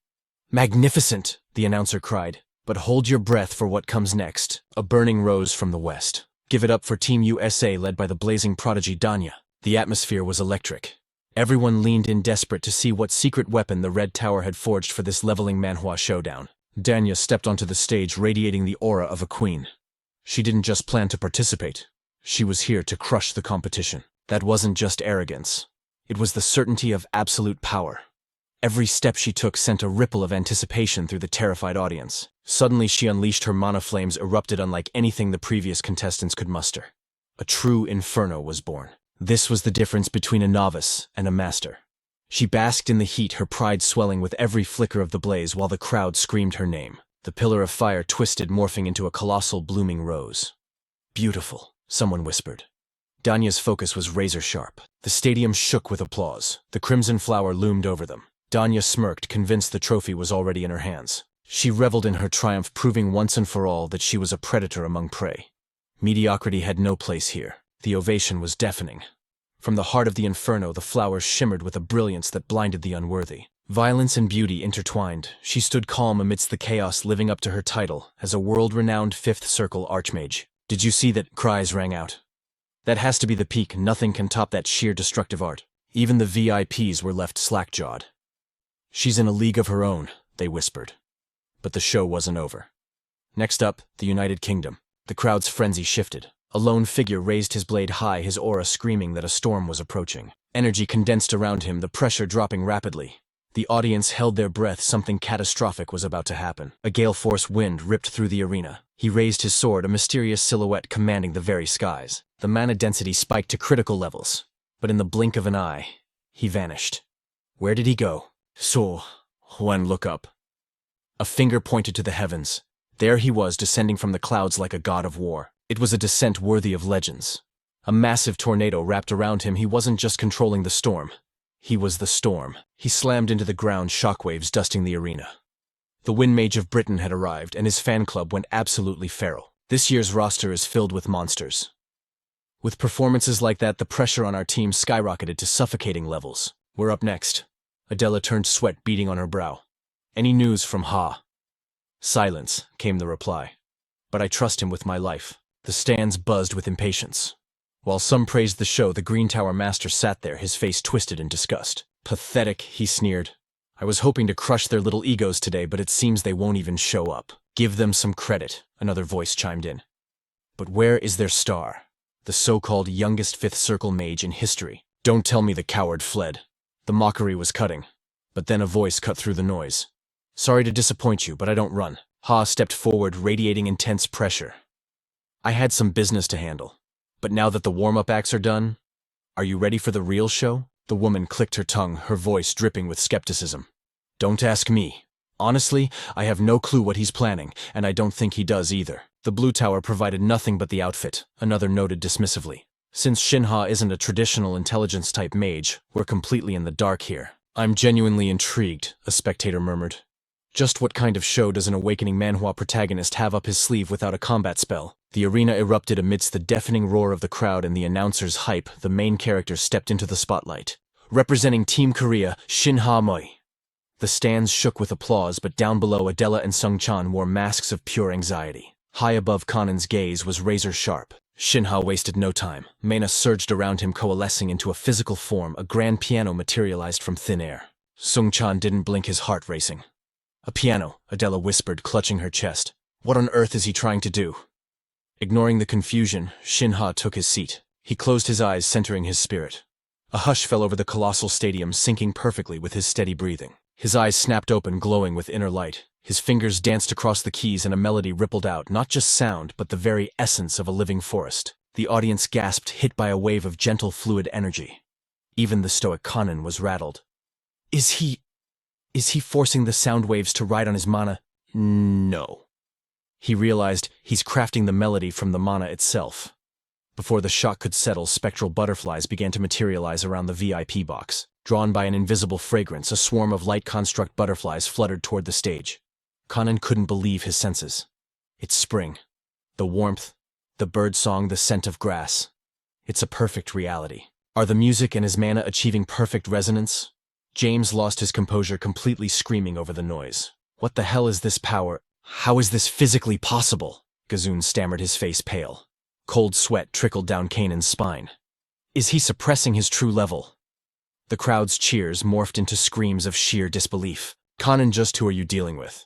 Magnificent, the announcer cried. But hold your breath for what comes next. A burning rose from the west. Give it up for Team USA, led by the blazing prodigy Danya. The atmosphere was electric. Everyone leaned in, desperate to see what secret weapon the Red Tower had forged for this leveling Manhwa showdown. Danya stepped onto the stage, radiating the aura of a queen. She didn't just plan to participate. She was here to crush the competition. That wasn't just arrogance. It was the certainty of absolute power. Every step she took sent a ripple of anticipation through the terrified audience. Suddenly she unleashed her mana flames, erupted unlike anything the previous contestants could muster. A true inferno was born. This was the difference between a novice and a master. She basked in the heat, her pride swelling with every flicker of the blaze while the crowd screamed her name. The pillar of fire twisted, morphing into a colossal blooming rose. Beautiful, someone whispered. Danya's focus was razor-sharp. The stadium shook with applause. The crimson flower loomed over them. Danya smirked, convinced the trophy was already in her hands. She reveled in her triumph, proving once and for all that she was a predator among prey. Mediocrity had no place here. The ovation was deafening. From the heart of the inferno, the flowers shimmered with a brilliance that blinded the unworthy. Violence and beauty intertwined. She stood calm amidst the chaos, living up to her title as a world-renowned Fifth Circle Archmage. Did you see that? Cries rang out. That has to be the peak. Nothing can top that sheer destructive art. Even the VIPs were left slack-jawed. She's in a league of her own, they whispered. But the show wasn't over. Next up, the United Kingdom. The crowd's frenzy shifted. A lone figure raised his blade high, his aura screaming that a storm was approaching. Energy condensed around him, the pressure dropping rapidly. The audience held their breath. Something catastrophic was about to happen. A gale-force wind ripped through the arena. He raised his sword, a mysterious silhouette commanding the very skies. The mana density spiked to critical levels. But in the blink of an eye, he vanished. Where did he go? So, Huan, look up. A finger pointed to the heavens. There he was, descending from the clouds like a god of war. It was a descent worthy of legends. A massive tornado wrapped around him. He wasn't just controlling the storm. He was the storm. He slammed into the ground, shockwaves dusting the arena. The Wind Mage of Britain had arrived, and his fan club went absolutely feral. This year's roster is filled with monsters. With performances like that, the pressure on our team skyrocketed to suffocating levels. We're up next. Adela turned, sweat beading on her brow. Any news from Ha? Silence, came the reply. But I trust him with my life. The stands buzzed with impatience. While some praised the show, the Green Tower Master sat there, his face twisted in disgust. Pathetic, he sneered. I was hoping to crush their little egos today, but it seems they won't even show up. Give them some credit, another voice chimed in. But where is their star? The so-called youngest Fifth Circle mage in history. Don't tell me the coward fled. The mockery was cutting. But then a voice cut through the noise. Sorry to disappoint you, but I don't run. Ha stepped forward, radiating intense pressure. I had some business to handle. But now that the warm-up acts are done, are you ready for the real show? The woman clicked her tongue, her voice dripping with skepticism. Don't ask me. Honestly, I have no clue what he's planning, and I don't think he does either. The Blue Tower provided nothing but the outfit, another noted dismissively. Since Shin Ha isn't a traditional intelligence-type mage, we're completely in the dark here. I'm genuinely intrigued, a spectator murmured. Just what kind of show does an awakening Manhwa protagonist have up his sleeve without a combat spell? The arena erupted amidst the deafening roar of the crowd and the announcer's hype. The main character stepped into the spotlight. Representing Team Korea, Shin Ha. The stands shook with applause, but down below Adela and Sungchan wore masks of pure anxiety. High above Kanan's gaze was razor sharp. Shin Ha wasted no time. Mana surged around him, coalescing into a physical form. A grand piano materialized from thin air. Sungchan didn't blink, his heart racing. A piano, Adela whispered, clutching her chest. What on earth is he trying to do? Ignoring the confusion, Shin Ha took his seat. He closed his eyes, centering his spirit. A hush fell over the colossal stadium, syncing perfectly with his steady breathing. His eyes snapped open, glowing with inner light. His fingers danced across the keys and a melody rippled out, not just sound, but the very essence of a living forest. The audience gasped, hit by a wave of gentle, fluid energy. Even the stoic Kanan was rattled. Is he forcing the sound waves to ride on his mana? No. He realized he's crafting the melody from the mana itself. Before the shock could settle, spectral butterflies began to materialize around the VIP box. Drawn by an invisible fragrance, a swarm of light construct butterflies fluttered toward the stage. Kanan couldn't believe his senses. It's spring. The warmth, the birdsong, the scent of grass. It's a perfect reality. Are the music and his mana achieving perfect resonance? James lost his composure, completely screaming over the noise. What the hell is this power? How is this physically possible? Gazun stammered, his face pale. Cold sweat trickled down Kanan's spine. Is he suppressing his true level? The crowd's cheers morphed into screams of sheer disbelief. Kanan, just who are you dealing with?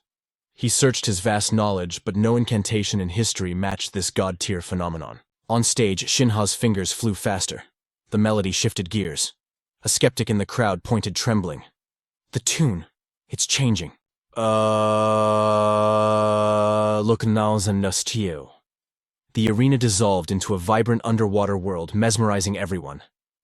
He searched his vast knowledge, but no incantation in history matched this god-tier phenomenon. On stage, Shin Ha's fingers flew faster. The melody shifted gears. A skeptic in the crowd pointed, trembling. The tune. It's changing. Look now's and nustio. The arena dissolved into a vibrant underwater world, mesmerizing everyone.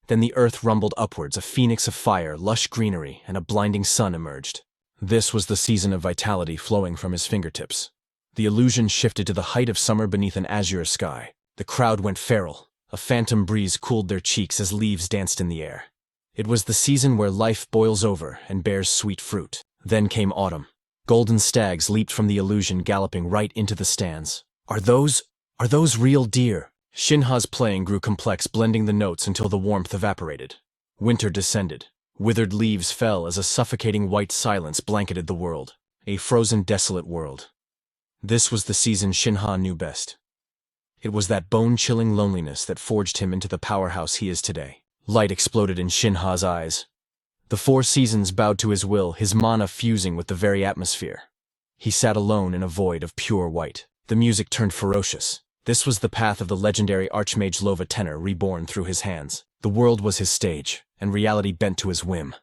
Then the earth rumbled upwards, a phoenix of fire, lush greenery, and a blinding sun emerged. This was the season of vitality flowing from his fingertips. The illusion shifted to the height of summer beneath an azure sky. The crowd went feral. A phantom breeze cooled their cheeks as leaves danced in the air. It was the season where life boils over and bears sweet fruit. Then came autumn. Golden stags leaped from the illusion, galloping right into the stands. Are those real deer? Shin Ha's playing grew complex, blending the notes until the warmth evaporated. Winter descended. Withered leaves fell as a suffocating white silence blanketed the world. A frozen, desolate world. This was the season Shin Ha knew best. It was that bone-chilling loneliness that forged him into the powerhouse he is today. Light exploded in Shin Ha's eyes. The four seasons bowed to his will, his mana fusing with the very atmosphere. He sat alone in a void of pure white. The music turned ferocious. This was the path of the legendary Archmage Lova Tenor, reborn through his hands. The world was his stage, and reality bent to his whim.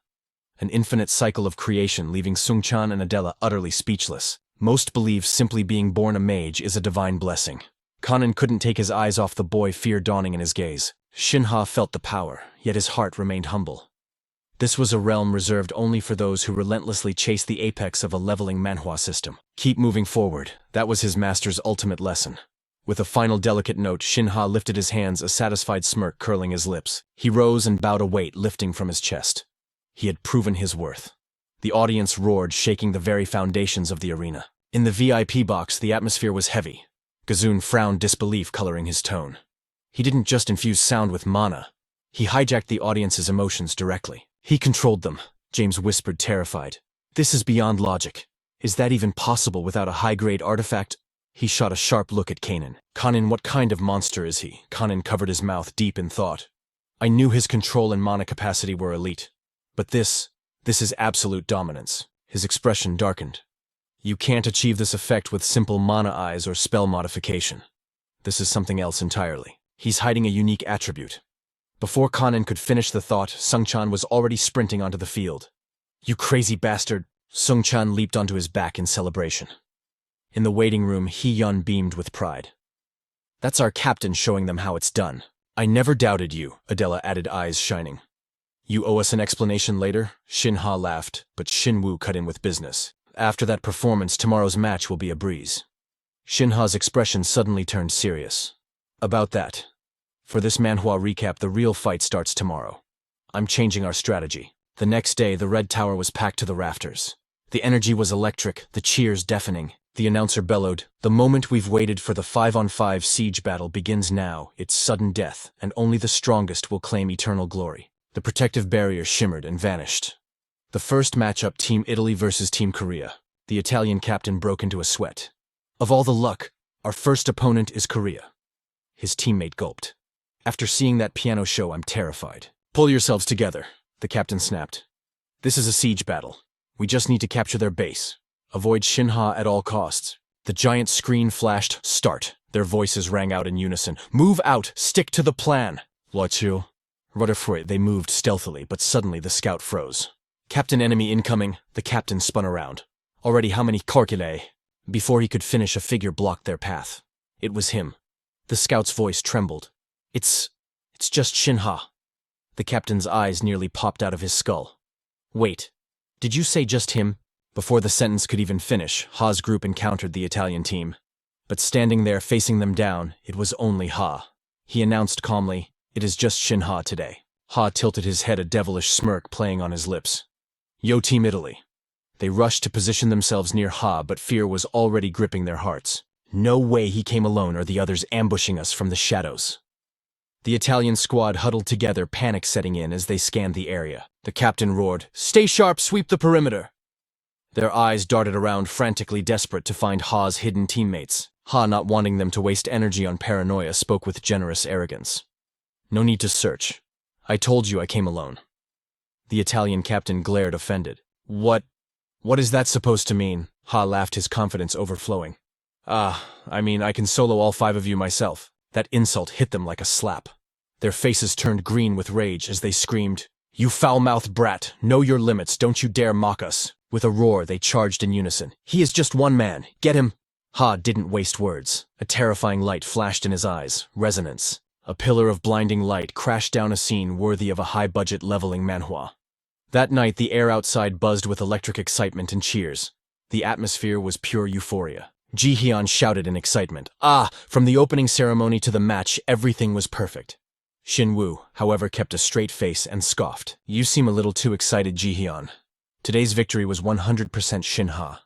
An infinite cycle of creation, leaving Sungchan and Adela utterly speechless. Most believe simply being born a mage is a divine blessing. Kanan couldn't take his eyes off the boy, fear dawning in his gaze. Shin Ha felt the power, yet his heart remained humble. This was a realm reserved only for those who relentlessly chase the apex of a leveling Manhwa system. Keep moving forward, that was his master's ultimate lesson. With a final delicate note, Shin Ha lifted his hands, a satisfied smirk curling his lips. He rose and bowed, a weight lifting from his chest. He had proven his worth. The audience roared, shaking the very foundations of the arena. In the VIP box, the atmosphere was heavy. Gazun frowned, disbelief coloring his tone. He didn't just infuse sound with mana. He hijacked the audience's emotions directly. He controlled them, James whispered, terrified. This is beyond logic. Is that even possible without a high-grade artifact? He shot a sharp look at Kanan. Kanan, what kind of monster is he? Kanan covered his mouth, deep in thought. I knew his control and mana capacity were elite. But this is absolute dominance. His expression darkened. You can't achieve this effect with simple mana eyes or spell modification. This is something else entirely. He's hiding a unique attribute. Before Kanan could finish the thought, Sungchan was already sprinting onto the field. You crazy bastard! Sungchan leaped onto his back in celebration. In the waiting room, Hee-yun beamed with pride. That's our captain showing them how it's done. I never doubted you, Adela added, eyes shining. You owe us an explanation later? Shin Ha laughed, but Shin Woo cut in with business. After that performance, tomorrow's match will be a breeze. Shin Ha's expression suddenly turned serious. About that. For this Manhwa recap, the real fight starts tomorrow. I'm changing our strategy. The next day, the Red Tower was packed to the rafters. The energy was electric, the cheers deafening. The announcer bellowed, "The moment we've waited for the 5-on-5 siege battle begins now. It's sudden death, and only the strongest will claim eternal glory." The protective barrier shimmered and vanished. The first matchup, Team Italy versus Team Korea. The Italian captain broke into a sweat. "Of all the luck, our first opponent is Korea." His teammate gulped. "After seeing that piano show, I'm terrified." "Pull yourselves together," the captain snapped. "This is a siege battle. We just need to capture their base. Avoid Shin Ha at all costs." The giant screen flashed, "Start." Their voices rang out in unison. "Move out! Stick to the plan!" "What?" Rutherford. They moved stealthily, but suddenly the scout froze. "Captain, enemy incoming." The captain spun around. "Already how many Korkile?" Before he could finish, a figure blocked their path. It was him. The scout's voice trembled. It's just Shin Ha." The captain's eyes nearly popped out of his skull. "Wait, did you say just him?" Before the sentence could even finish, Ha's group encountered the Italian team. But standing there facing them down, it was only Ha. He announced calmly, "It is just Shin Ha today." Ha tilted his head, a devilish smirk playing on his lips. "Yo, Team Italy." They rushed to position themselves near Ha, but fear was already gripping their hearts. No way he came alone, or the others ambushing us from the shadows. The Italian squad huddled together, panic setting in as they scanned the area. The captain roared, "Stay sharp, sweep the perimeter." Their eyes darted around, frantically desperate to find Ha's hidden teammates. Ha, not wanting them to waste energy on paranoia, spoke with generous arrogance. "No need to search. I told you I came alone." The Italian captain glared, offended. What is that supposed to mean?" Ha laughed, his confidence overflowing. I mean, I can solo all 5 of you myself." That insult hit them like a slap. Their faces turned green with rage as they screamed, "You foul-mouthed brat! Know your limits, don't you dare mock us!" With a roar, they charged in unison. "He is just one man! Get him!" Ha didn't waste words. A terrifying light flashed in his eyes. Resonance. A pillar of blinding light crashed down a scene worthy of a high-budget leveling manhwa. That night, the air outside buzzed with electric excitement and cheers. The atmosphere was pure euphoria. Ji-hyun shouted in excitement. From the opening ceremony to the match, everything was perfect. Shin-woo, however, kept a straight face and scoffed. "You seem a little too excited, Ji-hyun. Today's victory was 100% Shin Ha.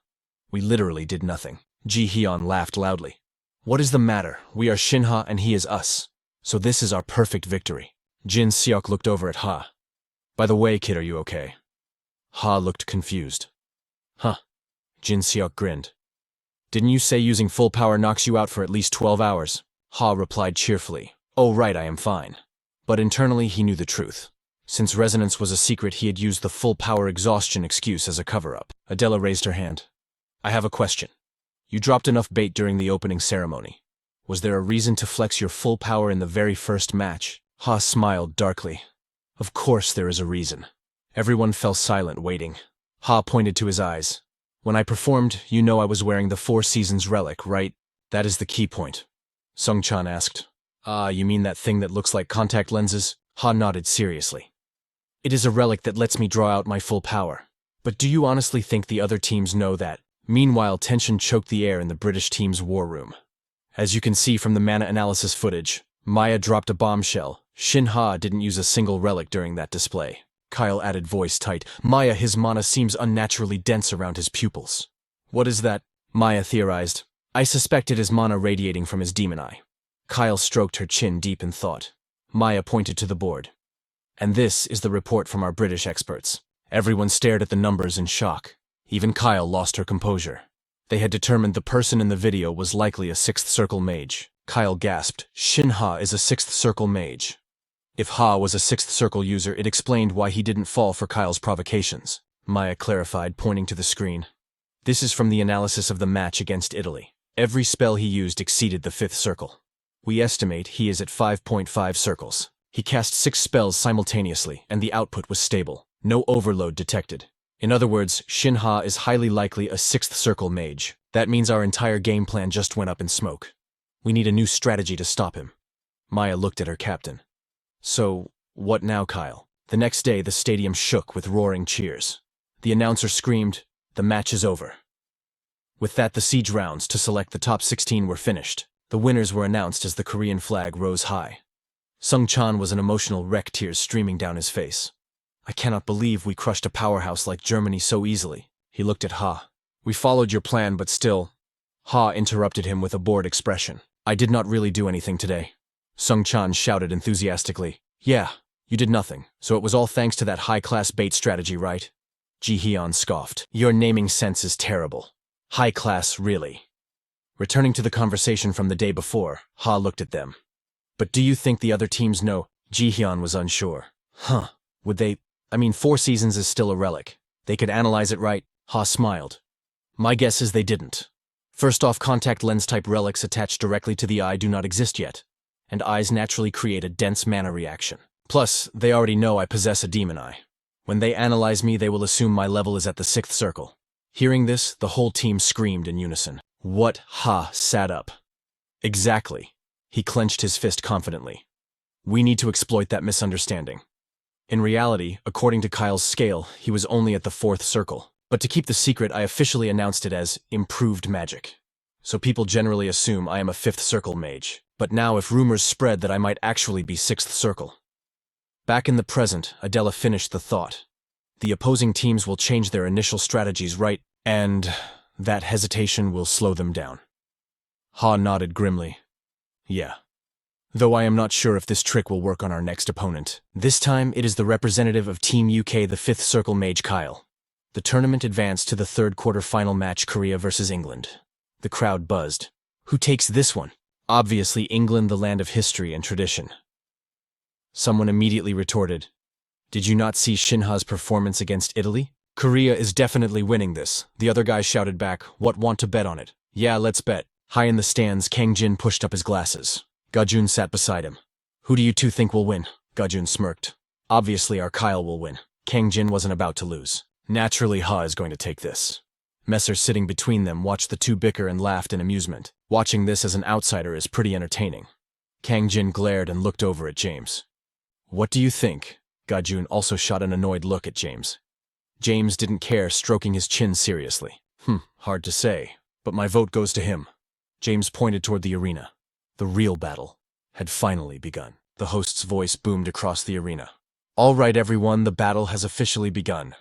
We literally did nothing." Ji-hyun laughed loudly. "What is the matter? We are Shin Ha and he is us. So this is our perfect victory." Jin Seok looked over at Ha. "By the way, kid, are you okay?" Ha looked confused. "Huh." Jin Seok grinned. "Didn't you say using full power knocks you out for at least 12 hours? Ha replied cheerfully, "Oh right, I am fine." But internally he knew the truth. Since resonance was a secret, he had used the full power exhaustion excuse as a cover-up. Adela raised her hand. "I have a question. You dropped enough bait during the opening ceremony. Was there a reason to flex your full power in the very first match?" Ha smiled darkly. "Of course there is a reason." Everyone fell silent, waiting. Ha pointed to his eyes. "When I performed, you know I was wearing the 4 Seasons relic, right?" "That is the key point." Sung-chan asked. You mean that thing that looks like contact lenses?" Ha nodded seriously. "It is a relic that lets me draw out my full power. But do you honestly think the other teams know that?" Meanwhile, tension choked the air in the British team's war room. As you can see from the mana analysis footage, Maya dropped a bombshell. Shin Ha didn't use a single relic during that display. Kyle added, voice tight, "Maya, his mana seems unnaturally dense around his pupils." "What is that?" Maya theorized. "I suspect it is mana radiating from his demon eye." Kyle stroked her chin, deep in thought. Maya pointed to the board. "And this is the report from our British experts." Everyone stared at the numbers in shock. Even Kyle lost her composure. They had determined the person in the video was likely a 6th Circle mage. Kyle gasped, "Shin Ha is a 6th Circle mage." If Ha was a 6th Circle user, it explained why he didn't fall for Kyle's provocations. Maya clarified, pointing to the screen. "This is from the analysis of the match against Italy. Every spell he used exceeded the 5th Circle. We estimate he is at 5.5 circles. He cast 6 spells simultaneously, and the output was stable. No overload detected. In other words, Shin Ha is highly likely a 6th Circle mage. That means our entire game plan just went up in smoke. We need a new strategy to stop him." Maya looked at her captain. "So, what now, Kyle?" The next day, the stadium shook with roaring cheers. The announcer screamed, "The match is over." With that, the siege rounds to select the top 16 were finished. The winners were announced as the Korean flag rose high. Sung-chan was an emotional wreck, tears streaming down his face. "I cannot believe we crushed a powerhouse like Germany so easily." He looked at Ha. We followed your plan, but still. Ha interrupted him with a bored expression. I did not really do anything today. Sung Chan shouted enthusiastically. Yeah, you did nothing, so it was all thanks to that high-class bait strategy, right? Ji Hyun scoffed. Your naming sense is terrible. High class, really. Returning to the conversation from the day before, Ha looked at them. But do you think the other teams know? Ji Hyun was unsure. Huh. Would they? 4 seasons is still a relic. They could analyze it, right? Ha smiled. My guess is they didn't. First off, contact lens-type relics attached directly to the eye do not exist yet, and eyes naturally create a dense mana reaction. Plus, they already know I possess a demon eye. When they analyze me, they will assume my level is at the 6th circle. Hearing this, the whole team screamed in unison. What? Ha sat up. Exactly. He clenched his fist confidently. We need to exploit that misunderstanding. In reality, according to Kyle's scale, he was only at the 4th circle. But to keep the secret, I officially announced it as improved magic. So people generally assume I am a 5th circle mage. But now if rumors spread that I might actually be 6th circle. Back in the present, Adela finished the thought. The opposing teams will change their initial strategies, right? And that hesitation will slow them down. Ha nodded grimly. Yeah. Though I am not sure if this trick will work on our next opponent. This time, it is the representative of Team UK, the 5th circle mage Kyle. The tournament advanced to the 3rd quarter-final match, Korea versus England. The crowd buzzed. Who takes this one? Obviously England, the land of history and tradition. Someone immediately retorted, Did you not see Shin Ha's performance against Italy? Korea is definitely winning this. The other guy shouted back, What, want to bet on it? Yeah, let's bet. High in the stands, Kang Jin pushed up his glasses. Gajun sat beside him. Who do you two think will win? Gajun smirked. Obviously our Kyle will win. Kang Jin wasn't about to lose. Naturally Ha is going to take this. Messer, sitting between them, watched the two bicker and laughed in amusement. Watching this as an outsider is pretty entertaining. Kang Jin glared and looked over at James. What do you think? Gajun also shot an annoyed look at James. James didn't care, stroking his chin seriously. Hard to say, but my vote goes to him. James pointed toward the arena. The real battle had finally begun. The host's voice boomed across the arena. All right, everyone, the battle has officially begun.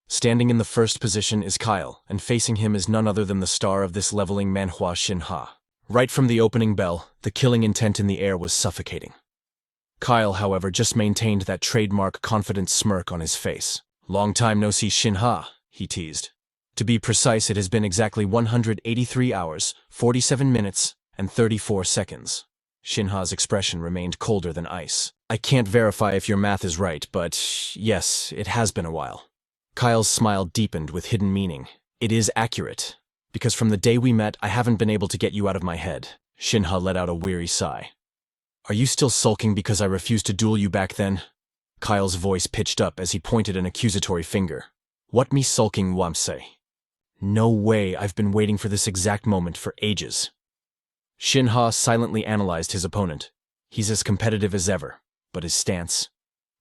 Standing in the first position is Kyle, and facing him is none other than the star of this leveling Manhwa, Shin Ha. Right from the opening bell, the killing intent in the air was suffocating. Kyle, however, just maintained that trademark confident smirk on his face. Long time no see, Shin Ha, he teased. To be precise, it has been exactly 183 hours, 47 minutes, and 34 seconds. Shin Ha's expression remained colder than ice. I can't verify if your math is right, but yes, it has been a while. Kyle's smile deepened with hidden meaning. It is accurate, because from the day we met, I haven't been able to get you out of my head. Shin Ha let out a weary sigh. Are you still sulking because I refused to duel you back then? Kyle's voice pitched up as he pointed an accusatory finger. What me sulking, Wamse? No way, I've been waiting for this exact moment for ages. Shin Ha silently analyzed his opponent. He's as competitive as ever, but his stance?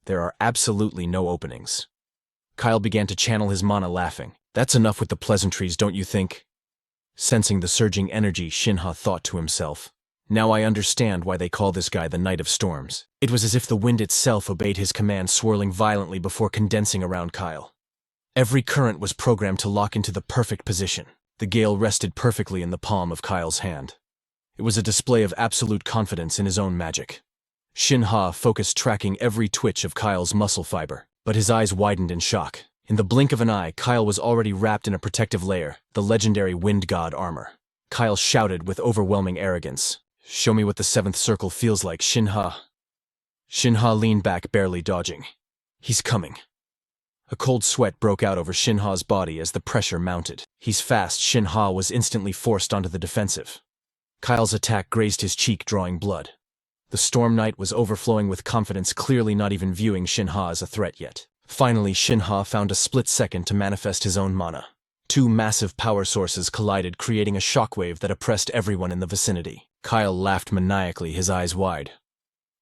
There are absolutely no openings. Kyle began to channel his mana, laughing. That's enough with the pleasantries, don't you think? Sensing the surging energy, Shin Ha thought to himself. Now I understand why they call this guy the Knight of Storms. It was as if the wind itself obeyed his command, swirling violently before condensing around Kyle. Every current was programmed to lock into the perfect position. The gale rested perfectly in the palm of Kyle's hand. It was a display of absolute confidence in his own magic. Shin Ha focused, tracking every twitch of Kyle's muscle fiber, but his eyes widened in shock. In the blink of an eye, Kyle was already wrapped in a protective layer, the legendary Wind God armor. Kyle shouted with overwhelming arrogance, Show me what the 7th circle feels like, Shin Ha. Shin Ha leaned back, barely dodging. He's coming. A cold sweat broke out over Shin Ha's body as the pressure mounted. He's fast. Shin Ha was instantly forced onto the defensive. Kyle's attack grazed his cheek, drawing blood. The Storm Knight was overflowing with confidence, clearly not even viewing Shin Ha as a threat yet. Finally, Shin Ha found a split second to manifest his own mana. Two massive power sources collided, creating a shockwave that oppressed everyone in the vicinity. Kyle laughed maniacally, his eyes wide.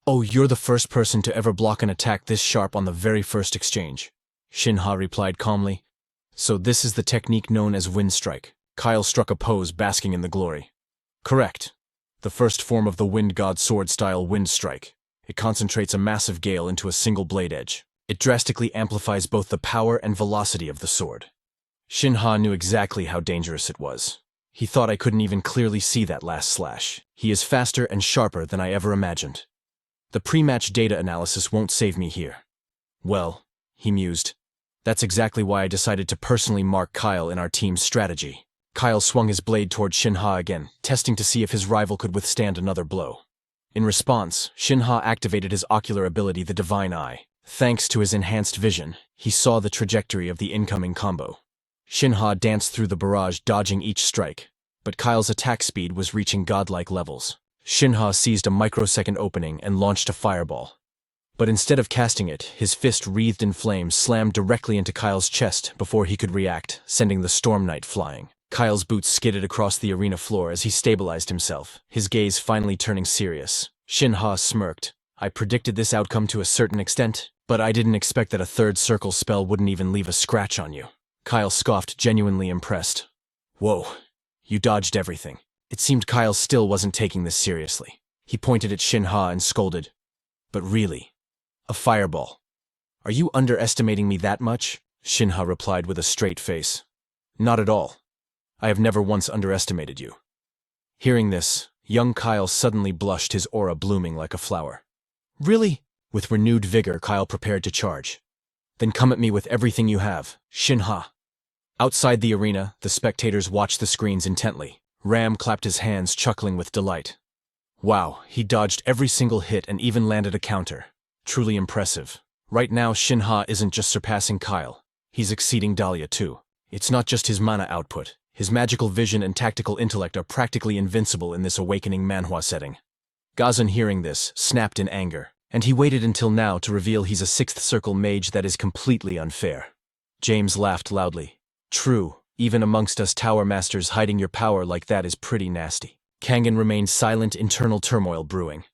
Oh, you're the first person to ever block an attack this sharp on the very first exchange. Shin Ha replied calmly. So this is the technique known as Wind Strike. Kyle struck a pose, basking in the glory. Correct. The first form of the Wind God sword-style Wind Strike. It concentrates a massive gale into a single blade edge. It drastically amplifies both the power and velocity of the sword. Shin Ha knew exactly how dangerous it was. He thought I couldn't even clearly see that last slash. He is faster and sharper than I ever imagined. The pre-match data analysis won't save me here. Well, he mused. That's exactly why I decided to personally mark Kyle in our team's strategy. Kyle swung his blade toward Shin Ha again, testing to see if his rival could withstand another blow. In response, Shin Ha activated his ocular ability, the Divine Eye. Thanks to his enhanced vision, he saw the trajectory of the incoming combo. Shin Ha danced through the barrage, dodging each strike, but Kyle's attack speed was reaching godlike levels. Shin Ha seized a microsecond opening and launched a fireball. But instead of casting it, his fist wreathed in flames slammed directly into Kyle's chest before he could react, sending the Storm Knight flying. Kyle's boots skidded across the arena floor as he stabilized himself, his gaze finally turning serious. Shin Ha smirked. I predicted this outcome to a certain extent, but I didn't expect that a third circle spell wouldn't even leave a scratch on you. Kyle scoffed, genuinely impressed. Whoa, you dodged everything. It seemed Kyle still wasn't taking this seriously. He pointed at Shin Ha and scolded. But really? A fireball. Are you underestimating me that much? Shin Ha replied with a straight face. Not at all. I have never once underestimated you. Hearing this, young Kyle suddenly blushed, his aura blooming like a flower. Really? With renewed vigor, Kyle prepared to charge. Then come at me with everything you have, Shin Ha. Outside the arena, the spectators watched the screens intently. Ram clapped his hands, chuckling with delight. Wow, he dodged every single hit and even landed a counter. Truly impressive. Right now, Shin Ha isn't just surpassing Kyle. He's exceeding Dahlia too. It's not just his mana output. His magical vision and tactical intellect are practically invincible in this awakening manhwa setting. Gazan, hearing this, snapped in anger, and he waited until now to reveal he's a sixth circle mage. That is completely unfair. James laughed loudly. True, even amongst us tower masters, hiding your power like that is pretty nasty. Kangen remained silent, internal turmoil brewing.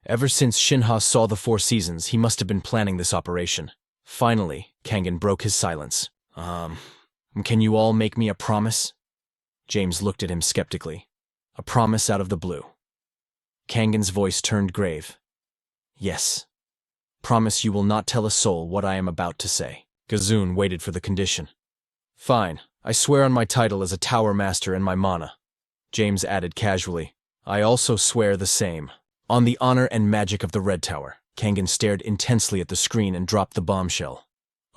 Ever since Shin Ha saw the 4 seasons, he must have been planning this operation. Finally, Kangen broke his silence. Can you all make me a promise? James looked at him skeptically. A promise out of the blue. Kangen's voice turned grave. Yes. Promise you will not tell a soul what I am about to say. Gazun waited for the condition. Fine. I swear on my title as a tower master and my mana. James added casually. I also swear the same. On the honor and magic of the Red Tower. Kangen stared intensely at the screen and dropped the bombshell.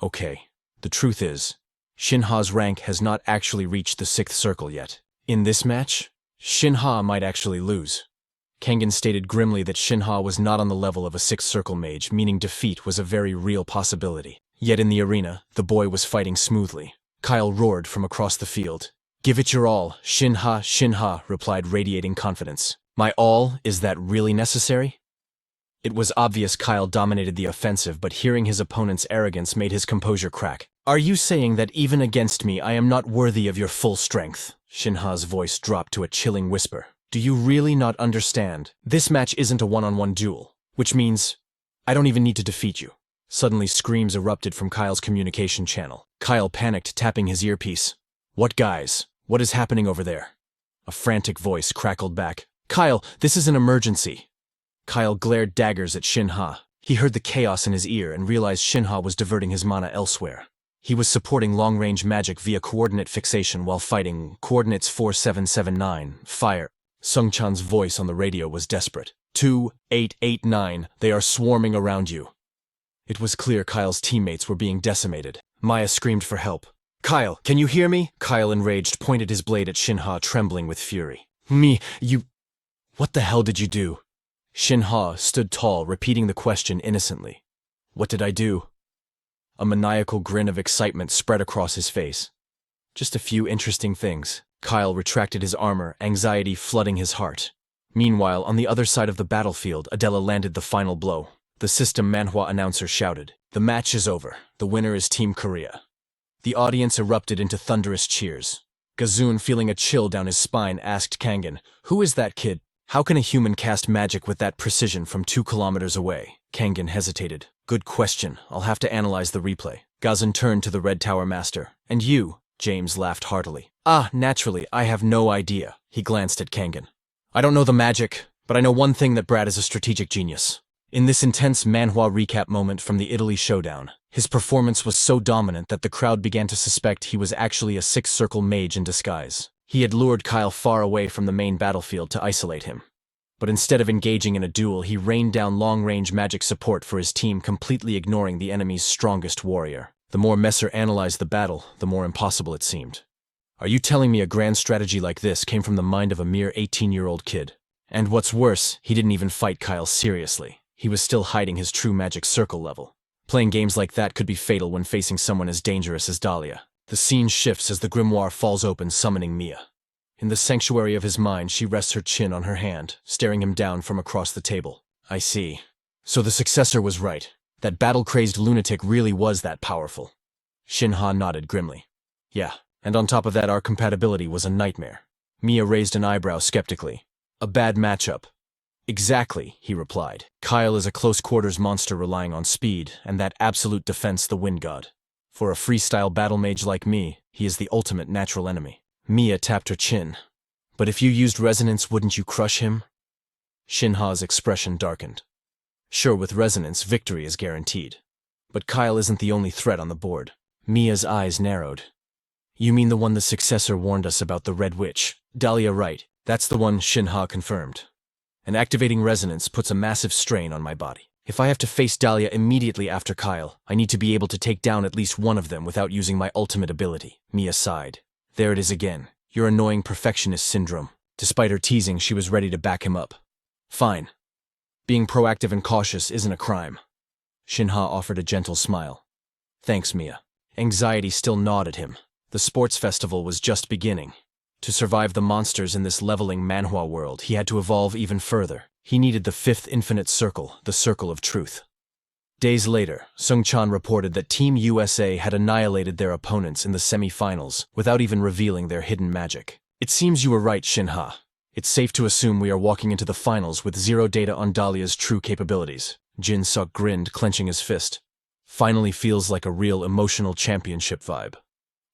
Okay. The truth is, Shin Ha's rank has not actually reached the 6th circle yet. In this match, Shin Ha might actually lose. Kangen stated grimly that Shin Ha was not on the level of a 6th circle mage, meaning defeat was a very real possibility. Yet in the arena, the boy was fighting smoothly. Kyle roared from across the field. Give it your all, Shin Ha, replied, radiating confidence. My all? Is that really necessary? It was obvious Kyle dominated the offensive, but hearing his opponent's arrogance made his composure crack. Are you saying that even against me I am not worthy of your full strength? Shin Ha's voice dropped to a chilling whisper. Do you really not understand? This match isn't a one-on-one duel, which means I don't even need to defeat you. Suddenly screams erupted from Kyle's communication channel. Kyle panicked, tapping his earpiece. What guys? What is happening over there? A frantic voice crackled back. Kyle, this is an emergency. Kyle glared daggers at Shin Ha. He heard the chaos in his ear and realized Shin Ha was diverting his mana elsewhere. He was supporting long-range magic via coordinate fixation while fighting coordinates 4779, fire. Sung Chan's voice on the radio was desperate. 2889, they are swarming around you. It was clear Kyle's teammates were being decimated. Maya screamed for help. Kyle, can you hear me? Kyle, enraged, pointed his blade at Shin Ha, trembling with fury. You... What the hell did you do? Shin Ha stood tall, repeating the question innocently. What did I do? A maniacal grin of excitement spread across his face. Just a few interesting things. Kyle retracted his armor, anxiety flooding his heart. Meanwhile, on the other side of the battlefield, Adela landed the final blow. The system Manhwa announcer shouted, "The match is over. The winner is Team Korea." The audience erupted into thunderous cheers. Gazun, feeling a chill down his spine, asked Kangen, "Who is that kid? How can a human cast magic with that precision from 2 kilometers away?" Kangen hesitated. Good question. I'll have to analyze the replay. Gazun turned to the Red Tower Master. And you? James laughed heartily. Naturally, I have no idea. He glanced at Kangen. I don't know the magic, but I know one thing, that Brad is a strategic genius. In this intense manhwa recap moment from the Italy showdown, His performance was so dominant that the crowd began to suspect he was actually a six-circle mage in disguise. He had lured Kyle far away from the main battlefield to isolate him. But instead of engaging in a duel, he rained down long-range magic support for his team, completely ignoring the enemy's strongest warrior. The more Messer analyzed the battle, the more impossible it seemed. Are you telling me a grand strategy like this came from the mind of a mere 18-year-old kid? And what's worse, he didn't even fight Kyle seriously. He was still hiding his true magic circle level. Playing games like that could be fatal when facing someone as dangerous as Dahlia. The scene shifts as the grimoire falls open, summoning Mia. In the sanctuary of his mind, she rests her chin on her hand, staring him down from across the table. I see. So the successor was right. That battle-crazed lunatic really was that powerful. Shin Ha nodded grimly. Yeah, and on top of that, our compatibility was a nightmare. Mia raised an eyebrow skeptically. A bad matchup. Exactly, he replied. Kyle is a close-quarters monster relying on speed, and that absolute defense the wind god. For a freestyle battle mage like me, he is the ultimate natural enemy. Mia tapped her chin. But if you used resonance, wouldn't you crush him? Shin Ha's expression darkened. Sure, with resonance, victory is guaranteed. But Kyle isn't the only threat on the board. Mia's eyes narrowed. You mean the one the successor warned us about, the Red Witch? Dahlia right. That's the one, Shin Ha confirmed. And activating resonance puts a massive strain on my body. If I have to face Dahlia immediately after Kyle, I need to be able to take down at least one of them without using my ultimate ability. Mia sighed. There it is again. Your annoying perfectionist syndrome. Despite her teasing, she was ready to back him up. Fine. Being proactive and cautious isn't a crime. Shin Ha offered a gentle smile. Thanks, Mia. Anxiety still gnawed at him. The sports festival was just beginning. To survive the monsters in this leveling Manhwa world, he had to evolve even further. He needed the fifth infinite circle, the circle of truth. Days later, Sung-chan reported that Team USA had annihilated their opponents in the semi-finals without even revealing their hidden magic. It seems you were right, Shin Ha. It's safe to assume we are walking into the finals with zero data on Dahlia's true capabilities. Jin Suk grinned, clenching his fist. Finally feels like a real emotional championship vibe.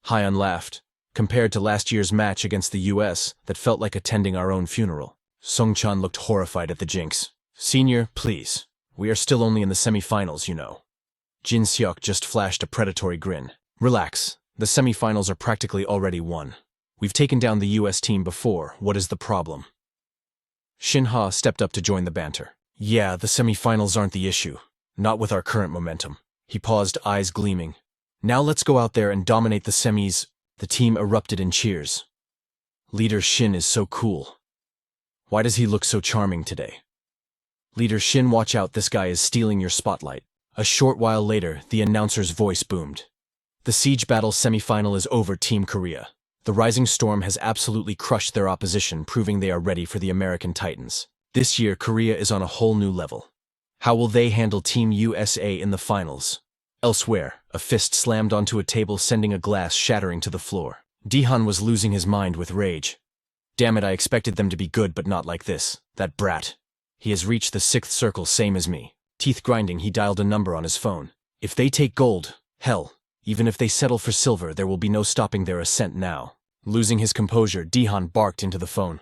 Hyun laughed. Compared to last year's match against the US, that felt like attending our own funeral. Sung-chan looked horrified at the jinx. Senior, please. We are still only in the semi-finals, you know. Jin Seok just flashed a predatory grin. Relax. The semi-finals are practically already won. We've taken down the US team before. What is the problem? Shin Ha stepped up to join the banter. Yeah, the semi-finals aren't the issue. Not with our current momentum. He paused, eyes gleaming. Now let's go out there and dominate the semis. The team erupted in cheers. Leader Shin is so cool. Why does he look so charming today? Leader Shin, watch out, this guy is stealing your spotlight. A short while later, the announcer's voice boomed. The siege battle semi-final is over, Team Korea. The Rising Storm has absolutely crushed their opposition, proving they are ready for the American Titans. This year, Korea is on a whole new level. How will they handle Team USA in the finals? Elsewhere, a fist slammed onto a table, sending a glass shattering to the floor. Dihan was losing his mind with rage. Damn it, I expected them to be good, but not like this. That brat. He has reached the sixth circle, same as me. Teeth grinding, he dialed a number on his phone. If they take gold, hell, even if they settle for silver, there will be no stopping their ascent now. Losing his composure, Dihan barked into the phone.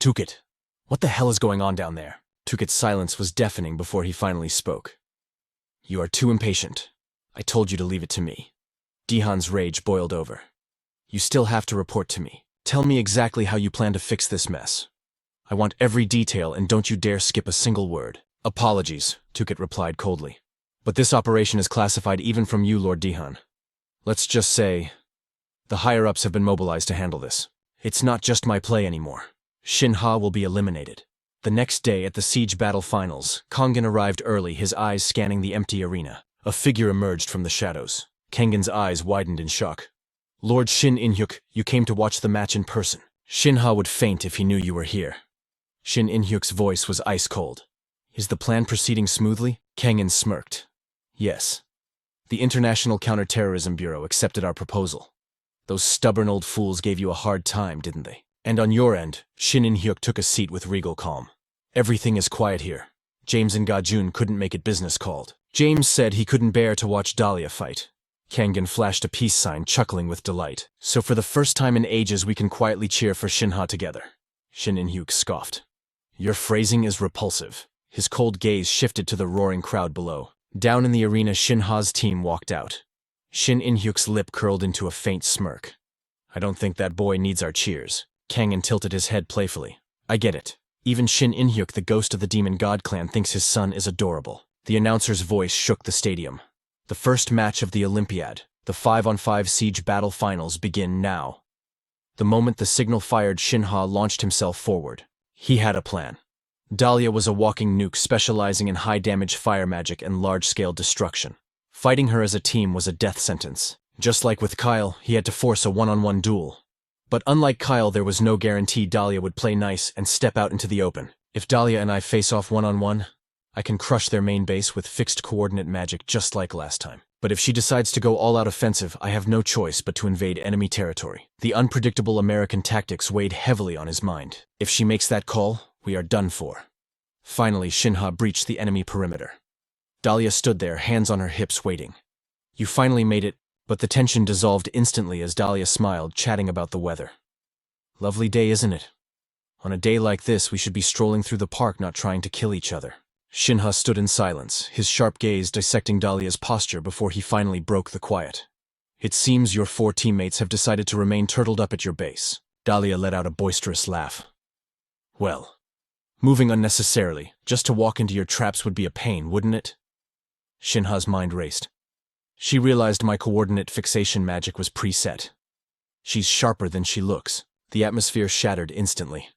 Tukit, what the hell is going on down there? Tukit's silence was deafening before he finally spoke. You are too impatient. I told you to leave it to me. Dihan's rage boiled over. You still have to report to me. Tell me exactly how you plan to fix this mess. I want every detail, and don't you dare skip a single word. Apologies, Tukit replied coldly. But this operation is classified even from you, Lord Dihan. Let's just say, the higher-ups have been mobilized to handle this. It's not just my play anymore. Shin Ha will be eliminated. The next day at the siege battle finals, Kongan arrived early, his eyes scanning the empty arena. A figure emerged from the shadows. Kangan's eyes widened in shock. Lord Shin In-hyuk, you came to watch the match in person. Shin Ha would faint if he knew you were here. Shin In-hyuk's voice was ice cold. Is the plan proceeding smoothly? Kangan smirked. Yes. The International Counterterrorism Bureau accepted our proposal. Those stubborn old fools gave you a hard time, didn't they? And on your end, Shin In-hyuk took a seat with regal calm. Everything is quiet here. James and Gajun couldn't make it business called. James said he couldn't bear to watch Dahlia fight. Kangan flashed a peace sign, chuckling with delight. So for the first time in ages, we can quietly cheer for Shin Ha together. Shin In-hyuk scoffed. Your phrasing is repulsive. His cold gaze shifted to the roaring crowd below. Down in the arena, Shin Ha's team walked out. Shin In-hyuk's lip curled into a faint smirk. I don't think that boy needs our cheers. Kangin tilted his head playfully. I get it. Even Shin In-hyuk, the ghost of the Demon God clan, thinks his son is adorable. The announcer's voice shook the stadium. The first match of the Olympiad, the 5-on-5 siege battle finals, begin now. The moment the signal fired, Shin Ha launched himself forward. He had a plan. Dahlia was a walking nuke specializing in high-damage fire magic and large-scale destruction. Fighting her as a team was a death sentence. Just like with Kyle, he had to force a one-on-one duel. But unlike Kyle, there was no guarantee Dahlia would play nice and step out into the open. If Dahlia and I face off one-on-one, I can crush their main base with fixed coordinate magic just like last time. But if she decides to go all-out offensive, I have no choice but to invade enemy territory. The unpredictable American tactics weighed heavily on his mind. If she makes that call, we are done for. Finally, Shin Ha breached the enemy perimeter. Dahlia stood there, hands on her hips, waiting. You finally made it, but the tension dissolved instantly as Dahlia smiled, chatting about the weather. Lovely day, isn't it? On a day like this, we should be strolling through the park, not trying to kill each other. Shin Ha stood in silence, his sharp gaze dissecting Dahlia's posture before he finally broke the quiet. It seems your 4 teammates have decided to remain turtled up at your base. Dahlia let out a boisterous laugh. Well, moving unnecessarily, just to walk into your traps would be a pain, wouldn't it? Shin Ha's mind raced. She realized my coordinate fixation magic was preset. She's sharper than she looks. The atmosphere shattered instantly.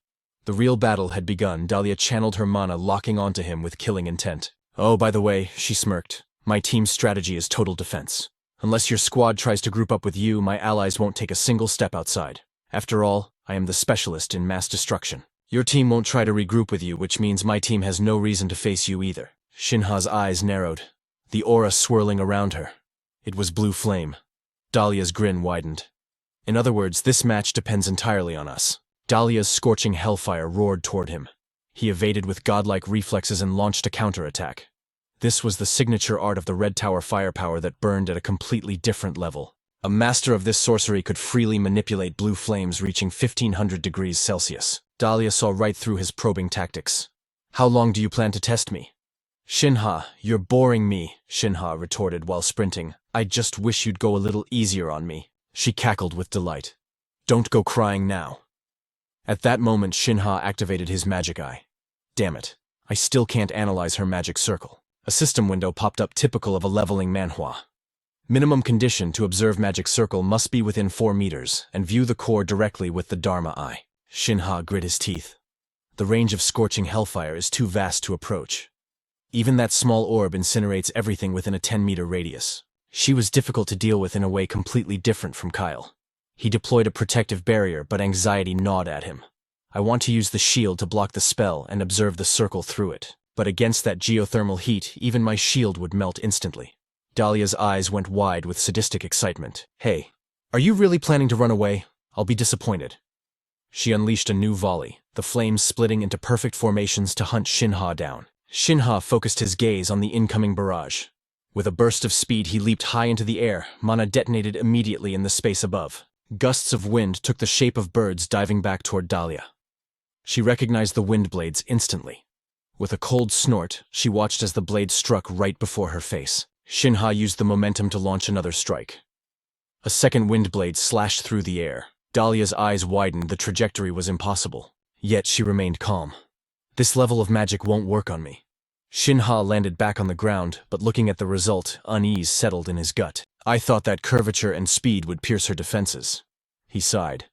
The real battle had begun. Dahlia channeled her mana, locking onto him with killing intent. Oh, by the way, she smirked, my team's strategy is total defense. Unless your squad tries to group up with you, my allies won't take a single step outside. After all, I am the specialist in mass destruction. Your team won't try to regroup with you, which means my team has no reason to face you either. Shin Ha's eyes narrowed, the aura swirling around her. It was blue flame. Dahlia's grin widened. In other words, this match depends entirely on us. Dahlia's scorching hellfire roared toward him. He evaded with godlike reflexes and launched a counterattack. This was the signature art of the Red Tower firepower that burned at a completely different level. A master of this sorcery could freely manipulate blue flames reaching 1500 degrees Celsius. Dahlia saw right through his probing tactics. How long do you plan to test me? Shin Ha, you're boring me, Shin Ha retorted while sprinting. I just wish you'd go a little easier on me. She cackled with delight. Don't go crying now. At that moment, Shin Ha activated his magic eye. Damn it, I still can't analyze her magic circle. A system window popped up typical of a leveling manhwa. Minimum condition to observe magic circle must be within 4 meters and view the core directly with the Dharma eye. Shin Ha grit his teeth. The range of scorching hellfire is too vast to approach. Even that small orb incinerates everything within a 10-meter radius. She was difficult to deal with in a way completely different from Kyle. He deployed a protective barrier, but anxiety gnawed at him. I want to use the shield to block the spell and observe the circle through it. But against that geothermal heat, even my shield would melt instantly. Dahlia's eyes went wide with sadistic excitement. Hey, are you really planning to run away? I'll be disappointed. She unleashed a new volley, the flames splitting into perfect formations to hunt Shin Ha down. Shin Ha focused his gaze on the incoming barrage. With a burst of speed, he leaped high into the air. Mana detonated immediately in the space above. Gusts of wind took the shape of birds diving back toward Dahlia. She recognized the wind blades instantly. With a cold snort, she watched as the blade struck right before her face. Shin Ha used the momentum to launch another strike. A second wind blade slashed through the air. Dahlia's eyes widened. The trajectory was impossible. Yet she remained calm. This level of magic won't work on me. Shin Ha landed back on the ground, but looking at the result, unease settled in his gut. I thought that curvature and speed would pierce her defenses. He sighed.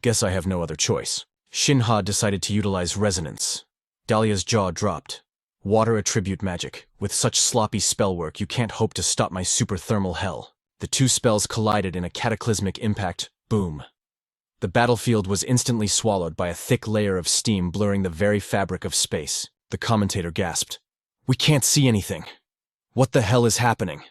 Guess I have no other choice. Shin Ha decided to utilize resonance. Dahlia's jaw dropped. Water attribute magic. With such sloppy spellwork, you can't hope to stop my super thermal hell. The two spells collided in a cataclysmic impact. Boom. The battlefield was instantly swallowed by a thick layer of steam blurring the very fabric of space. The commentator gasped. We can't see anything. What the hell is happening?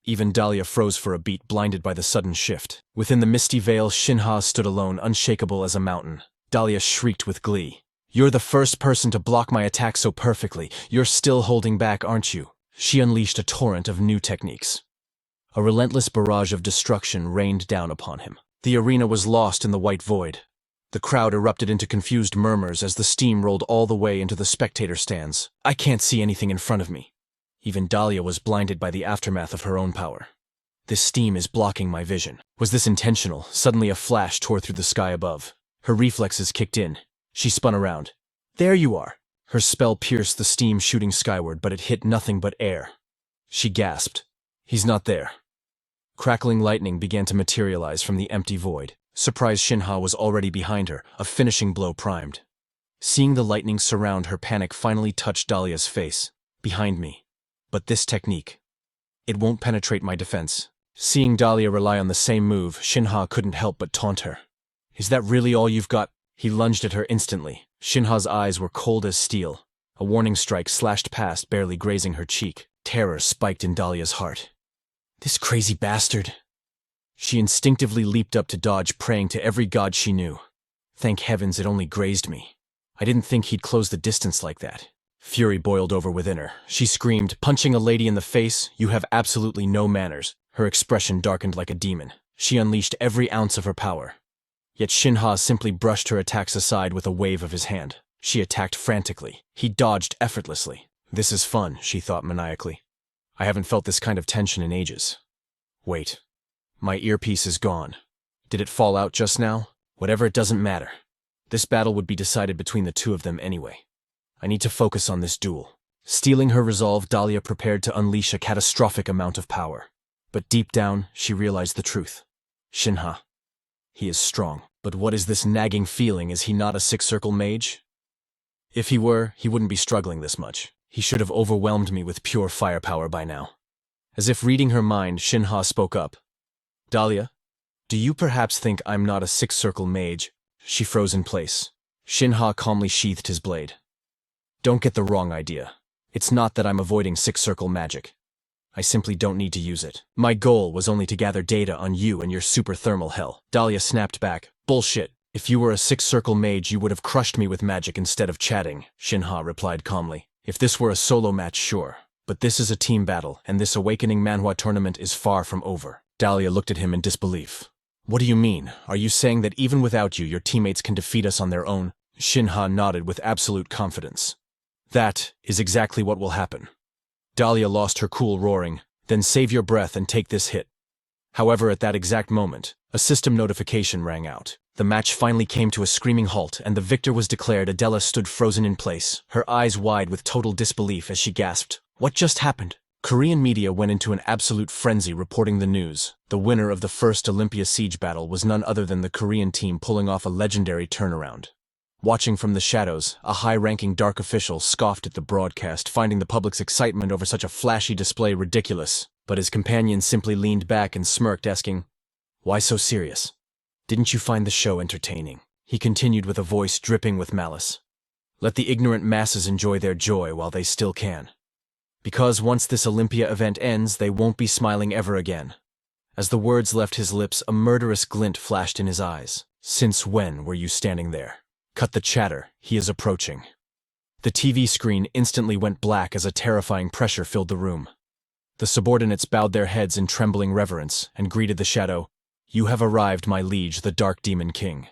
Even Dahlia froze for a beat, blinded by the sudden shift. Within the misty veil, Shin Ha stood alone, unshakable as a mountain. Dahlia shrieked with glee. You're the first person to block my attack so perfectly. You're still holding back, aren't you? She unleashed a torrent of new techniques. A relentless barrage of destruction rained down upon him. The arena was lost in the white void. The crowd erupted into confused murmurs as the steam rolled all the way into the spectator stands. I can't see anything in front of me. Even Dahlia was blinded by the aftermath of her own power. This steam is blocking my vision. Was this intentional? Suddenly a flash tore through the sky above. Her reflexes kicked in. She spun around. There you are! Her spell pierced the steam shooting skyward, but it hit nothing but air. She gasped. He's not there. Crackling lightning began to materialize from the empty void. Surprised Shin Ha was already behind her, a finishing blow primed. Seeing the lightning surround her, panic finally touched Dahlia's face. Behind me. But this technique. It won't penetrate my defense. Seeing Dahlia rely on the same move, Shin Ha couldn't help but taunt her. Is that really all you've got? He lunged at her instantly. Shin Ha's eyes were cold as steel. A warning strike slashed past, barely grazing her cheek. Terror spiked in Dahlia's heart. This crazy bastard. She instinctively leaped up to dodge, praying to every god she knew. Thank heavens it only grazed me. I didn't think he'd close the distance like that. Fury boiled over within her. She screamed, punching a lady in the face, "You have absolutely no manners." Her expression darkened like a demon. She unleashed every ounce of her power. Yet Shin Ha simply brushed her attacks aside with a wave of his hand. She attacked frantically. He dodged effortlessly. This is fun, she thought maniacally. I haven't felt this kind of tension in ages. Wait. My earpiece is gone. Did it fall out just now? Whatever, it doesn't matter. This battle would be decided between the two of them anyway. I need to focus on this duel. Steeling her resolve, Dahlia prepared to unleash a catastrophic amount of power. But deep down, she realized the truth. Shin Ha. He is strong. But what is this nagging feeling? Is he not a six-circle mage? If he were, he wouldn't be struggling this much. He should have overwhelmed me with pure firepower by now. As if reading her mind, Shin Ha spoke up. Dahlia, do you perhaps think I'm not a six-circle mage? She froze in place. Shin Ha calmly sheathed his blade. Don't get the wrong idea. It's not that I'm avoiding six-circle magic. I simply don't need to use it. My goal was only to gather data on you and your super thermal hell. Dahlia snapped back. Bullshit. If you were a six-circle mage, you would have crushed me with magic instead of chatting, Shin Ha replied calmly. If this were a solo match, sure. But this is a team battle, and this awakening Manhwa tournament is far from over. Dahlia looked at him in disbelief. What do you mean? Are you saying that even without you, your teammates can defeat us on their own? Shin Ha nodded with absolute confidence. That is exactly what will happen. Dahlia lost her cool, roaring, "Then save your breath and take this hit." However, at that exact moment, a system notification rang out. The match finally came to a screaming halt, and the victor was declared. Adela stood frozen in place, her eyes wide with total disbelief as she gasped, "What just happened?" Korean media went into an absolute frenzy reporting the news. The winner of the first Olympia Siege battle was none other than the Korean team, pulling off a legendary turnaround. Watching from the shadows, a high-ranking dark official scoffed at the broadcast, finding the public's excitement over such a flashy display ridiculous. But his companion simply leaned back and smirked, asking, "Why so serious? Didn't you find the show entertaining?" He continued with a voice dripping with malice. "Let the ignorant masses enjoy their joy while they still can. Because once this Olympia event ends, they won't be smiling ever again." As the words left his lips, a murderous glint flashed in his eyes. "Since when were you standing there? Cut the chatter, he is approaching." The TV screen instantly went black as a terrifying pressure filled the room. The subordinates bowed their heads in trembling reverence and greeted the shadow. "You have arrived, my liege, the Dark Demon King."